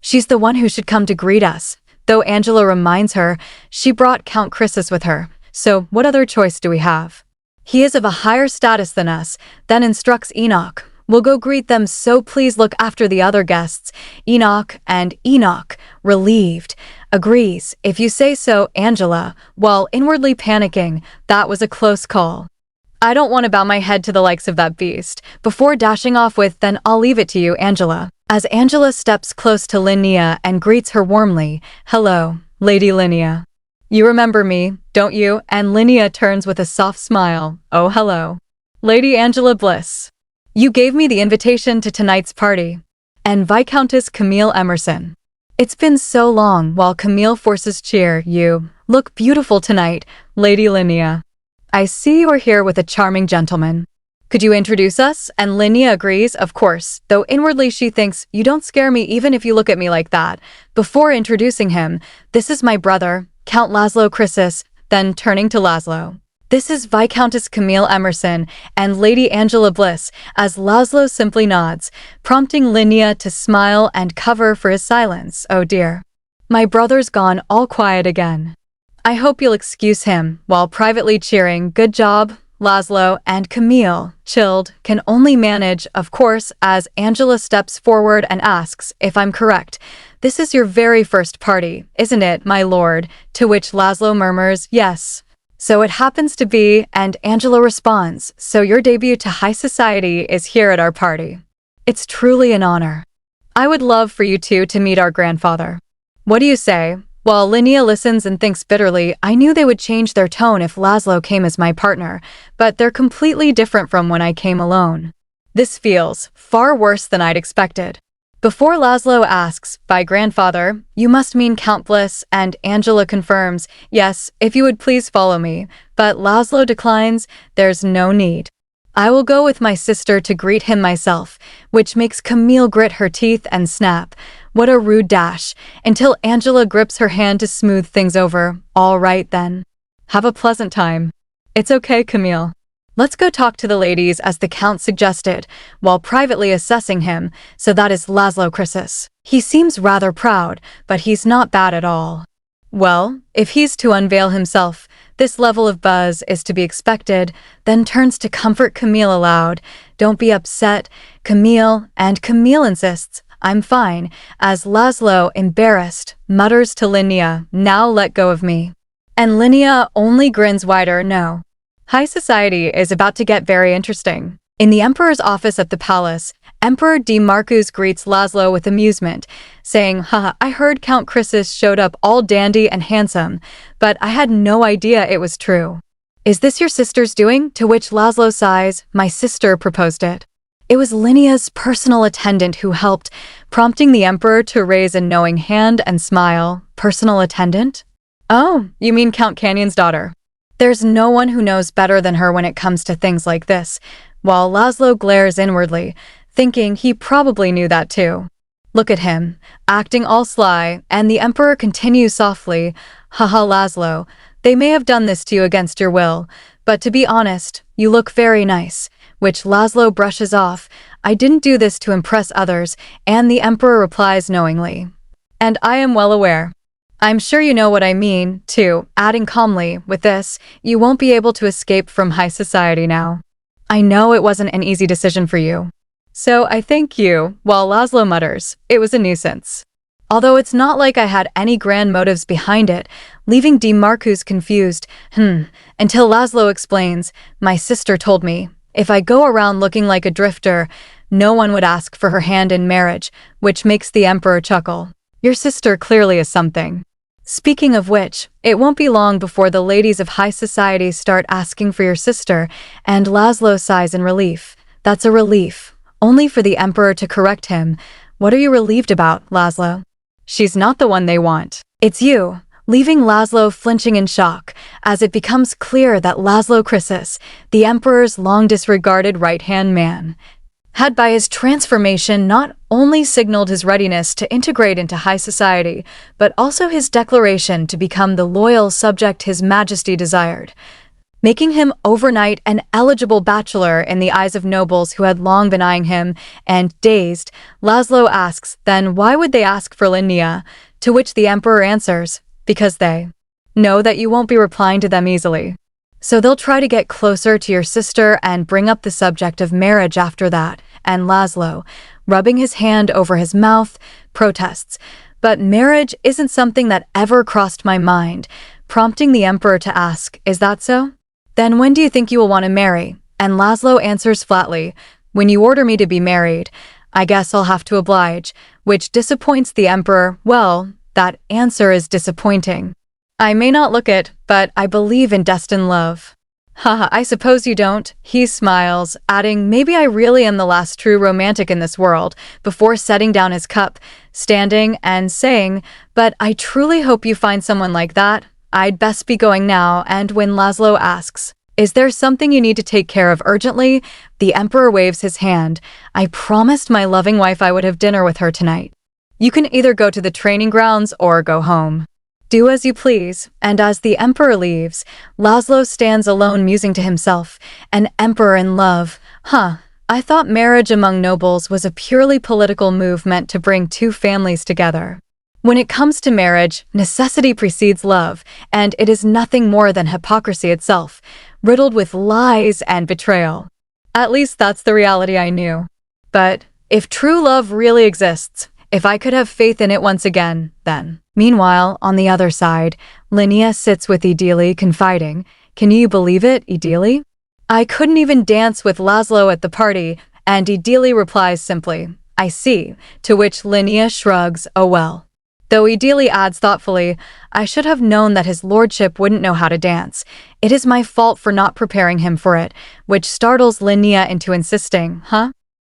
She's the one who should come to greet us, though Angela reminds her she brought Count Chrysis with her, so what other choice do we have? He is of a higher status than us, then instructs Enoch. We'll go greet them, so please look after the other guests. Enoch, relieved, agrees. If you say so, Angela, while inwardly panicking. That was a close call. I don't want to bow my head to the likes of that beast. Before dashing off with, then I'll leave it to you, Angela. As Angela steps close to Linnea and greets her warmly. Hello, Lady Linnea. You remember me, don't you? And Linnea turns with a soft smile. Oh, hello. Lady Angela Bliss. You gave me the invitation to tonight's party. And Viscountess Camille Emerson. It's been so long. While Camille forces cheer. You look beautiful tonight, Lady Linnea. I see you are here with a charming gentleman. Could you introduce us? And Linnea agrees, of course, though inwardly she thinks, you don't scare me even if you look at me like that. Before introducing him, this is my brother, Count Laszlo Chrysis, then turning to Laszlo. This is Viscountess Camille Emerson and Lady Angela Bliss, as Laszlo simply nods, prompting Linnea to smile and cover for his silence. Oh dear. My brother's gone all quiet again. I hope you'll excuse him, while privately cheering. Good job, Laszlo. And Camille, chilled, can only manage, of course, as Angela steps forward and asks, if I'm correct, this is your very first party, isn't it, my lord? To which Laszlo murmurs, yes. So it happens to be, and Angela responds, so your debut to high society is here at our party. It's truly an honor. I would love for you two to meet our grandfather. What do you say? While Linnea listens and thinks bitterly, I knew they would change their tone if Laszlo came as my partner, but they're completely different from when I came alone. This feels far worse than I'd expected. Before Laszlo asks, by grandfather, you must mean Count Bliss, and Angela confirms, yes, if you would please follow me, but Laszlo declines, there's no need. I will go with my sister to greet him myself, which makes Camille grit her teeth and snap. What a rude dash, until Angela grips her hand to smooth things over. All right then. Have a pleasant time. It's okay, Camille. Let's go talk to the ladies, as the Count suggested, while privately assessing him, so that is Laszlo Chrysis. He seems rather proud, but he's not bad at all. Well, if he's to unveil himself, this level of buzz is to be expected, then turns to comfort Camille aloud. Don't be upset, Camille, and Camille insists, I'm fine, as Laszlo, embarrassed, mutters to Linnea, now let go of me. And Linnea only grins wider. No. High society is about to get very interesting. In the Emperor's office at the palace, Emperor D. Marcus greets Laszlo with amusement, saying, haha, I heard Count Chrysis showed up all dandy and handsome, but I had no idea it was true. Is this your sister's doing? To which Laszlo sighs, my sister proposed it. It was Linnea's personal attendant who helped, prompting the Emperor to raise a knowing hand and smile. Personal attendant? Oh, you mean Count Canyon's daughter. There's no one who knows better than her when it comes to things like this, while Laszlo glares inwardly, thinking he probably knew that too. Look at him, acting all sly, and the Emperor continues softly, haha Laszlo, they may have done this to you against your will, but to be honest, you look very nice, which Laszlo brushes off, I didn't do this to impress others, and the Emperor replies knowingly. And I am well aware. I'm sure you know what I mean, too, adding calmly, with this, you won't be able to escape from high society now. I know it wasn't an easy decision for you. So I thank you, while Laszlo mutters, it was a nuisance. Although it's not like I had any grand motives behind it, leaving D. Marcus confused, until Laszlo explains, my sister told me, if I go around looking like a drifter, no one would ask for her hand in marriage, which makes the Emperor chuckle. Your sister clearly is something. Speaking of which, it won't be long before the ladies of high society start asking for your sister, and Laszlo sighs in relief. That's a relief, only for the Emperor to correct him. What are you relieved about, Laszlo? She's not the one they want. It's you, leaving Laszlo flinching in shock, as it becomes clear that Laszlo Chrysis, the Emperor's long disregarded right-hand man, had by his transformation not only signaled his readiness to integrate into high society, but also his declaration to become the loyal subject His Majesty desired, making him overnight an eligible bachelor in the eyes of nobles who had long been eyeing him. And dazed, Laszlo asks, then why would they ask for Linnea? To which the emperor answers, because they know that you won't be replying to them easily. So they'll try to get closer to your sister and bring up the subject of marriage after that. And Laszlo, rubbing his hand over his mouth, protests, but marriage isn't something that ever crossed my mind, prompting the emperor to ask, is that so? Then when do you think you will want to marry? And Laszlo answers flatly, when you order me to be married. I guess I'll have to oblige, which disappoints the emperor. Well, that answer is disappointing. I may not look it, but I believe in destined love. Haha, I suppose you don't. He smiles, adding, maybe I really am the last true romantic in this world, before setting down his cup, standing and saying, but I truly hope you find someone like that. I'd best be going now. And when Laszlo asks, is there something you need to take care of urgently? The emperor waves his hand. I promised my loving wife I would have dinner with her tonight. You can either go to the training grounds or go home. Do as you please. And as the emperor leaves, Laszlo stands alone musing to himself, an emperor in love. I thought marriage among nobles was a purely political move meant to bring two families together. When it comes to marriage, necessity precedes love, and it is nothing more than hypocrisy itself, riddled with lies and betrayal. At least that's the reality I knew. But if true love really exists, if I could have faith in it once again, then. Meanwhile, on the other side, Linnea sits with Idili confiding, can you believe it, Idili? I couldn't even dance with Laszlo at the party, and Idili replies simply, I see, to which Linnea shrugs, oh well. Though Idili adds thoughtfully, I should have known that his lordship wouldn't know how to dance. It is my fault for not preparing him for it, which startles Linnea into insisting,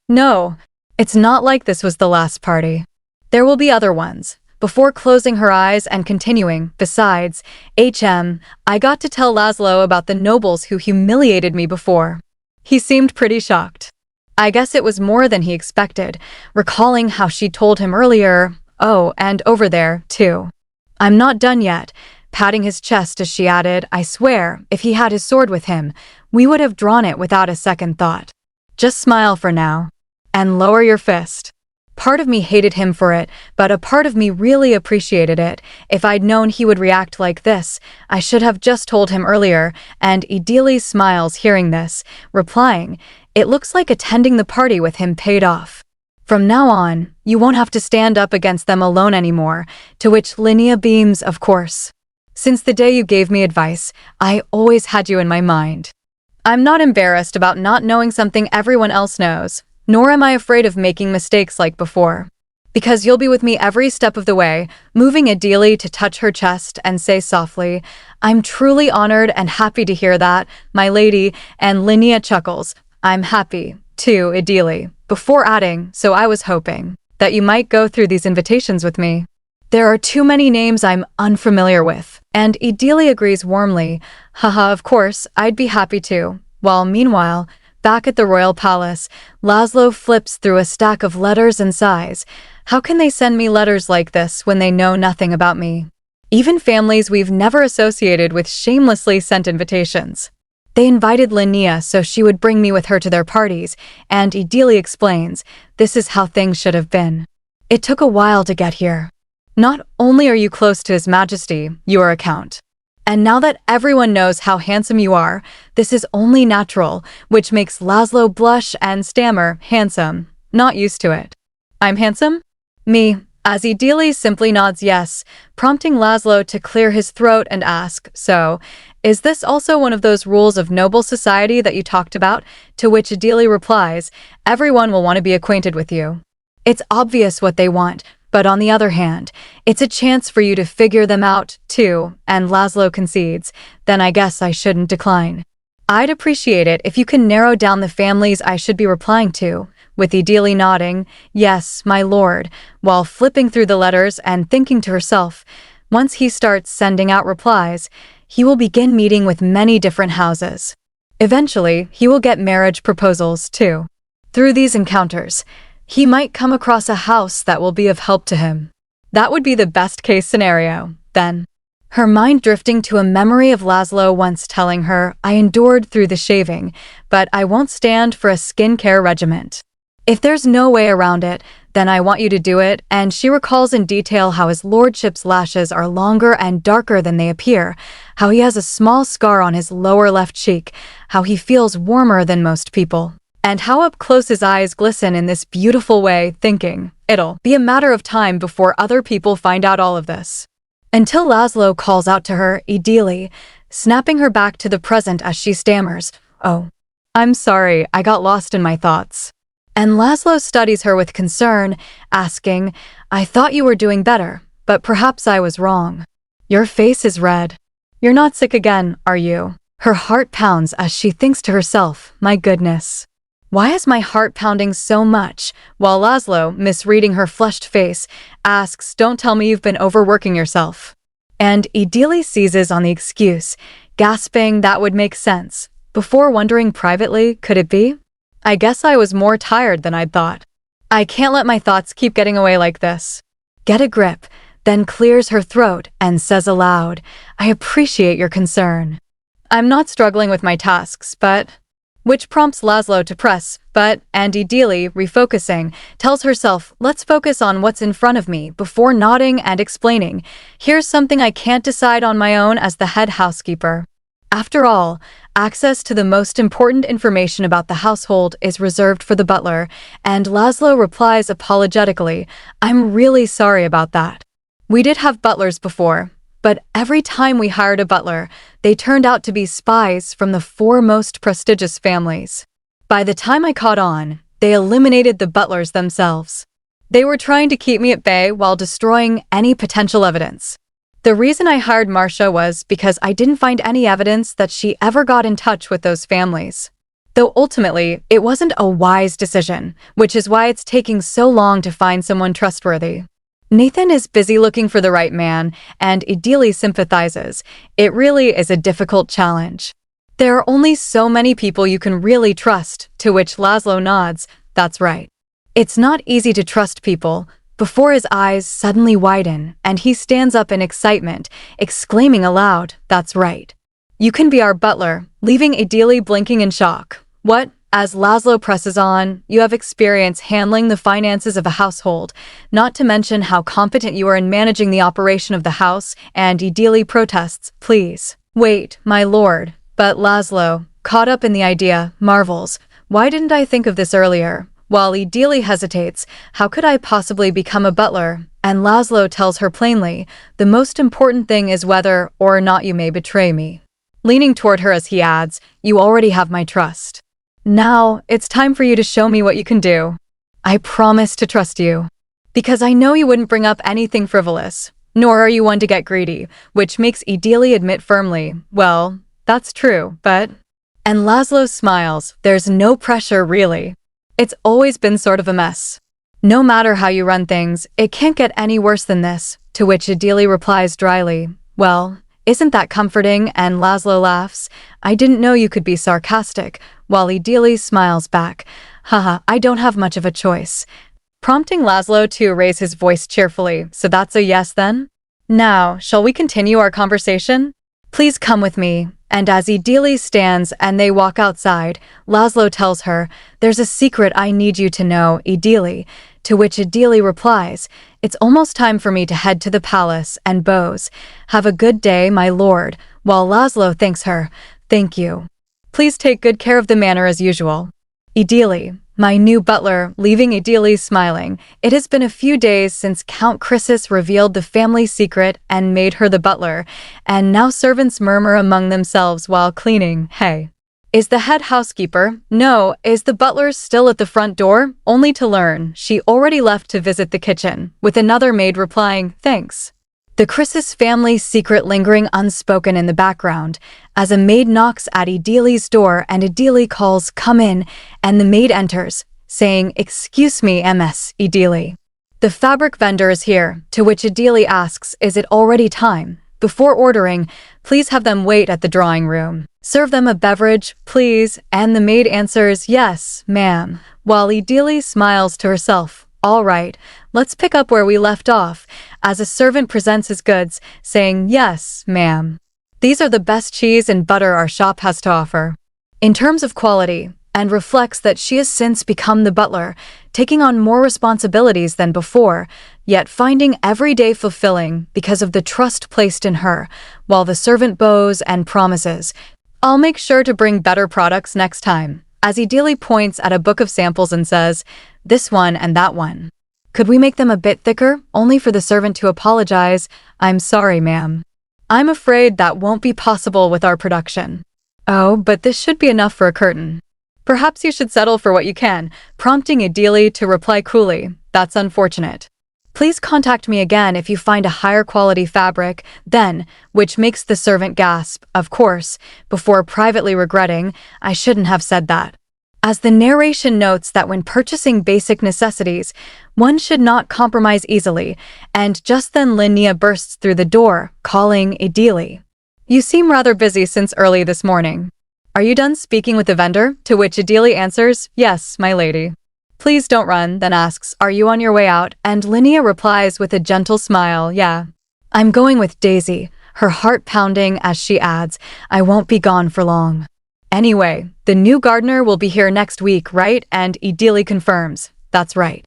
No, it's not like this was the last party. There will be other ones. Before closing her eyes and continuing, besides, I got to tell Laszlo about the nobles who humiliated me before. He seemed pretty shocked. I guess it was more than he expected, recalling how she told him earlier, oh, and over there, too. I'm not done yet, patting his chest as she added, I swear, if he had his sword with him, we would have drawn it without a second thought. Just smile for now. And lower your fist. Part of me hated him for it, but a part of me really appreciated it. If I'd known he would react like this, I should have just told him earlier. And Idili smiles hearing this, replying, it looks like attending the party with him paid off. From now on, you won't have to stand up against them alone anymore, to which Linnea beams, of course. Since the day you gave me advice, I always had you in my mind. I'm not embarrassed about not knowing something everyone else knows. Nor am I afraid of making mistakes like before. Because you'll be with me every step of the way, moving Idili to touch her chest and say softly, I'm truly honored and happy to hear that, my lady, and Linnea chuckles, I'm happy, too, Idili, before adding, so I was hoping that you might go through these invitations with me. There are too many names I'm unfamiliar with. And Idili agrees warmly, of course, I'd be happy to, while meanwhile, back at the royal palace, Laszlo flips through a stack of letters and sighs. How can they send me letters like this when they know nothing about me? Even families we've never associated with shamelessly sent invitations. They invited Linnea so she would bring me with her to their parties, and Idili explains, this is how things should have been. It took a while to get here. Not only are you close to His Majesty, you are a count. And now that everyone knows how handsome you are, this is only natural, which makes Laszlo blush and stammer, handsome, not used to it. I'm handsome? Me, as Idili simply nods yes, prompting Laszlo to clear his throat and ask, so, is this also one of those rules of noble society that you talked about? To which Idili replies, everyone will want to be acquainted with you. It's obvious what they want. But on the other hand, it's a chance for you to figure them out, too, and Laszlo concedes, then I guess I shouldn't decline. I'd appreciate it if you can narrow down the families I should be replying to, with Idili nodding, yes, my lord, while flipping through the letters and thinking to herself, once he starts sending out replies, he will begin meeting with many different houses. Eventually, he will get marriage proposals, too. Through these encounters, he might come across a house that will be of help to him. That would be the best case scenario, then. Her mind drifting to a memory of Laszlo once telling her, "I endured through the shaving, but I won't stand for a skincare regimen. If there's no way around it, then I want you to do it," and she recalls in detail how his lordship's lashes are longer and darker than they appear, how he has a small scar on his lower left cheek, how he feels warmer than most people, and how up close his eyes glisten in this beautiful way, thinking, it'll be a matter of time before other people find out all of this. Until Laszlo calls out to her, ideally, snapping her back to the present as she stammers, "Oh, I'm sorry, I got lost in my thoughts." And Laszlo studies her with concern, asking, "I thought you were doing better, but perhaps I was wrong. Your face is red. You're not sick again, are you?" Her heart pounds as she thinks to herself, "My goodness. Why is my heart pounding so much?" While Laszlo, misreading her flushed face, asks, "Don't tell me you've been overworking yourself." And Idili seizes on the excuse, gasping that would make sense, before wondering privately, could it be? "I guess I was more tired than I'd thought. I can't let my thoughts keep getting away like this." Get a grip, then clears her throat and says aloud, "I appreciate your concern. I'm not struggling with my tasks, but..." Which prompts Laszlo to press, but, and Idili, refocusing, tells herself, "Let's focus on what's in front of me," before nodding and explaining, "Here's something I can't decide on my own as the head housekeeper." After all, access to the most important information about the household is reserved for the butler, and Laszlo replies apologetically, "I'm really sorry about that. We did have butlers before, but every time we hired a butler, they turned out to be spies from the four most prestigious families. By the time I caught on, they eliminated the butlers themselves. They were trying to keep me at bay while destroying any potential evidence. The reason I hired Marcia was because I didn't find any evidence that she ever got in touch with those families. Though ultimately, it wasn't a wise decision, which is why it's taking so long to find someone trustworthy. Nathan is busy looking for the right man, and Idili sympathizes. It really is a difficult challenge. There are only so many people you can really trust," to which Laszlo nods, "That's right. It's not easy to trust people," before his eyes suddenly widen, and he stands up in excitement, exclaiming aloud, "That's right. You can be our butler," leaving Idili blinking in shock. "What?" As Laszlo presses on, "You have experience handling the finances of a household, not to mention how competent you are in managing the operation of the house," and Idili protests, "Please. Wait, my lord." But Laszlo, caught up in the idea, marvels, "Why didn't I think of this earlier?" While Idili hesitates, "How could I possibly become a butler?" And Laszlo tells her plainly, "The most important thing is whether or not you may betray me." Leaning toward her as he adds, "You already have my trust. Now, it's time for you to show me what you can do. I promise to trust you. Because I know you wouldn't bring up anything frivolous, nor are you one to get greedy," which makes Idili admit firmly, "Well, that's true, but..." And Laszlo smiles, "There's no pressure, really. It's always been sort of a mess. No matter how you run things, it can't get any worse than this," to which Idili replies dryly, "Well, isn't that comforting?" And Laszlo laughs, "I didn't know you could be sarcastic," while Idili smiles back, "Haha, I don't have much of a choice," prompting Laszlo to raise his voice cheerfully. "So that's a yes then? Now, shall we continue our conversation? Please come with me." And as Idili stands and they walk outside, Laszlo tells her, "There's a secret I need you to know, Idili," to which Idili replies, "It's almost time for me to head to the palace and bows. Have a good day, my lord," while Laszlo thanks her, "Thank you. Please take good care of the manor as usual." Idili, my new butler, leaving Idili smiling. It has been a few days since Count Chrysis revealed the family secret and made her the butler, and now servants murmur among themselves while cleaning. Hey, is the head housekeeper? No, is the butler still at the front door? Only to learn she already left to visit the kitchen, with another maid replying, "Thanks." The Chrysis family secret lingering unspoken in the background, as a maid knocks at Idili's door and Idili calls, "Come in," and the maid enters, saying, "Excuse me, Ms. Idili. The fabric vendor is here," to which Idili asks, "Is it already time?" Before ordering, "Please have them wait at the drawing room. Serve them a beverage, please," and the maid answers, "Yes, ma'am," while Idili smiles to herself. All right, let's pick up where we left off, as a servant presents his goods, saying, "Yes, ma'am. These are the best cheese and butter our shop has to offer." In terms of quality, and reflects that she has since become the butler, taking on more responsibilities than before, yet finding every day fulfilling because of the trust placed in her, while the servant bows and promises, "I'll make sure to bring better products next time," as Idili points at a book of samples and says, "This one and that one. Could we make them a bit thicker?" Only for the servant to apologize, "I'm sorry, ma'am. I'm afraid that won't be possible with our production." "Oh, but this should be enough for a curtain." "Perhaps you should settle for what you can," prompting Idili to reply cruelly, "That's unfortunate. Please contact me again if you find a higher quality fabric," then, which makes the servant gasp, of course, before privately regretting, "I shouldn't have said that." As the narration notes that when purchasing basic necessities, one should not compromise easily, and just then Linnea bursts through the door, calling Idili. "You seem rather busy since early this morning. Are you done speaking with the vendor?" To which Idili answers, "Yes, my lady." "Please don't run," then asks, "Are you on your way out?" And Linnea replies with a gentle smile, "Yeah. I'm going with Daisy," her heart pounding as she adds, "I won't be gone for long. Anyway, the new gardener will be here next week, right?" And Idili confirms, "That's right.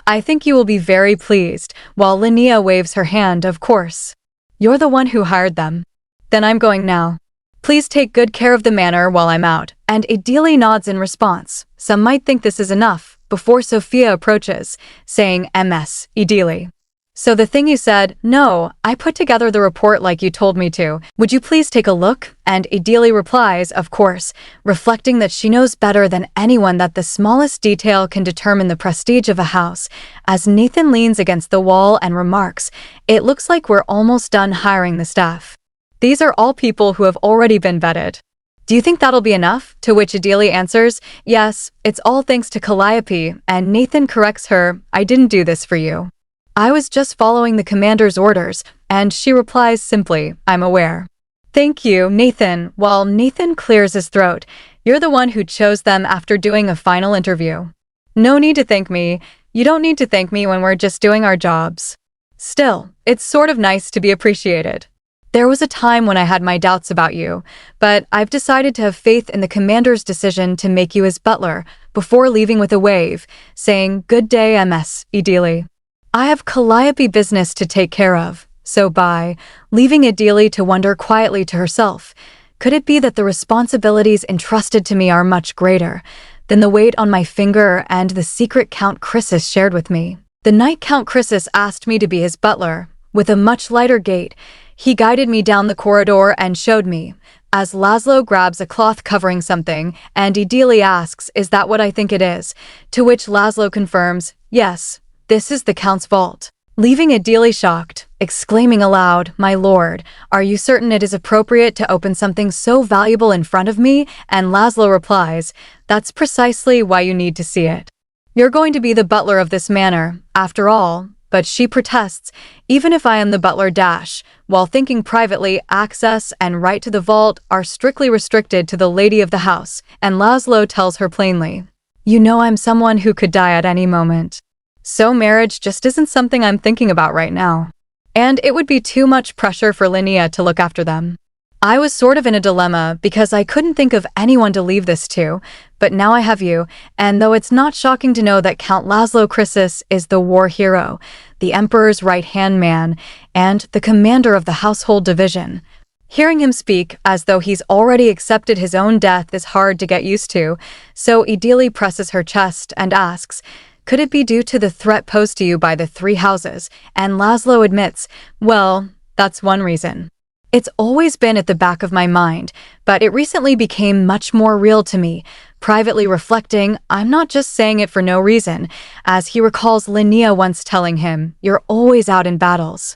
I think you will be very pleased," while Linnea waves her hand, "Of course. You're the one who hired them. Then I'm going now. Please take good care of the manor while I'm out." And Idili nods in response. Some might think this is enough, before Sophia approaches, saying, "MS, Idili. So the thing you said, no, I put together the report like you told me to. Would you please take a look?" And Idili replies, "Of course," reflecting that she knows better than anyone that the smallest detail can determine the prestige of a house, as Nathan leans against the wall and remarks, "It looks like we're almost done hiring the staff. These are all people who have already been vetted. Do you think that'll be enough?" To which Idili answers, "Yes, it's all thanks to Calliope," and Nathan corrects her, "I didn't do this for you. I was just following the commander's orders," and she replies simply, "I'm aware." "Thank you, Nathan," while Nathan clears his throat, "You're the one who chose them after doing a final interview. No need to thank me. You don't need to thank me when we're just doing our jobs. Still, it's sort of nice to be appreciated. There was a time when I had my doubts about you, but I've decided to have faith in the commander's decision to make you his butler," before leaving with a wave, saying, "Good day, MS, Idili. I have Calliope business to take care of, so bye," leaving Idili to wonder quietly to herself, could it be that the responsibilities entrusted to me are much greater than the weight on my finger and the secret Count Chrysis shared with me? The night Count Chrysis asked me to be his butler, with a much lighter gait, he guided me down the corridor and showed me, as Laszlo grabs a cloth covering something, and Idili asks, "Is that what I think it is?" To which Laszlo confirms, "Yes, this is the Count's vault." Leaving Idili shocked, exclaiming aloud, "My lord, are you certain it is appropriate to open something so valuable in front of me?" And Laszlo replies, "That's precisely why you need to see it. You're going to be the butler of this manor, after all." But she protests, "Even if I am the butler dash," while thinking privately, access and right to the vault are strictly restricted to the lady of the house, and Laszlo tells her plainly, "You know I'm someone who could die at any moment. So marriage just isn't something I'm thinking about right now. And it would be too much pressure for Linnea to look after them." I was sort of in a dilemma because I couldn't think of anyone to leave this to, but now I have you, and though it's not shocking to know that Count Laszlo Chrysis is the war hero, the Emperor's right-hand man, and the commander of the household division, hearing him speak as though he's already accepted his own death is hard to get used to, so Idili presses her chest and asks, "Could it be due to the threat posed to you by the three houses?" And Laszlo admits, "Well, that's one reason. It's always been at the back of my mind, but it recently became much more real to me," privately reflecting, "I'm not just saying it for no reason," as he recalls Linnea once telling him, "You're always out in battles.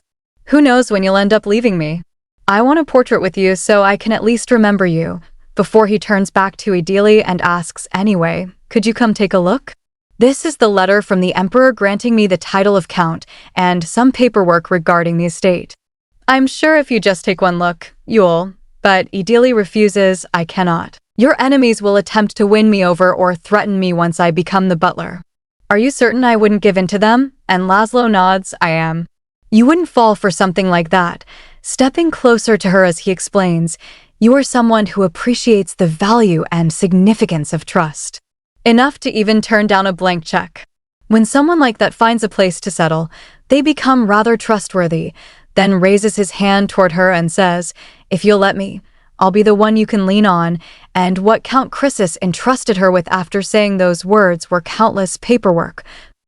Who knows when you'll end up leaving me? I want a portrait with you so I can at least remember you," before he turns back to Idili and asks, "Anyway, could you come take a look? This is the letter from the Emperor granting me the title of Count and some paperwork regarding the estate. I'm sure if you just take one look, you'll," but Idili refuses, "I cannot. Your enemies will attempt to win me over or threaten me once I become the butler. Are you certain I wouldn't give in to them? And Laszlo nods, I am. You wouldn't fall for something like that. Stepping closer to her as he explains, you are someone who appreciates the value and significance of trust. Enough to even turn down a blank check. When someone like that finds a place to settle, they become rather trustworthy, then raises his hand toward her and says, if you'll let me, I'll be the one you can lean on, and what Count Chrysis entrusted her with after saying those words were countless paperwork.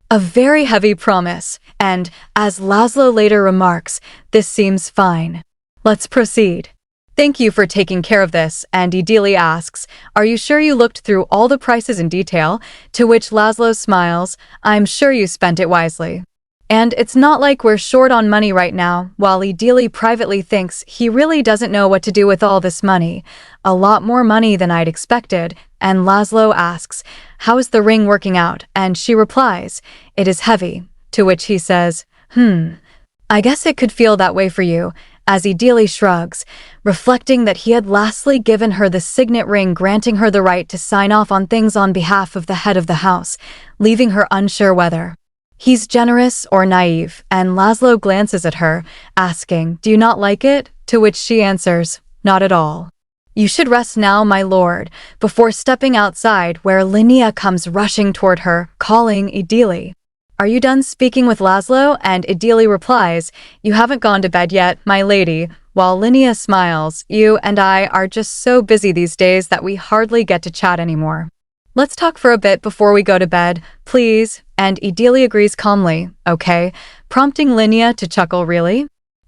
A very heavy promise, and, as Laszlo later remarks, this seems fine. Let's proceed. Thank you for taking care of this, and Idili asks, are you sure you looked through all the prices in detail? To which Laszlo smiles, I'm sure you spent it wisely. And it's not like we're short on money right now, while Idili privately thinks he really doesn't know what to do with all this money. A lot more money than I'd expected, and Laszlo asks, how is the ring working out? And she replies, it is heavy, to which he says, I guess it could feel that way for you, as Idili shrugs, reflecting that he had lastly given her the signet ring granting her the right to sign off on things on behalf of the head of the house, leaving her unsure whether he's generous or naive, and Laszlo glances at her, asking, do you not like it? To which she answers, not at all. You should rest now, my lord, before stepping outside where Linnea comes rushing toward her, calling Idili. Are you done speaking with Laszlo? And Idili replies, you haven't gone to bed yet, my lady, while Linnea smiles, you and I are just so busy these days that we hardly get to chat anymore. Let's talk for a bit before we go to bed, please, and Idili agrees calmly, okay, prompting Linnea to chuckle, really?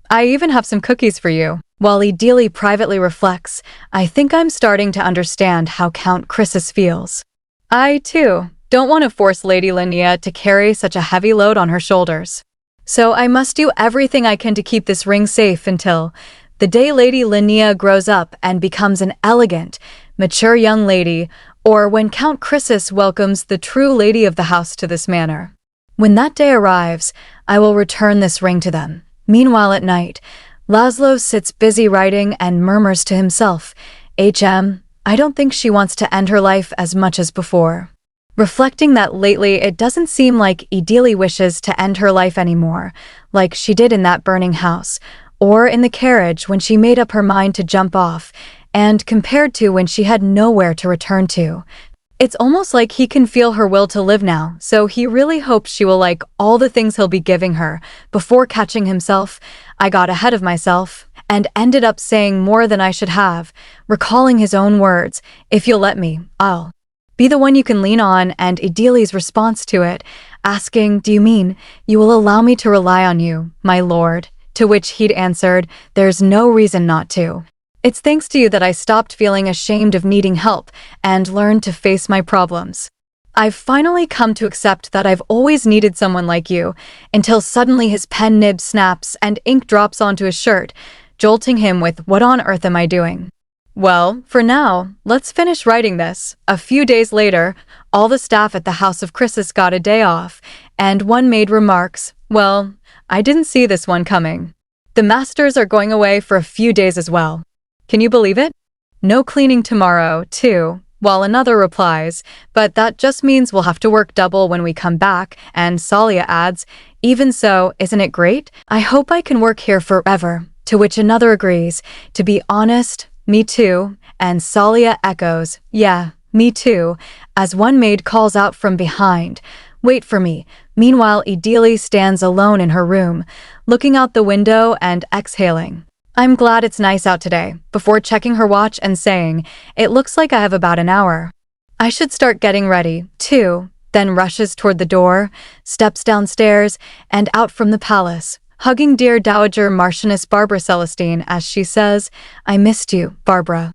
I even have some cookies for you. While Idili privately reflects, I think I'm starting to understand how Count Chrysis feels. I, too, don't want to force Lady Linnea to carry such a heavy load on her shoulders. So I must do everything I can to keep this ring safe until the day Lady Linnea grows up and becomes an elegant, mature young lady, or when Count Chrysis welcomes the true lady of the house to this manor. When that day arrives, I will return this ring to them. Meanwhile at night, Laszlo sits busy writing and murmurs to himself, I don't think she wants to end her life as much as before. Reflecting that lately it doesn't seem like Idili wishes to end her life anymore, like she did in that burning house, or in the carriage when she made up her mind to jump off, and compared to when she had nowhere to return to. It's almost like he can feel her will to live now, so he really hopes she will like all the things he'll be giving her. Before catching himself, I got ahead of myself, and ended up saying more than I should have, recalling his own words, if you'll let me, I'll be the one you can lean on, and Idili's response to it, asking, do you mean you will allow me to rely on you, my lord? To which he'd answered, there's no reason not to. It's thanks to you that I stopped feeling ashamed of needing help and learned to face my problems. I've finally come to accept that I've always needed someone like you, until suddenly his pen nib snaps and ink drops onto his shirt, jolting him with, what on earth am I doing? Well, for now, let's finish writing this. A few days later, all the staff at the House of Chrysis got a day off, and one maid remarks, well, I didn't see this one coming. The masters are going away for a few days as well. Can you believe it? No cleaning tomorrow, too, while another replies, but that just means we'll have to work double when we come back, and Salia adds, even so, isn't it great? I hope I can work here forever, to which another agrees, to be honest, me too, and Salia echoes, yeah, me too, as one maid calls out from behind, wait for me. Meanwhile, Idili stands alone in her room, looking out the window and exhaling. I'm glad it's nice out today, before checking her watch and saying, it looks like I have about an hour. I should start getting ready, too, then rushes toward the door, steps downstairs, and out from the palace, hugging dear Dowager Marchioness Barbara Celestine as she says, I missed you, Barbara.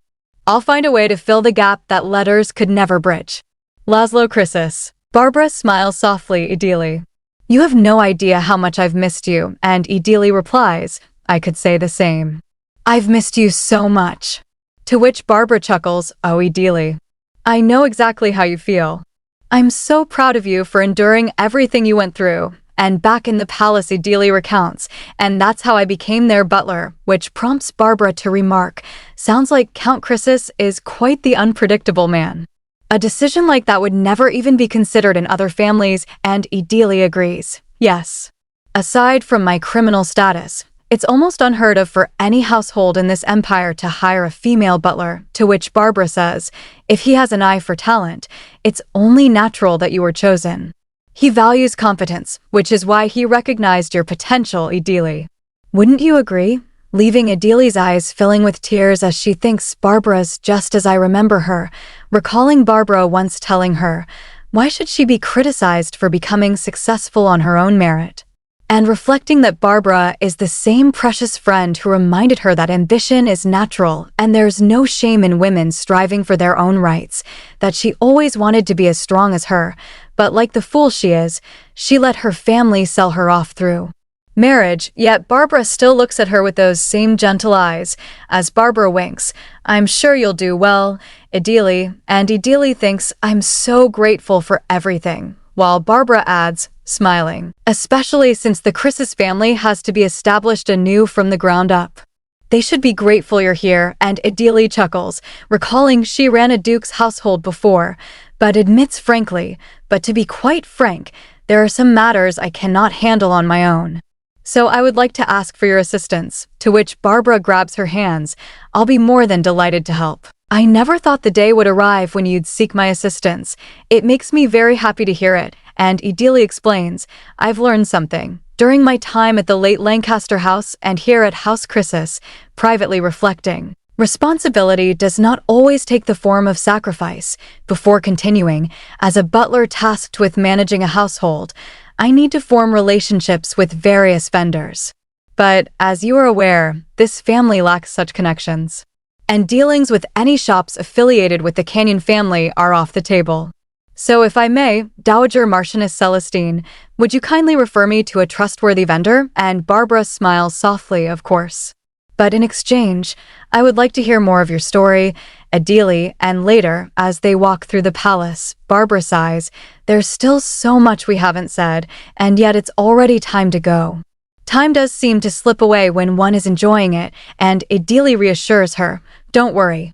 I'll find a way to fill the gap that letters could never bridge. Laszlo Chrysis. Barbara smiles softly, Idili. You have no idea how much I've missed you, and Idili replies, I could say the same. I've missed you so much. To which Barbara chuckles, oh Idili. I know exactly how you feel. I'm so proud of you for enduring everything you went through, And back in the palace, Ideally recounts, and that's how I became their butler, which prompts Barbara to remark, sounds like Count Croesus is quite the unpredictable man. A decision like that would never even be considered in other families, and Ideally agrees. Yes. Aside from my criminal status, it's almost unheard of for any household in this empire to hire a female butler, to which Barbara says, if he has an eye for talent, it's only natural that you were chosen. He values competence, which is why he recognized your potential, Ideally. Wouldn't you agree? Leaving Ideally's eyes filling with tears as she thinks Barbara's just as I remember her, recalling Barbara once telling her, why should she be criticized for becoming successful on her own merit? And reflecting that Barbara is the same precious friend who reminded her that ambition is natural and there's no shame in women striving for their own rights, that she always wanted to be as strong as her, but like the fool she is, she let her family sell her off through marriage, yet Barbara still looks at her with those same gentle eyes. As Barbara winks, I'm sure you'll do well, Ideally, and Ideally thinks, I'm so grateful for everything, while Barbara adds, smiling, especially since the Croesus family has to be established anew from the ground up. They should be grateful you're here, and Ideally chuckles, recalling she ran a duke's household before, but admits frankly, but to be quite frank, there are some matters I cannot handle on my own. So I would like to ask for your assistance, to which Barbara grabs her hands. I'll be more than delighted to help. I never thought the day would arrive when you'd seek my assistance. It makes me very happy to hear it, and Ideally explains, I've learned something. During my time at the late Lancaster house and here at House Croesus, privately reflecting. Responsibility does not always take the form of sacrifice. Before continuing, as a butler tasked with managing a household, I need to form relationships with various vendors. But, as you are aware, this family lacks such connections. And dealings with any shops affiliated with the Canyon family are off the table. So if I may, Dowager Marchioness Celestine, would you kindly refer me to a trustworthy vendor? And Barbara smiles softly, of course. But in exchange, I would like to hear more of your story, Ideally, and later, as they walk through the palace, Barbara sighs, there's still so much we haven't said, and yet it's already time to go. Time does seem to slip away when one is enjoying it, and Ideally reassures her, don't worry.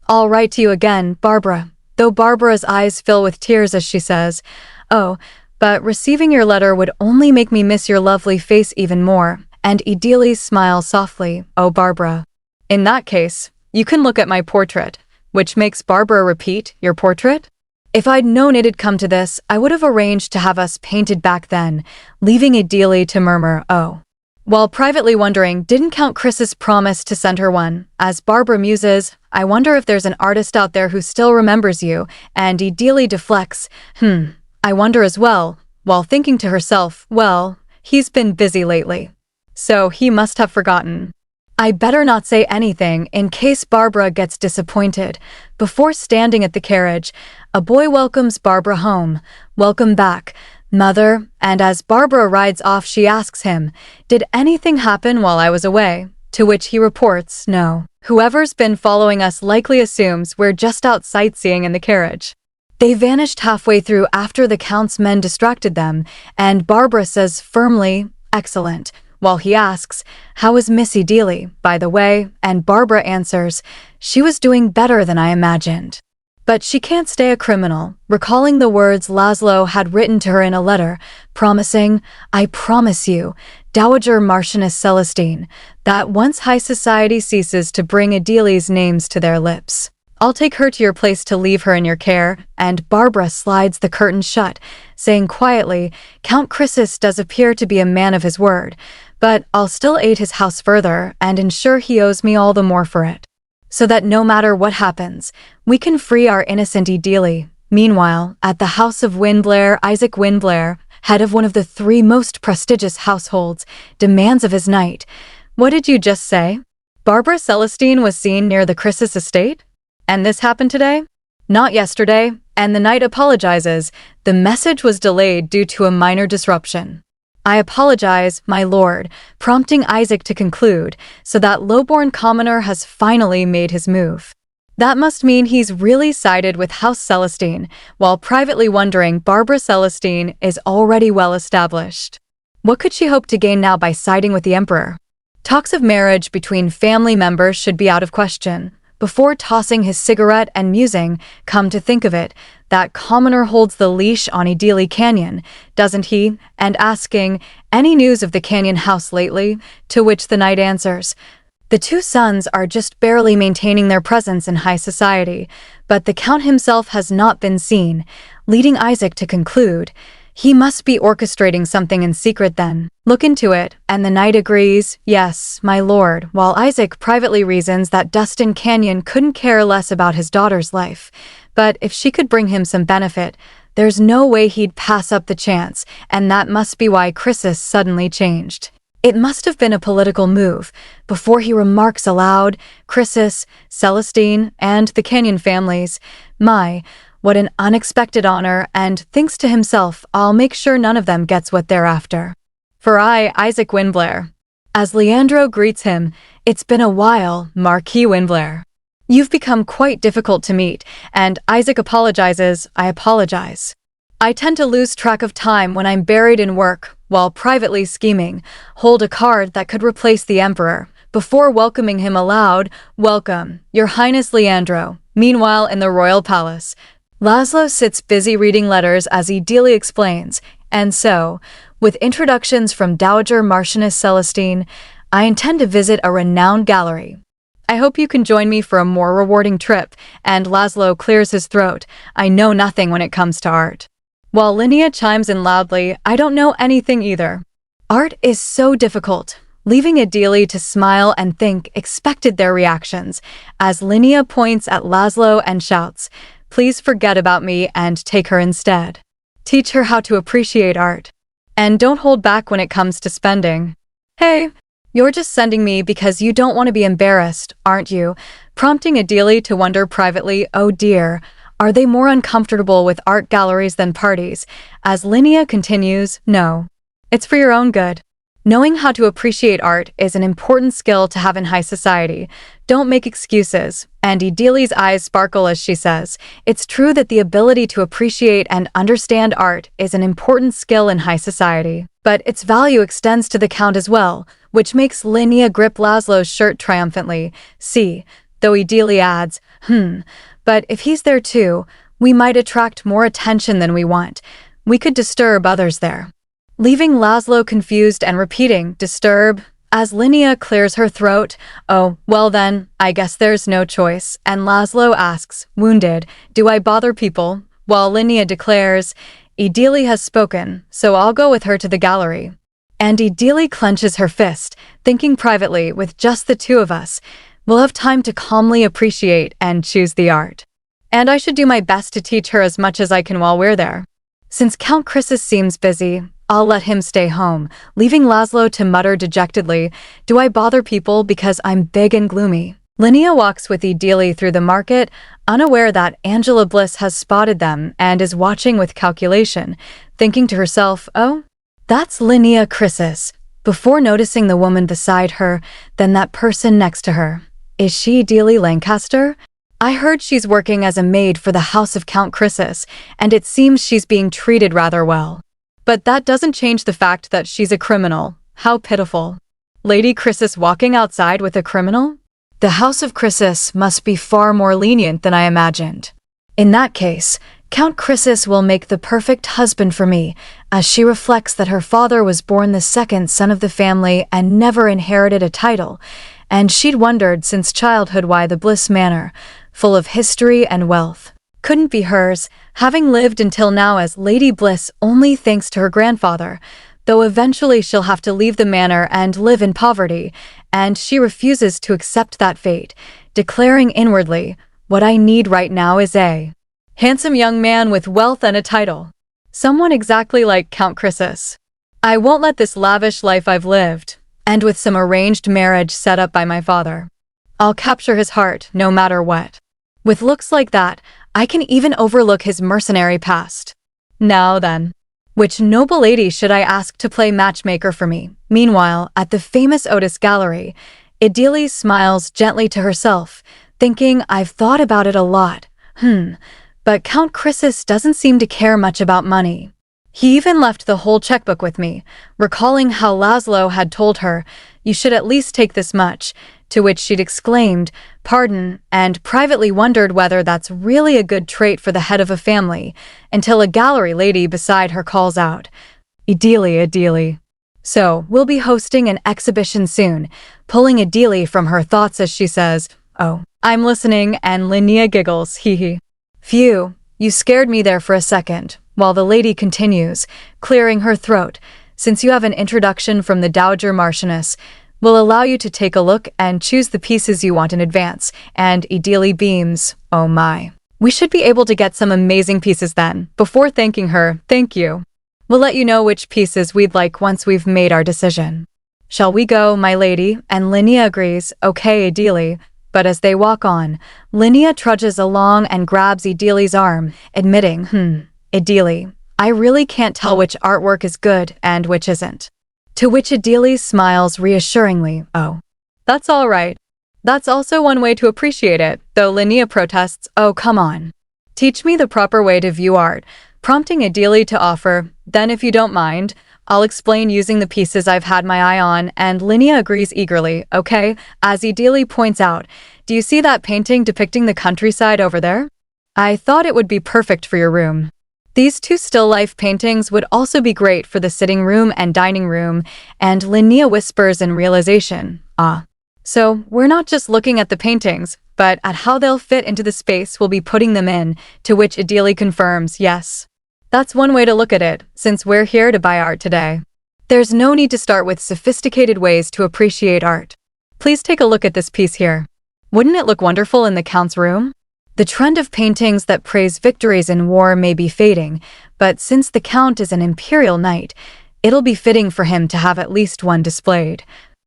I'll write to you again, Barbara, though Barbara's eyes fill with tears as she says, oh, but receiving your letter would only make me miss your lovely face even more. And Ideally smiles softly, oh Barbara. In that case, you can look at my portrait, which makes Barbara repeat, your portrait? If I'd known it'd come to this, I would have arranged to have us painted back then, leaving Ideally to murmur, oh. While privately wondering, didn't Count Croesus promise to send her one? As Barbara muses, I wonder if there's an artist out there who still remembers you, and Ideally deflects, I wonder as well, while thinking to herself, well, he's been busy lately. So he must have forgotten. I better not say anything in case Barbara gets disappointed. Before standing at the carriage, a boy welcomes Barbara home. Welcome back, Mother, and as Barbara rides off she asks him, did anything happen while I was away? To which he reports, no. Whoever's been following us likely assumes we're just out sightseeing in the carriage. They vanished halfway through after the Count's men distracted them, and Barbara says firmly, excellent. While he asks, how is Miss Ideally, by the way, and Barbara answers, she was doing better than I imagined. But she can't stay a criminal, recalling the words Laszlo had written to her in a letter, promising, I promise you, Dowager Marchioness Celestine, that once high society ceases to bring Ideally's names to their lips, I'll take her to your place to leave her in your care, and Barbara slides the curtain shut, saying quietly, Count Croesus does appear to be a man of his word, but I'll still aid his house further and ensure he owes me all the more for it. So that no matter what happens, we can free our innocent Ideally. Meanwhile, at the house of Wynblair, Isaac Wynblair, head of one of the 3 most prestigious households, demands of his knight. What did you just say? Barbara Celestine was seen near the Croesus estate? And this happened today? Not yesterday, and the knight apologizes. The message was delayed due to a minor disruption. I apologize, my lord, prompting Isaac to conclude, so that lowborn commoner has finally made his move. That must mean he's really sided with House Celestine, while privately wondering Barbara Celestine is already well established. What could she hope to gain now by siding with the emperor? Talks of marriage between family members should be out of question. Before tossing his cigarette and musing, come to think of it, that commoner holds the leash on Idili Canyon, doesn't he? And asking, any news of the Canyon house lately? To which the knight answers, the two sons are just barely maintaining their presence in high society, but the count himself has not been seen, leading Isaac to conclude, he must be orchestrating something in secret then. Look into it, and the knight agrees, yes, my lord, while Isaac privately reasons that Dustin Canyon couldn't care less about his daughter's life. But if she could bring him some benefit, there's no way he'd pass up the chance, and that must be why Chrysis suddenly changed. It must have been a political move. Before he remarks aloud, Chrysis, Celestine, and the Canyon families, my, what an unexpected honor, and thinks to himself, I'll make sure none of them gets what they're after. For I, Isaac Windblair. As Leandro greets him, it's been a while, Marquis Windblair. You've become quite difficult to meet, and Isaac apologizes, I apologize. I tend to lose track of time when I'm buried in work, while privately scheming, hold a card that could replace the Emperor. Before welcoming him aloud, welcome, Your Highness Leandro. Meanwhile, in the royal palace, Laszlo sits busy reading letters as Idili explains, and so, with introductions from Dowager Marchioness Celestine, I intend to visit a renowned gallery. I hope you can join me for a more rewarding trip, and Laszlo clears his throat, I know nothing when it comes to art. While Linnea chimes in loudly, I don't know anything either. Art is so difficult. Leaving Idili to smile and think expected their reactions, as Linnea points at Laszlo and shouts, please forget about me and take her instead. Teach her how to appreciate art. And don't hold back when it comes to spending. Hey, you're just sending me because you don't want to be embarrassed, aren't you? Prompting Idili to wonder privately, oh dear, are they more uncomfortable with art galleries than parties? As Linnea continues, no. It's for your own good. Knowing how to appreciate art is an important skill to have in high society. Don't make excuses. And Idili's eyes sparkle as she says, it's true that the ability to appreciate and understand art is an important skill in high society. But its value extends to the Count as well, which makes Linnea grip Laszlo's shirt triumphantly. See, though Idili adds, but if he's there too, we might attract more attention than we want. We could disturb others there. Leaving Laszlo confused and repeating, disturb, as Linnea clears her throat, oh, well then, I guess there's no choice, and Laszlo asks, wounded, do I bother people? While Linnea declares, Idili has spoken, so I'll go with her to the gallery. And Idili clenches her fist, thinking privately, with just the two of us, we'll have time to calmly appreciate and choose the art. And I should do my best to teach her as much as I can while we're there. Since Count Chrysis seems busy, I'll let him stay home, leaving Laszlo to mutter dejectedly, do I bother people because I'm big and gloomy? Linnea walks with Idili through the market, unaware that Angela Bliss has spotted them and is watching with calculation, thinking to herself, oh, that's Linnea Chrysis, before noticing the woman beside her, then that person next to her. Is she Idili Lancaster? I heard she's working as a maid for the house of Count Chrysis, and it seems she's being treated rather well. But that doesn't change the fact that she's a criminal. How pitiful. Lady Chrysis walking outside with a criminal? The house of Chrysis must be far more lenient than I imagined. In that case, Count Chrysis will make the perfect husband for me, as she reflects that her father was born the second son of the family and never inherited a title, and she'd wondered since childhood why the Bliss Manor, full of history and wealth, couldn't be hers, having lived until now as Lady Bliss only thanks to her grandfather, though eventually she'll have to leave the manor and live in poverty, and she refuses to accept that fate, declaring inwardly, what I need right now is a handsome young man with wealth and a title. Someone exactly like Count Chrysis. I won't let this lavish life I've lived, and with some arranged marriage set up by my father. I'll capture his heart no matter what. With looks like that, I can even overlook his mercenary past. Now then, which noble lady should I ask to play matchmaker for me? Meanwhile, at the famous Otis Gallery, Idili smiles gently to herself, thinking I've thought about it a lot. But Count Chrysis doesn't seem to care much about money. He even left the whole checkbook with me, recalling how Laszlo had told her, "You should at least take this much," to which she'd exclaimed, "Pardon," and privately wondered whether that's really a good trait for the head of a family, until a gallery lady beside her calls out, "Idili, Idili." So, we'll be hosting an exhibition soon, pulling Idili from her thoughts as she says, "Oh, I'm listening," and Linnea giggles, hee hee. Phew, you scared me there for a second, while the lady continues, clearing her throat, "Since you have an introduction from the Dowager Marchioness, we'll allow you to take a look and choose the pieces you want in advance," and Idili beams, "Oh my. We should be able to get some amazing pieces then." Before thanking her, "Thank you. We'll let you know which pieces we'd like once we've made our decision." "Shall we go, my lady?" And Linnea agrees, "Okay, Idili." But as they walk on, Linnea trudges along and grabs Idili's arm, admitting, "Idili, I really can't tell which artwork is good and which isn't." To which Idili smiles reassuringly, "Oh, that's all right. That's also one way to appreciate it," though Linnea protests, "Oh, come on. Teach me the proper way to view art," prompting Idili to offer, "Then if you don't mind, I'll explain using the pieces I've had my eye on," and Linnea agrees eagerly, "Okay," as Idili points out, "Do you see that painting depicting the countryside over there? I thought it would be perfect for your room. These two still life paintings would also be great for the sitting room and dining room," and Linnea whispers in realization, "Ah. So we're not just looking at the paintings, but at how they'll fit into the space we'll be putting them in," to which Idili confirms, "Yes. That's one way to look at it, since we're here to buy art today. There's no need to start with sophisticated ways to appreciate art. Please take a look at this piece here. Wouldn't it look wonderful in the Count's room?" The trend of paintings that praise victories in war may be fading, but since the Count is an imperial knight, it'll be fitting for him to have at least one displayed.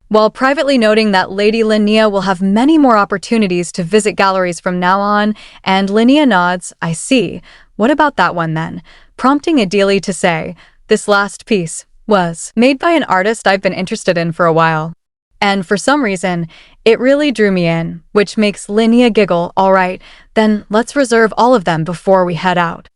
While privately noting that Lady Linnea will have many more opportunities to visit galleries from now on, and Linnea nods, "I see. What about that one then?" prompting Idili to say, "This last piece was made by an artist I've been interested in for a while. And for some reason, it really drew me in," which makes Linnea giggle. "All right, then let's reserve all of them before we head out.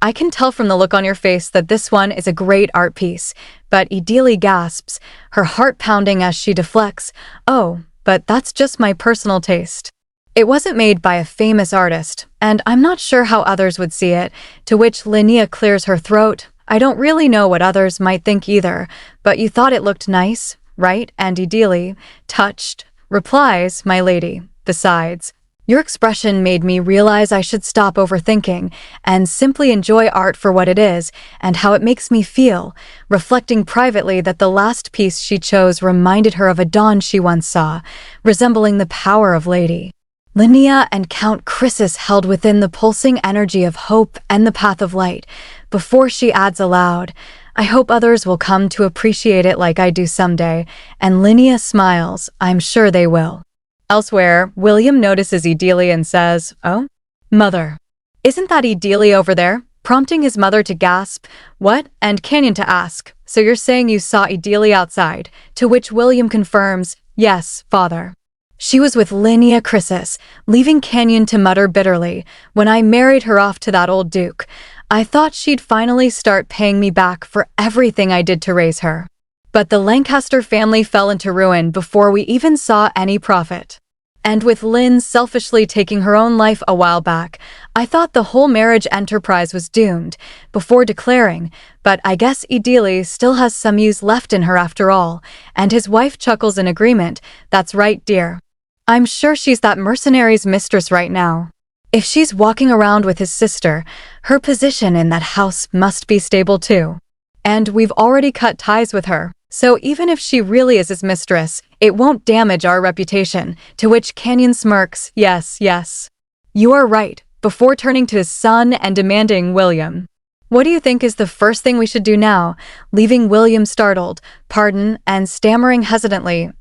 I can tell from the look on your face that this one is a great art piece," but Idili gasps, her heart pounding as she deflects, "Oh, but that's just my personal taste. It wasn't made by a famous artist, and I'm not sure how others would see it," to which Linnea clears her throat, "I don't really know what others might think either, but you thought it looked nice, right?" And Idili, touched, replies, "My lady, besides, your expression made me realize I should stop overthinking and simply enjoy art for what it is and how it makes me feel," reflecting privately that the last piece she chose reminded her of a dawn she once saw, resembling the power of Lady Linnea and Count Chrysis held within the pulsing energy of hope and the path of light, before she adds aloud, "I hope others will come to appreciate it like I do someday," and Linnea smiles, "I'm sure they will." Elsewhere, William notices Idili and says, "Oh, mother, isn't that Idili over there?" prompting his mother to gasp, "What?" and Canyon to ask, "So you're saying you saw Idili outside?" to which William confirms, "Yes, father. She was with Linnea Chrysis," leaving Canyon to mutter bitterly, "When I married her off to that old duke, I thought she'd finally start paying me back for everything I did to raise her. But the Lancaster family fell into ruin before we even saw any profit. And with Lynn selfishly taking her own life a while back, I thought the whole marriage enterprise was doomed," before declaring, "But I guess Idili still has some use left in her after all," and his wife chuckles in agreement, "That's right, dear. I'm sure she's that mercenary's mistress right now. If she's walking around with his sister, her position in that house must be stable too. And we've already cut ties with her, so even if she really is his mistress, it won't damage our reputation," to which Canyon smirks, "Yes, yes. You are right," before turning to his son and demanding, "William, what do you think is the first thing we should do now?" leaving William startled, "Pardon," and stammering hesitantly,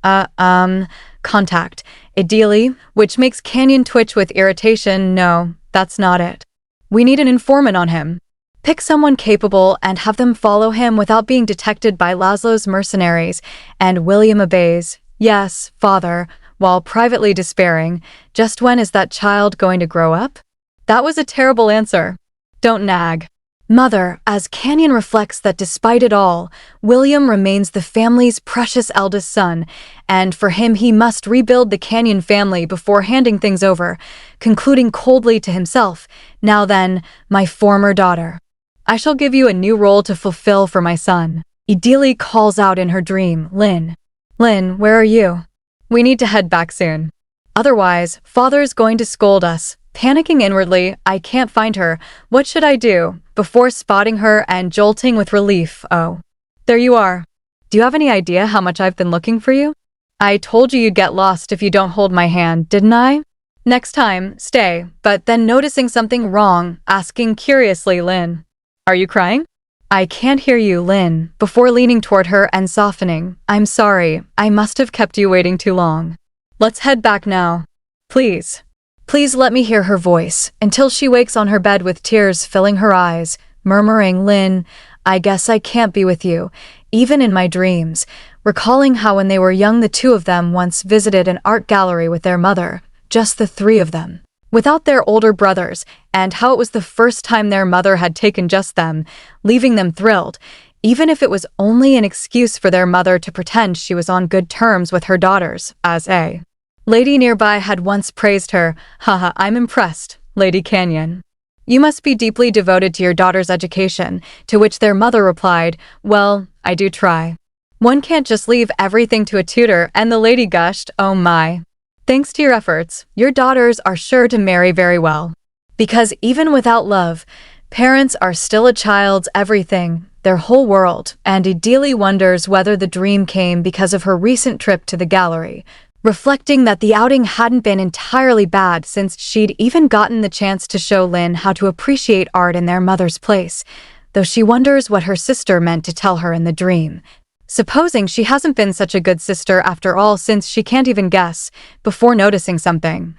"Contact Idili," which makes Canyon twitch with irritation, "No, that's not it. We need an informant on him. Pick someone capable and have them follow him without being detected by Laszlo's mercenaries," and William obeys, "Yes, father," while privately despairing, "Just when is that child going to grow up?" That was a terrible answer. Don't nag. Mother, as Canyon reflects that despite it all, William remains the family's precious eldest son, and for him he must rebuild the Canyon family before handing things over, concluding coldly to himself, "Now then, my former daughter, I shall give you a new role to fulfill for my son." Idili calls out in her dream, "Lin. Lin, where are you? We need to head back soon. Otherwise, father's going to scold us." Panicking inwardly, "I can't find her. What should I do?" Before spotting her and jolting with relief, "Oh, there you are. Do you have any idea how much I've been looking for you? I told you you'd get lost if you don't hold my hand, didn't I? Next time, stay." But then noticing something wrong, asking curiously, "Lin, are you crying?" "I can't hear you, Lin," before leaning toward her and softening, "I'm sorry, I must have kept you waiting too long. Let's head back now. Please. Please let me hear her voice," until she wakes on her bed with tears filling her eyes, murmuring, "Lin, I guess I can't be with you, even in my dreams," recalling how when they were young the two of them once visited an art gallery with their mother, just the three of them, without their older brothers, and how it was the first time their mother had taken just them, leaving them thrilled, even if it was only an excuse for their mother to pretend she was on good terms with her daughters, as a lady nearby had once praised her. "Haha, I'm impressed, Lady Canyon. You must be deeply devoted to your daughter's education," to which their mother replied, "Well, I do try. One can't just leave everything to a tutor," and the lady gushed, "Oh my. Thanks to your efforts, your daughters are sure to marry very well." Because even without love, parents are still a child's everything, their whole world, and Idili wonders whether the dream came because of her recent trip to the gallery, reflecting that the outing hadn't been entirely bad since she'd even gotten the chance to show Lin how to appreciate art in their mother's place, though she wonders what her sister meant to tell her in the dream. Supposing she hasn't been such a good sister after all since she can't even guess, before noticing something.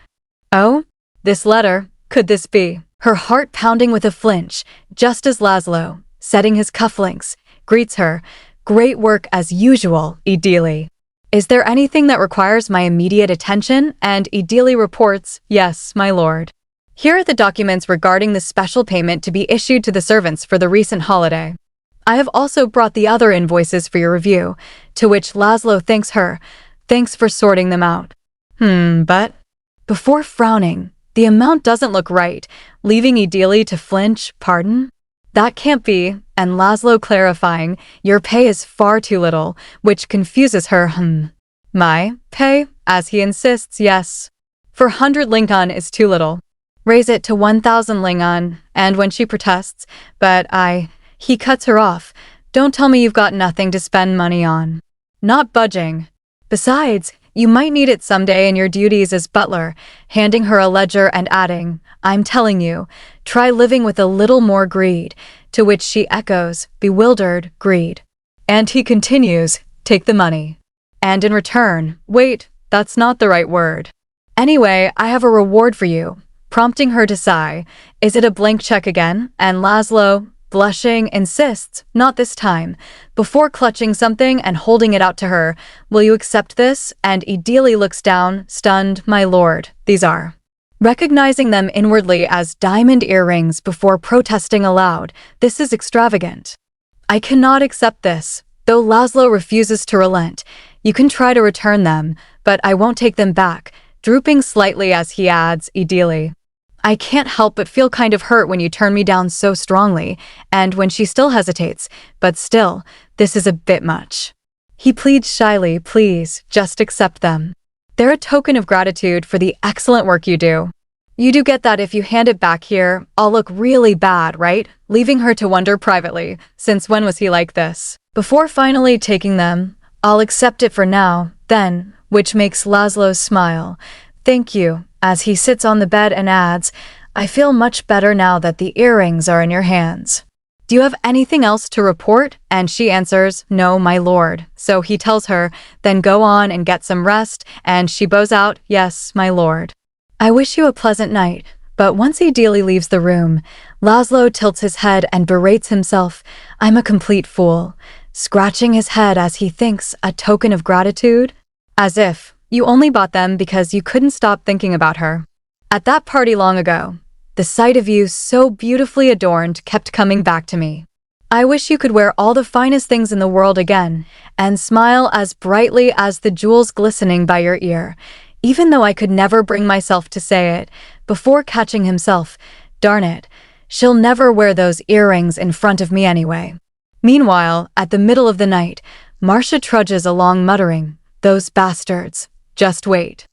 Oh? This letter, could this be? Her heart pounding with a flinch, just as Laszlo, setting his cufflinks, greets her, "Great work as usual, Idili. Is there anything that requires my immediate attention?" And Idili reports, "Yes, my lord. Here are the documents regarding the special payment to be issued to the servants for the recent holiday. I have also brought the other invoices for your review," to which Laszlo thanks her, "Thanks for sorting them out." But before frowning, the amount doesn't look right, leaving Idili to flinch. "Pardon? That can't be," and Laszlo clarifying, "Your pay is far too little," which confuses her. My pay?" as he insists, "Yes. 400 lingon is too little. Raise it to 1,000 lingon," and when she protests, "But he cuts her off. "Don't tell me you've got nothing to spend money on." Not budging. "Besides, you might need it someday in your duties as butler," handing her a ledger and adding, "I'm telling you, try living with a little more greed," to which she echoes, bewildered, "Greed." And he continues, "Take the money. And in return, wait, that's not the right word. Anyway, I have a reward for you," prompting her to sigh. "Is it a blank check again?" And Laszlo, blushing, insists, "Not this time," before clutching something and holding it out to her. "Will you accept this?" And Idili looks down, stunned, "My lord, these are," recognizing them inwardly as diamond earrings before protesting aloud, "This is extravagant. I cannot accept this," though Laszlo refuses to relent. "You can try to return them, but I won't take them back," drooping slightly as he adds, "Idili, I can't help but feel kind of hurt when you turn me down so strongly," and when she still hesitates, "But still, this is a bit much." He pleads shyly, "Please, just accept them. They're a token of gratitude for the excellent work you do. You do get that if you hand it back here, I'll look really bad, right?" Leaving her to wonder privately, since when was he like this? Before finally taking them, "I'll accept it for now, then," which makes Laszlo smile. "Thank you," as he sits on the bed and adds, "I feel much better now that the earrings are in your hands. Do you have anything else to report?" And she answers, "No, my lord." So he tells her, "Then go on and get some rest," and she bows out, "Yes, my lord. I wish you a pleasant night." But once Idili leaves the room, Laszlo tilts his head and berates himself, "I'm a complete fool," scratching his head as he thinks, "A token of gratitude? As if you only bought them because you couldn't stop thinking about her. At that party long ago, The sight of you so beautifully adorned kept coming back to me. I wish you could wear all the finest things in the world again, and smile as brightly as the jewels glistening by your ear, even though I could never bring myself to say it, before catching himself. Darn it, she'll never wear those earrings in front of me anyway. Meanwhile, at the middle of the night, Marcia trudges along muttering, "Those bastards. Just wait.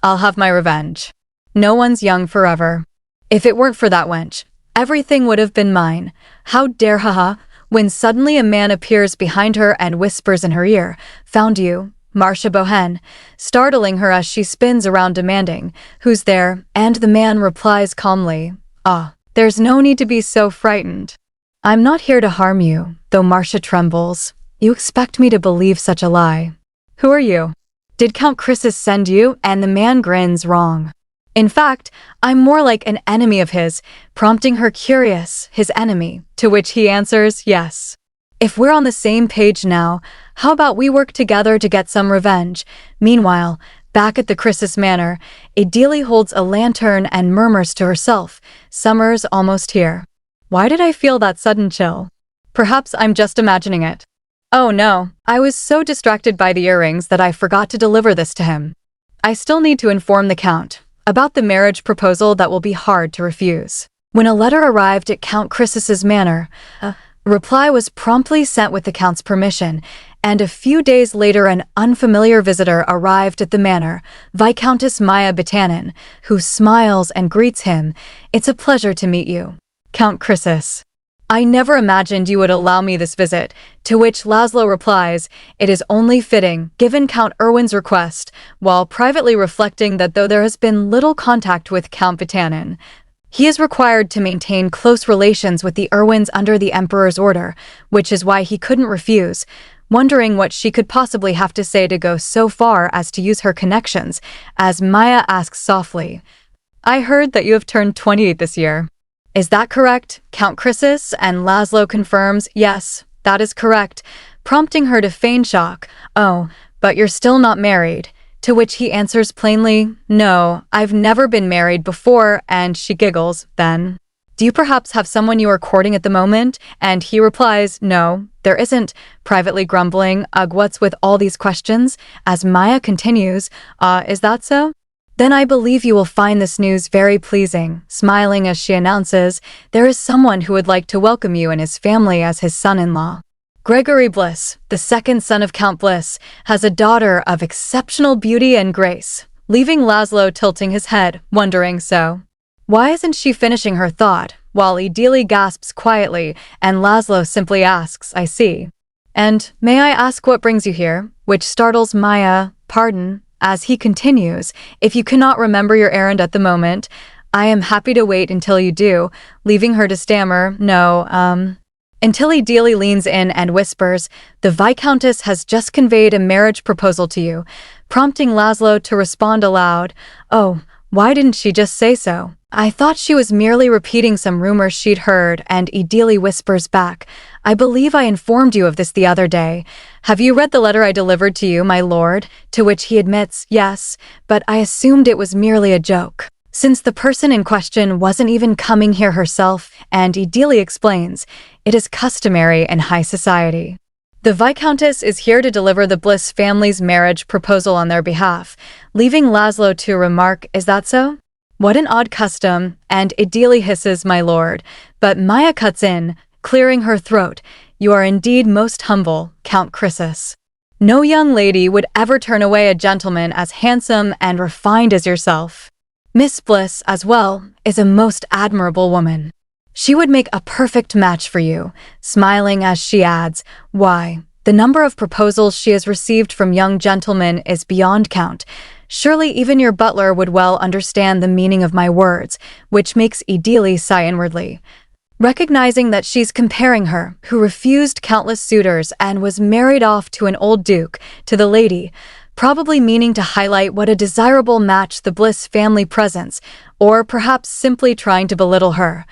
I'll have my revenge. No one's young forever. If it weren't for that wench, everything would have been mine. How dare haha," when suddenly a man appears behind her and whispers in her ear, "Found you, Marcia Bohen," startling her as she spins around demanding, "Who's there?" And the man replies calmly, "Ah, there's no need to be so frightened. I'm not here to harm you," though Marcia trembles. "You expect me to believe such a lie? Who are you? Did Count Chrysis send you?" And the man grins, "Wrong. In fact, I'm more like an enemy of his," prompting her curious, "His enemy?" To which he answers, "Yes. If we're on the same page now, how about we work together to get some revenge?" Meanwhile, back at the Chrysis Manor, Idili holds a lantern and murmurs to herself, "Summer's almost here. Why did I feel that sudden chill? Perhaps I'm just imagining it. Oh no, I was so distracted by the earrings that I forgot to deliver this to him. I still need to inform the Count about the marriage proposal that will be hard to refuse." When a letter arrived at Count Chrysis's manor, a reply was promptly sent with the Count's permission, and a few days later an unfamiliar visitor arrived at the manor, Viscountess Maya Batanin, who smiles and greets him. "It's a pleasure to meet you, Count Chrysis. I never imagined you would allow me this visit," to which Laszlo replies, "It is only fitting, given Count Erwin's request," while privately reflecting that though there has been little contact with Count Batanin, he is required to maintain close relations with the Erwins under the Emperor's order, which is why he couldn't refuse, wondering what she could possibly have to say to go so far as to use her connections, as Maya asks softly, "I heard that you have turned 28 this year. Is that correct, Count Chrysis?" And Laszlo confirms, "Yes, that is correct," prompting her to feign shock. "Oh, but you're still not married," to which he answers plainly, "No, I've never been married before," and she giggles, "Then, do you perhaps have someone you are courting at the moment?" And he replies, "No, there isn't," privately grumbling, "Ugh, what's with all these questions?" As Maya continues, "Is that so? Then I believe you will find this news very pleasing," smiling as she announces, "There is someone who would like to welcome you and his family as his son-in-law. Gregory Bliss, the second son of Count Bliss, has a daughter of exceptional beauty and grace," leaving Laszlo tilting his head, wondering, so why isn't she finishing her thought, while Idili gasps quietly, and Laszlo simply asks, "I see. And may I ask what brings you here?" which startles Maya, "Pardon," as he continues, "If you cannot remember your errand at the moment, I am happy to wait until you do," leaving her to stammer, "No, until Idili leans in and whispers, "The Viscountess has just conveyed a marriage proposal to you," prompting Laszlo to respond aloud, "Oh, why didn't she just say so? I thought she was merely repeating some rumors she'd heard," and Idili whispers back, "I believe I informed you of this the other day. Have you read the letter I delivered to you, my lord?" To which he admits, "Yes, but I assumed it was merely a joke, since the person in question wasn't even coming here herself," and Idili explains, "It is customary in high society. The Viscountess is here to deliver the Bliss family's marriage proposal on their behalf," leaving Laszlo to remark, "Is that so? What an odd custom," and Idili hisses, "My lord," but Maya cuts in, clearing her throat, "You are indeed most humble, Count Chrysis. No young lady would ever turn away a gentleman as handsome and refined as yourself. Miss Bliss, as well, is a most admirable woman. She would make a perfect match for you," smiling as she adds, "Why, the number of proposals she has received from young gentlemen is beyond count. Surely even your butler would well understand the meaning of my words," which makes Idili sigh inwardly, recognizing that she's comparing her, who refused countless suitors and was married off to an old duke, to the lady, probably meaning to highlight what a desirable match the Bliss family presents, or perhaps simply trying to belittle her.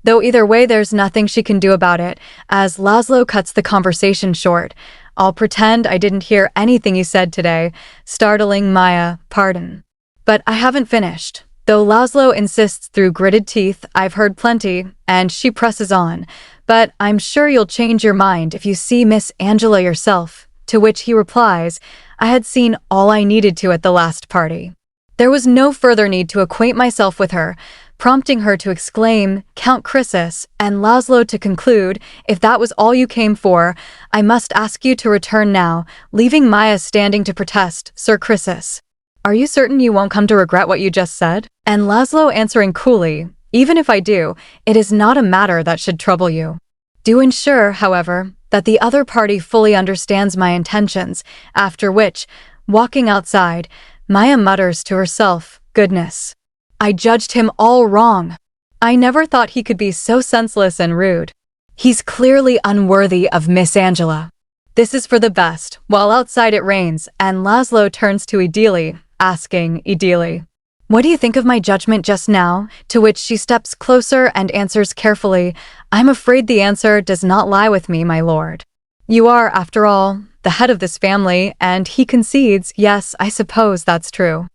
Though either way, there's nothing she can do about it, as Laszlo cuts the conversation short. "I'll pretend I didn't hear anything you said today," startling Maya, "Pardon. But I haven't finished. Though Laszlo insists through gritted teeth, I've heard plenty, and she presses on. But I'm sure you'll change your mind if you see Miss Angela yourself. To which he replies, I had seen all I needed to at the last party. There was no further need to acquaint myself with her, prompting her to exclaim, Count Croesus, and Laszlo to conclude, if that was all you came for, I must ask you to return now, leaving Maya standing to protest, Sir Croesus. Are you certain you won't come to regret what you just said? And Laszlo answering coolly, even if I do, it is not a matter that should trouble you. Do ensure, however, that the other party fully understands my intentions, after which, walking outside, Maya mutters to herself, goodness. I judged him all wrong. I never thought he could be so senseless and rude. He's clearly unworthy of Miss Angela. This is for the best. While outside it rains, and Laszlo turns to Idili, asking Idili, what do you think of my judgment just now? To which she steps closer and answers carefully, I'm afraid the answer does not lie with me, my lord. You are, after all, the head of this family, and he concedes, yes, I suppose that's true.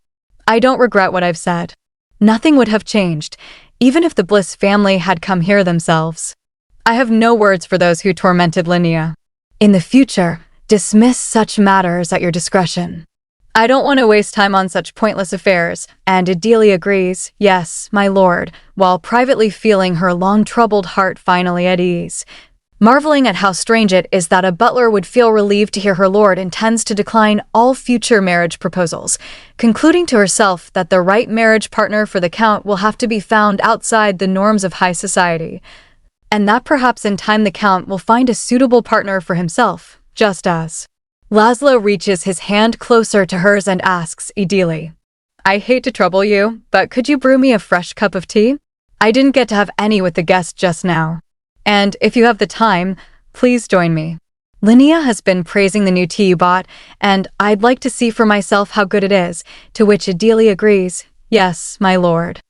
I don't regret what I've said. Nothing would have changed, even if the Bliss family had come here themselves. I have no words for those who tormented Linnea. In the future, dismiss such matters at your discretion. I don't want to waste time on such pointless affairs, and Idili agrees, yes, my lord, while privately feeling her long-troubled heart finally at ease. Marveling at how strange it is that a butler would feel relieved to hear her lord intends to decline all future marriage proposals, concluding to herself that the right marriage partner for the count will have to be found outside the norms of high society, and that perhaps in time the count will find a suitable partner for himself, just as. Laszlo reaches his hand closer to hers and asks Idili, I hate to trouble you, but could you brew me a fresh cup of tea? I didn't get to have any with the guest just now. And if you have the time, please join me. Linnea has been praising the new tea you bought, and I'd like to see for myself how good it is, to which Idili agrees, yes, my lord.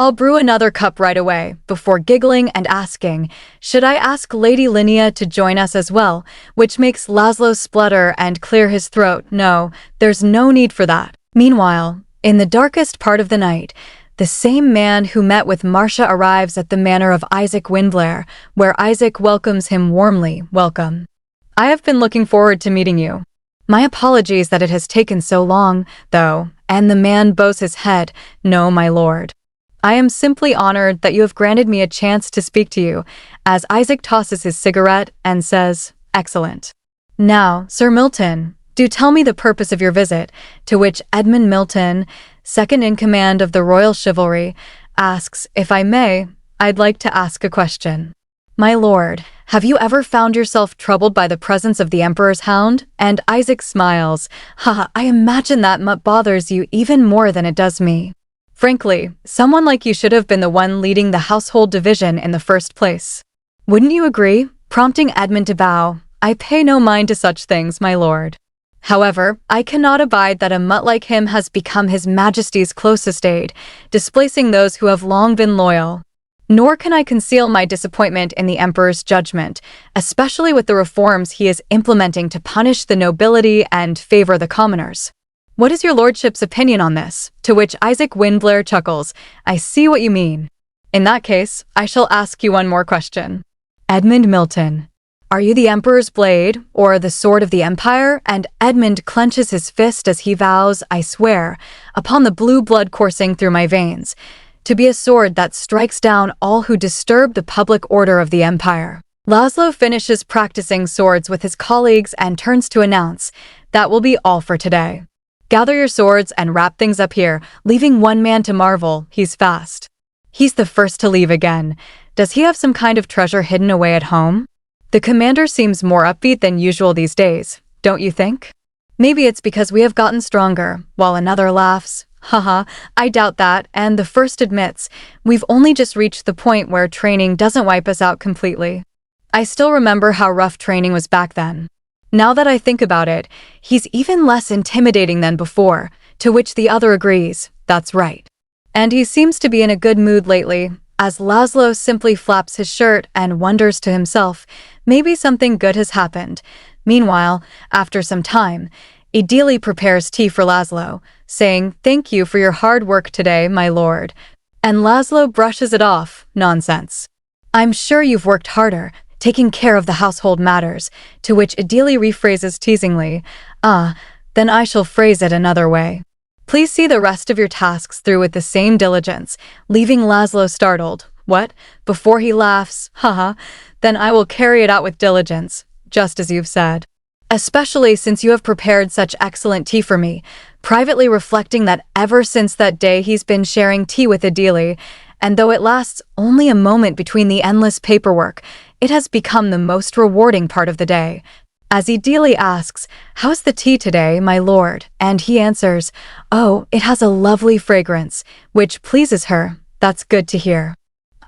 I'll brew another cup right away, before giggling and asking, should I ask Lady Linnea to join us as well, which makes Laszlo splutter and clear his throat. No, there's no need for that. Meanwhile, in the darkest part of the night, the same man who met with Marcia arrives at the manor of Isaac Windblair, where Isaac welcomes him warmly. Welcome. I have been looking forward to meeting you. My apologies that it has taken so long, though, and the man bows his head, no, my lord. I am simply honored that you have granted me a chance to speak to you, as Isaac tosses his cigarette and says, excellent. Now, Sir Milton, do tell me the purpose of your visit, to which Edmund Milton, second in command of the Royal Chivalry, asks, if I may, I'd like to ask a question. My lord, have you ever found yourself troubled by the presence of the Emperor's hound? And Isaac smiles, haha, I imagine that bothers you even more than it does me. Frankly, someone like you should have been the one leading the household division in the first place. Wouldn't you agree? Prompting Edmund to bow, I pay no mind to such things, my lord. However, I cannot abide that a mutt like him has become His Majesty's closest aide, displacing those who have long been loyal. Nor can I conceal my disappointment in the Emperor's judgment, especially with the reforms he is implementing to punish the nobility and favor the commoners. What is your lordship's opinion on this? To which Isaac Windblair chuckles, I see what you mean. In that case, I shall ask you one more question. Edmund Milton, are you the Emperor's blade, or the sword of the Empire? And Edmund clenches his fist as he vows, I swear, upon the blue blood coursing through my veins, to be a sword that strikes down all who disturb the public order of the Empire. Laszlo finishes practicing swords with his colleagues and turns to announce, that will be all for today. Gather your swords and wrap things up here, leaving one man to marvel, he's fast. He's the first to leave again. Does he have some kind of treasure hidden away at home? The commander seems more upbeat than usual these days, don't you think? Maybe it's because we have gotten stronger, while another laughs. Haha, I doubt that, and the first admits, we've only just reached the point where training doesn't wipe us out completely. I still remember how rough training was back then. Now that I think about it, he's even less intimidating than before, to which the other agrees, that's right. And he seems to be in a good mood lately, as Laszlo simply flaps his shirt and wonders to himself, maybe something good has happened. Meanwhile, after some time, Idili prepares tea for Laszlo, saying, "Thank you for your hard work today, my lord." And Laszlo brushes it off. Nonsense. "I'm sure you've worked harder, taking care of the household matters," to which Idili rephrases teasingly, "Ah, then I shall phrase it another way. Please see the rest of your tasks through with the same diligence," leaving Laszlo startled. "What? Before he laughs, haha, then I will carry it out with diligence, just as you've said. Especially since you have prepared such excellent tea for me," privately reflecting that ever since that day he's been sharing tea with Idili, and though it lasts only a moment between the endless paperwork, it has become the most rewarding part of the day. As Idili asks, "How's the tea today, my lord?" and he answers, "Oh, it has a lovely fragrance," which pleases her. "That's good to hear.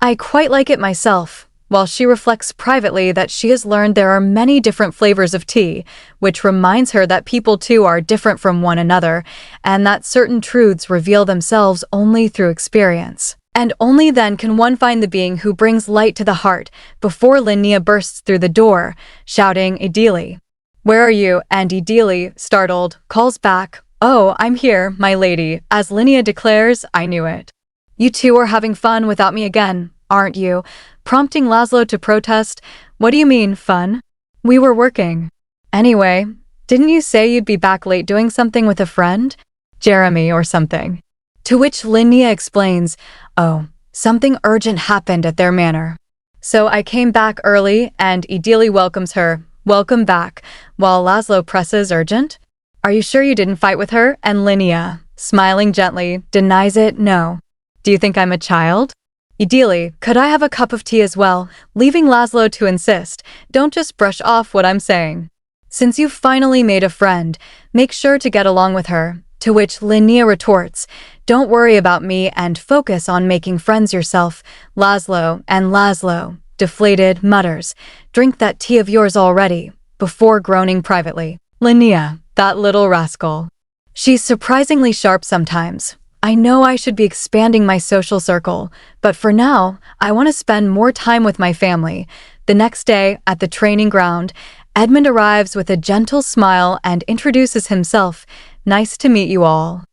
I quite like it myself," while she reflects privately that she has learned there are many different flavors of tea, which reminds her that people too are different from one another, and that certain truths reveal themselves only through experience. And only then can one find the being who brings light to the heart, before Linnea bursts through the door, shouting, "Idili, where are you?" And Idili, startled, calls back, "Oh, I'm here, my lady." As Linnea declares, "I knew it. You two are having fun without me again, aren't you?" Prompting Laszlo to protest, "What do you mean, fun? We were working. Anyway, didn't you say you'd be back late doing something with a friend? Jeremy or something?" To which Linnea explains, "Oh, something urgent happened at their manor. So I came back early," and Idili welcomes her, "Welcome back," while Laszlo presses, "Urgent? Are you sure you didn't fight with her?" And Linnea, smiling gently, denies it, "No. Do you think I'm a child?" Idili, "Could I have a cup of tea as well?" leaving Laszlo to insist, "Don't just brush off what I'm saying. Since you've finally made a friend, make sure to get along with her." To which Linnea retorts, "Don't worry about me and focus on making friends yourself, Laszlo." And Laszlo, deflated, mutters, "Drink that tea of yours already," before groaning privately, "Linnea, that little rascal. She's surprisingly sharp sometimes. I know I should be expanding my social circle, but for now, I want to spend more time with my family." The next day, at the training ground, Edmund arrives with a gentle smile and introduces himself. "Nice to meet you all.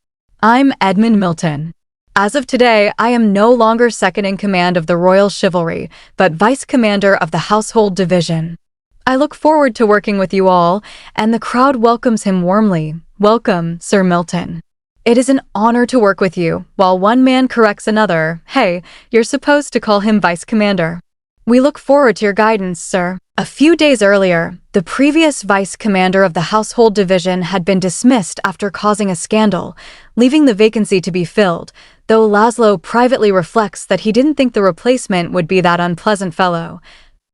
I'm Edmund Milton. As of today, I am no longer second in command of the Royal Chivalry, but Vice Commander of the Household Division. I look forward to working with you all," and the crowd welcomes him warmly. "Welcome, Sir Milton. It is an honor to work with you," while one man corrects another, "Hey, you're supposed to call him Vice Commander." "We look forward to your guidance, sir." A few days earlier, the previous vice commander of the household division had been dismissed after causing a scandal, leaving the vacancy to be filled, though Laszlo privately reflects that he didn't think the replacement would be that unpleasant fellow.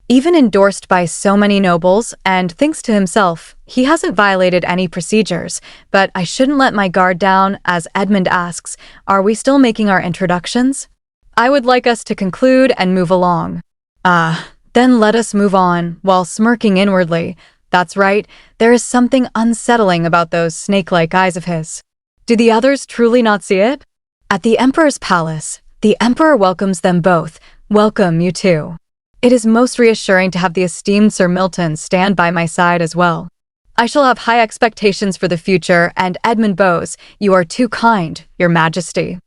Even endorsed by so many nobles, and thinks to himself, he hasn't violated any procedures, but I shouldn't let my guard down. As Edmund asks, "Are we still making our introductions? I would like us to conclude and move along." "Ah, then let us move on," while smirking inwardly. That's right, there is something unsettling about those snake-like eyes of his. Do the others truly not see it? At the Emperor's palace, the Emperor welcomes them both. "Welcome, you two. It is most reassuring to have the esteemed Sir Milton stand by my side as well. I shall have high expectations for the future, and Edmund bows, you are too kind, Your Majesty.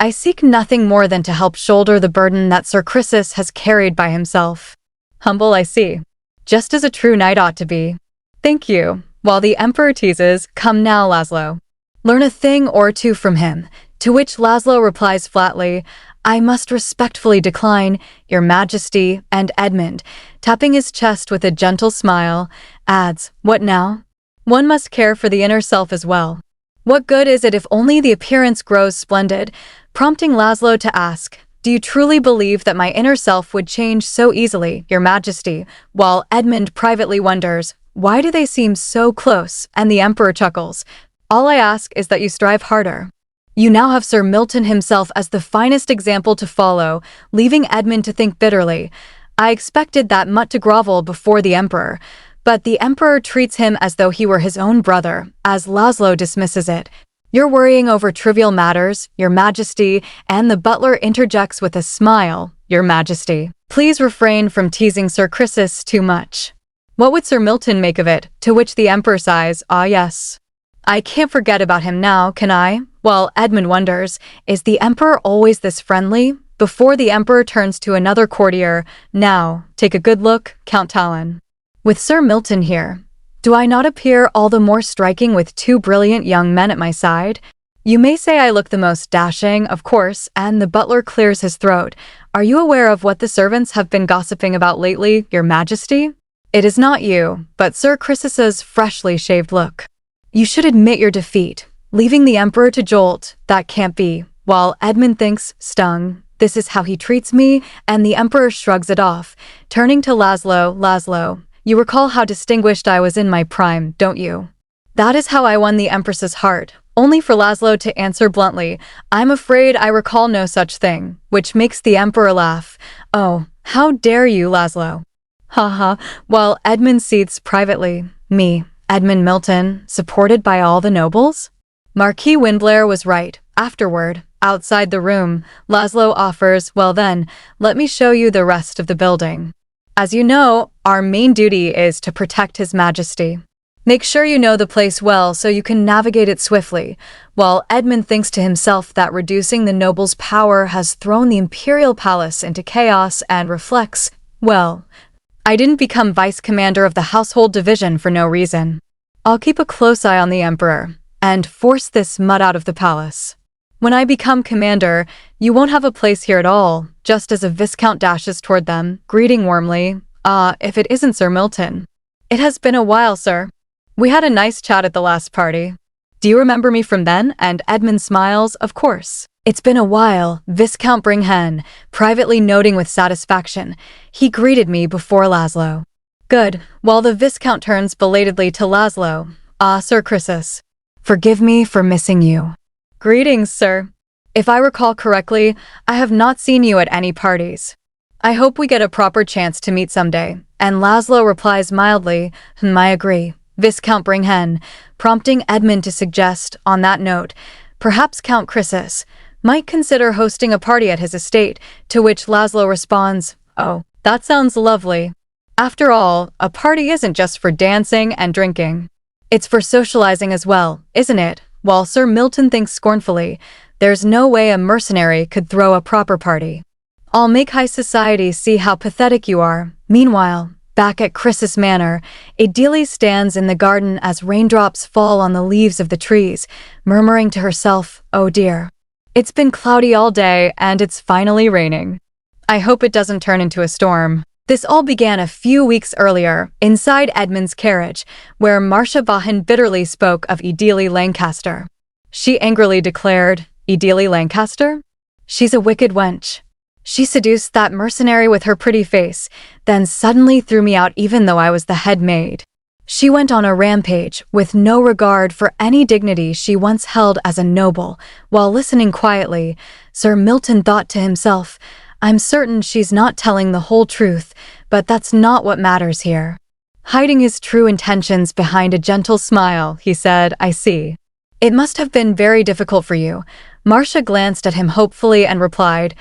I seek nothing more than to help shoulder the burden that Sir Chrysis has carried by himself. Humble, I see. Just as a true knight ought to be. Thank you." While the Emperor teases, "Come now, Laszlo. Learn a thing or two from him," to which Laszlo replies flatly, "I must respectfully decline, Your Majesty," and Edmund, tapping his chest with a gentle smile, adds, "What now? One must care for the inner self as well. What good is it if only the appearance grows splendid?" Prompting Laszlo to ask, "Do you truly believe that my inner self would change so easily, Your Majesty?" While Edmund privately wonders, "Why do they seem so close?" And the Emperor chuckles, "All I ask is that you strive harder." You now have Sir Milton himself as the finest example to follow, leaving Edmund to think bitterly, "I expected that mutt to grovel before the Emperor." But the Emperor treats him as though he were his own brother, as Laszlo dismisses it. "You're worrying over trivial matters, Your Majesty," and the butler interjects with a smile, "Your Majesty, please refrain from teasing Sir Chrysis too much. What would Sir Milton make of it?" To which the Emperor sighs, "Ah yes. I can't forget about him now, can I? Well, Edmund wonders, is the Emperor always this friendly? Before the Emperor turns to another courtier, now, take a good look, Count Talon. With Sir Milton here, do I not appear all the more striking with two brilliant young men at my side? You may say I look the most dashing, of course, and the butler clears his throat. Are you aware of what the servants have been gossiping about lately, Your Majesty? It is not you, but Sir Chrysus's freshly shaved look. You should admit your defeat. Leaving the Emperor to jolt, that can't be. While Edmund thinks, stung, this is how he treats me, and the Emperor shrugs it off. Turning to Laszlo, you recall how distinguished I was in my prime, don't you? That is how I won the Empress's heart. Only for Laszlo to answer bluntly, I'm afraid I recall no such thing, which makes the Emperor laugh. Oh, how dare you, Laszlo? Haha, while Edmund seethes privately. Me, Edmund Milton, supported by all the nobles? Marquis Windblair was right. Afterward, outside the room, Laszlo offers, well then, let me show you the rest of the building. As you know, our main duty is to protect His Majesty. Make sure you know the place well so you can navigate it swiftly, while Edmund thinks to himself that reducing the nobles' power has thrown the imperial palace into chaos and reflects, well, I didn't become vice commander of the household division for no reason. I'll keep a close eye on the Emperor and force this mud out of the palace. When I become commander, you won't have a place here at all, just as a viscount dashes toward them, greeting warmly, if it isn't Sir Milton. It has been a while, sir. We had a nice chat at the last party. Do you remember me from then? And Edmund smiles, of course. It's been a while, Viscount Bringhen, privately noting with satisfaction. He greeted me before Laszlo. Good, while the Viscount turns belatedly to Laszlo. Sir Chrysus. Forgive me for missing you. Greetings, sir. If I recall correctly, I have not seen you at any parties. I hope we get a proper chance to meet someday. And Laszlo replies mildly, I agree. Viscount Bringhen, prompting Edmund to suggest, on that note, perhaps Count Chrysus might consider hosting a party at his estate, to which Laszlo responds, oh, that sounds lovely. After all, a party isn't just for dancing and drinking. It's for socializing as well, isn't it? While Sir Milton thinks scornfully, there's no way a mercenary could throw a proper party. I'll make high society see how pathetic you are. Meanwhile, back at Chrysus Manor, Idili stands in the garden as raindrops fall on the leaves of the trees, murmuring to herself, oh dear. It's been cloudy all day and it's finally raining. I hope it doesn't turn into a storm. This all began a few weeks earlier, inside Edmund's carriage, where Marcia Vaughan bitterly spoke of Idili Lancaster. She angrily declared, Idili Lancaster? She's a wicked wench. She seduced that mercenary with her pretty face, then suddenly threw me out even though I was the head maid. She went on a rampage, with no regard for any dignity she once held as a noble. While listening quietly, Sir Milton thought to himself, I'm certain she's not telling the whole truth, but that's not what matters here. Hiding his true intentions behind a gentle smile, he said, I see. It must have been very difficult for you. Marcia glanced at him hopefully and replied,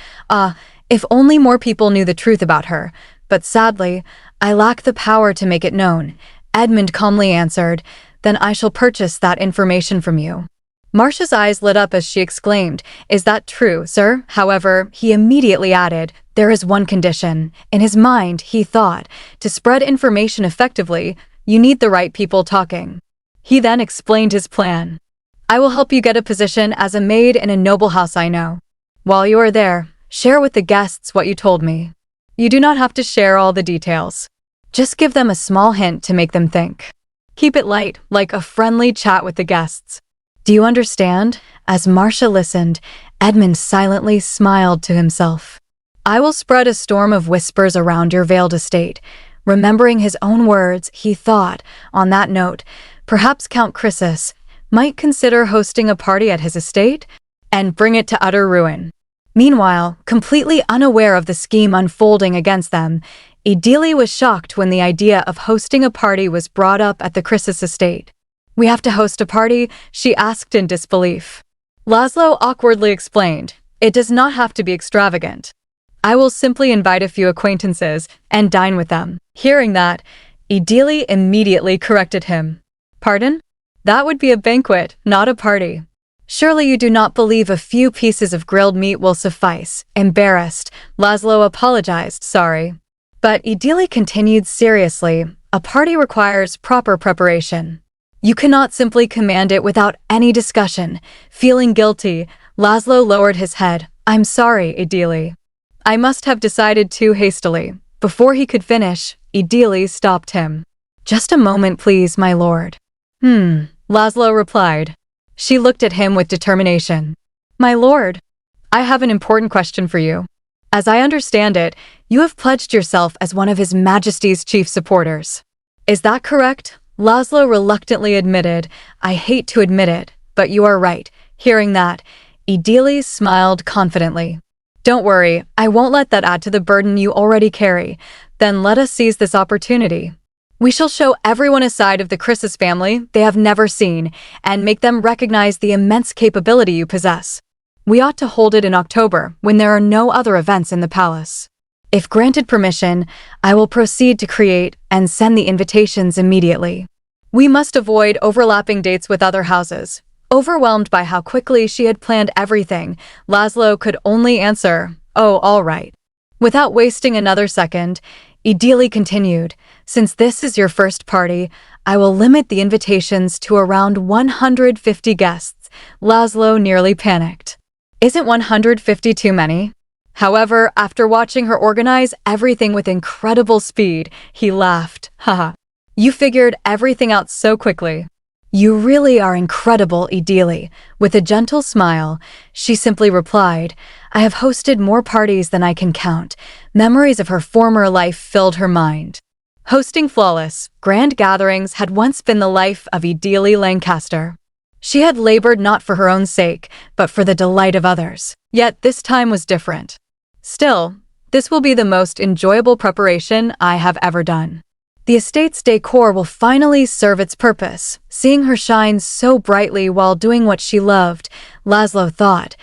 if only more people knew the truth about her. But sadly, I lack the power to make it known. Edmund calmly answered, then I shall purchase that information from you. Marcia's eyes lit up as she exclaimed, is that true, sir? However, he immediately added, there is one condition. In his mind, he thought, to spread information effectively, you need the right people talking. He then explained his plan. I will help you get a position as a maid in a noble house I know. While you are there, share with the guests what you told me. You do not have to share all the details. Just give them a small hint to make them think. Keep it light, like a friendly chat with the guests. Do you understand? As Marcia listened, Edmund silently smiled to himself. I will spread a storm of whispers around your veiled estate. Remembering his own words, he thought, on that note, perhaps Count Chrysus might consider hosting a party at his estate and bring it to utter ruin. Meanwhile, completely unaware of the scheme unfolding against them, Idili was shocked when the idea of hosting a party was brought up at the Chrysus estate. We have to host a party? She asked in disbelief. Laszlo awkwardly explained, it does not have to be extravagant. I will simply invite a few acquaintances and dine with them. Hearing that, Idili immediately corrected him. Pardon? That would be a banquet, not a party. Surely you do not believe a few pieces of grilled meat will suffice. Embarrassed, Laszlo apologized, sorry. But Idili continued seriously, a party requires proper preparation. You cannot simply command it without any discussion. Feeling guilty, Laszlo lowered his head. I'm sorry, Idili. I must have decided too hastily. Before he could finish, Idili stopped him. Just a moment, please, my lord. Laszlo replied. She looked at him with determination. My lord, I have an important question for you. As I understand it, you have pledged yourself as one of His Majesty's chief supporters. Is that correct? Laszlo reluctantly admitted. I hate to admit it, but you are right. Hearing that, Idili smiled confidently. Don't worry, I won't let that add to the burden you already carry. Then let us seize this opportunity. We shall show everyone a side of the Chrysis family they have never seen, and make them recognize the immense capability you possess. We ought to hold it in October, when there are no other events in the palace. If granted permission, I will proceed to create and send the invitations immediately. We must avoid overlapping dates with other houses. Overwhelmed by how quickly she had planned everything, Laszlo could only answer, oh, all right. Without wasting another second, Idili continued, since this is your first party, I will limit the invitations to around 150 guests. Laszlo nearly panicked. Isn't 150 too many? However, after watching her organize everything with incredible speed, he laughed. Haha. You figured everything out so quickly. You really are incredible, Idili. With a gentle smile, she simply replied, I have hosted more parties than I can count. Memories of her former life filled her mind. Hosting flawless, grand gatherings had once been the life of Idili Lancaster. She had labored not for her own sake, but for the delight of others. Yet this time was different. Still, this will be the most enjoyable preparation I have ever done. The estate's decor will finally serve its purpose. Seeing her shine so brightly while doing what she loved, Laszlo thought,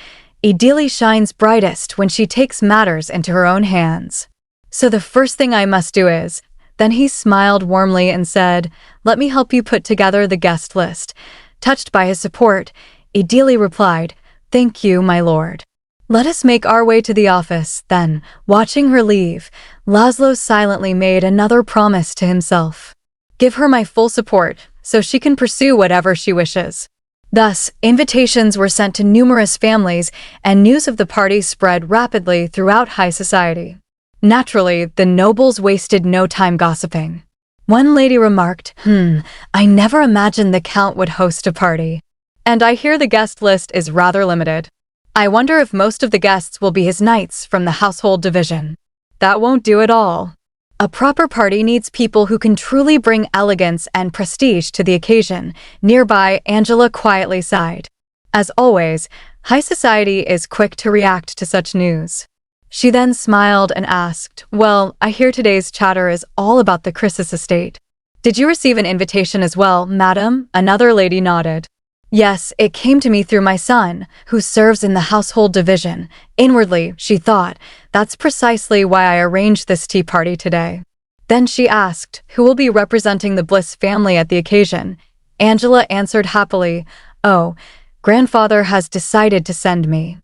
Idili shines brightest when she takes matters into her own hands. So the first thing I must do is… Then he smiled warmly and said, let me help you put together the guest list. Touched by his support, Idili replied, thank you, my lord. Let us make our way to the office, then. Watching her leave, Laszlo silently made another promise to himself. Give her my full support, so she can pursue whatever she wishes. Thus, invitations were sent to numerous families, and news of the party spread rapidly throughout high society. Naturally, the nobles wasted no time gossiping. One lady remarked, I never imagined the Count would host a party. And I hear the guest list is rather limited. I wonder if most of the guests will be his knights from the household division. That won't do at all. A proper party needs people who can truly bring elegance and prestige to the occasion. Nearby, Angela quietly sighed. As always, high society is quick to react to such news. She then smiled and asked, well, I hear today's chatter is all about the Chrysis estate. Did you receive an invitation as well, madam? Another lady nodded. Yes, it came to me through my son, who serves in the household division. Inwardly, she thought, that's precisely why I arranged this tea party today. Then she asked, who will be representing the Bliss family at the occasion? Angela answered happily, oh, grandfather has decided to send me.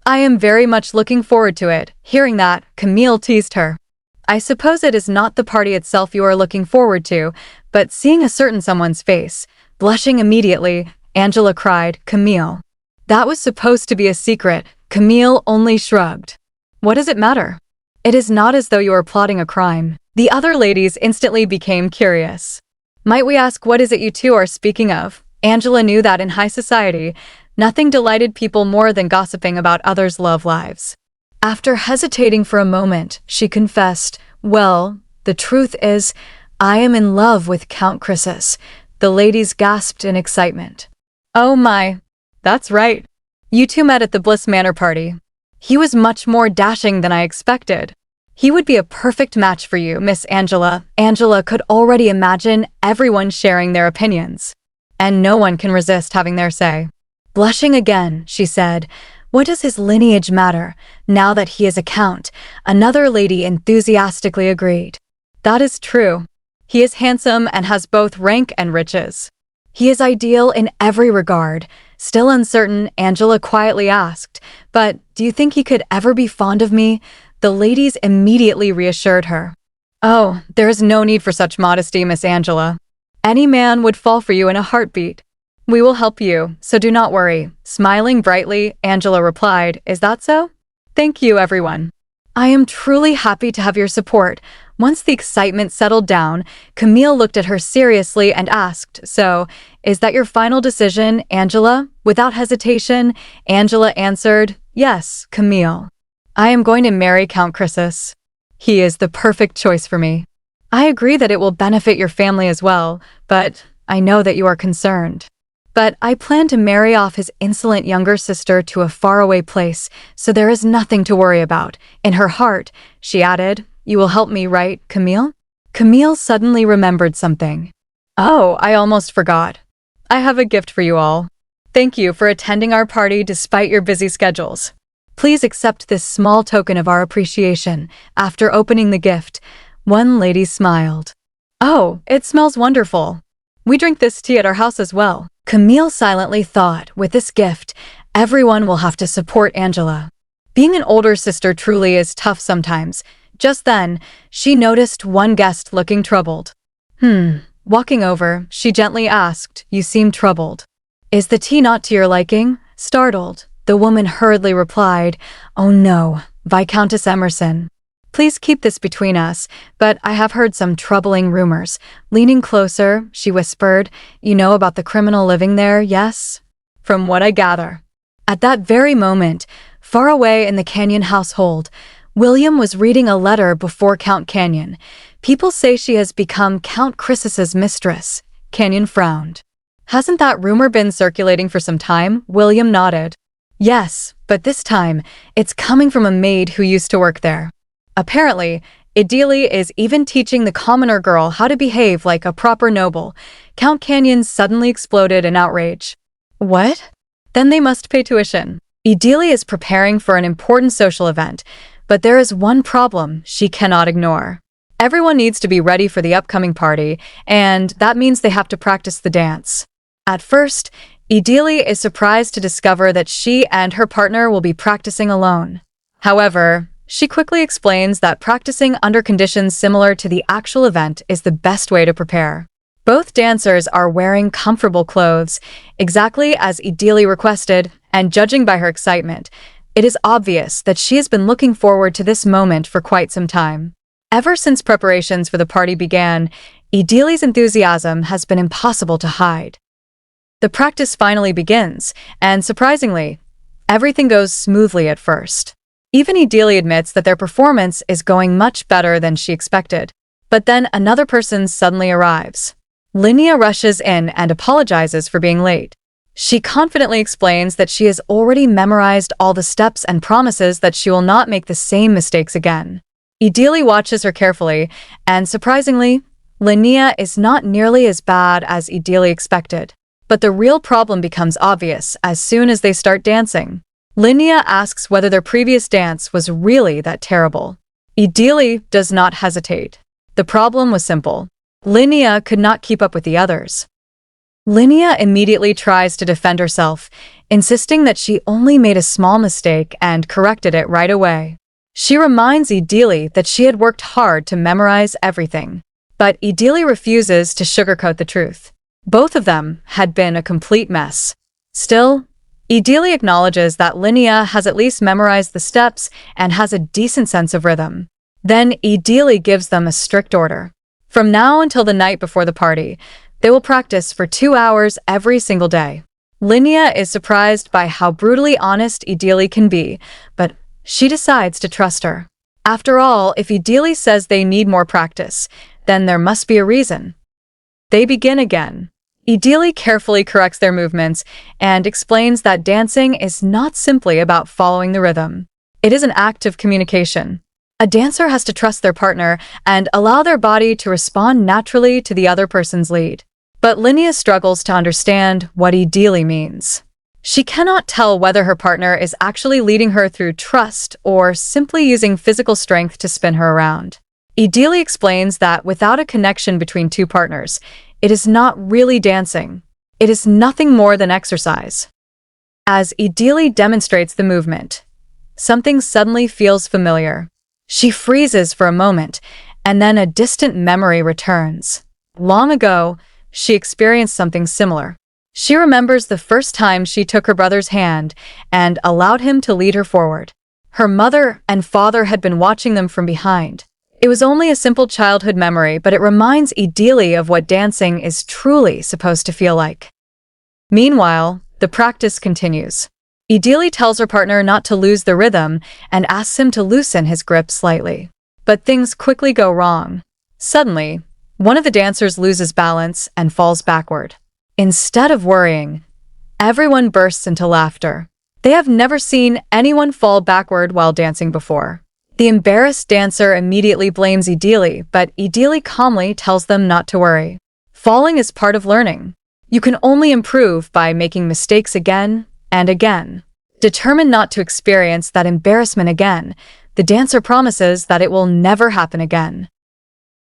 I am very much looking forward to it. Hearing that, Camille teased her. I suppose it is not the party itself you are looking forward to, but seeing a certain someone's face. Blushing immediately, Angela cried, Camille. That was supposed to be a secret. Camille only shrugged. What does it matter? It is not as though you are plotting a crime. The other ladies instantly became curious. Might we ask what is it you two are speaking of? Angela knew that in high society, nothing delighted people more than gossiping about others' love lives. After hesitating for a moment, she confessed, well, the truth is, I am in love with Count Chrysis. The ladies gasped in excitement. Oh my, that's right. You two met at the Bliss Manor party. He was much more dashing than I expected. He would be a perfect match for you, Miss Angela. Angela could already imagine everyone sharing their opinions. And no one can resist having their say. Blushing again, she said, what does his lineage matter, now that he is a count? Another lady enthusiastically agreed. That is true. He is handsome and has both rank and riches. He is ideal in every regard. Still uncertain, Angela quietly asked, "But do you think he could ever be fond of me?" The ladies immediately reassured her. "Oh, there is no need for such modesty, Miss Angela. Any man would fall for you in a heartbeat. We will help you, so do not worry." Smiling brightly, Angela replied, "Is that so? Thank you, everyone. I am truly happy to have your support." Once the excitement settled down, Camille looked at her seriously and asked, "So, is that your final decision, Angela?" Without hesitation, Angela answered, "Yes, Camille. I am going to marry Count Chrysis. He is the perfect choice for me. I agree that it will benefit your family as well, but I know that you are concerned. But I plan to marry off his insolent younger sister to a faraway place, so there is nothing to worry about." In her heart, she added, "You will help me, right, Camille?" Camille suddenly remembered something. "Oh, I almost forgot. I have a gift for you all. Thank you for attending our party despite your busy schedules. Please accept this small token of our appreciation." After opening the gift, one lady smiled. "Oh, it smells wonderful. We drink this tea at our house as well." Camille silently thought, with this gift, everyone will have to support Angela. Being an older sister truly is tough sometimes. Just then, she noticed one guest looking troubled. Walking over, she gently asked, "You seem troubled. Is the tea not to your liking?" Startled, the woman hurriedly replied, "Oh no, Viscountess Emerson. Please keep this between us, but I have heard some troubling rumors." Leaning closer, she whispered, "You know about the criminal living there, yes?" "From what I gather." At that very moment, far away in the Canyon household, William was reading a letter before Count Canyon. "People say she has become Count Chrysis's mistress." Canyon frowned. "Hasn't that rumor been circulating for some time?" William nodded. "Yes, but this time, it's coming from a maid who used to work there. Apparently, Idili is even teaching the commoner girl how to behave like a proper noble." Count Canyon suddenly exploded in outrage. "What? Then they must pay tuition." Idili is preparing for an important social event, but there is one problem she cannot ignore. Everyone needs to be ready for the upcoming party, and that means they have to practice the dance. At first, Idili is surprised to discover that she and her partner will be practicing alone. However, she quickly explains that practicing under conditions similar to the actual event is the best way to prepare. Both dancers are wearing comfortable clothes, exactly as Idili requested, and judging by her excitement, it is obvious that she has been looking forward to this moment for quite some time. Ever since preparations for the party began, Idili's enthusiasm has been impossible to hide. The practice finally begins, and surprisingly, everything goes smoothly at first. Even Idili admits that their performance is going much better than she expected. But then another person suddenly arrives. Linnea rushes in and apologizes for being late. She confidently explains that she has already memorized all the steps and promises that she will not make the same mistakes again. Idili watches her carefully, and surprisingly, Linnea is not nearly as bad as Idili expected. But the real problem becomes obvious as soon as they start dancing. Linnea asks whether their previous dance was really that terrible. Idili does not hesitate. The problem was simple. Linnea could not keep up with the others. Linnea immediately tries to defend herself, insisting that she only made a small mistake and corrected it right away. She reminds Idili that she had worked hard to memorize everything. But Idili refuses to sugarcoat the truth. Both of them had been a complete mess. Still, Idili acknowledges that Linnea has at least memorized the steps and has a decent sense of rhythm. Then Idili gives them a strict order. From now until the night before the party, they will practice for 2 hours every single day. Linnea is surprised by how brutally honest Idili can be, but she decides to trust her. After all, if Idili says they need more practice, then there must be a reason. They begin again. Idili carefully corrects their movements and explains that dancing is not simply about following the rhythm. It is an act of communication. A dancer has to trust their partner and allow their body to respond naturally to the other person's lead. But Linnea struggles to understand what Idili means. She cannot tell whether her partner is actually leading her through trust or simply using physical strength to spin her around. Idili explains that without a connection between two partners, it is not really dancing. It is nothing more than exercise. As Idili demonstrates the movement, something suddenly feels familiar. She freezes for a moment, and then a distant memory returns. Long ago, she experienced something similar. She remembers the first time she took her brother's hand and allowed him to lead her forward. Her mother and father had been watching them from behind. It was only a simple childhood memory, but it reminds Idili of what dancing is truly supposed to feel like. Meanwhile, the practice continues. Idili tells her partner not to lose the rhythm and asks him to loosen his grip slightly. But things quickly go wrong. Suddenly, one of the dancers loses balance and falls backward. Instead of worrying, everyone bursts into laughter. They have never seen anyone fall backward while dancing before. The embarrassed dancer immediately blames Idili, but Idili calmly tells them not to worry. Falling is part of learning. You can only improve by making mistakes again and again. Determined not to experience that embarrassment again, the dancer promises that it will never happen again.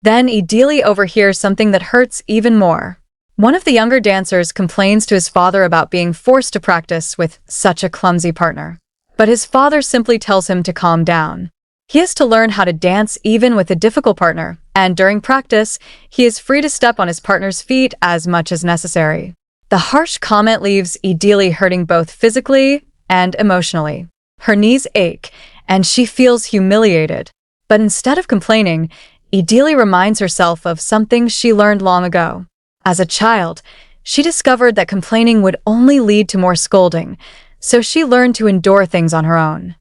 Then Idili overhears something that hurts even more. One of the younger dancers complains to his father about being forced to practice with such a clumsy partner. But his father simply tells him to calm down. He has to learn how to dance even with a difficult partner, and during practice, he is free to step on his partner's feet as much as necessary. The harsh comment leaves Idili hurting both physically and emotionally. Her knees ache, and she feels humiliated. But instead of complaining, Idili reminds herself of something she learned long ago. As a child, she discovered that complaining would only lead to more scolding, so she learned to endure things on her own.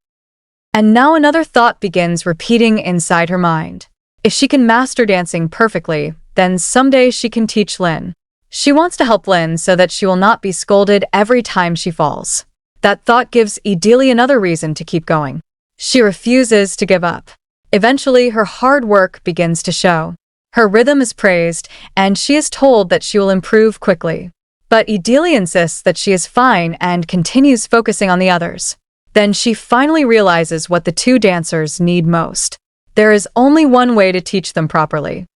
And now another thought begins repeating inside her mind. If she can master dancing perfectly, then someday she can teach Lin. She wants to help Lin so that she will not be scolded every time she falls. That thought gives Idili another reason to keep going. She refuses to give up. Eventually, her hard work begins to show. Her rhythm is praised, and she is told that she will improve quickly. But Idili insists that she is fine and continues focusing on the others. Then she finally realizes what the two dancers need most. There is only one way to teach them properly.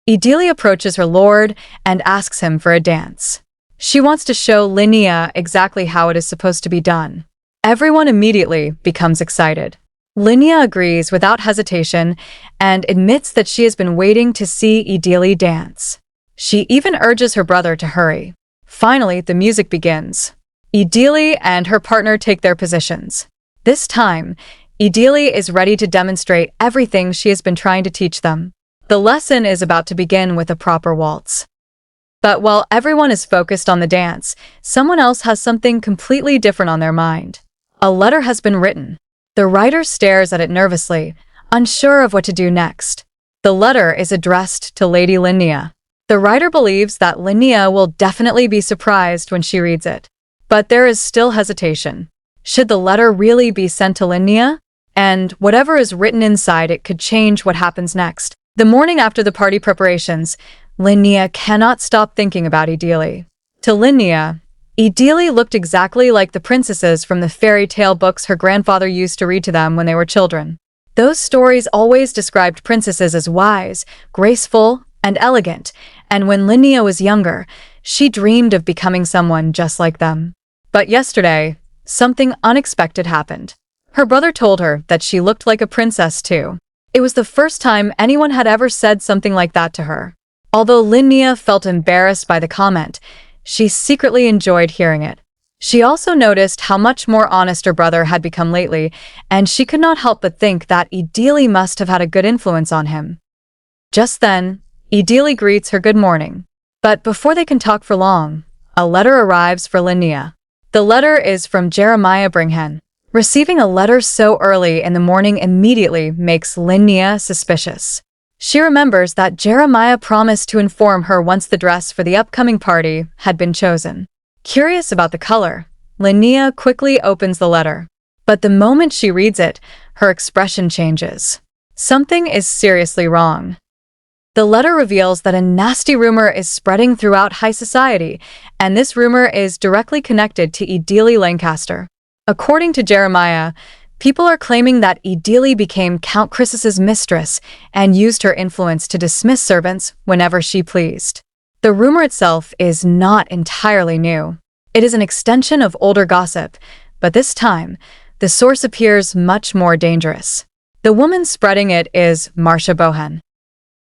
Idili approaches her lord and asks him for a dance. She wants to show Linnea exactly how it is supposed to be done. Everyone immediately becomes excited. Linnea agrees without hesitation and admits that she has been waiting to see Idili dance. She even urges her brother to hurry. Finally, the music begins. Idili and her partner take their positions. This time, Idili is ready to demonstrate everything she has been trying to teach them. The lesson is about to begin with a proper waltz. But while everyone is focused on the dance, someone else has something completely different on their mind. A letter has been written. The writer stares at it nervously, unsure of what to do next. The letter is addressed to Lady Linnea. The writer believes that Linnea will definitely be surprised when she reads it. But there is still hesitation. Should the letter really be sent to Linnea? And whatever is written inside it could change what happens next. The morning after the party preparations, Linnea cannot stop thinking about Idili. To Linnea, Idili looked exactly like the princesses from the fairy tale books her grandfather used to read to them when they were children. Those stories always described princesses as wise, graceful, and elegant, and when Linnea was younger, she dreamed of becoming someone just like them. But yesterday, something unexpected happened. Her brother told her that she looked like a princess too. It was the first time anyone had ever said something like that to her. Although Linnea felt embarrassed by the comment, she secretly enjoyed hearing it. She also noticed how much more honest her brother had become lately, and she could not help but think that Idili must have had a good influence on him. Just then, Idili greets her good morning. But before they can talk for long, a letter arrives for Linnea. The letter is from Jeremiah Bringhen. Receiving a letter so early in the morning immediately makes Linnea suspicious. She remembers that Jeremiah promised to inform her once the dress for the upcoming party had been chosen. Curious about the color, Linnea quickly opens the letter. But the moment she reads it, her expression changes. Something is seriously wrong. The letter reveals that a nasty rumor is spreading throughout high society, and this rumor is directly connected to Idili Lancaster. According to Jeremiah, people are claiming that Idili became Count Croesus's mistress and used her influence to dismiss servants whenever she pleased. The rumor itself is not entirely new. It is an extension of older gossip, but this time, the source appears much more dangerous. The woman spreading it is Marcia Bohan.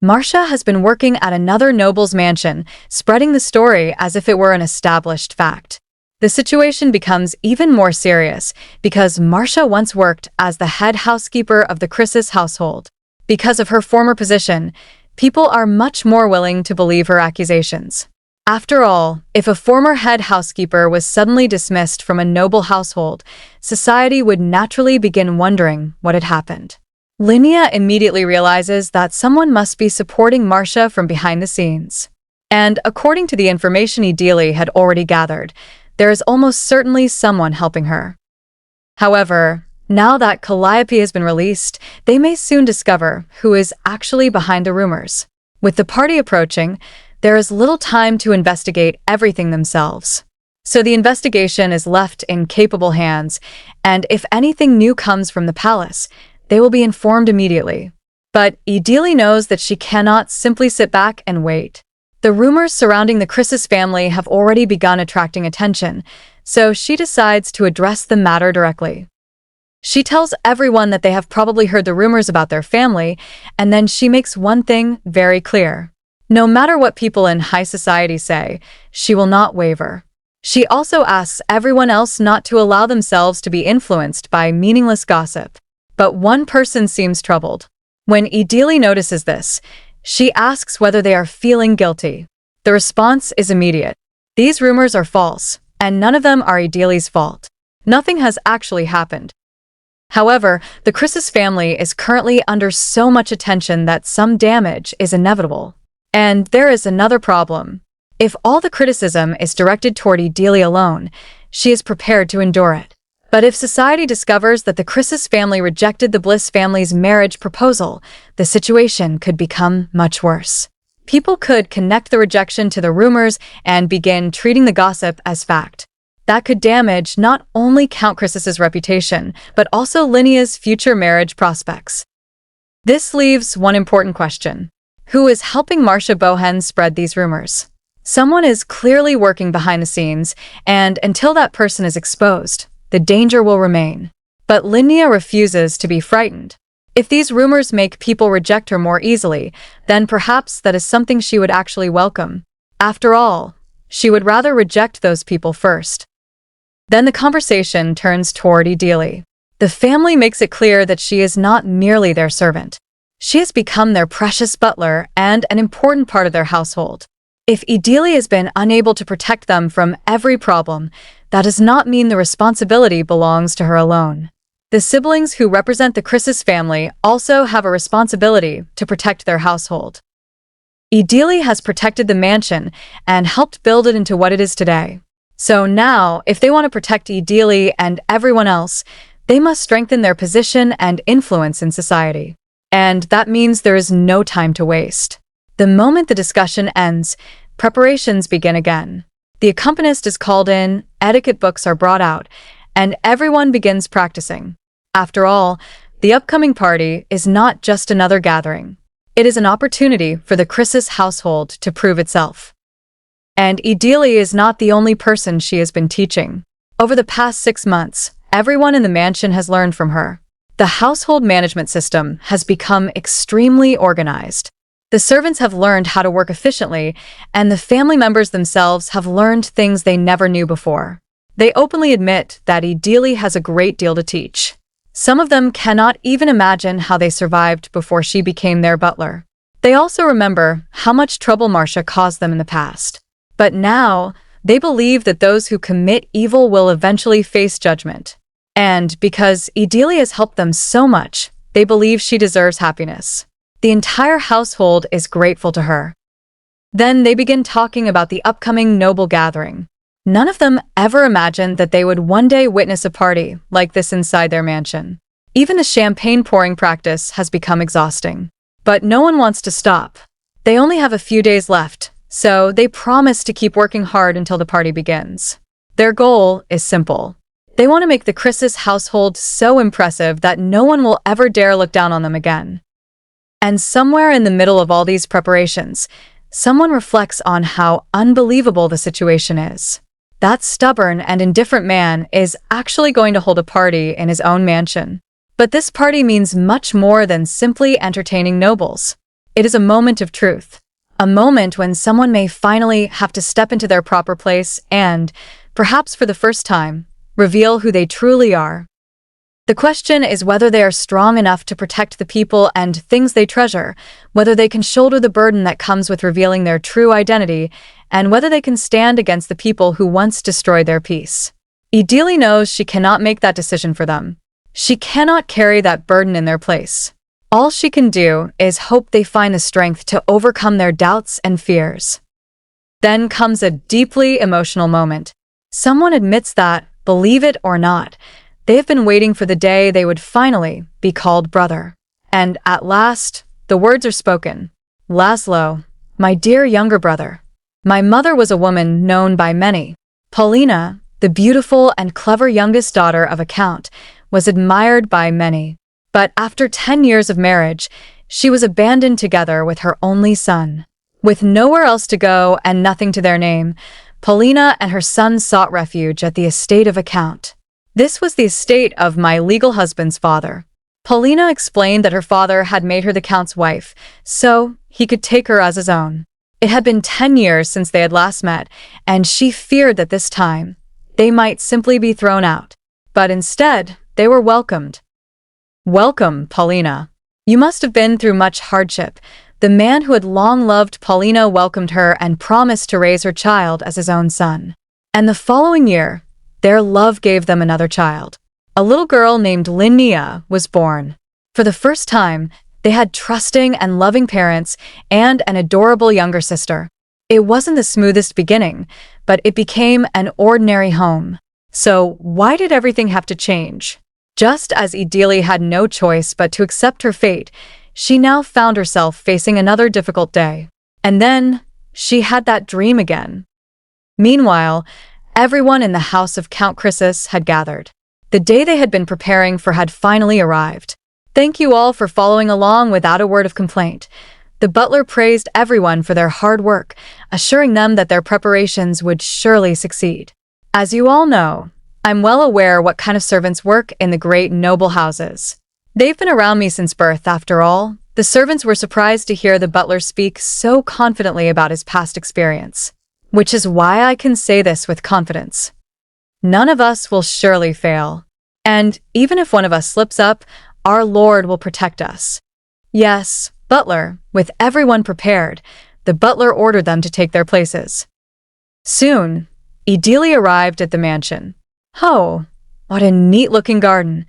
Marcia has been working at another noble's mansion, spreading the story as if it were an established fact. The situation becomes even more serious because Marcia once worked as the head housekeeper of the Chris's household. Because of her former position, people are much more willing to believe her accusations. After all, if a former head housekeeper was suddenly dismissed from a noble household, society would naturally begin wondering what had happened. Linnea immediately realizes that someone must be supporting Marcia from behind the scenes. And according to the information Idili had already gathered, there is almost certainly someone helping her. However, now that Calliope has been released, they may soon discover who is actually behind the rumors. With the party approaching, there is little time to investigate everything themselves. So the investigation is left in capable hands, and if anything new comes from the palace, they will be informed immediately. But Idili knows that she cannot simply sit back and wait. The rumors surrounding the Chris's family have already begun attracting attention, so she decides to address the matter directly. She tells everyone that they have probably heard the rumors about their family, and then she makes one thing very clear. No matter what people in high society say, she will not waver. She also asks everyone else not to allow themselves to be influenced by meaningless gossip. But one person seems troubled. When Idili notices this, she asks whether they are feeling guilty. The response is immediate. These rumors are false, and none of them are Idili's fault. Nothing has actually happened. However, the Chris's family is currently under so much attention that some damage is inevitable. And there is another problem. If all the criticism is directed toward Idili alone, she is prepared to endure it. But if society discovers that the Chris's family rejected the Bliss family's marriage proposal, the situation could become much worse. People could connect the rejection to the rumors and begin treating the gossip as fact. That could damage not only Count Chris's reputation, but also Linnea's future marriage prospects. This leaves one important question. Who is helping Marcia Bohan spread these rumors? Someone is clearly working behind the scenes, and until that person is exposed, the danger will remain. But Linnea refuses to be frightened. If these rumors make people reject her more easily, then perhaps that is something she would actually welcome. After all, she would rather reject those people first. Then the conversation turns toward Idili. The family makes it clear that she is not merely their servant. She has become their precious butler and an important part of their household. If Idili has been unable to protect them from every problem, that does not mean the responsibility belongs to her alone. The siblings who represent the Chris's family also have a responsibility to protect their household. Idili has protected the mansion and helped build it into what it is today. So now, if they want to protect Idili and everyone else, they must strengthen their position and influence in society. And that means there is no time to waste. The moment the discussion ends, preparations begin again. The accompanist is called in, etiquette books are brought out, and everyone begins practicing. After all, the upcoming party is not just another gathering. It is an opportunity for the Chris's household to prove itself. And Idili is not the only person she has been teaching. Over the past 6 months, everyone in the mansion has learned from her. The household management system has become extremely organized. The servants have learned how to work efficiently, and the family members themselves have learned things they never knew before. They openly admit that Idili has a great deal to teach. Some of them cannot even imagine how they survived before she became their butler. They also remember how much trouble Marcia caused them in the past. But now, they believe that those who commit evil will eventually face judgment. And because Idili has helped them so much, they believe she deserves happiness. The entire household is grateful to her. Then they begin talking about the upcoming noble gathering. None of them ever imagined that they would one day witness a party like this inside their mansion. Even the champagne pouring practice has become exhausting. But no one wants to stop. They only have a few days left, so they promise to keep working hard until the party begins. Their goal is simple. They want to make the Chris's household so impressive that no one will ever dare look down on them again. And somewhere in the middle of all these preparations, someone reflects on how unbelievable the situation is. That stubborn and indifferent man is actually going to hold a party in his own mansion. But this party means much more than simply entertaining nobles. It is a moment of truth. A moment when someone may finally have to step into their proper place and, perhaps for the first time, reveal who they truly are. The question is whether they are strong enough to protect the people and things they treasure, whether they can shoulder the burden that comes with revealing their true identity, and whether they can stand against the people who once destroyed their peace. Idili knows she cannot make that decision for them. She cannot carry that burden in their place. All she can do is hope they find the strength to overcome their doubts and fears. Then comes a deeply emotional moment. Someone admits that, believe it or not, they have been waiting for the day they would finally be called brother. And at last, the words are spoken. Laszlo, my dear younger brother. My mother was a woman known by many. Paulina, the beautiful and clever youngest daughter of a count, was admired by many. But after 10 years of marriage, she was abandoned together with her only son. With nowhere else to go and nothing to their name, Paulina and her son sought refuge at the estate of a count. This was the estate of my legal husband's father. Paulina explained that her father had made her the count's wife, so he could take her as his own. It had been 10 years since they had last met, and she feared that this time, they might simply be thrown out. But instead, they were welcomed. Welcome, Paulina. You must have been through much hardship. The man who had long loved Paulina welcomed her and promised to raise her child as his own son. And the following year, their love gave them another child. A little girl named Linnea was born. For the first time, they had trusting and loving parents and an adorable younger sister. It wasn't the smoothest beginning, but it became an ordinary home. So why did everything have to change? Just as Idili had no choice but to accept her fate, she now found herself facing another difficult day. And then, she had that dream again. Meanwhile, everyone in the house of Count Chrysis had gathered. The day they had been preparing for had finally arrived. Thank you all for following along without a word of complaint. The butler praised everyone for their hard work, assuring them that their preparations would surely succeed. As you all know, I'm well aware what kind of servants work in the great noble houses. They've been around me since birth, after all. The servants were surprised to hear the butler speak so confidently about his past experience. Which is why I can say this with confidence. None of us will surely fail. And even if one of us slips up, our Lord will protect us. Yes, butler, with everyone prepared, the butler ordered them to take their places. Soon, Idili arrived at the mansion. Oh, what a neat-looking garden.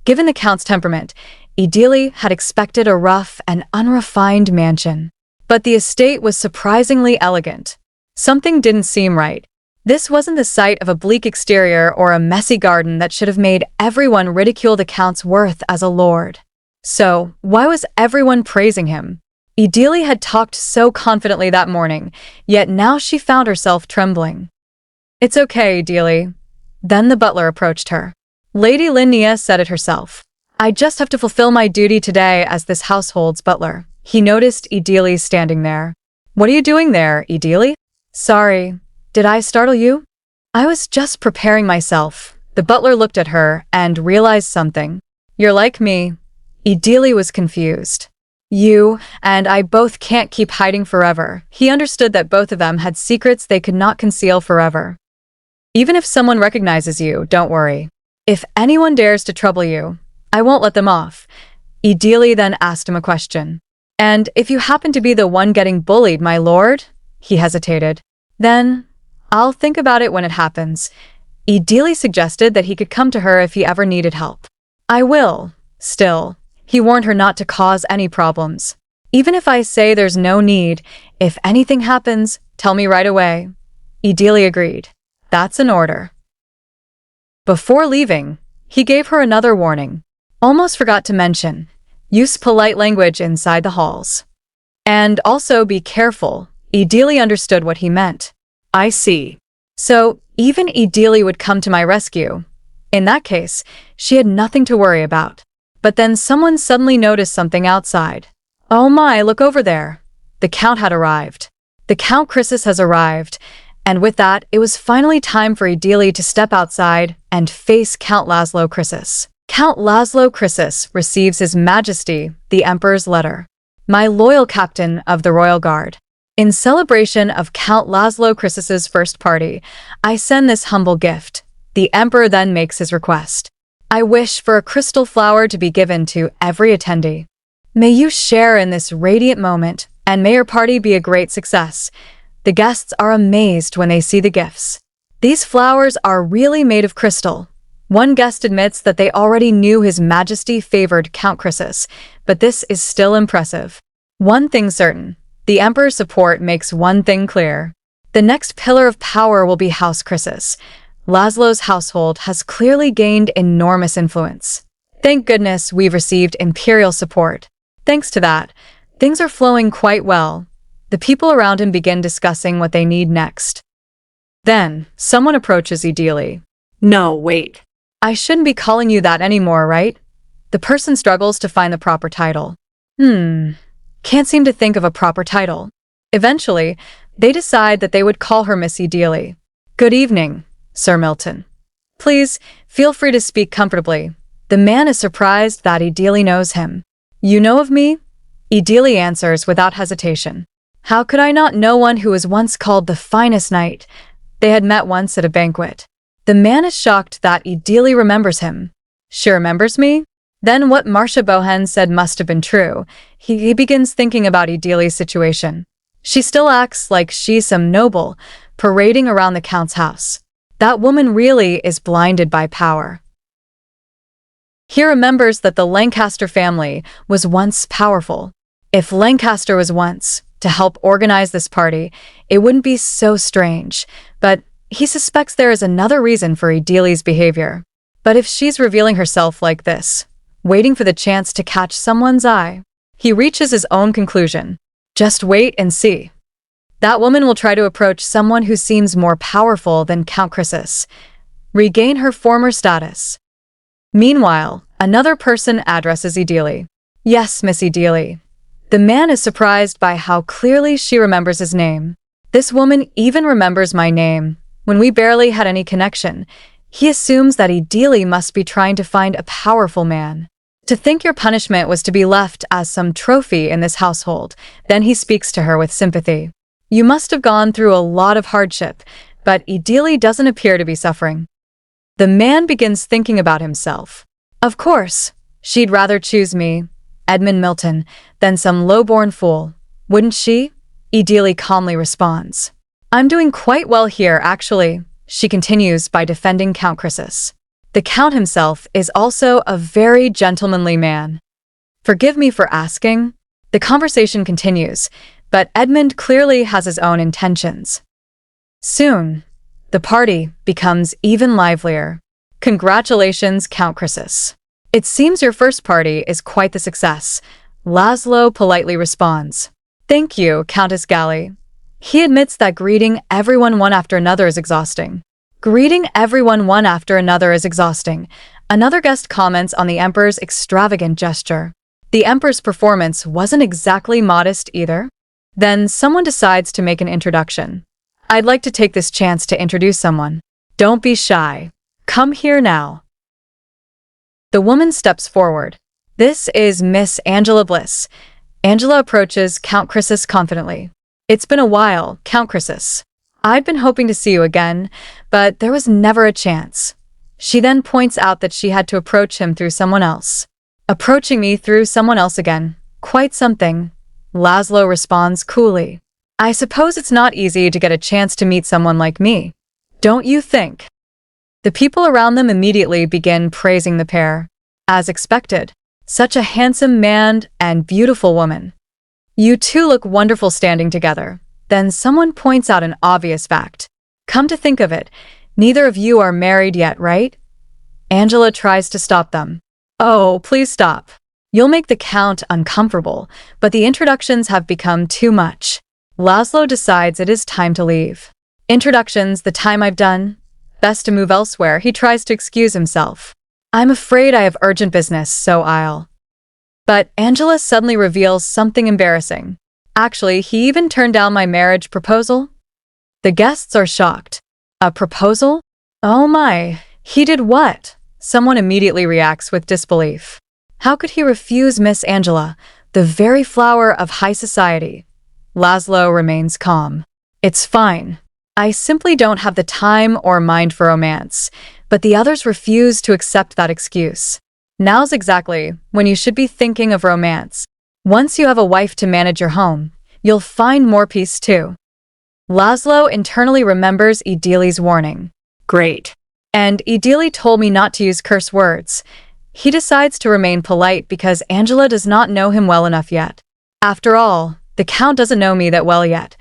Given the Count's temperament, Idili had expected a rough and unrefined mansion. But the estate was surprisingly elegant. Something didn't seem right. This wasn't the sight of a bleak exterior or a messy garden that should have made everyone ridicule the Count's worth as a lord. So, why was everyone praising him? Idili had talked so confidently that morning, yet now she found herself trembling. It's okay, Idili. Then the butler approached her. Lady Linnea said it herself. I just have to fulfill my duty today as this household's butler. He noticed Idili standing there. What are you doing there, Idili? Sorry, did I startle you? I was just preparing myself. The butler looked at her and realized something. You're like me. Idili was confused. You and I both can't keep hiding forever. He understood that both of them had secrets they could not conceal forever. Even if someone recognizes you, don't worry. If anyone dares to trouble you, I won't let them off. Idili then asked him a question. And if you happen to be the one getting bullied, my lord? He hesitated. Then, I'll think about it when it happens. Idili suggested that he could come to her if he ever needed help. I will, still. He warned her not to cause any problems. Even if I say there's no need, if anything happens, tell me right away. Idili agreed. That's an order. Before leaving, he gave her another warning. Almost forgot to mention, use polite language inside the halls. And also be careful. Idili understood what he meant. I see. So, even Idili would come to my rescue. In that case, she had nothing to worry about. But then someone suddenly noticed something outside. Oh my, look over there. The Count had arrived. The Count Chrysis has arrived, and with that, it was finally time for Idili to step outside and face Count Laszlo Chrysis. Count Laszlo Chrysis receives His Majesty, the Emperor's letter. My loyal captain of the Royal Guard. In celebration of Count Laszlo Chrysis's first party, I send this humble gift. The Emperor then makes his request. I wish for a crystal flower to be given to every attendee. May you share in this radiant moment, and may your party be a great success. The guests are amazed when they see the gifts. These flowers are really made of crystal. One guest admits that they already knew His Majesty favored Count Chrysis, but this is still impressive. One thing certain, the Emperor's support makes one thing clear. The next pillar of power will be House Chrysis. Laszlo's household has clearly gained enormous influence. Thank goodness we've received imperial support. Thanks to that, things are flowing quite well. The people around him begin discussing what they need next. Then, someone approaches Idili. No, wait. I shouldn't be calling you that anymore, right? The person struggles to find the proper title. Can't seem to think of a proper title. Eventually, they decide that they would call her Miss Idili. Good evening, Sir Milton. Please, feel free to speak comfortably. The man is surprised that Idili knows him. You know of me? Idili answers without hesitation. How could I not know one who was once called the finest knight? They had met once at a banquet. The man is shocked that Idili remembers him. She remembers me? Then what Marcia Bohen said must have been true. He begins thinking about Idili's situation. She still acts like she's some noble, parading around the Count's house. That woman really is blinded by power. He remembers that the Lancaster family was once powerful. If Lancaster was once to help organize this party, it wouldn't be so strange, but he suspects there is another reason for Idili's behavior. But if she's revealing herself like this, waiting for the chance to catch someone's eye, he reaches his own conclusion. Just wait and see. That woman will try to approach someone who seems more powerful than Count Chrysis, regain her former status. Meanwhile, another person addresses Idili. Yes, Miss Idili. The man is surprised by how clearly she remembers his name. This woman even remembers my name. When we barely had any connection, he assumes that Idili must be trying to find a powerful man. To think your punishment was to be left as some trophy in this household, then he speaks to her with sympathy. You must have gone through a lot of hardship, but Idili doesn't appear to be suffering. The man begins thinking about himself. Of course, she'd rather choose me, Edmund Milton, than some low-born fool. Wouldn't she? Idili calmly responds. I'm doing quite well here, actually, she continues by defending Count Chrysis. The Count himself is also a very gentlemanly man. Forgive me for asking. The conversation continues, but Edmund clearly has his own intentions. Soon, the party becomes even livelier. Congratulations, Count Chrysis. It seems your first party is quite the success. Laszlo politely responds. Thank you, Countess Galli. He admits that greeting everyone one after another is exhausting. Greeting everyone one after another is exhausting. Another guest comments on the Emperor's extravagant gesture. The Emperor's performance wasn't exactly modest either. Then someone decides to make an introduction. I'd like to take this chance to introduce someone. Don't be shy. Come here now. The woman steps forward. This is Miss Angela Bliss. Angela approaches Count Chrysis confidently. It's been a while, Count Chrysis. I'd been hoping to see you again, but there was never a chance. She then points out that she had to approach him through someone else. Approaching me through someone else again. Quite something. Laszlo responds coolly. I suppose it's not easy to get a chance to meet someone like me. Don't you think? The people around them immediately begin praising the pair. As expected, such a handsome man and beautiful woman. You two look wonderful standing together. Then someone points out an obvious fact. Come to think of it, neither of you are married yet, right? Angela tries to stop them. Oh, please stop. You'll make the Count uncomfortable, but the introductions have become too much. Laszlo decides it is time to leave. Introductions, the time I've done. Best to move elsewhere, he tries to excuse himself. I'm afraid I have urgent business, so I'll. But Angela suddenly reveals something embarrassing. Actually, he even turned down my marriage proposal. The guests are shocked. A proposal? Oh my, he did what? Someone immediately reacts with disbelief. How could he refuse Miss Angela, the very flower of high society? Laszlo remains calm. It's fine. I simply don't have the time or mind for romance, but the others refuse to accept that excuse. Now's exactly when you should be thinking of romance. Once you have a wife to manage your home, you'll find more peace too. Laszlo internally remembers Idili's warning. Great. And Idili told me not to use curse words. He decides to remain polite because Angela does not know him well enough yet. After all, the Count doesn't know me that well yet.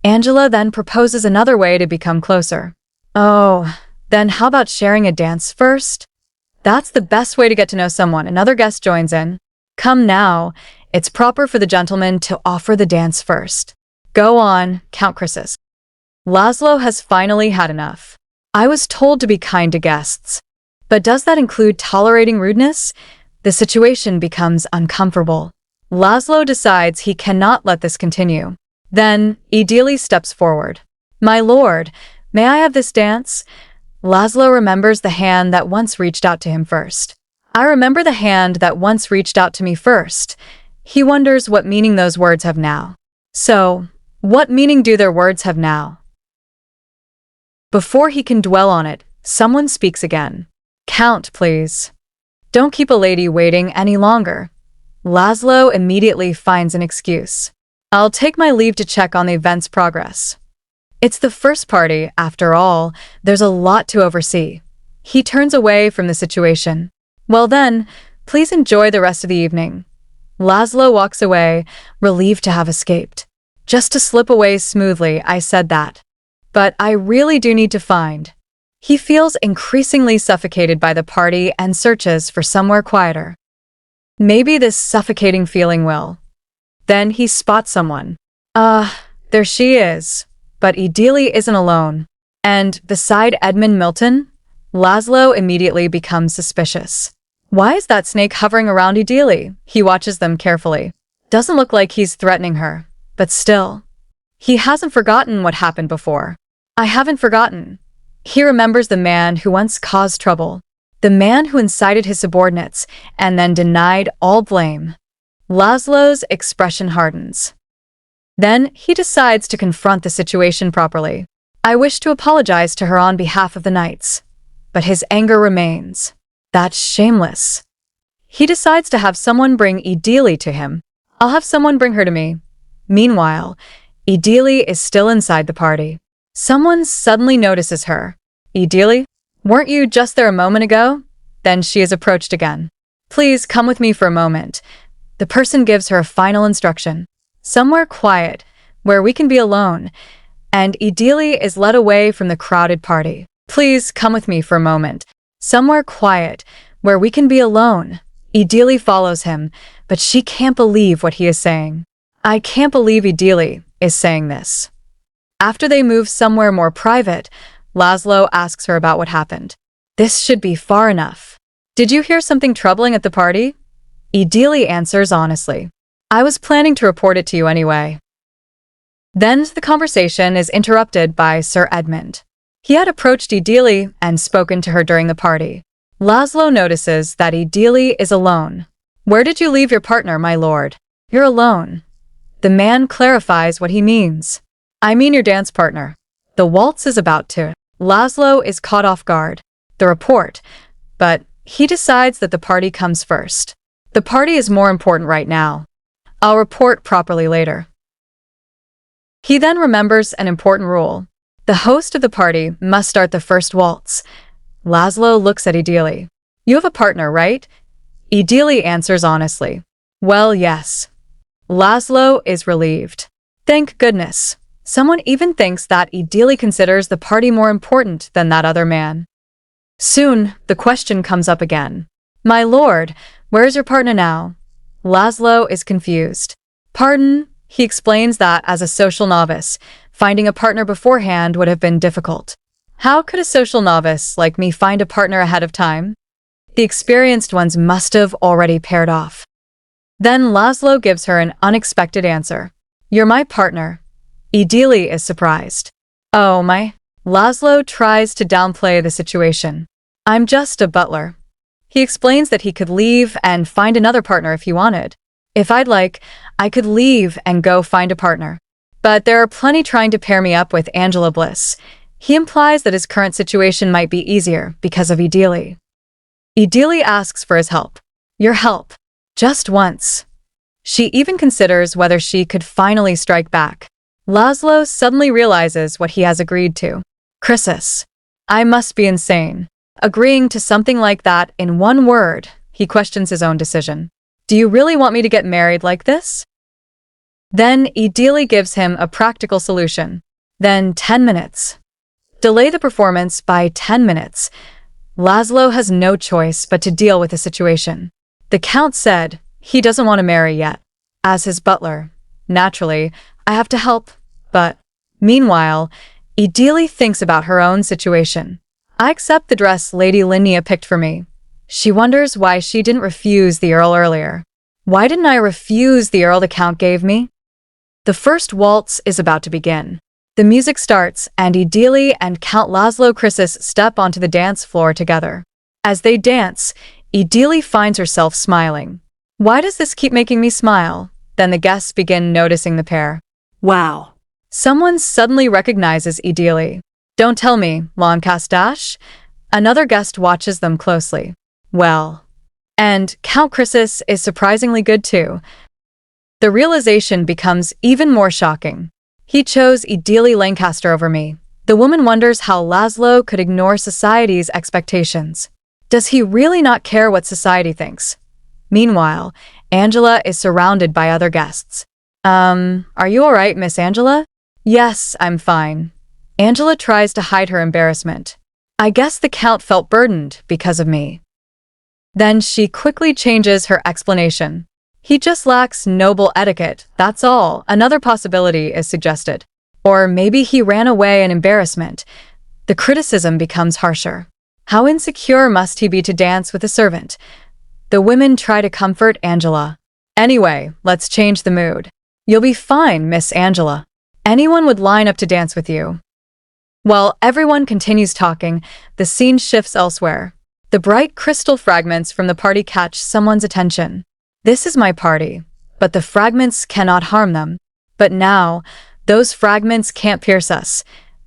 Angela then proposes another way to become closer. Oh, then how about sharing a dance first? That's the best way to get to know someone. Another guest joins in. Come now, it's proper for the gentleman to offer the dance first. Go on, Count Chrysis. Laszlo has finally had enough. I was told to be kind to guests. But does that include tolerating rudeness? The situation becomes uncomfortable. Laszlo decides he cannot let this continue. Then, Idili steps forward. My lord, may I have this dance? Laszlo remembers the hand that once reached out to him first. I remember the hand that once reached out to me first. He wonders what meaning those words have now. So, what meaning do their words have now? Before he can dwell on it, someone speaks again. Count, please. Don't keep a lady waiting any longer. Laszlo immediately finds an excuse. I'll take my leave to check on the event's progress. It's the first party, after all. There's a lot to oversee. He turns away from the situation. Well then, please enjoy the rest of the evening. Laszlo walks away, relieved to have escaped. Just to slip away smoothly, I said that. But I really do need to find. He feels increasingly suffocated by the party and searches for somewhere quieter. Maybe this suffocating feeling will. Then he spots someone. There she is. But Idili isn't alone. And beside Edmund Milton, Laszlo immediately becomes suspicious. Why is that snake hovering around Idili? He watches them carefully. Doesn't look like he's threatening her, but still. He hasn't forgotten what happened before. I haven't forgotten. He remembers the man who once caused trouble. The man who incited his subordinates and then denied all blame. Laszlo's expression hardens. Then he decides to confront the situation properly. I wish to apologize to her on behalf of the knights. But his anger remains. That's shameless. He decides to have someone bring Idili to him. I'll have someone bring her to me. Meanwhile, Idili is still inside the party. Someone suddenly notices her. Idili, weren't you just there a moment ago? Then she is approached again. Please come with me for a moment. The person gives her a final instruction. Somewhere quiet, where we can be alone. And Idili is led away from the crowded party. Please come with me for a moment. Somewhere quiet, where we can be alone. Idili follows him, but she can't believe what he is saying. I can't believe Idili is saying this. After they move somewhere more private, Laszlo asks her about what happened. This should be far enough. Did you hear something troubling at the party? Idili answers honestly. I was planning to report it to you anyway. Then the conversation is interrupted by Sir Edmund. He had approached Idili and spoken to her during the party. Laszlo notices that Idili is alone. Where did you leave your partner, my lord? You're alone. The man clarifies what he means. I mean your dance partner. The waltz is about to. Laszlo is caught off guard. The report. But he decides that the party comes first. The party is more important right now. I'll report properly later. He then remembers an important rule. The host of the party must start the first waltz. Laszlo looks at Idili. You have a partner, right? Idili answers honestly. Well, yes. Laszlo is relieved. Thank goodness. Someone even thinks that Idili considers the party more important than that other man. Soon, the question comes up again. My lord, where is your partner now? Laszlo is confused. Pardon? He explains that as a social novice, finding a partner beforehand would have been difficult. How could a social novice like me find a partner ahead of time? The experienced ones must have already paired off. Then Laszlo gives her an unexpected answer. You're my partner. Idili is surprised. Oh my. Laszlo tries to downplay the situation. I'm just a butler. He explains that he could leave and find another partner if he wanted. If I'd like, I could leave and go find a partner. But there are plenty trying to pair me up with Angela Bliss. He implies that his current situation might be easier because of Idili. Idili asks for his help. Your help. Just once. She even considers whether she could finally strike back. Laszlo suddenly realizes what he has agreed to. Chrysis. I must be insane. Agreeing to something like that in one word, he questions his own decision. Do you really want me to get married like this? Then Idili gives him a practical solution. Then 10 minutes. Delay the performance by 10 minutes. Laszlo has no choice but to deal with the situation. The Count said he doesn't want to marry yet. As his butler, naturally, I have to help, but meanwhile, Idili thinks about her own situation. I accept the dress Lady Linnea picked for me. She wonders why she didn't refuse the Earl earlier. Why didn't I refuse the Earl the Count gave me? The first waltz is about to begin. The music starts, and Idili and Count Laszlo Chrysis step onto the dance floor together. As they dance, Idili finds herself smiling. Why does this keep making me smile? Then the guests begin noticing the pair. Wow. Someone suddenly recognizes Idili. Don't tell me, Lancastache? Another guest watches them closely. Well. And Count Chrysis is surprisingly good too. The realization becomes even more shocking. He chose Idili Lancaster over me. The woman wonders how Laszlo could ignore society's expectations. Does he really not care what society thinks? Meanwhile, Angela is surrounded by other guests. Are you alright, Miss Angela? Yes, I'm fine. Angela tries to hide her embarrassment. I guess the Count felt burdened because of me. Then she quickly changes her explanation. He just lacks noble etiquette, that's all. Another possibility is suggested. Or maybe he ran away in embarrassment. The criticism becomes harsher. How insecure must he be to dance with a servant? The women try to comfort Angela. Anyway, let's change the mood. You'll be fine, Miss Angela. Anyone would line up to dance with you. While everyone continues talking, the scene shifts elsewhere. The bright crystal fragments from the party catch someone's attention. This is my party, but the fragments cannot harm them. But now, those fragments can't pierce us.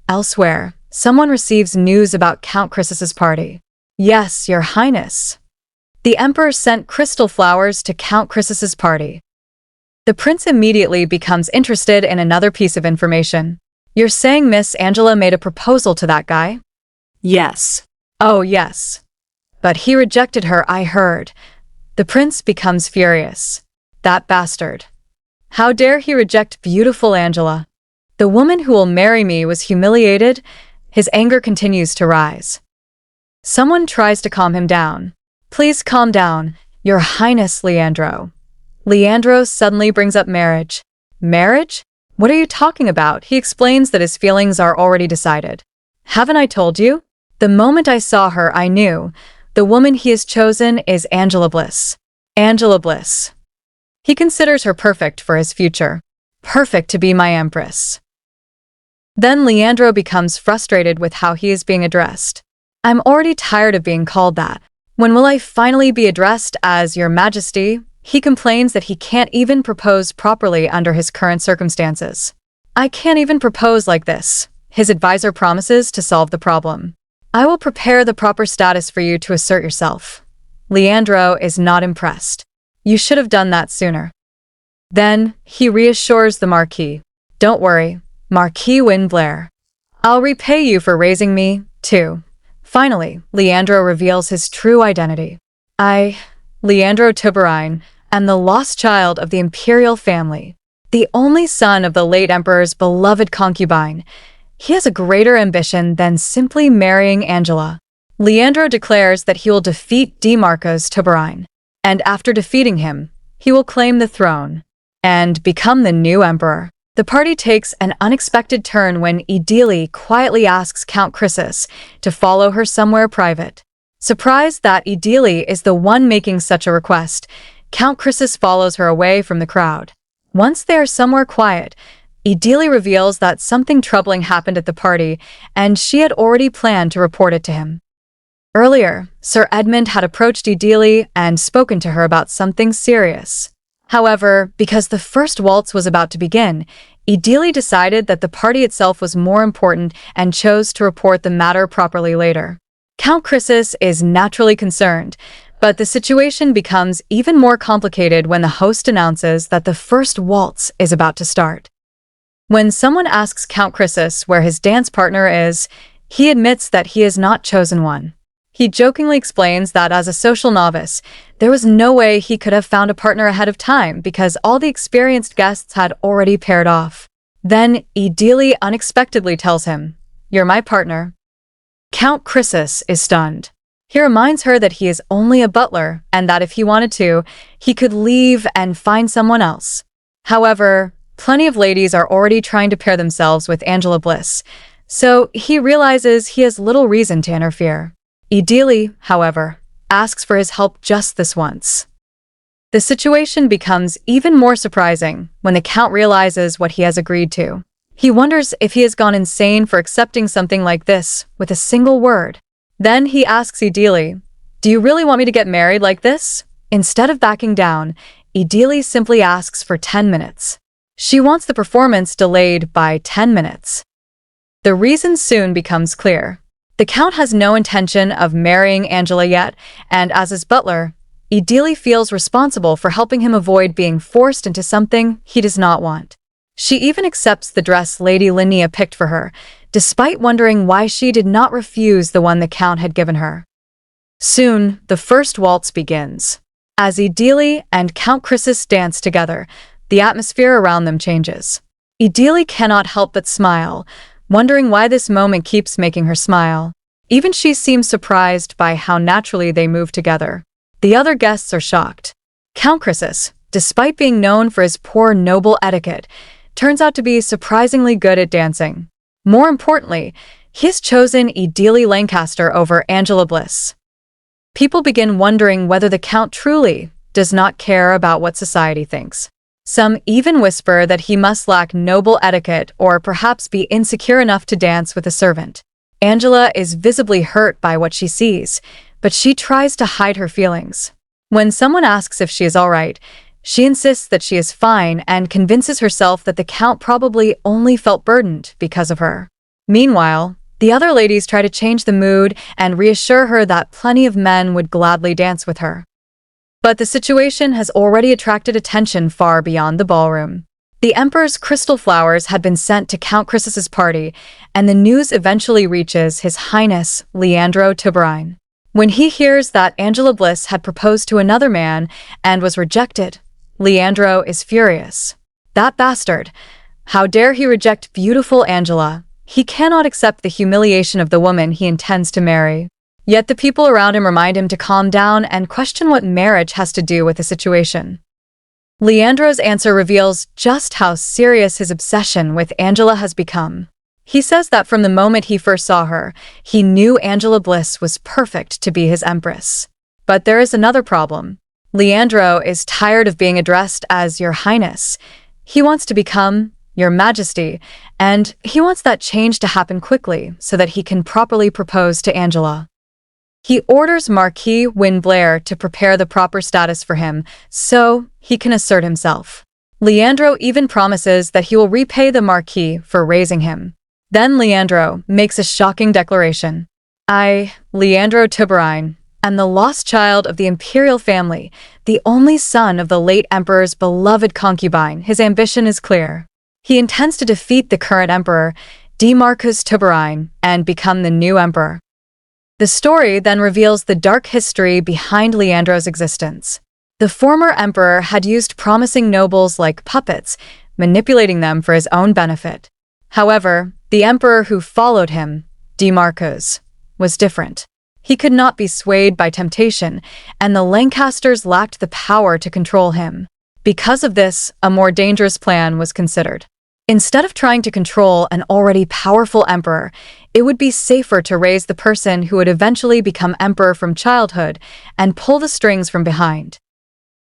Elsewhere, someone receives news about Count Chrysis's party. Yes, Your Highness. The Emperor sent crystal flowers to Count Chrysis's party. The prince immediately becomes interested in another piece of information. You're saying Miss Angela made a proposal to that guy? Yes. Oh, yes. But he rejected her, I heard. The prince becomes furious. That bastard. How dare he reject beautiful Angela? The woman who will marry me was humiliated. His anger continues to rise. Someone tries to calm him down. Please calm down, Your Highness Leandro. Leandro suddenly brings up marriage. Marriage? What are you talking about? He explains that his feelings are already decided. Haven't I told you? The moment I saw her, I knew. The woman he has chosen is Angela Bliss. Angela Bliss. He considers her perfect for his future. Perfect to be my empress. Then Leandro becomes frustrated with how he is being addressed. I'm already tired of being called that. When will I finally be addressed as Your Majesty? He complains that he can't even propose properly under his current circumstances. I can't even propose like this. His advisor promises to solve the problem. I will prepare the proper status for you to assert yourself. Leandro is not impressed. You should have done that sooner. Then, he reassures the Marquis. Don't worry, Marquis Wynblair. I'll repay you for raising me, too. Finally, Leandro reveals his true identity. Leandro Tuberine, am the lost child of the imperial family, the only son of the late emperor's beloved concubine. He has a greater ambition than simply marrying Angela. Leandro declares that he will defeat DeMarcos Tuberine, and after defeating him, he will claim the throne and become the new emperor. The party takes an unexpected turn when Idili quietly asks Count Chrysis to follow her somewhere private. Surprised that Idili is the one making such a request, Count Chrysis follows her away from the crowd. Once they are somewhere quiet, Idili reveals that something troubling happened at the party, and she had already planned to report it to him. Earlier, Sir Edmund had approached Idili and spoken to her about something serious. However, because the first waltz was about to begin, Idili decided that the party itself was more important and chose to report the matter properly later. Count Chrysis is naturally concerned, but the situation becomes even more complicated when the host announces that the first waltz is about to start. When someone asks Count Chrysis where his dance partner is, he admits that he has not chosen one. He jokingly explains that as a social novice, there was no way he could have found a partner ahead of time because all the experienced guests had already paired off. Then Idili unexpectedly tells him, "You're my partner." Count Chrysis is stunned. He reminds her that he is only a butler and that if he wanted to, he could leave and find someone else. However, plenty of ladies are already trying to pair themselves with Angela Bliss, so he realizes he has little reason to interfere. Idili, however, asks for his help just this once. The situation becomes even more surprising when the Count realizes what he has agreed to. He wonders if he has gone insane for accepting something like this with a single word. Then he asks Idili, "Do you really want me to get married like this?" Instead of backing down, Idili simply asks for 10 minutes. She wants the performance delayed by 10 minutes. The reason soon becomes clear. The Count has no intention of marrying Angela yet, and as his butler, Idili feels responsible for helping him avoid being forced into something he does not want. She even accepts the dress Lady Linnea picked for her, despite wondering why she did not refuse the one the Count had given her. Soon, the first waltz begins. As Idili and Count Chrysis dance together, the atmosphere around them changes. Idili cannot help but smile, wondering why this moment keeps making her smile. Even she seems surprised by how naturally they move together. The other guests are shocked. Count Chrysis, despite being known for his poor noble etiquette, turns out to be surprisingly good at dancing. More importantly, he has chosen Idili Lancaster over Angela Bliss. People begin wondering whether the Count truly does not care about what society thinks. Some even whisper that he must lack noble etiquette or perhaps be insecure enough to dance with a servant. Angela is visibly hurt by what she sees, but she tries to hide her feelings. When someone asks if she is all right, she insists that she is fine and convinces herself that the Count probably only felt burdened because of her. Meanwhile, the other ladies try to change the mood and reassure her that plenty of men would gladly dance with her. But the situation has already attracted attention far beyond the ballroom. The Emperor's crystal flowers had been sent to Count Chrysis's party, and the news eventually reaches His Highness Leandro Tiberine. When he hears that Angela Bliss had proposed to another man and was rejected, Leandro is furious. That bastard! How dare he reject beautiful Angela? He cannot accept the humiliation of the woman he intends to marry. Yet the people around him remind him to calm down and question what marriage has to do with the situation. Leandro's answer reveals just how serious his obsession with Angela has become. He says that from the moment he first saw her, he knew Angela Bliss was perfect to be his empress. But there is another problem. Leandro is tired of being addressed as Your Highness. He wants to become Your Majesty, and he wants that change to happen quickly so that he can properly propose to Angela. He orders Marquis Wynne Blair to prepare the proper status for him so he can assert himself. Leandro even promises that he will repay the Marquis for raising him. Then Leandro makes a shocking declaration. "I, Leandro Tiberine, am the lost child of the imperial family, the only son of the late emperor's beloved concubine. His ambition is clear. He intends to defeat the current emperor, Marcus Tiberine, and become the new emperor." The story then reveals the dark history behind Leandro's existence. The former emperor had used promising nobles like puppets, manipulating them for his own benefit. However, the emperor who followed him, Marcus, was different. He could not be swayed by temptation, and the Lancasters lacked the power to control him. Because of this, a more dangerous plan was considered. Instead of trying to control an already powerful emperor, it would be safer to raise the person who would eventually become emperor from childhood and pull the strings from behind.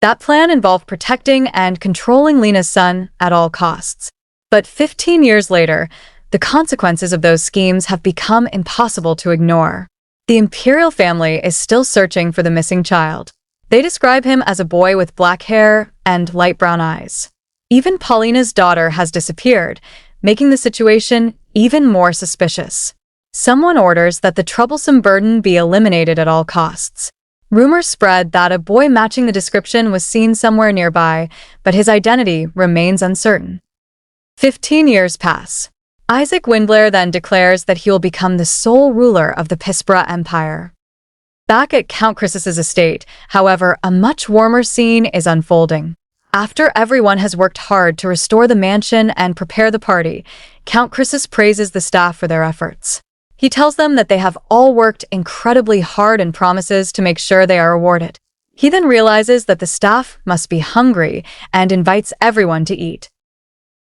That plan involved protecting and controlling Lena's son at all costs. But 15 years later, the consequences of those schemes have become impossible to ignore. The imperial family is still searching for the missing child. They describe him as a boy with black hair and light brown eyes. Even Paulina's daughter has disappeared, making the situation even more suspicious. Someone orders that the troublesome burden be eliminated at all costs. Rumors spread that a boy matching the description was seen somewhere nearby, but his identity remains uncertain. 15 years pass. Isaac Windblair then declares that he will become the sole ruler of the Pispera Empire. Back at Count Chrysus's estate, however, a much warmer scene is unfolding. After everyone has worked hard to restore the mansion and prepare the party, Count Chrysus praises the staff for their efforts. He tells them that they have all worked incredibly hard and promises to make sure they are rewarded. He then realizes that the staff must be hungry and invites everyone to eat.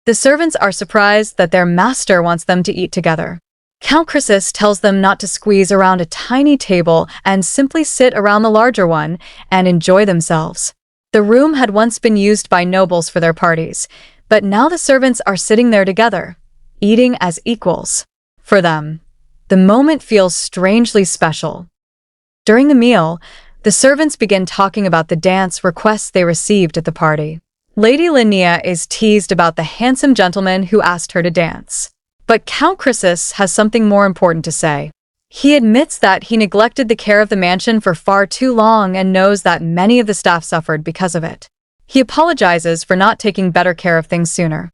The servants are surprised that their master wants them to eat together. Count Chrysus tells them not to squeeze around a tiny table and simply sit around the larger one and enjoy themselves. The room had once been used by nobles for their parties, but now the servants are sitting there together, eating as equals. For them, the moment feels strangely special. During the meal, the servants begin talking about the dance requests they received at the party. Lady Linnea is teased about the handsome gentleman who asked her to dance. But Count Chrysus has something more important to say. He admits that he neglected the care of the mansion for far too long and knows that many of the staff suffered because of it. He apologizes for not taking better care of things sooner.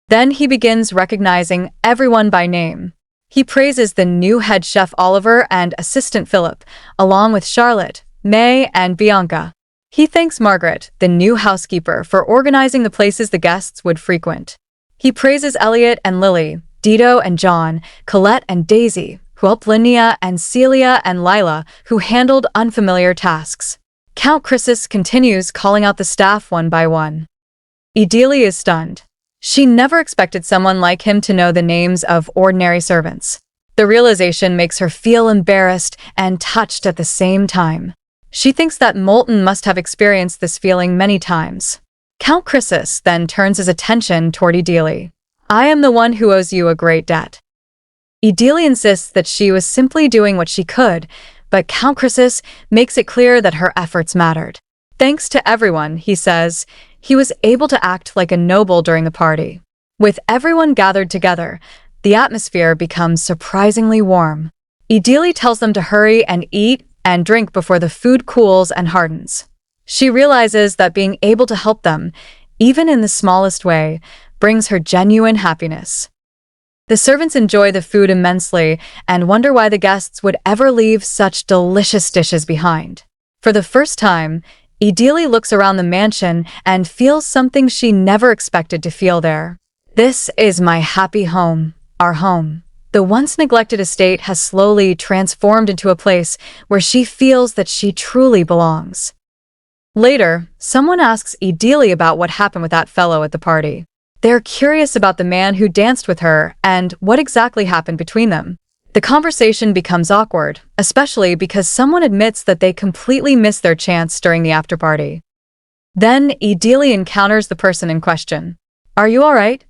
Then he begins recognizing everyone by name. He praises the new head chef Oliver and assistant Philip, along with Charlotte, May, and Bianca. He thanks Margaret, the new housekeeper, for organizing the places the guests would frequent. He praises Elliot and Lily, Dido and John, Colette and Daisy, who helped Linnea, and Celia and Lila, who handled unfamiliar tasks. Count Chrysus continues calling out the staff one by one. Idili is stunned. She never expected someone like him to know the names of ordinary servants. The realization makes her feel embarrassed and touched at the same time. She thinks that Moulton must have experienced this feeling many times. Count Chrysus then turns his attention toward Idili. I am the one who owes you a great debt. Idili insists that she was simply doing what she could, but Count Chrysus makes it clear that her efforts mattered. Thanks to everyone, he says, he was able to act like a noble during the party. With everyone gathered together, the atmosphere becomes surprisingly warm. Idili tells them to hurry and eat and drink before the food cools and hardens. She realizes that being able to help them, even in the smallest way, brings her genuine happiness. The servants enjoy the food immensely and wonder why the guests would ever leave such delicious dishes behind. For the first time, Idili looks around the mansion and feels something she never expected to feel there. This is my happy home, our home. The once neglected estate has slowly transformed into a place where she feels that she truly belongs. Later, someone asks Idili about what happened with that fellow at the party. They're curious about the man who danced with her and what exactly happened between them. The conversation becomes awkward, especially because someone admits that they completely missed their chance during the after-party. Then Idili encounters the person in question. Are you all right?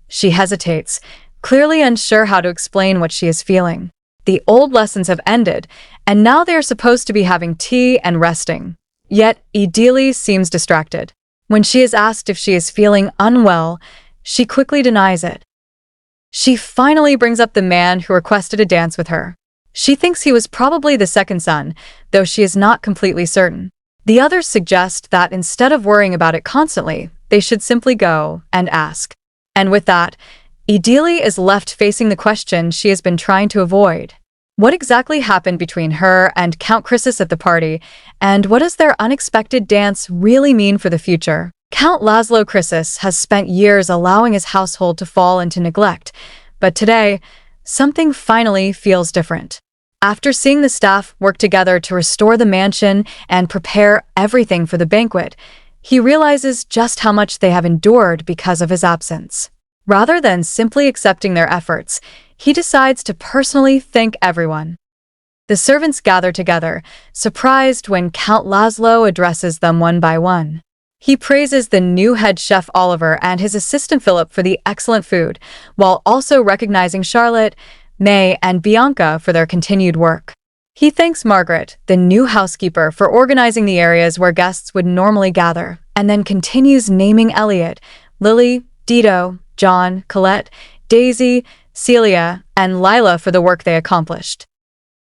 She hesitates, clearly unsure how to explain what she is feeling. The old lessons have ended, and now they are supposed to be having tea and resting. Yet Idili seems distracted. When she is asked if she is feeling unwell, she quickly denies it. She finally brings up the man who requested a dance with her. She thinks he was probably the second son, though she is not completely certain. The others suggest that instead of worrying about it constantly, they should simply go and ask. And with that, Idili is left facing the question she has been trying to avoid. What exactly happened between her and Count Chrysus at the party, and what does their unexpected dance really mean for the future? Count Laszlo Chrysus has spent years allowing his household to fall into neglect, but today, something finally feels different. After seeing the staff work together to restore the mansion and prepare everything for the banquet, he realizes just how much they have endured because of his absence. Rather than simply accepting their efforts, he decides to personally thank everyone. The servants gather together, surprised when Count Laszlo addresses them one by one. He praises the new head chef Oliver and his assistant Philip for the excellent food, while also recognizing Charlotte, May, and Bianca for their continued work. He thanks Margaret, the new housekeeper, for organizing the areas where guests would normally gather, and then continues naming Elliot, Lily, Dido, John, Colette, Daisy, Celia, and Lila for the work they accomplished.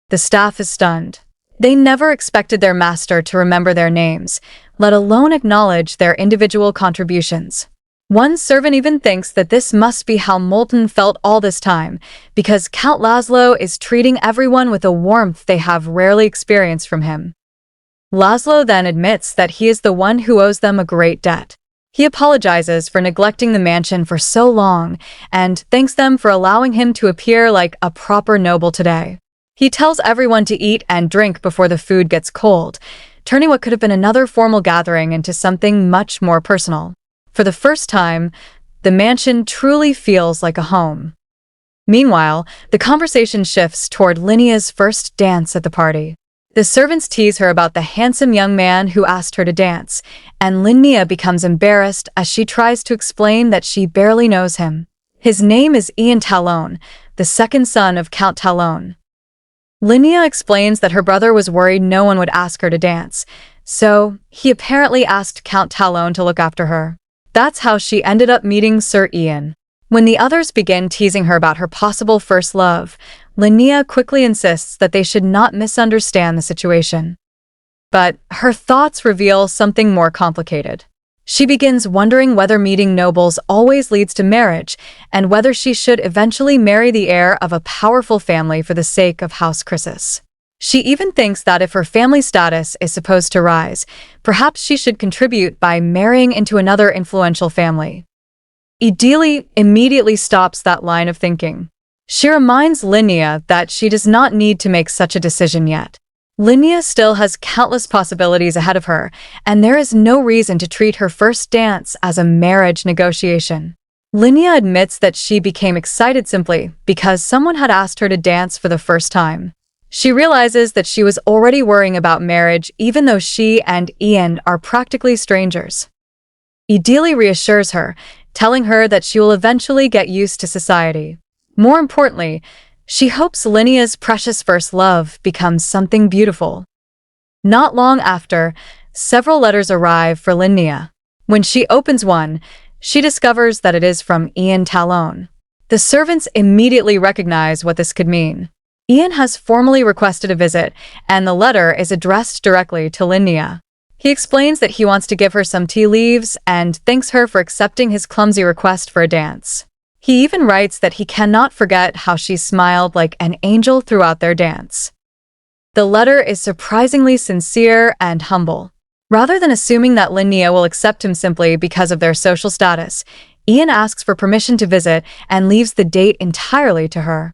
The staff is stunned. They never expected their master to remember their names, let alone acknowledge their individual contributions. One servant even thinks that this must be how Moulton felt all this time, because Count Laszlo is treating everyone with a warmth they have rarely experienced from him. Laszlo then admits that he is the one who owes them a great debt. He apologizes for neglecting the mansion for so long and thanks them for allowing him to appear like a proper noble today. He tells everyone to eat and drink before the food gets cold, turning what could have been another formal gathering into something much more personal. For the first time, the mansion truly feels like a home. Meanwhile, the conversation shifts toward Linnea's first dance at the party. The servants tease her about the handsome young man who asked her to dance, and Linnea becomes embarrassed as she tries to explain that she barely knows him. His name is Ian Talon, the second son of Count Talon. Linnea explains that her brother was worried no one would ask her to dance, so he apparently asked Count Talon to look after her. That's how she ended up meeting Sir Ian. When the others begin teasing her about her possible first love, Linnea quickly insists that they should not misunderstand the situation. But her thoughts reveal something more complicated. She begins wondering whether meeting nobles always leads to marriage, and whether she should eventually marry the heir of a powerful family for the sake of House Chrysis. She even thinks that if her family status is supposed to rise, perhaps she should contribute by marrying into another influential family. Idili immediately stops that line of thinking. She reminds Linnea that she does not need to make such a decision yet. Linnea still has countless possibilities ahead of her, and there is no reason to treat her first dance as a marriage negotiation. Linnea admits that she became excited simply because someone had asked her to dance for the first time. She realizes that she was already worrying about marriage even though she and Ian are practically strangers. Idili reassures her, telling her that she will eventually get used to society. More importantly, she hopes Linnea's precious first love becomes something beautiful. Not long after, several letters arrive for Linnea. When she opens one, she discovers that it is from Ian Talon. The servants immediately recognize what this could mean. Ian has formally requested a visit, and the letter is addressed directly to Linnea. He explains that he wants to give her some tea leaves and thanks her for accepting his clumsy request for a dance. He even writes that he cannot forget how she smiled like an angel throughout their dance. The letter is surprisingly sincere and humble. Rather than assuming that Linnea will accept him simply because of their social status, Ian asks for permission to visit and leaves the date entirely to her.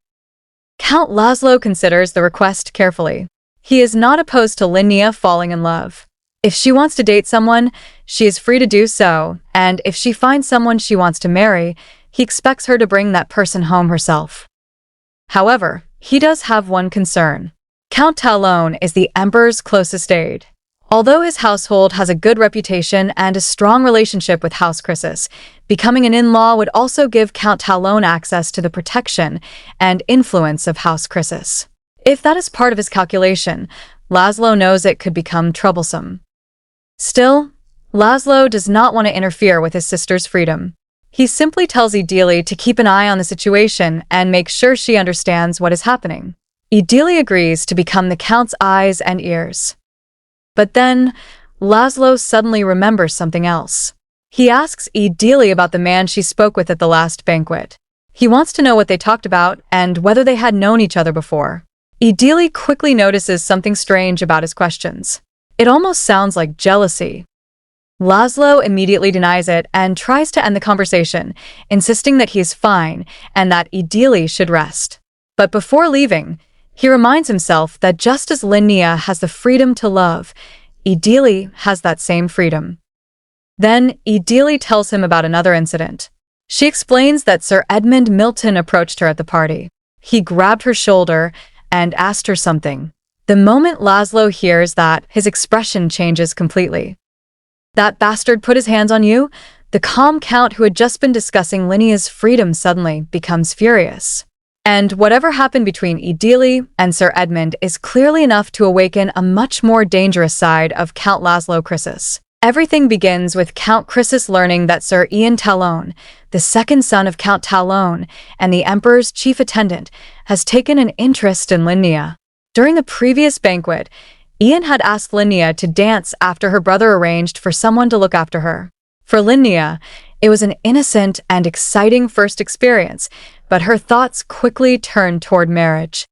Count Laszlo considers the request carefully. He is not opposed to Linnea falling in love. If she wants to date someone, she is free to do so, and if she finds someone she wants to marry, he expects her to bring that person home herself. However, he does have one concern. Count Talon is the Emperor's closest aide. Although his household has a good reputation and a strong relationship with House Chrysis, becoming an in-law would also give Count Talon access to the protection and influence of House Chrysis. If that is part of his calculation, Laszlo knows it could become troublesome. Still, Laszlo does not want to interfere with his sister's freedom. He simply tells Idili to keep an eye on the situation and make sure she understands what is happening. Idili agrees to become the Count's eyes and ears. But then, Laszlo suddenly remembers something else. He asks Idili about the man she spoke with at the last banquet. He wants to know what they talked about and whether they had known each other before. Idili quickly notices something strange about his questions. It almost sounds like jealousy. Laszlo immediately denies it and tries to end the conversation, insisting that he is fine and that Idili should rest. But before leaving, he reminds himself that just as Linnea has the freedom to love, Idili has that same freedom. Then Idili tells him about another incident. She explains that Sir Edmund Milton approached her at the party. He grabbed her shoulder, and asked her something. The moment Laszlo hears that, his expression changes completely. "That bastard put his hands on you?" The calm count who had just been discussing Linnea's freedom suddenly becomes furious. And whatever happened between Idili and Sir Edmund is clearly enough to awaken a much more dangerous side of Count Laszlo Krisis. Everything begins with Count Krisis learning that Sir Ian Talon, the second son of Count Talon and the Emperor's chief attendant, has taken an interest in Linnea. During the previous banquet, Ian had asked Linnea to dance after her brother arranged for someone to look after her. For Linnea, it was an innocent and exciting first experience, but her thoughts quickly turned toward marriage.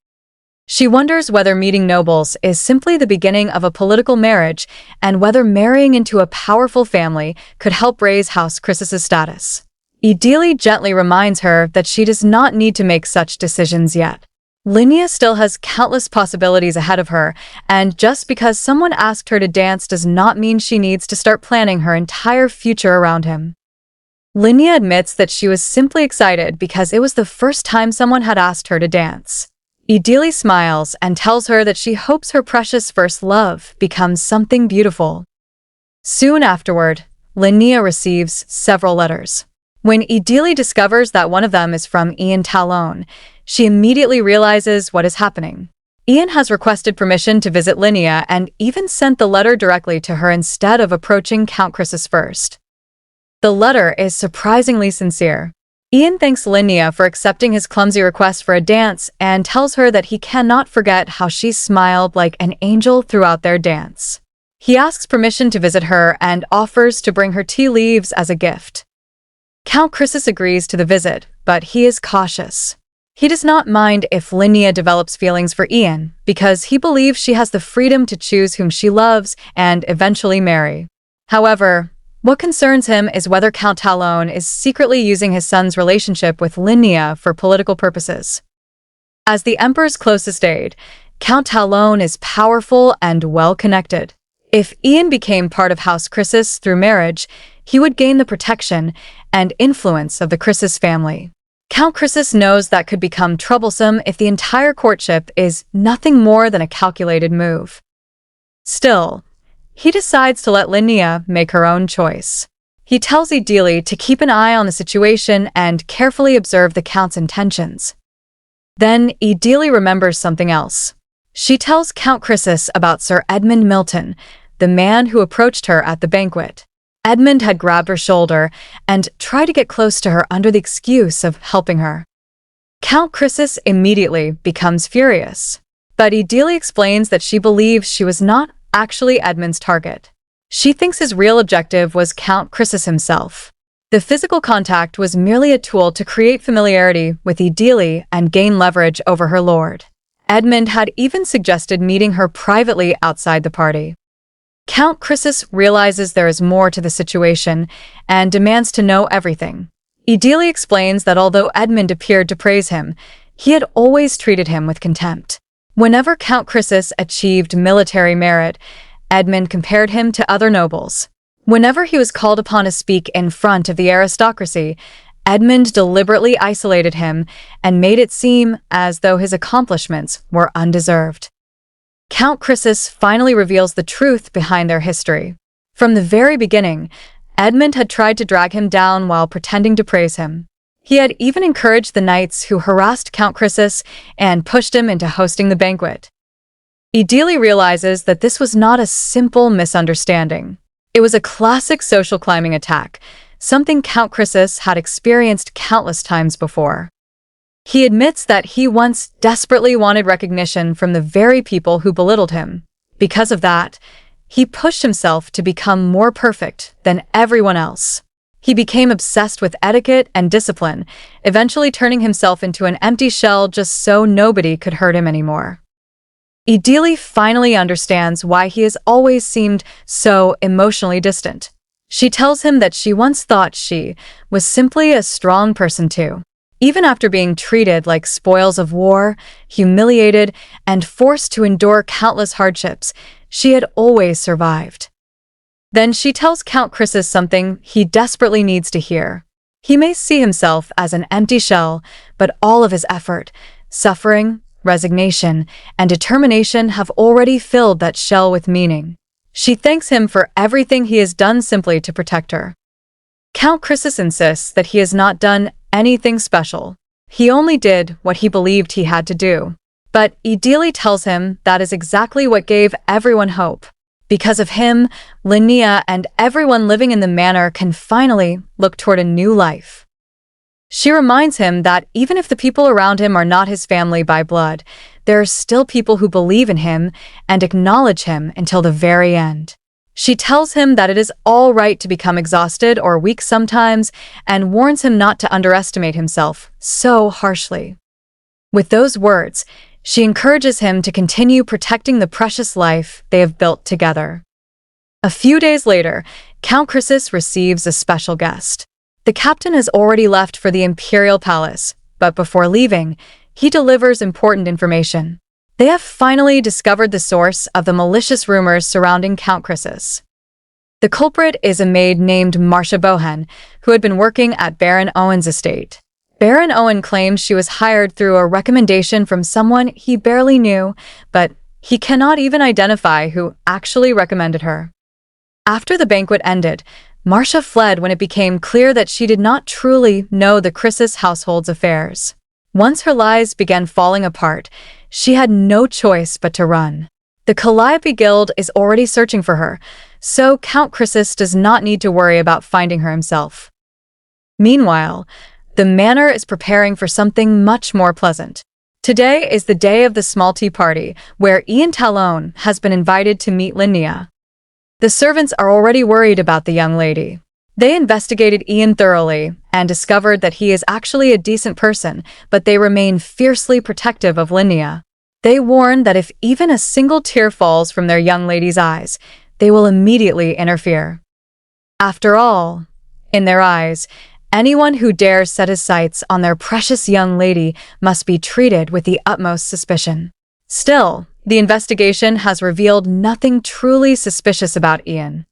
She wonders whether meeting nobles is simply the beginning of a political marriage and whether marrying into a powerful family could help raise House Krisis's status. Idili gently reminds her that she does not need to make such decisions yet. Linnea still has countless possibilities ahead of her, and just because someone asked her to dance does not mean she needs to start planning her entire future around him. Linnea admits that she was simply excited because it was the first time someone had asked her to dance. Idili smiles and tells her that she hopes her precious first love becomes something beautiful. Soon afterward, Linnea receives several letters. When Idili discovers that one of them is from Ian Talon, she immediately realizes what is happening. Ian has requested permission to visit Linnea and even sent the letter directly to her instead of approaching Count Krisis first. The letter is surprisingly sincere. Ian thanks Linnea for accepting his clumsy request for a dance and tells her that he cannot forget how she smiled like an angel throughout their dance. He asks permission to visit her and offers to bring her tea leaves as a gift. Count Krisis agrees to the visit, but he is cautious. He does not mind if Linnea develops feelings for Ian because he believes she has the freedom to choose whom she loves and eventually marry. However, what concerns him is whether Count Talon is secretly using his son's relationship with Linnea for political purposes. As the Emperor's closest aide, Count Talon is powerful and well-connected. If Ian became part of House Krisis through marriage, he would gain the protection and influence of the Krisis family. Count Krisis knows that could become troublesome if the entire courtship is nothing more than a calculated move. Still, he decides to let Linnea make her own choice. He tells Idili to keep an eye on the situation and carefully observe the Count's intentions. Then Idili remembers something else. She tells Count Krisis about Sir Edmund Milton, the man who approached her at the banquet. Edmund had grabbed her shoulder and tried to get close to her under the excuse of helping her. Count Krisis immediately becomes furious, but Idili explains that she believes she was not actually Edmund's target. She thinks his real objective was Count Krisis himself. The physical contact was merely a tool to create familiarity with Idili and gain leverage over her lord. Edmund had even suggested meeting her privately outside the party. Count Krisis realizes there is more to the situation and demands to know everything. Idili explains that although Edmund appeared to praise him, he had always treated him with contempt. Whenever Count Krisis achieved military merit, Edmund compared him to other nobles. Whenever he was called upon to speak in front of the aristocracy, Edmund deliberately isolated him and made it seem as though his accomplishments were undeserved. Count Krisis finally reveals the truth behind their history. From the very beginning, Edmund had tried to drag him down while pretending to praise him. He had even encouraged the knights who harassed Count Krisis and pushed him into hosting the banquet. Idili realizes that this was not a simple misunderstanding. It was a classic social climbing attack, something Count Krisis had experienced countless times before. He admits that he once desperately wanted recognition from the very people who belittled him. Because of that, he pushed himself to become more perfect than everyone else. He became obsessed with etiquette and discipline, eventually turning himself into an empty shell just so nobody could hurt him anymore. Idili finally understands why he has always seemed so emotionally distant. She tells him that she once thought she was simply a strong person too. Even after being treated like spoils of war, humiliated, and forced to endure countless hardships, she had always survived. Then she tells Count Krisis something he desperately needs to hear. He may see himself as an empty shell, but all of his effort, suffering, resignation, and determination have already filled that shell with meaning. She thanks him for everything he has done simply to protect her. Count Croesus insists that he has not done anything special. He only did what he believed he had to do. But Idili tells him that is exactly what gave everyone hope. Because of him, Linnea and everyone living in the manor can finally look toward a new life. She reminds him that even if the people around him are not his family by blood, there are still people who believe in him and acknowledge him until the very end. She tells him that it is all right to become exhausted or weak sometimes and warns him not to underestimate himself so harshly. With those words, she encourages him to continue protecting the precious life they have built together. A few days later, Count Croesus receives a special guest. The captain has already left for the imperial palace, but before leaving, he delivers important information. They have finally discovered the source of the malicious rumors surrounding Count Croesus. The culprit is a maid named Marcia Bohen, who had been working at Baron Owen's estate. Baron Owen claims she was hired through a recommendation from someone he barely knew, but he cannot even identify who actually recommended her. After the banquet ended, Marcia fled when it became clear that she did not truly know the Croesus household's affairs. Once her lies began falling apart, she had no choice but to run. The Calliope Guild is already searching for her, so Count Croesus does not need to worry about finding her himself. Meanwhile, the manor is preparing for something much more pleasant. Today is the day of the small tea party, where Ian Talon has been invited to meet Linnea. The servants are already worried about the young lady. They investigated Ian thoroughly and discovered that he is actually a decent person, but they remain fiercely protective of Linnea. They warn that if even a single tear falls from their young lady's eyes, they will immediately interfere. After all, in their eyes, anyone who dares set his sights on their precious young lady must be treated with the utmost suspicion. Still, the investigation has revealed nothing truly suspicious about Ian.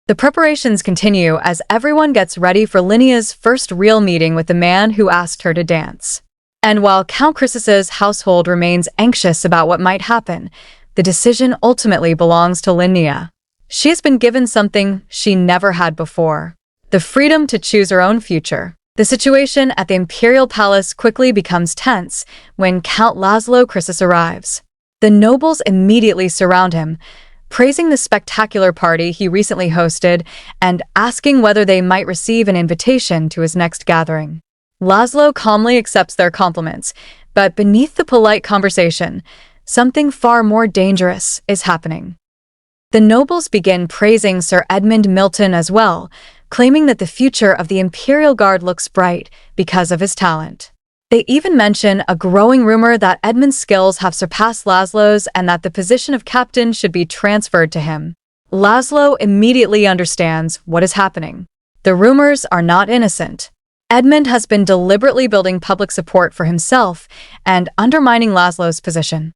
The preparations continue as everyone gets ready for Linnea's first real meeting with the man who asked her to dance. And while Count Croesus's household remains anxious about what might happen, the decision ultimately belongs to Linnea. She has been given something she never had before: the freedom to choose her own future. The situation at the Imperial Palace quickly becomes tense when Count Laszlo Croesus arrives. The nobles immediately surround him, praising the spectacular party he recently hosted and asking whether they might receive an invitation to his next gathering. Laszlo calmly accepts their compliments, but beneath the polite conversation, something far more dangerous is happening. The nobles begin praising Sir Edmund Milton as well, claiming that the future of the Imperial Guard looks bright because of his talent. They even mention a growing rumor that Edmund's skills have surpassed Laszlo's and that the position of captain should be transferred to him. Laszlo immediately understands what is happening. The rumors are not innocent. Edmund has been deliberately building public support for himself and undermining Laszlo's position.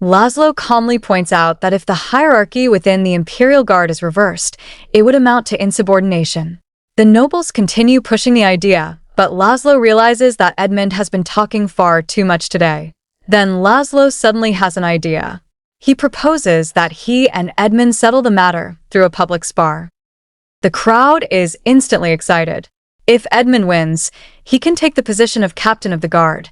Laszlo calmly points out that if the hierarchy within the Imperial Guard is reversed, it would amount to insubordination. The nobles continue pushing the idea, but Laszlo realizes that Edmund has been talking far too much today. Then Laszlo suddenly has an idea. He proposes that he and Edmund settle the matter through a public spar. The crowd is instantly excited. If Edmund wins, he can take the position of captain of the guard,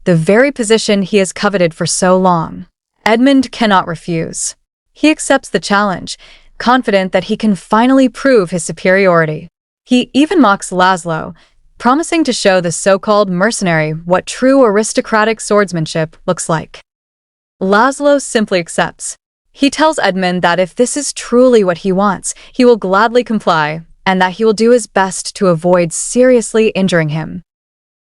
the very position he has coveted for so long. Edmund cannot refuse. He accepts the challenge, confident that he can finally prove his superiority. He even mocks Laszlo, promising to show the so-called mercenary what true aristocratic swordsmanship looks like. Laszlo simply accepts. He tells Edmund that if this is truly what he wants, he will gladly comply, and that he will do his best to avoid seriously injuring him.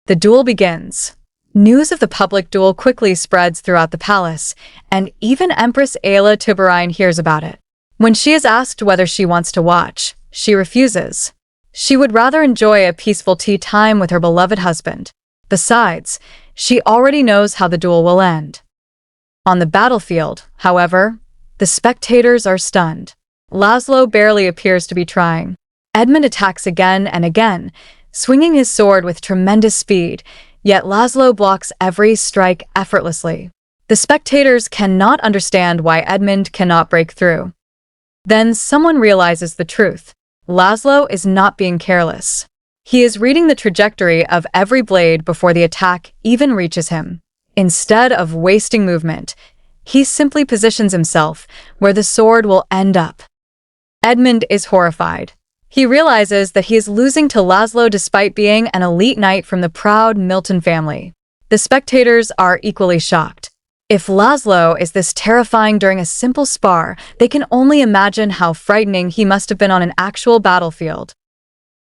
The duel begins. News of the public duel quickly spreads throughout the palace, and even Empress Ayla Tiberine hears about it. When she is asked whether she wants to watch, she refuses. She would rather enjoy a peaceful tea time with her beloved husband. Besides, she already knows how the duel will end. On the battlefield, however, the spectators are stunned. Laszlo barely appears to be trying. Edmund attacks again and again, swinging his sword with tremendous speed, Yet Laszlo blocks every strike effortlessly. The spectators cannot understand why Edmund cannot break through. Then someone realizes the truth. Laszlo is not being careless. He is reading the trajectory of every blade before the attack even reaches him. Instead of wasting movement, he simply positions himself where the sword will end up. Edmund is horrified. He realizes that he is losing to Laszlo despite being an elite knight from the proud Milton family. The spectators are equally shocked. If Laszlo is this terrifying during a simple spar, they can only imagine how frightening he must have been on an actual battlefield.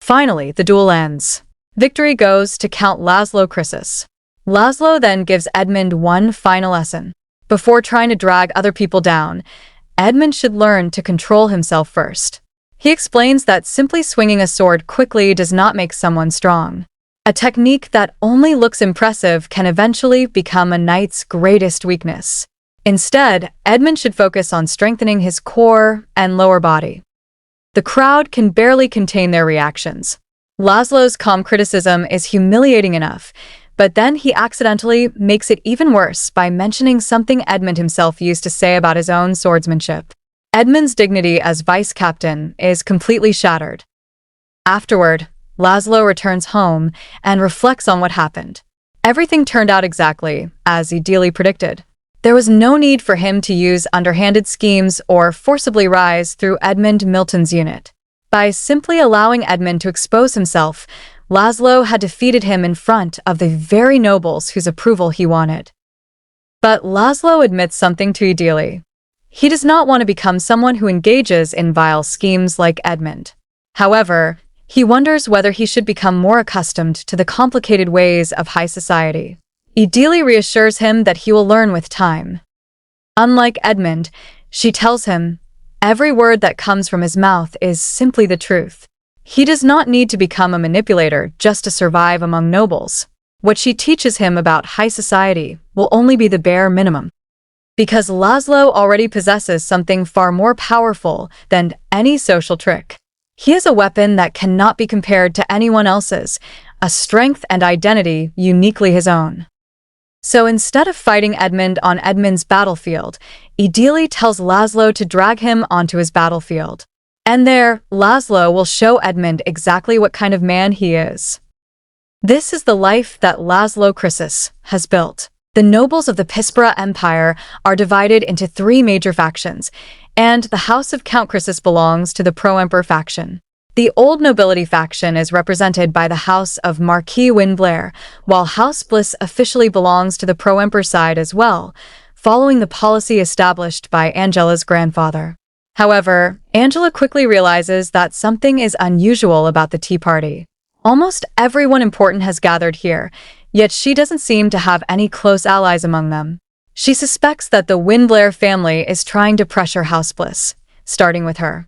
Finally, the duel ends. Victory goes to Count Laszlo Krisis. Laszlo then gives Edmund one final lesson. Before trying to drag other people down, Edmund should learn to control himself first. He explains that simply swinging a sword quickly does not make someone strong. A technique that only looks impressive can eventually become a knight's greatest weakness. Instead, Edmund should focus on strengthening his core and lower body. The crowd can barely contain their reactions. Laszlo's calm criticism is humiliating enough, but then he accidentally makes it even worse by mentioning something Edmund himself used to say about his own swordsmanship. Edmund's dignity as vice captain is completely shattered. Afterward, Laszlo returns home and reflects on what happened. Everything turned out exactly as Ideally predicted. There was no need for him to use underhanded schemes or forcibly rise through Edmund Milton's unit. By simply allowing Edmund to expose himself, Laszlo had defeated him in front of the very nobles whose approval he wanted. But Laszlo admits something to Ideally. He does not want to become someone who engages in vile schemes like Edmund. However, he wonders whether he should become more accustomed to the complicated ways of high society. Ideally reassures him that he will learn with time. Unlike Edmund, she tells him, every word that comes from his mouth is simply the truth. He does not need to become a manipulator just to survive among nobles. What she teaches him about high society will only be the bare minimum. Because Laszlo already possesses something far more powerful than any social trick. He has a weapon that cannot be compared to anyone else's, a strength and identity uniquely his own. So instead of fighting Edmund on Edmund's battlefield, Ideally tells Laszlo to drag him onto his battlefield. And there, Laszlo will show Edmund exactly what kind of man he is. This is the life that Laszlo Krisis has built. The nobles of the Pispera Empire are divided into 3 major factions, and the House of Count Krisis belongs to the pro-emperor faction. The old nobility faction is represented by the House of Marquis Wynblair, while House Bliss officially belongs to the pro-emperor side as well, following the policy established by Angela's grandfather. However, Angela quickly realizes that something is unusual about the Tea Party. Almost everyone important has gathered here, yet she doesn't seem to have any close allies among them. She suspects that the Wynblair family is trying to pressure House Bliss, starting with her.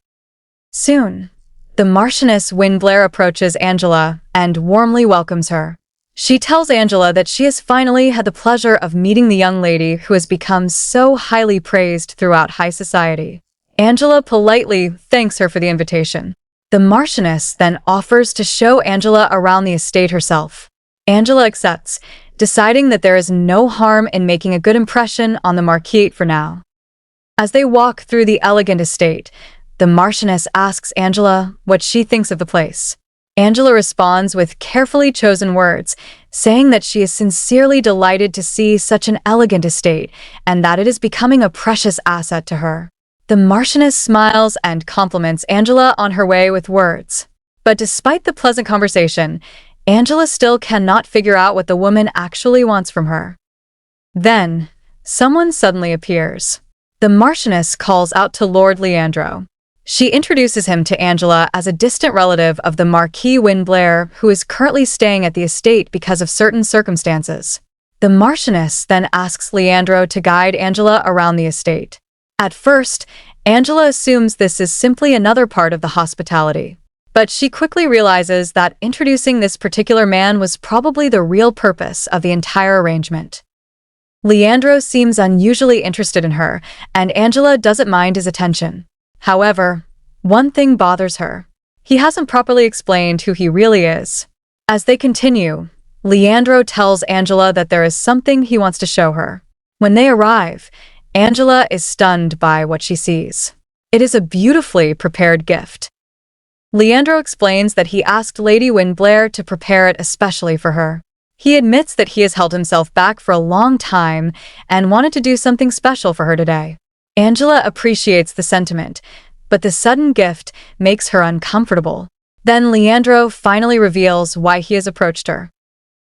Soon, the Marchioness Wynblair approaches Angela and warmly welcomes her. She tells Angela that she has finally had the pleasure of meeting the young lady who has become so highly praised throughout high society. Angela politely thanks her for the invitation. The Marchioness then offers to show Angela around the estate herself. Angela accepts, deciding that there is no harm in making a good impression on the Marquis for now. As they walk through the elegant estate, the Marchioness asks Angela what she thinks of the place. Angela responds with carefully chosen words, saying that she is sincerely delighted to see such an elegant estate and that it is becoming a precious asset to her. The Marchioness smiles and compliments Angela on her way with words. But despite the pleasant conversation, Angela still cannot figure out what the woman actually wants from her. Then, someone suddenly appears. The Marchioness calls out to Lord Leandro. She introduces him to Angela as a distant relative of the Marquis Wynblair, who is currently staying at the estate because of certain circumstances. The Marchioness then asks Leandro to guide Angela around the estate. At first, Angela assumes this is simply another part of the hospitality. But she quickly realizes that introducing this particular man was probably the real purpose of the entire arrangement. Leandro seems unusually interested in her, and Angela doesn't mind his attention. However, one thing bothers her. He hasn't properly explained who he really is. As they continue, Leandro tells Angela that there is something he wants to show her. When they arrive, Angela is stunned by what she sees. It is a beautifully prepared gift. Leandro explains that he asked Lady Windblair to prepare it especially for her. He admits that he has held himself back for a long time and wanted to do something special for her today. Angela appreciates the sentiment, but the sudden gift makes her uncomfortable. Then Leandro finally reveals why he has approached her.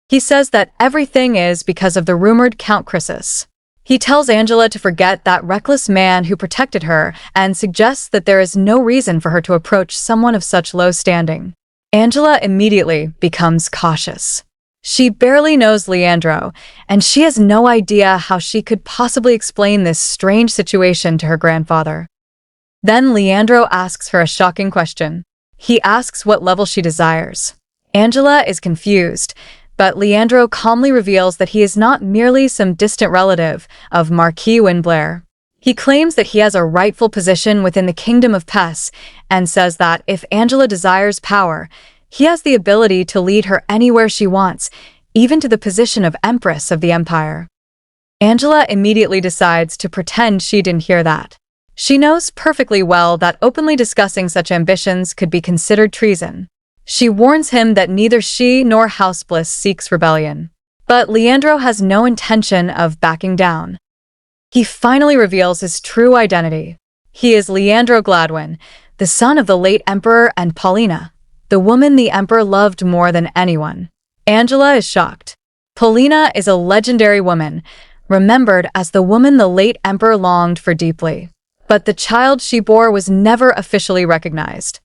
He says that everything is because of the rumored Count Chrysis. He tells Angela to forget that reckless man who protected her and suggests that there is no reason for her to approach someone of such low standing. Angela immediately becomes cautious. She barely knows Leandro, and she has no idea how she could possibly explain this strange situation to her grandfather. Then Leandro asks her a shocking question. He asks what level she desires. Angela is confused, but Leandro calmly reveals that he is not merely some distant relative of Marquis Windblair. He claims that he has a rightful position within the Kingdom of Pes and says that if Angela desires power, he has the ability to lead her anywhere she wants, even to the position of Empress of the Empire. Angela immediately decides to pretend she didn't hear that. She knows perfectly well that openly discussing such ambitions could be considered treason. She warns him that neither she nor House Bliss seeks rebellion. But Leandro has no intention of backing down. He finally reveals his true identity. He is Leandro Gladwin, the son of the late Emperor and Paulina, the woman the Emperor loved more than anyone. Angela is shocked. Paulina is a legendary woman, remembered as the woman the late Emperor longed for deeply. But the child she bore was never officially recognized.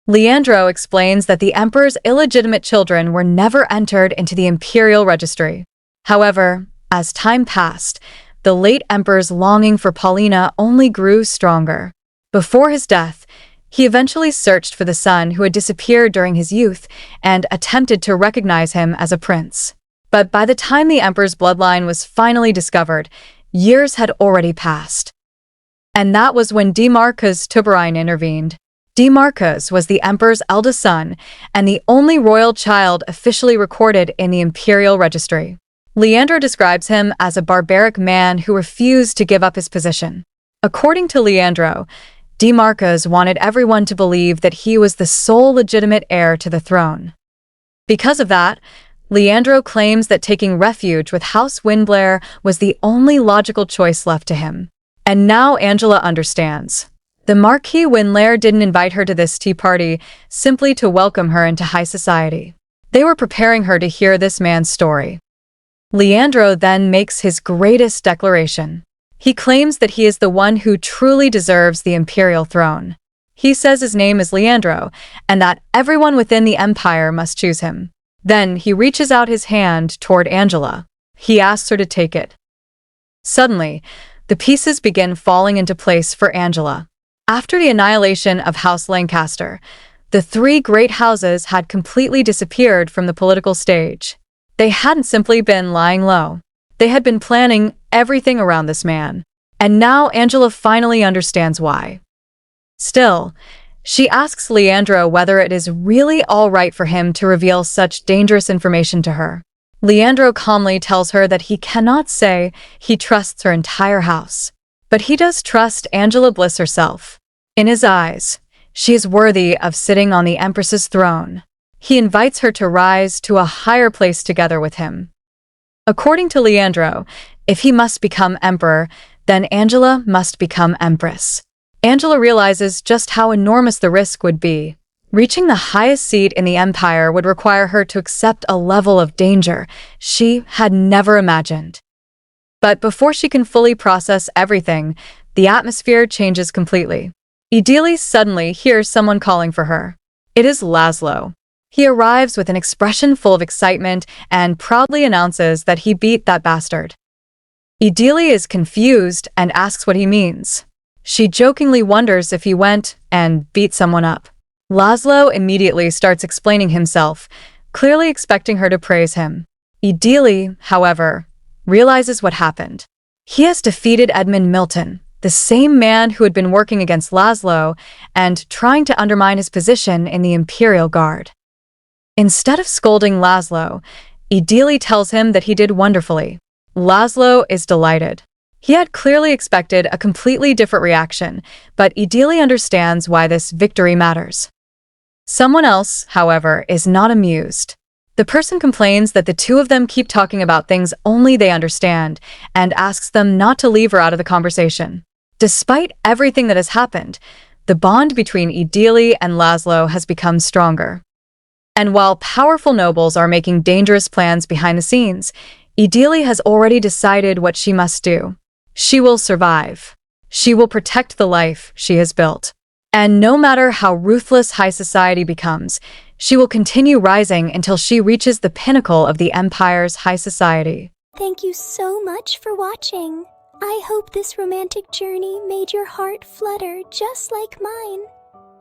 Leandro explains that the Emperor's illegitimate children were never entered into the imperial registry. However, as time passed, the late Emperor's longing for Paulina only grew stronger. Before his death, he eventually searched for the son who had disappeared during his youth and attempted to recognize him as a prince. But by the time the Emperor's bloodline was finally discovered, years had already passed. And that was when Demarcus Tuberine intervened. Demarcus was the Emperor's eldest son and the only royal child officially recorded in the imperial registry. Leandro describes him as a barbaric man who refused to give up his position. According to Leandro, Demarcus wanted everyone to believe that he was the sole legitimate heir to the throne. Because of that, Leandro claims that taking refuge with House Windblair was the only logical choice left to him. And now Angela understands. The Marquis Windblair didn't invite her to this tea party simply to welcome her into high society. They were preparing her to hear this man's story. Leandro then makes his greatest declaration. He claims that he is the one who truly deserves the imperial throne. He says his name is Leandro, and that everyone within the empire must choose him. Then he reaches out his hand toward Angela. He asks her to take it. Suddenly, the pieces begin falling into place for Angela. After the annihilation of House Lancaster, the three great houses had completely disappeared from the political stage. They hadn't simply been lying low. They had been planning everything around this man. And now Angela finally understands why. Still, she asks Leandro whether it is really all right for him to reveal such dangerous information to her. Leandro calmly tells her that he cannot say he trusts her entire house. But he does trust Angela Bliss herself. In his eyes, she is worthy of sitting on the Empress's throne. He invites her to rise to a higher place together with him. According to Leandro, if he must become emperor, then Angela must become empress. Angela realizes just how enormous the risk would be. Reaching the highest seat in the empire would require her to accept a level of danger she had never imagined. But before she can fully process everything, the atmosphere changes completely. Idili suddenly hears someone calling for her. It is Laszlo. He arrives with an expression full of excitement and proudly announces that he beat that bastard. Idili is confused and asks what he means. She jokingly wonders if he went and beat someone up. Laszlo immediately starts explaining himself, clearly expecting her to praise him. Idili, however, realizes what happened. He has defeated Edmund Milton, the same man who had been working against Laszlo and trying to undermine his position in the Imperial Guard. Instead of scolding Laszlo, Idili tells him that he did wonderfully. Laszlo is delighted. He had clearly expected a completely different reaction, but Idili understands why this victory matters. Someone else, however, is not amused. The person complains that the two of them keep talking about things only they understand and asks them not to leave her out of the conversation. Despite everything that has happened, the bond between Idili and Laszlo has become stronger. And while powerful nobles are making dangerous plans behind the scenes, Idili has already decided what she must do. She will survive. She will protect the life she has built. And no matter how ruthless high society becomes, she will continue rising until she reaches the pinnacle of the empire's high society. Thank you so much for watching. I hope this romantic journey made your heart flutter just like mine.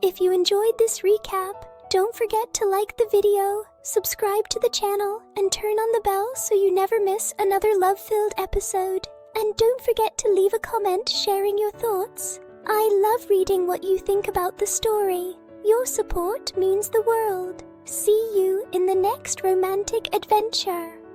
If you enjoyed this recap, don't forget to like the video, subscribe to the channel, and turn on the bell so you never miss another love-filled episode. And don't forget to leave a comment sharing your thoughts. I love reading what you think about the story. Your support means the world. See you in the next romantic adventure.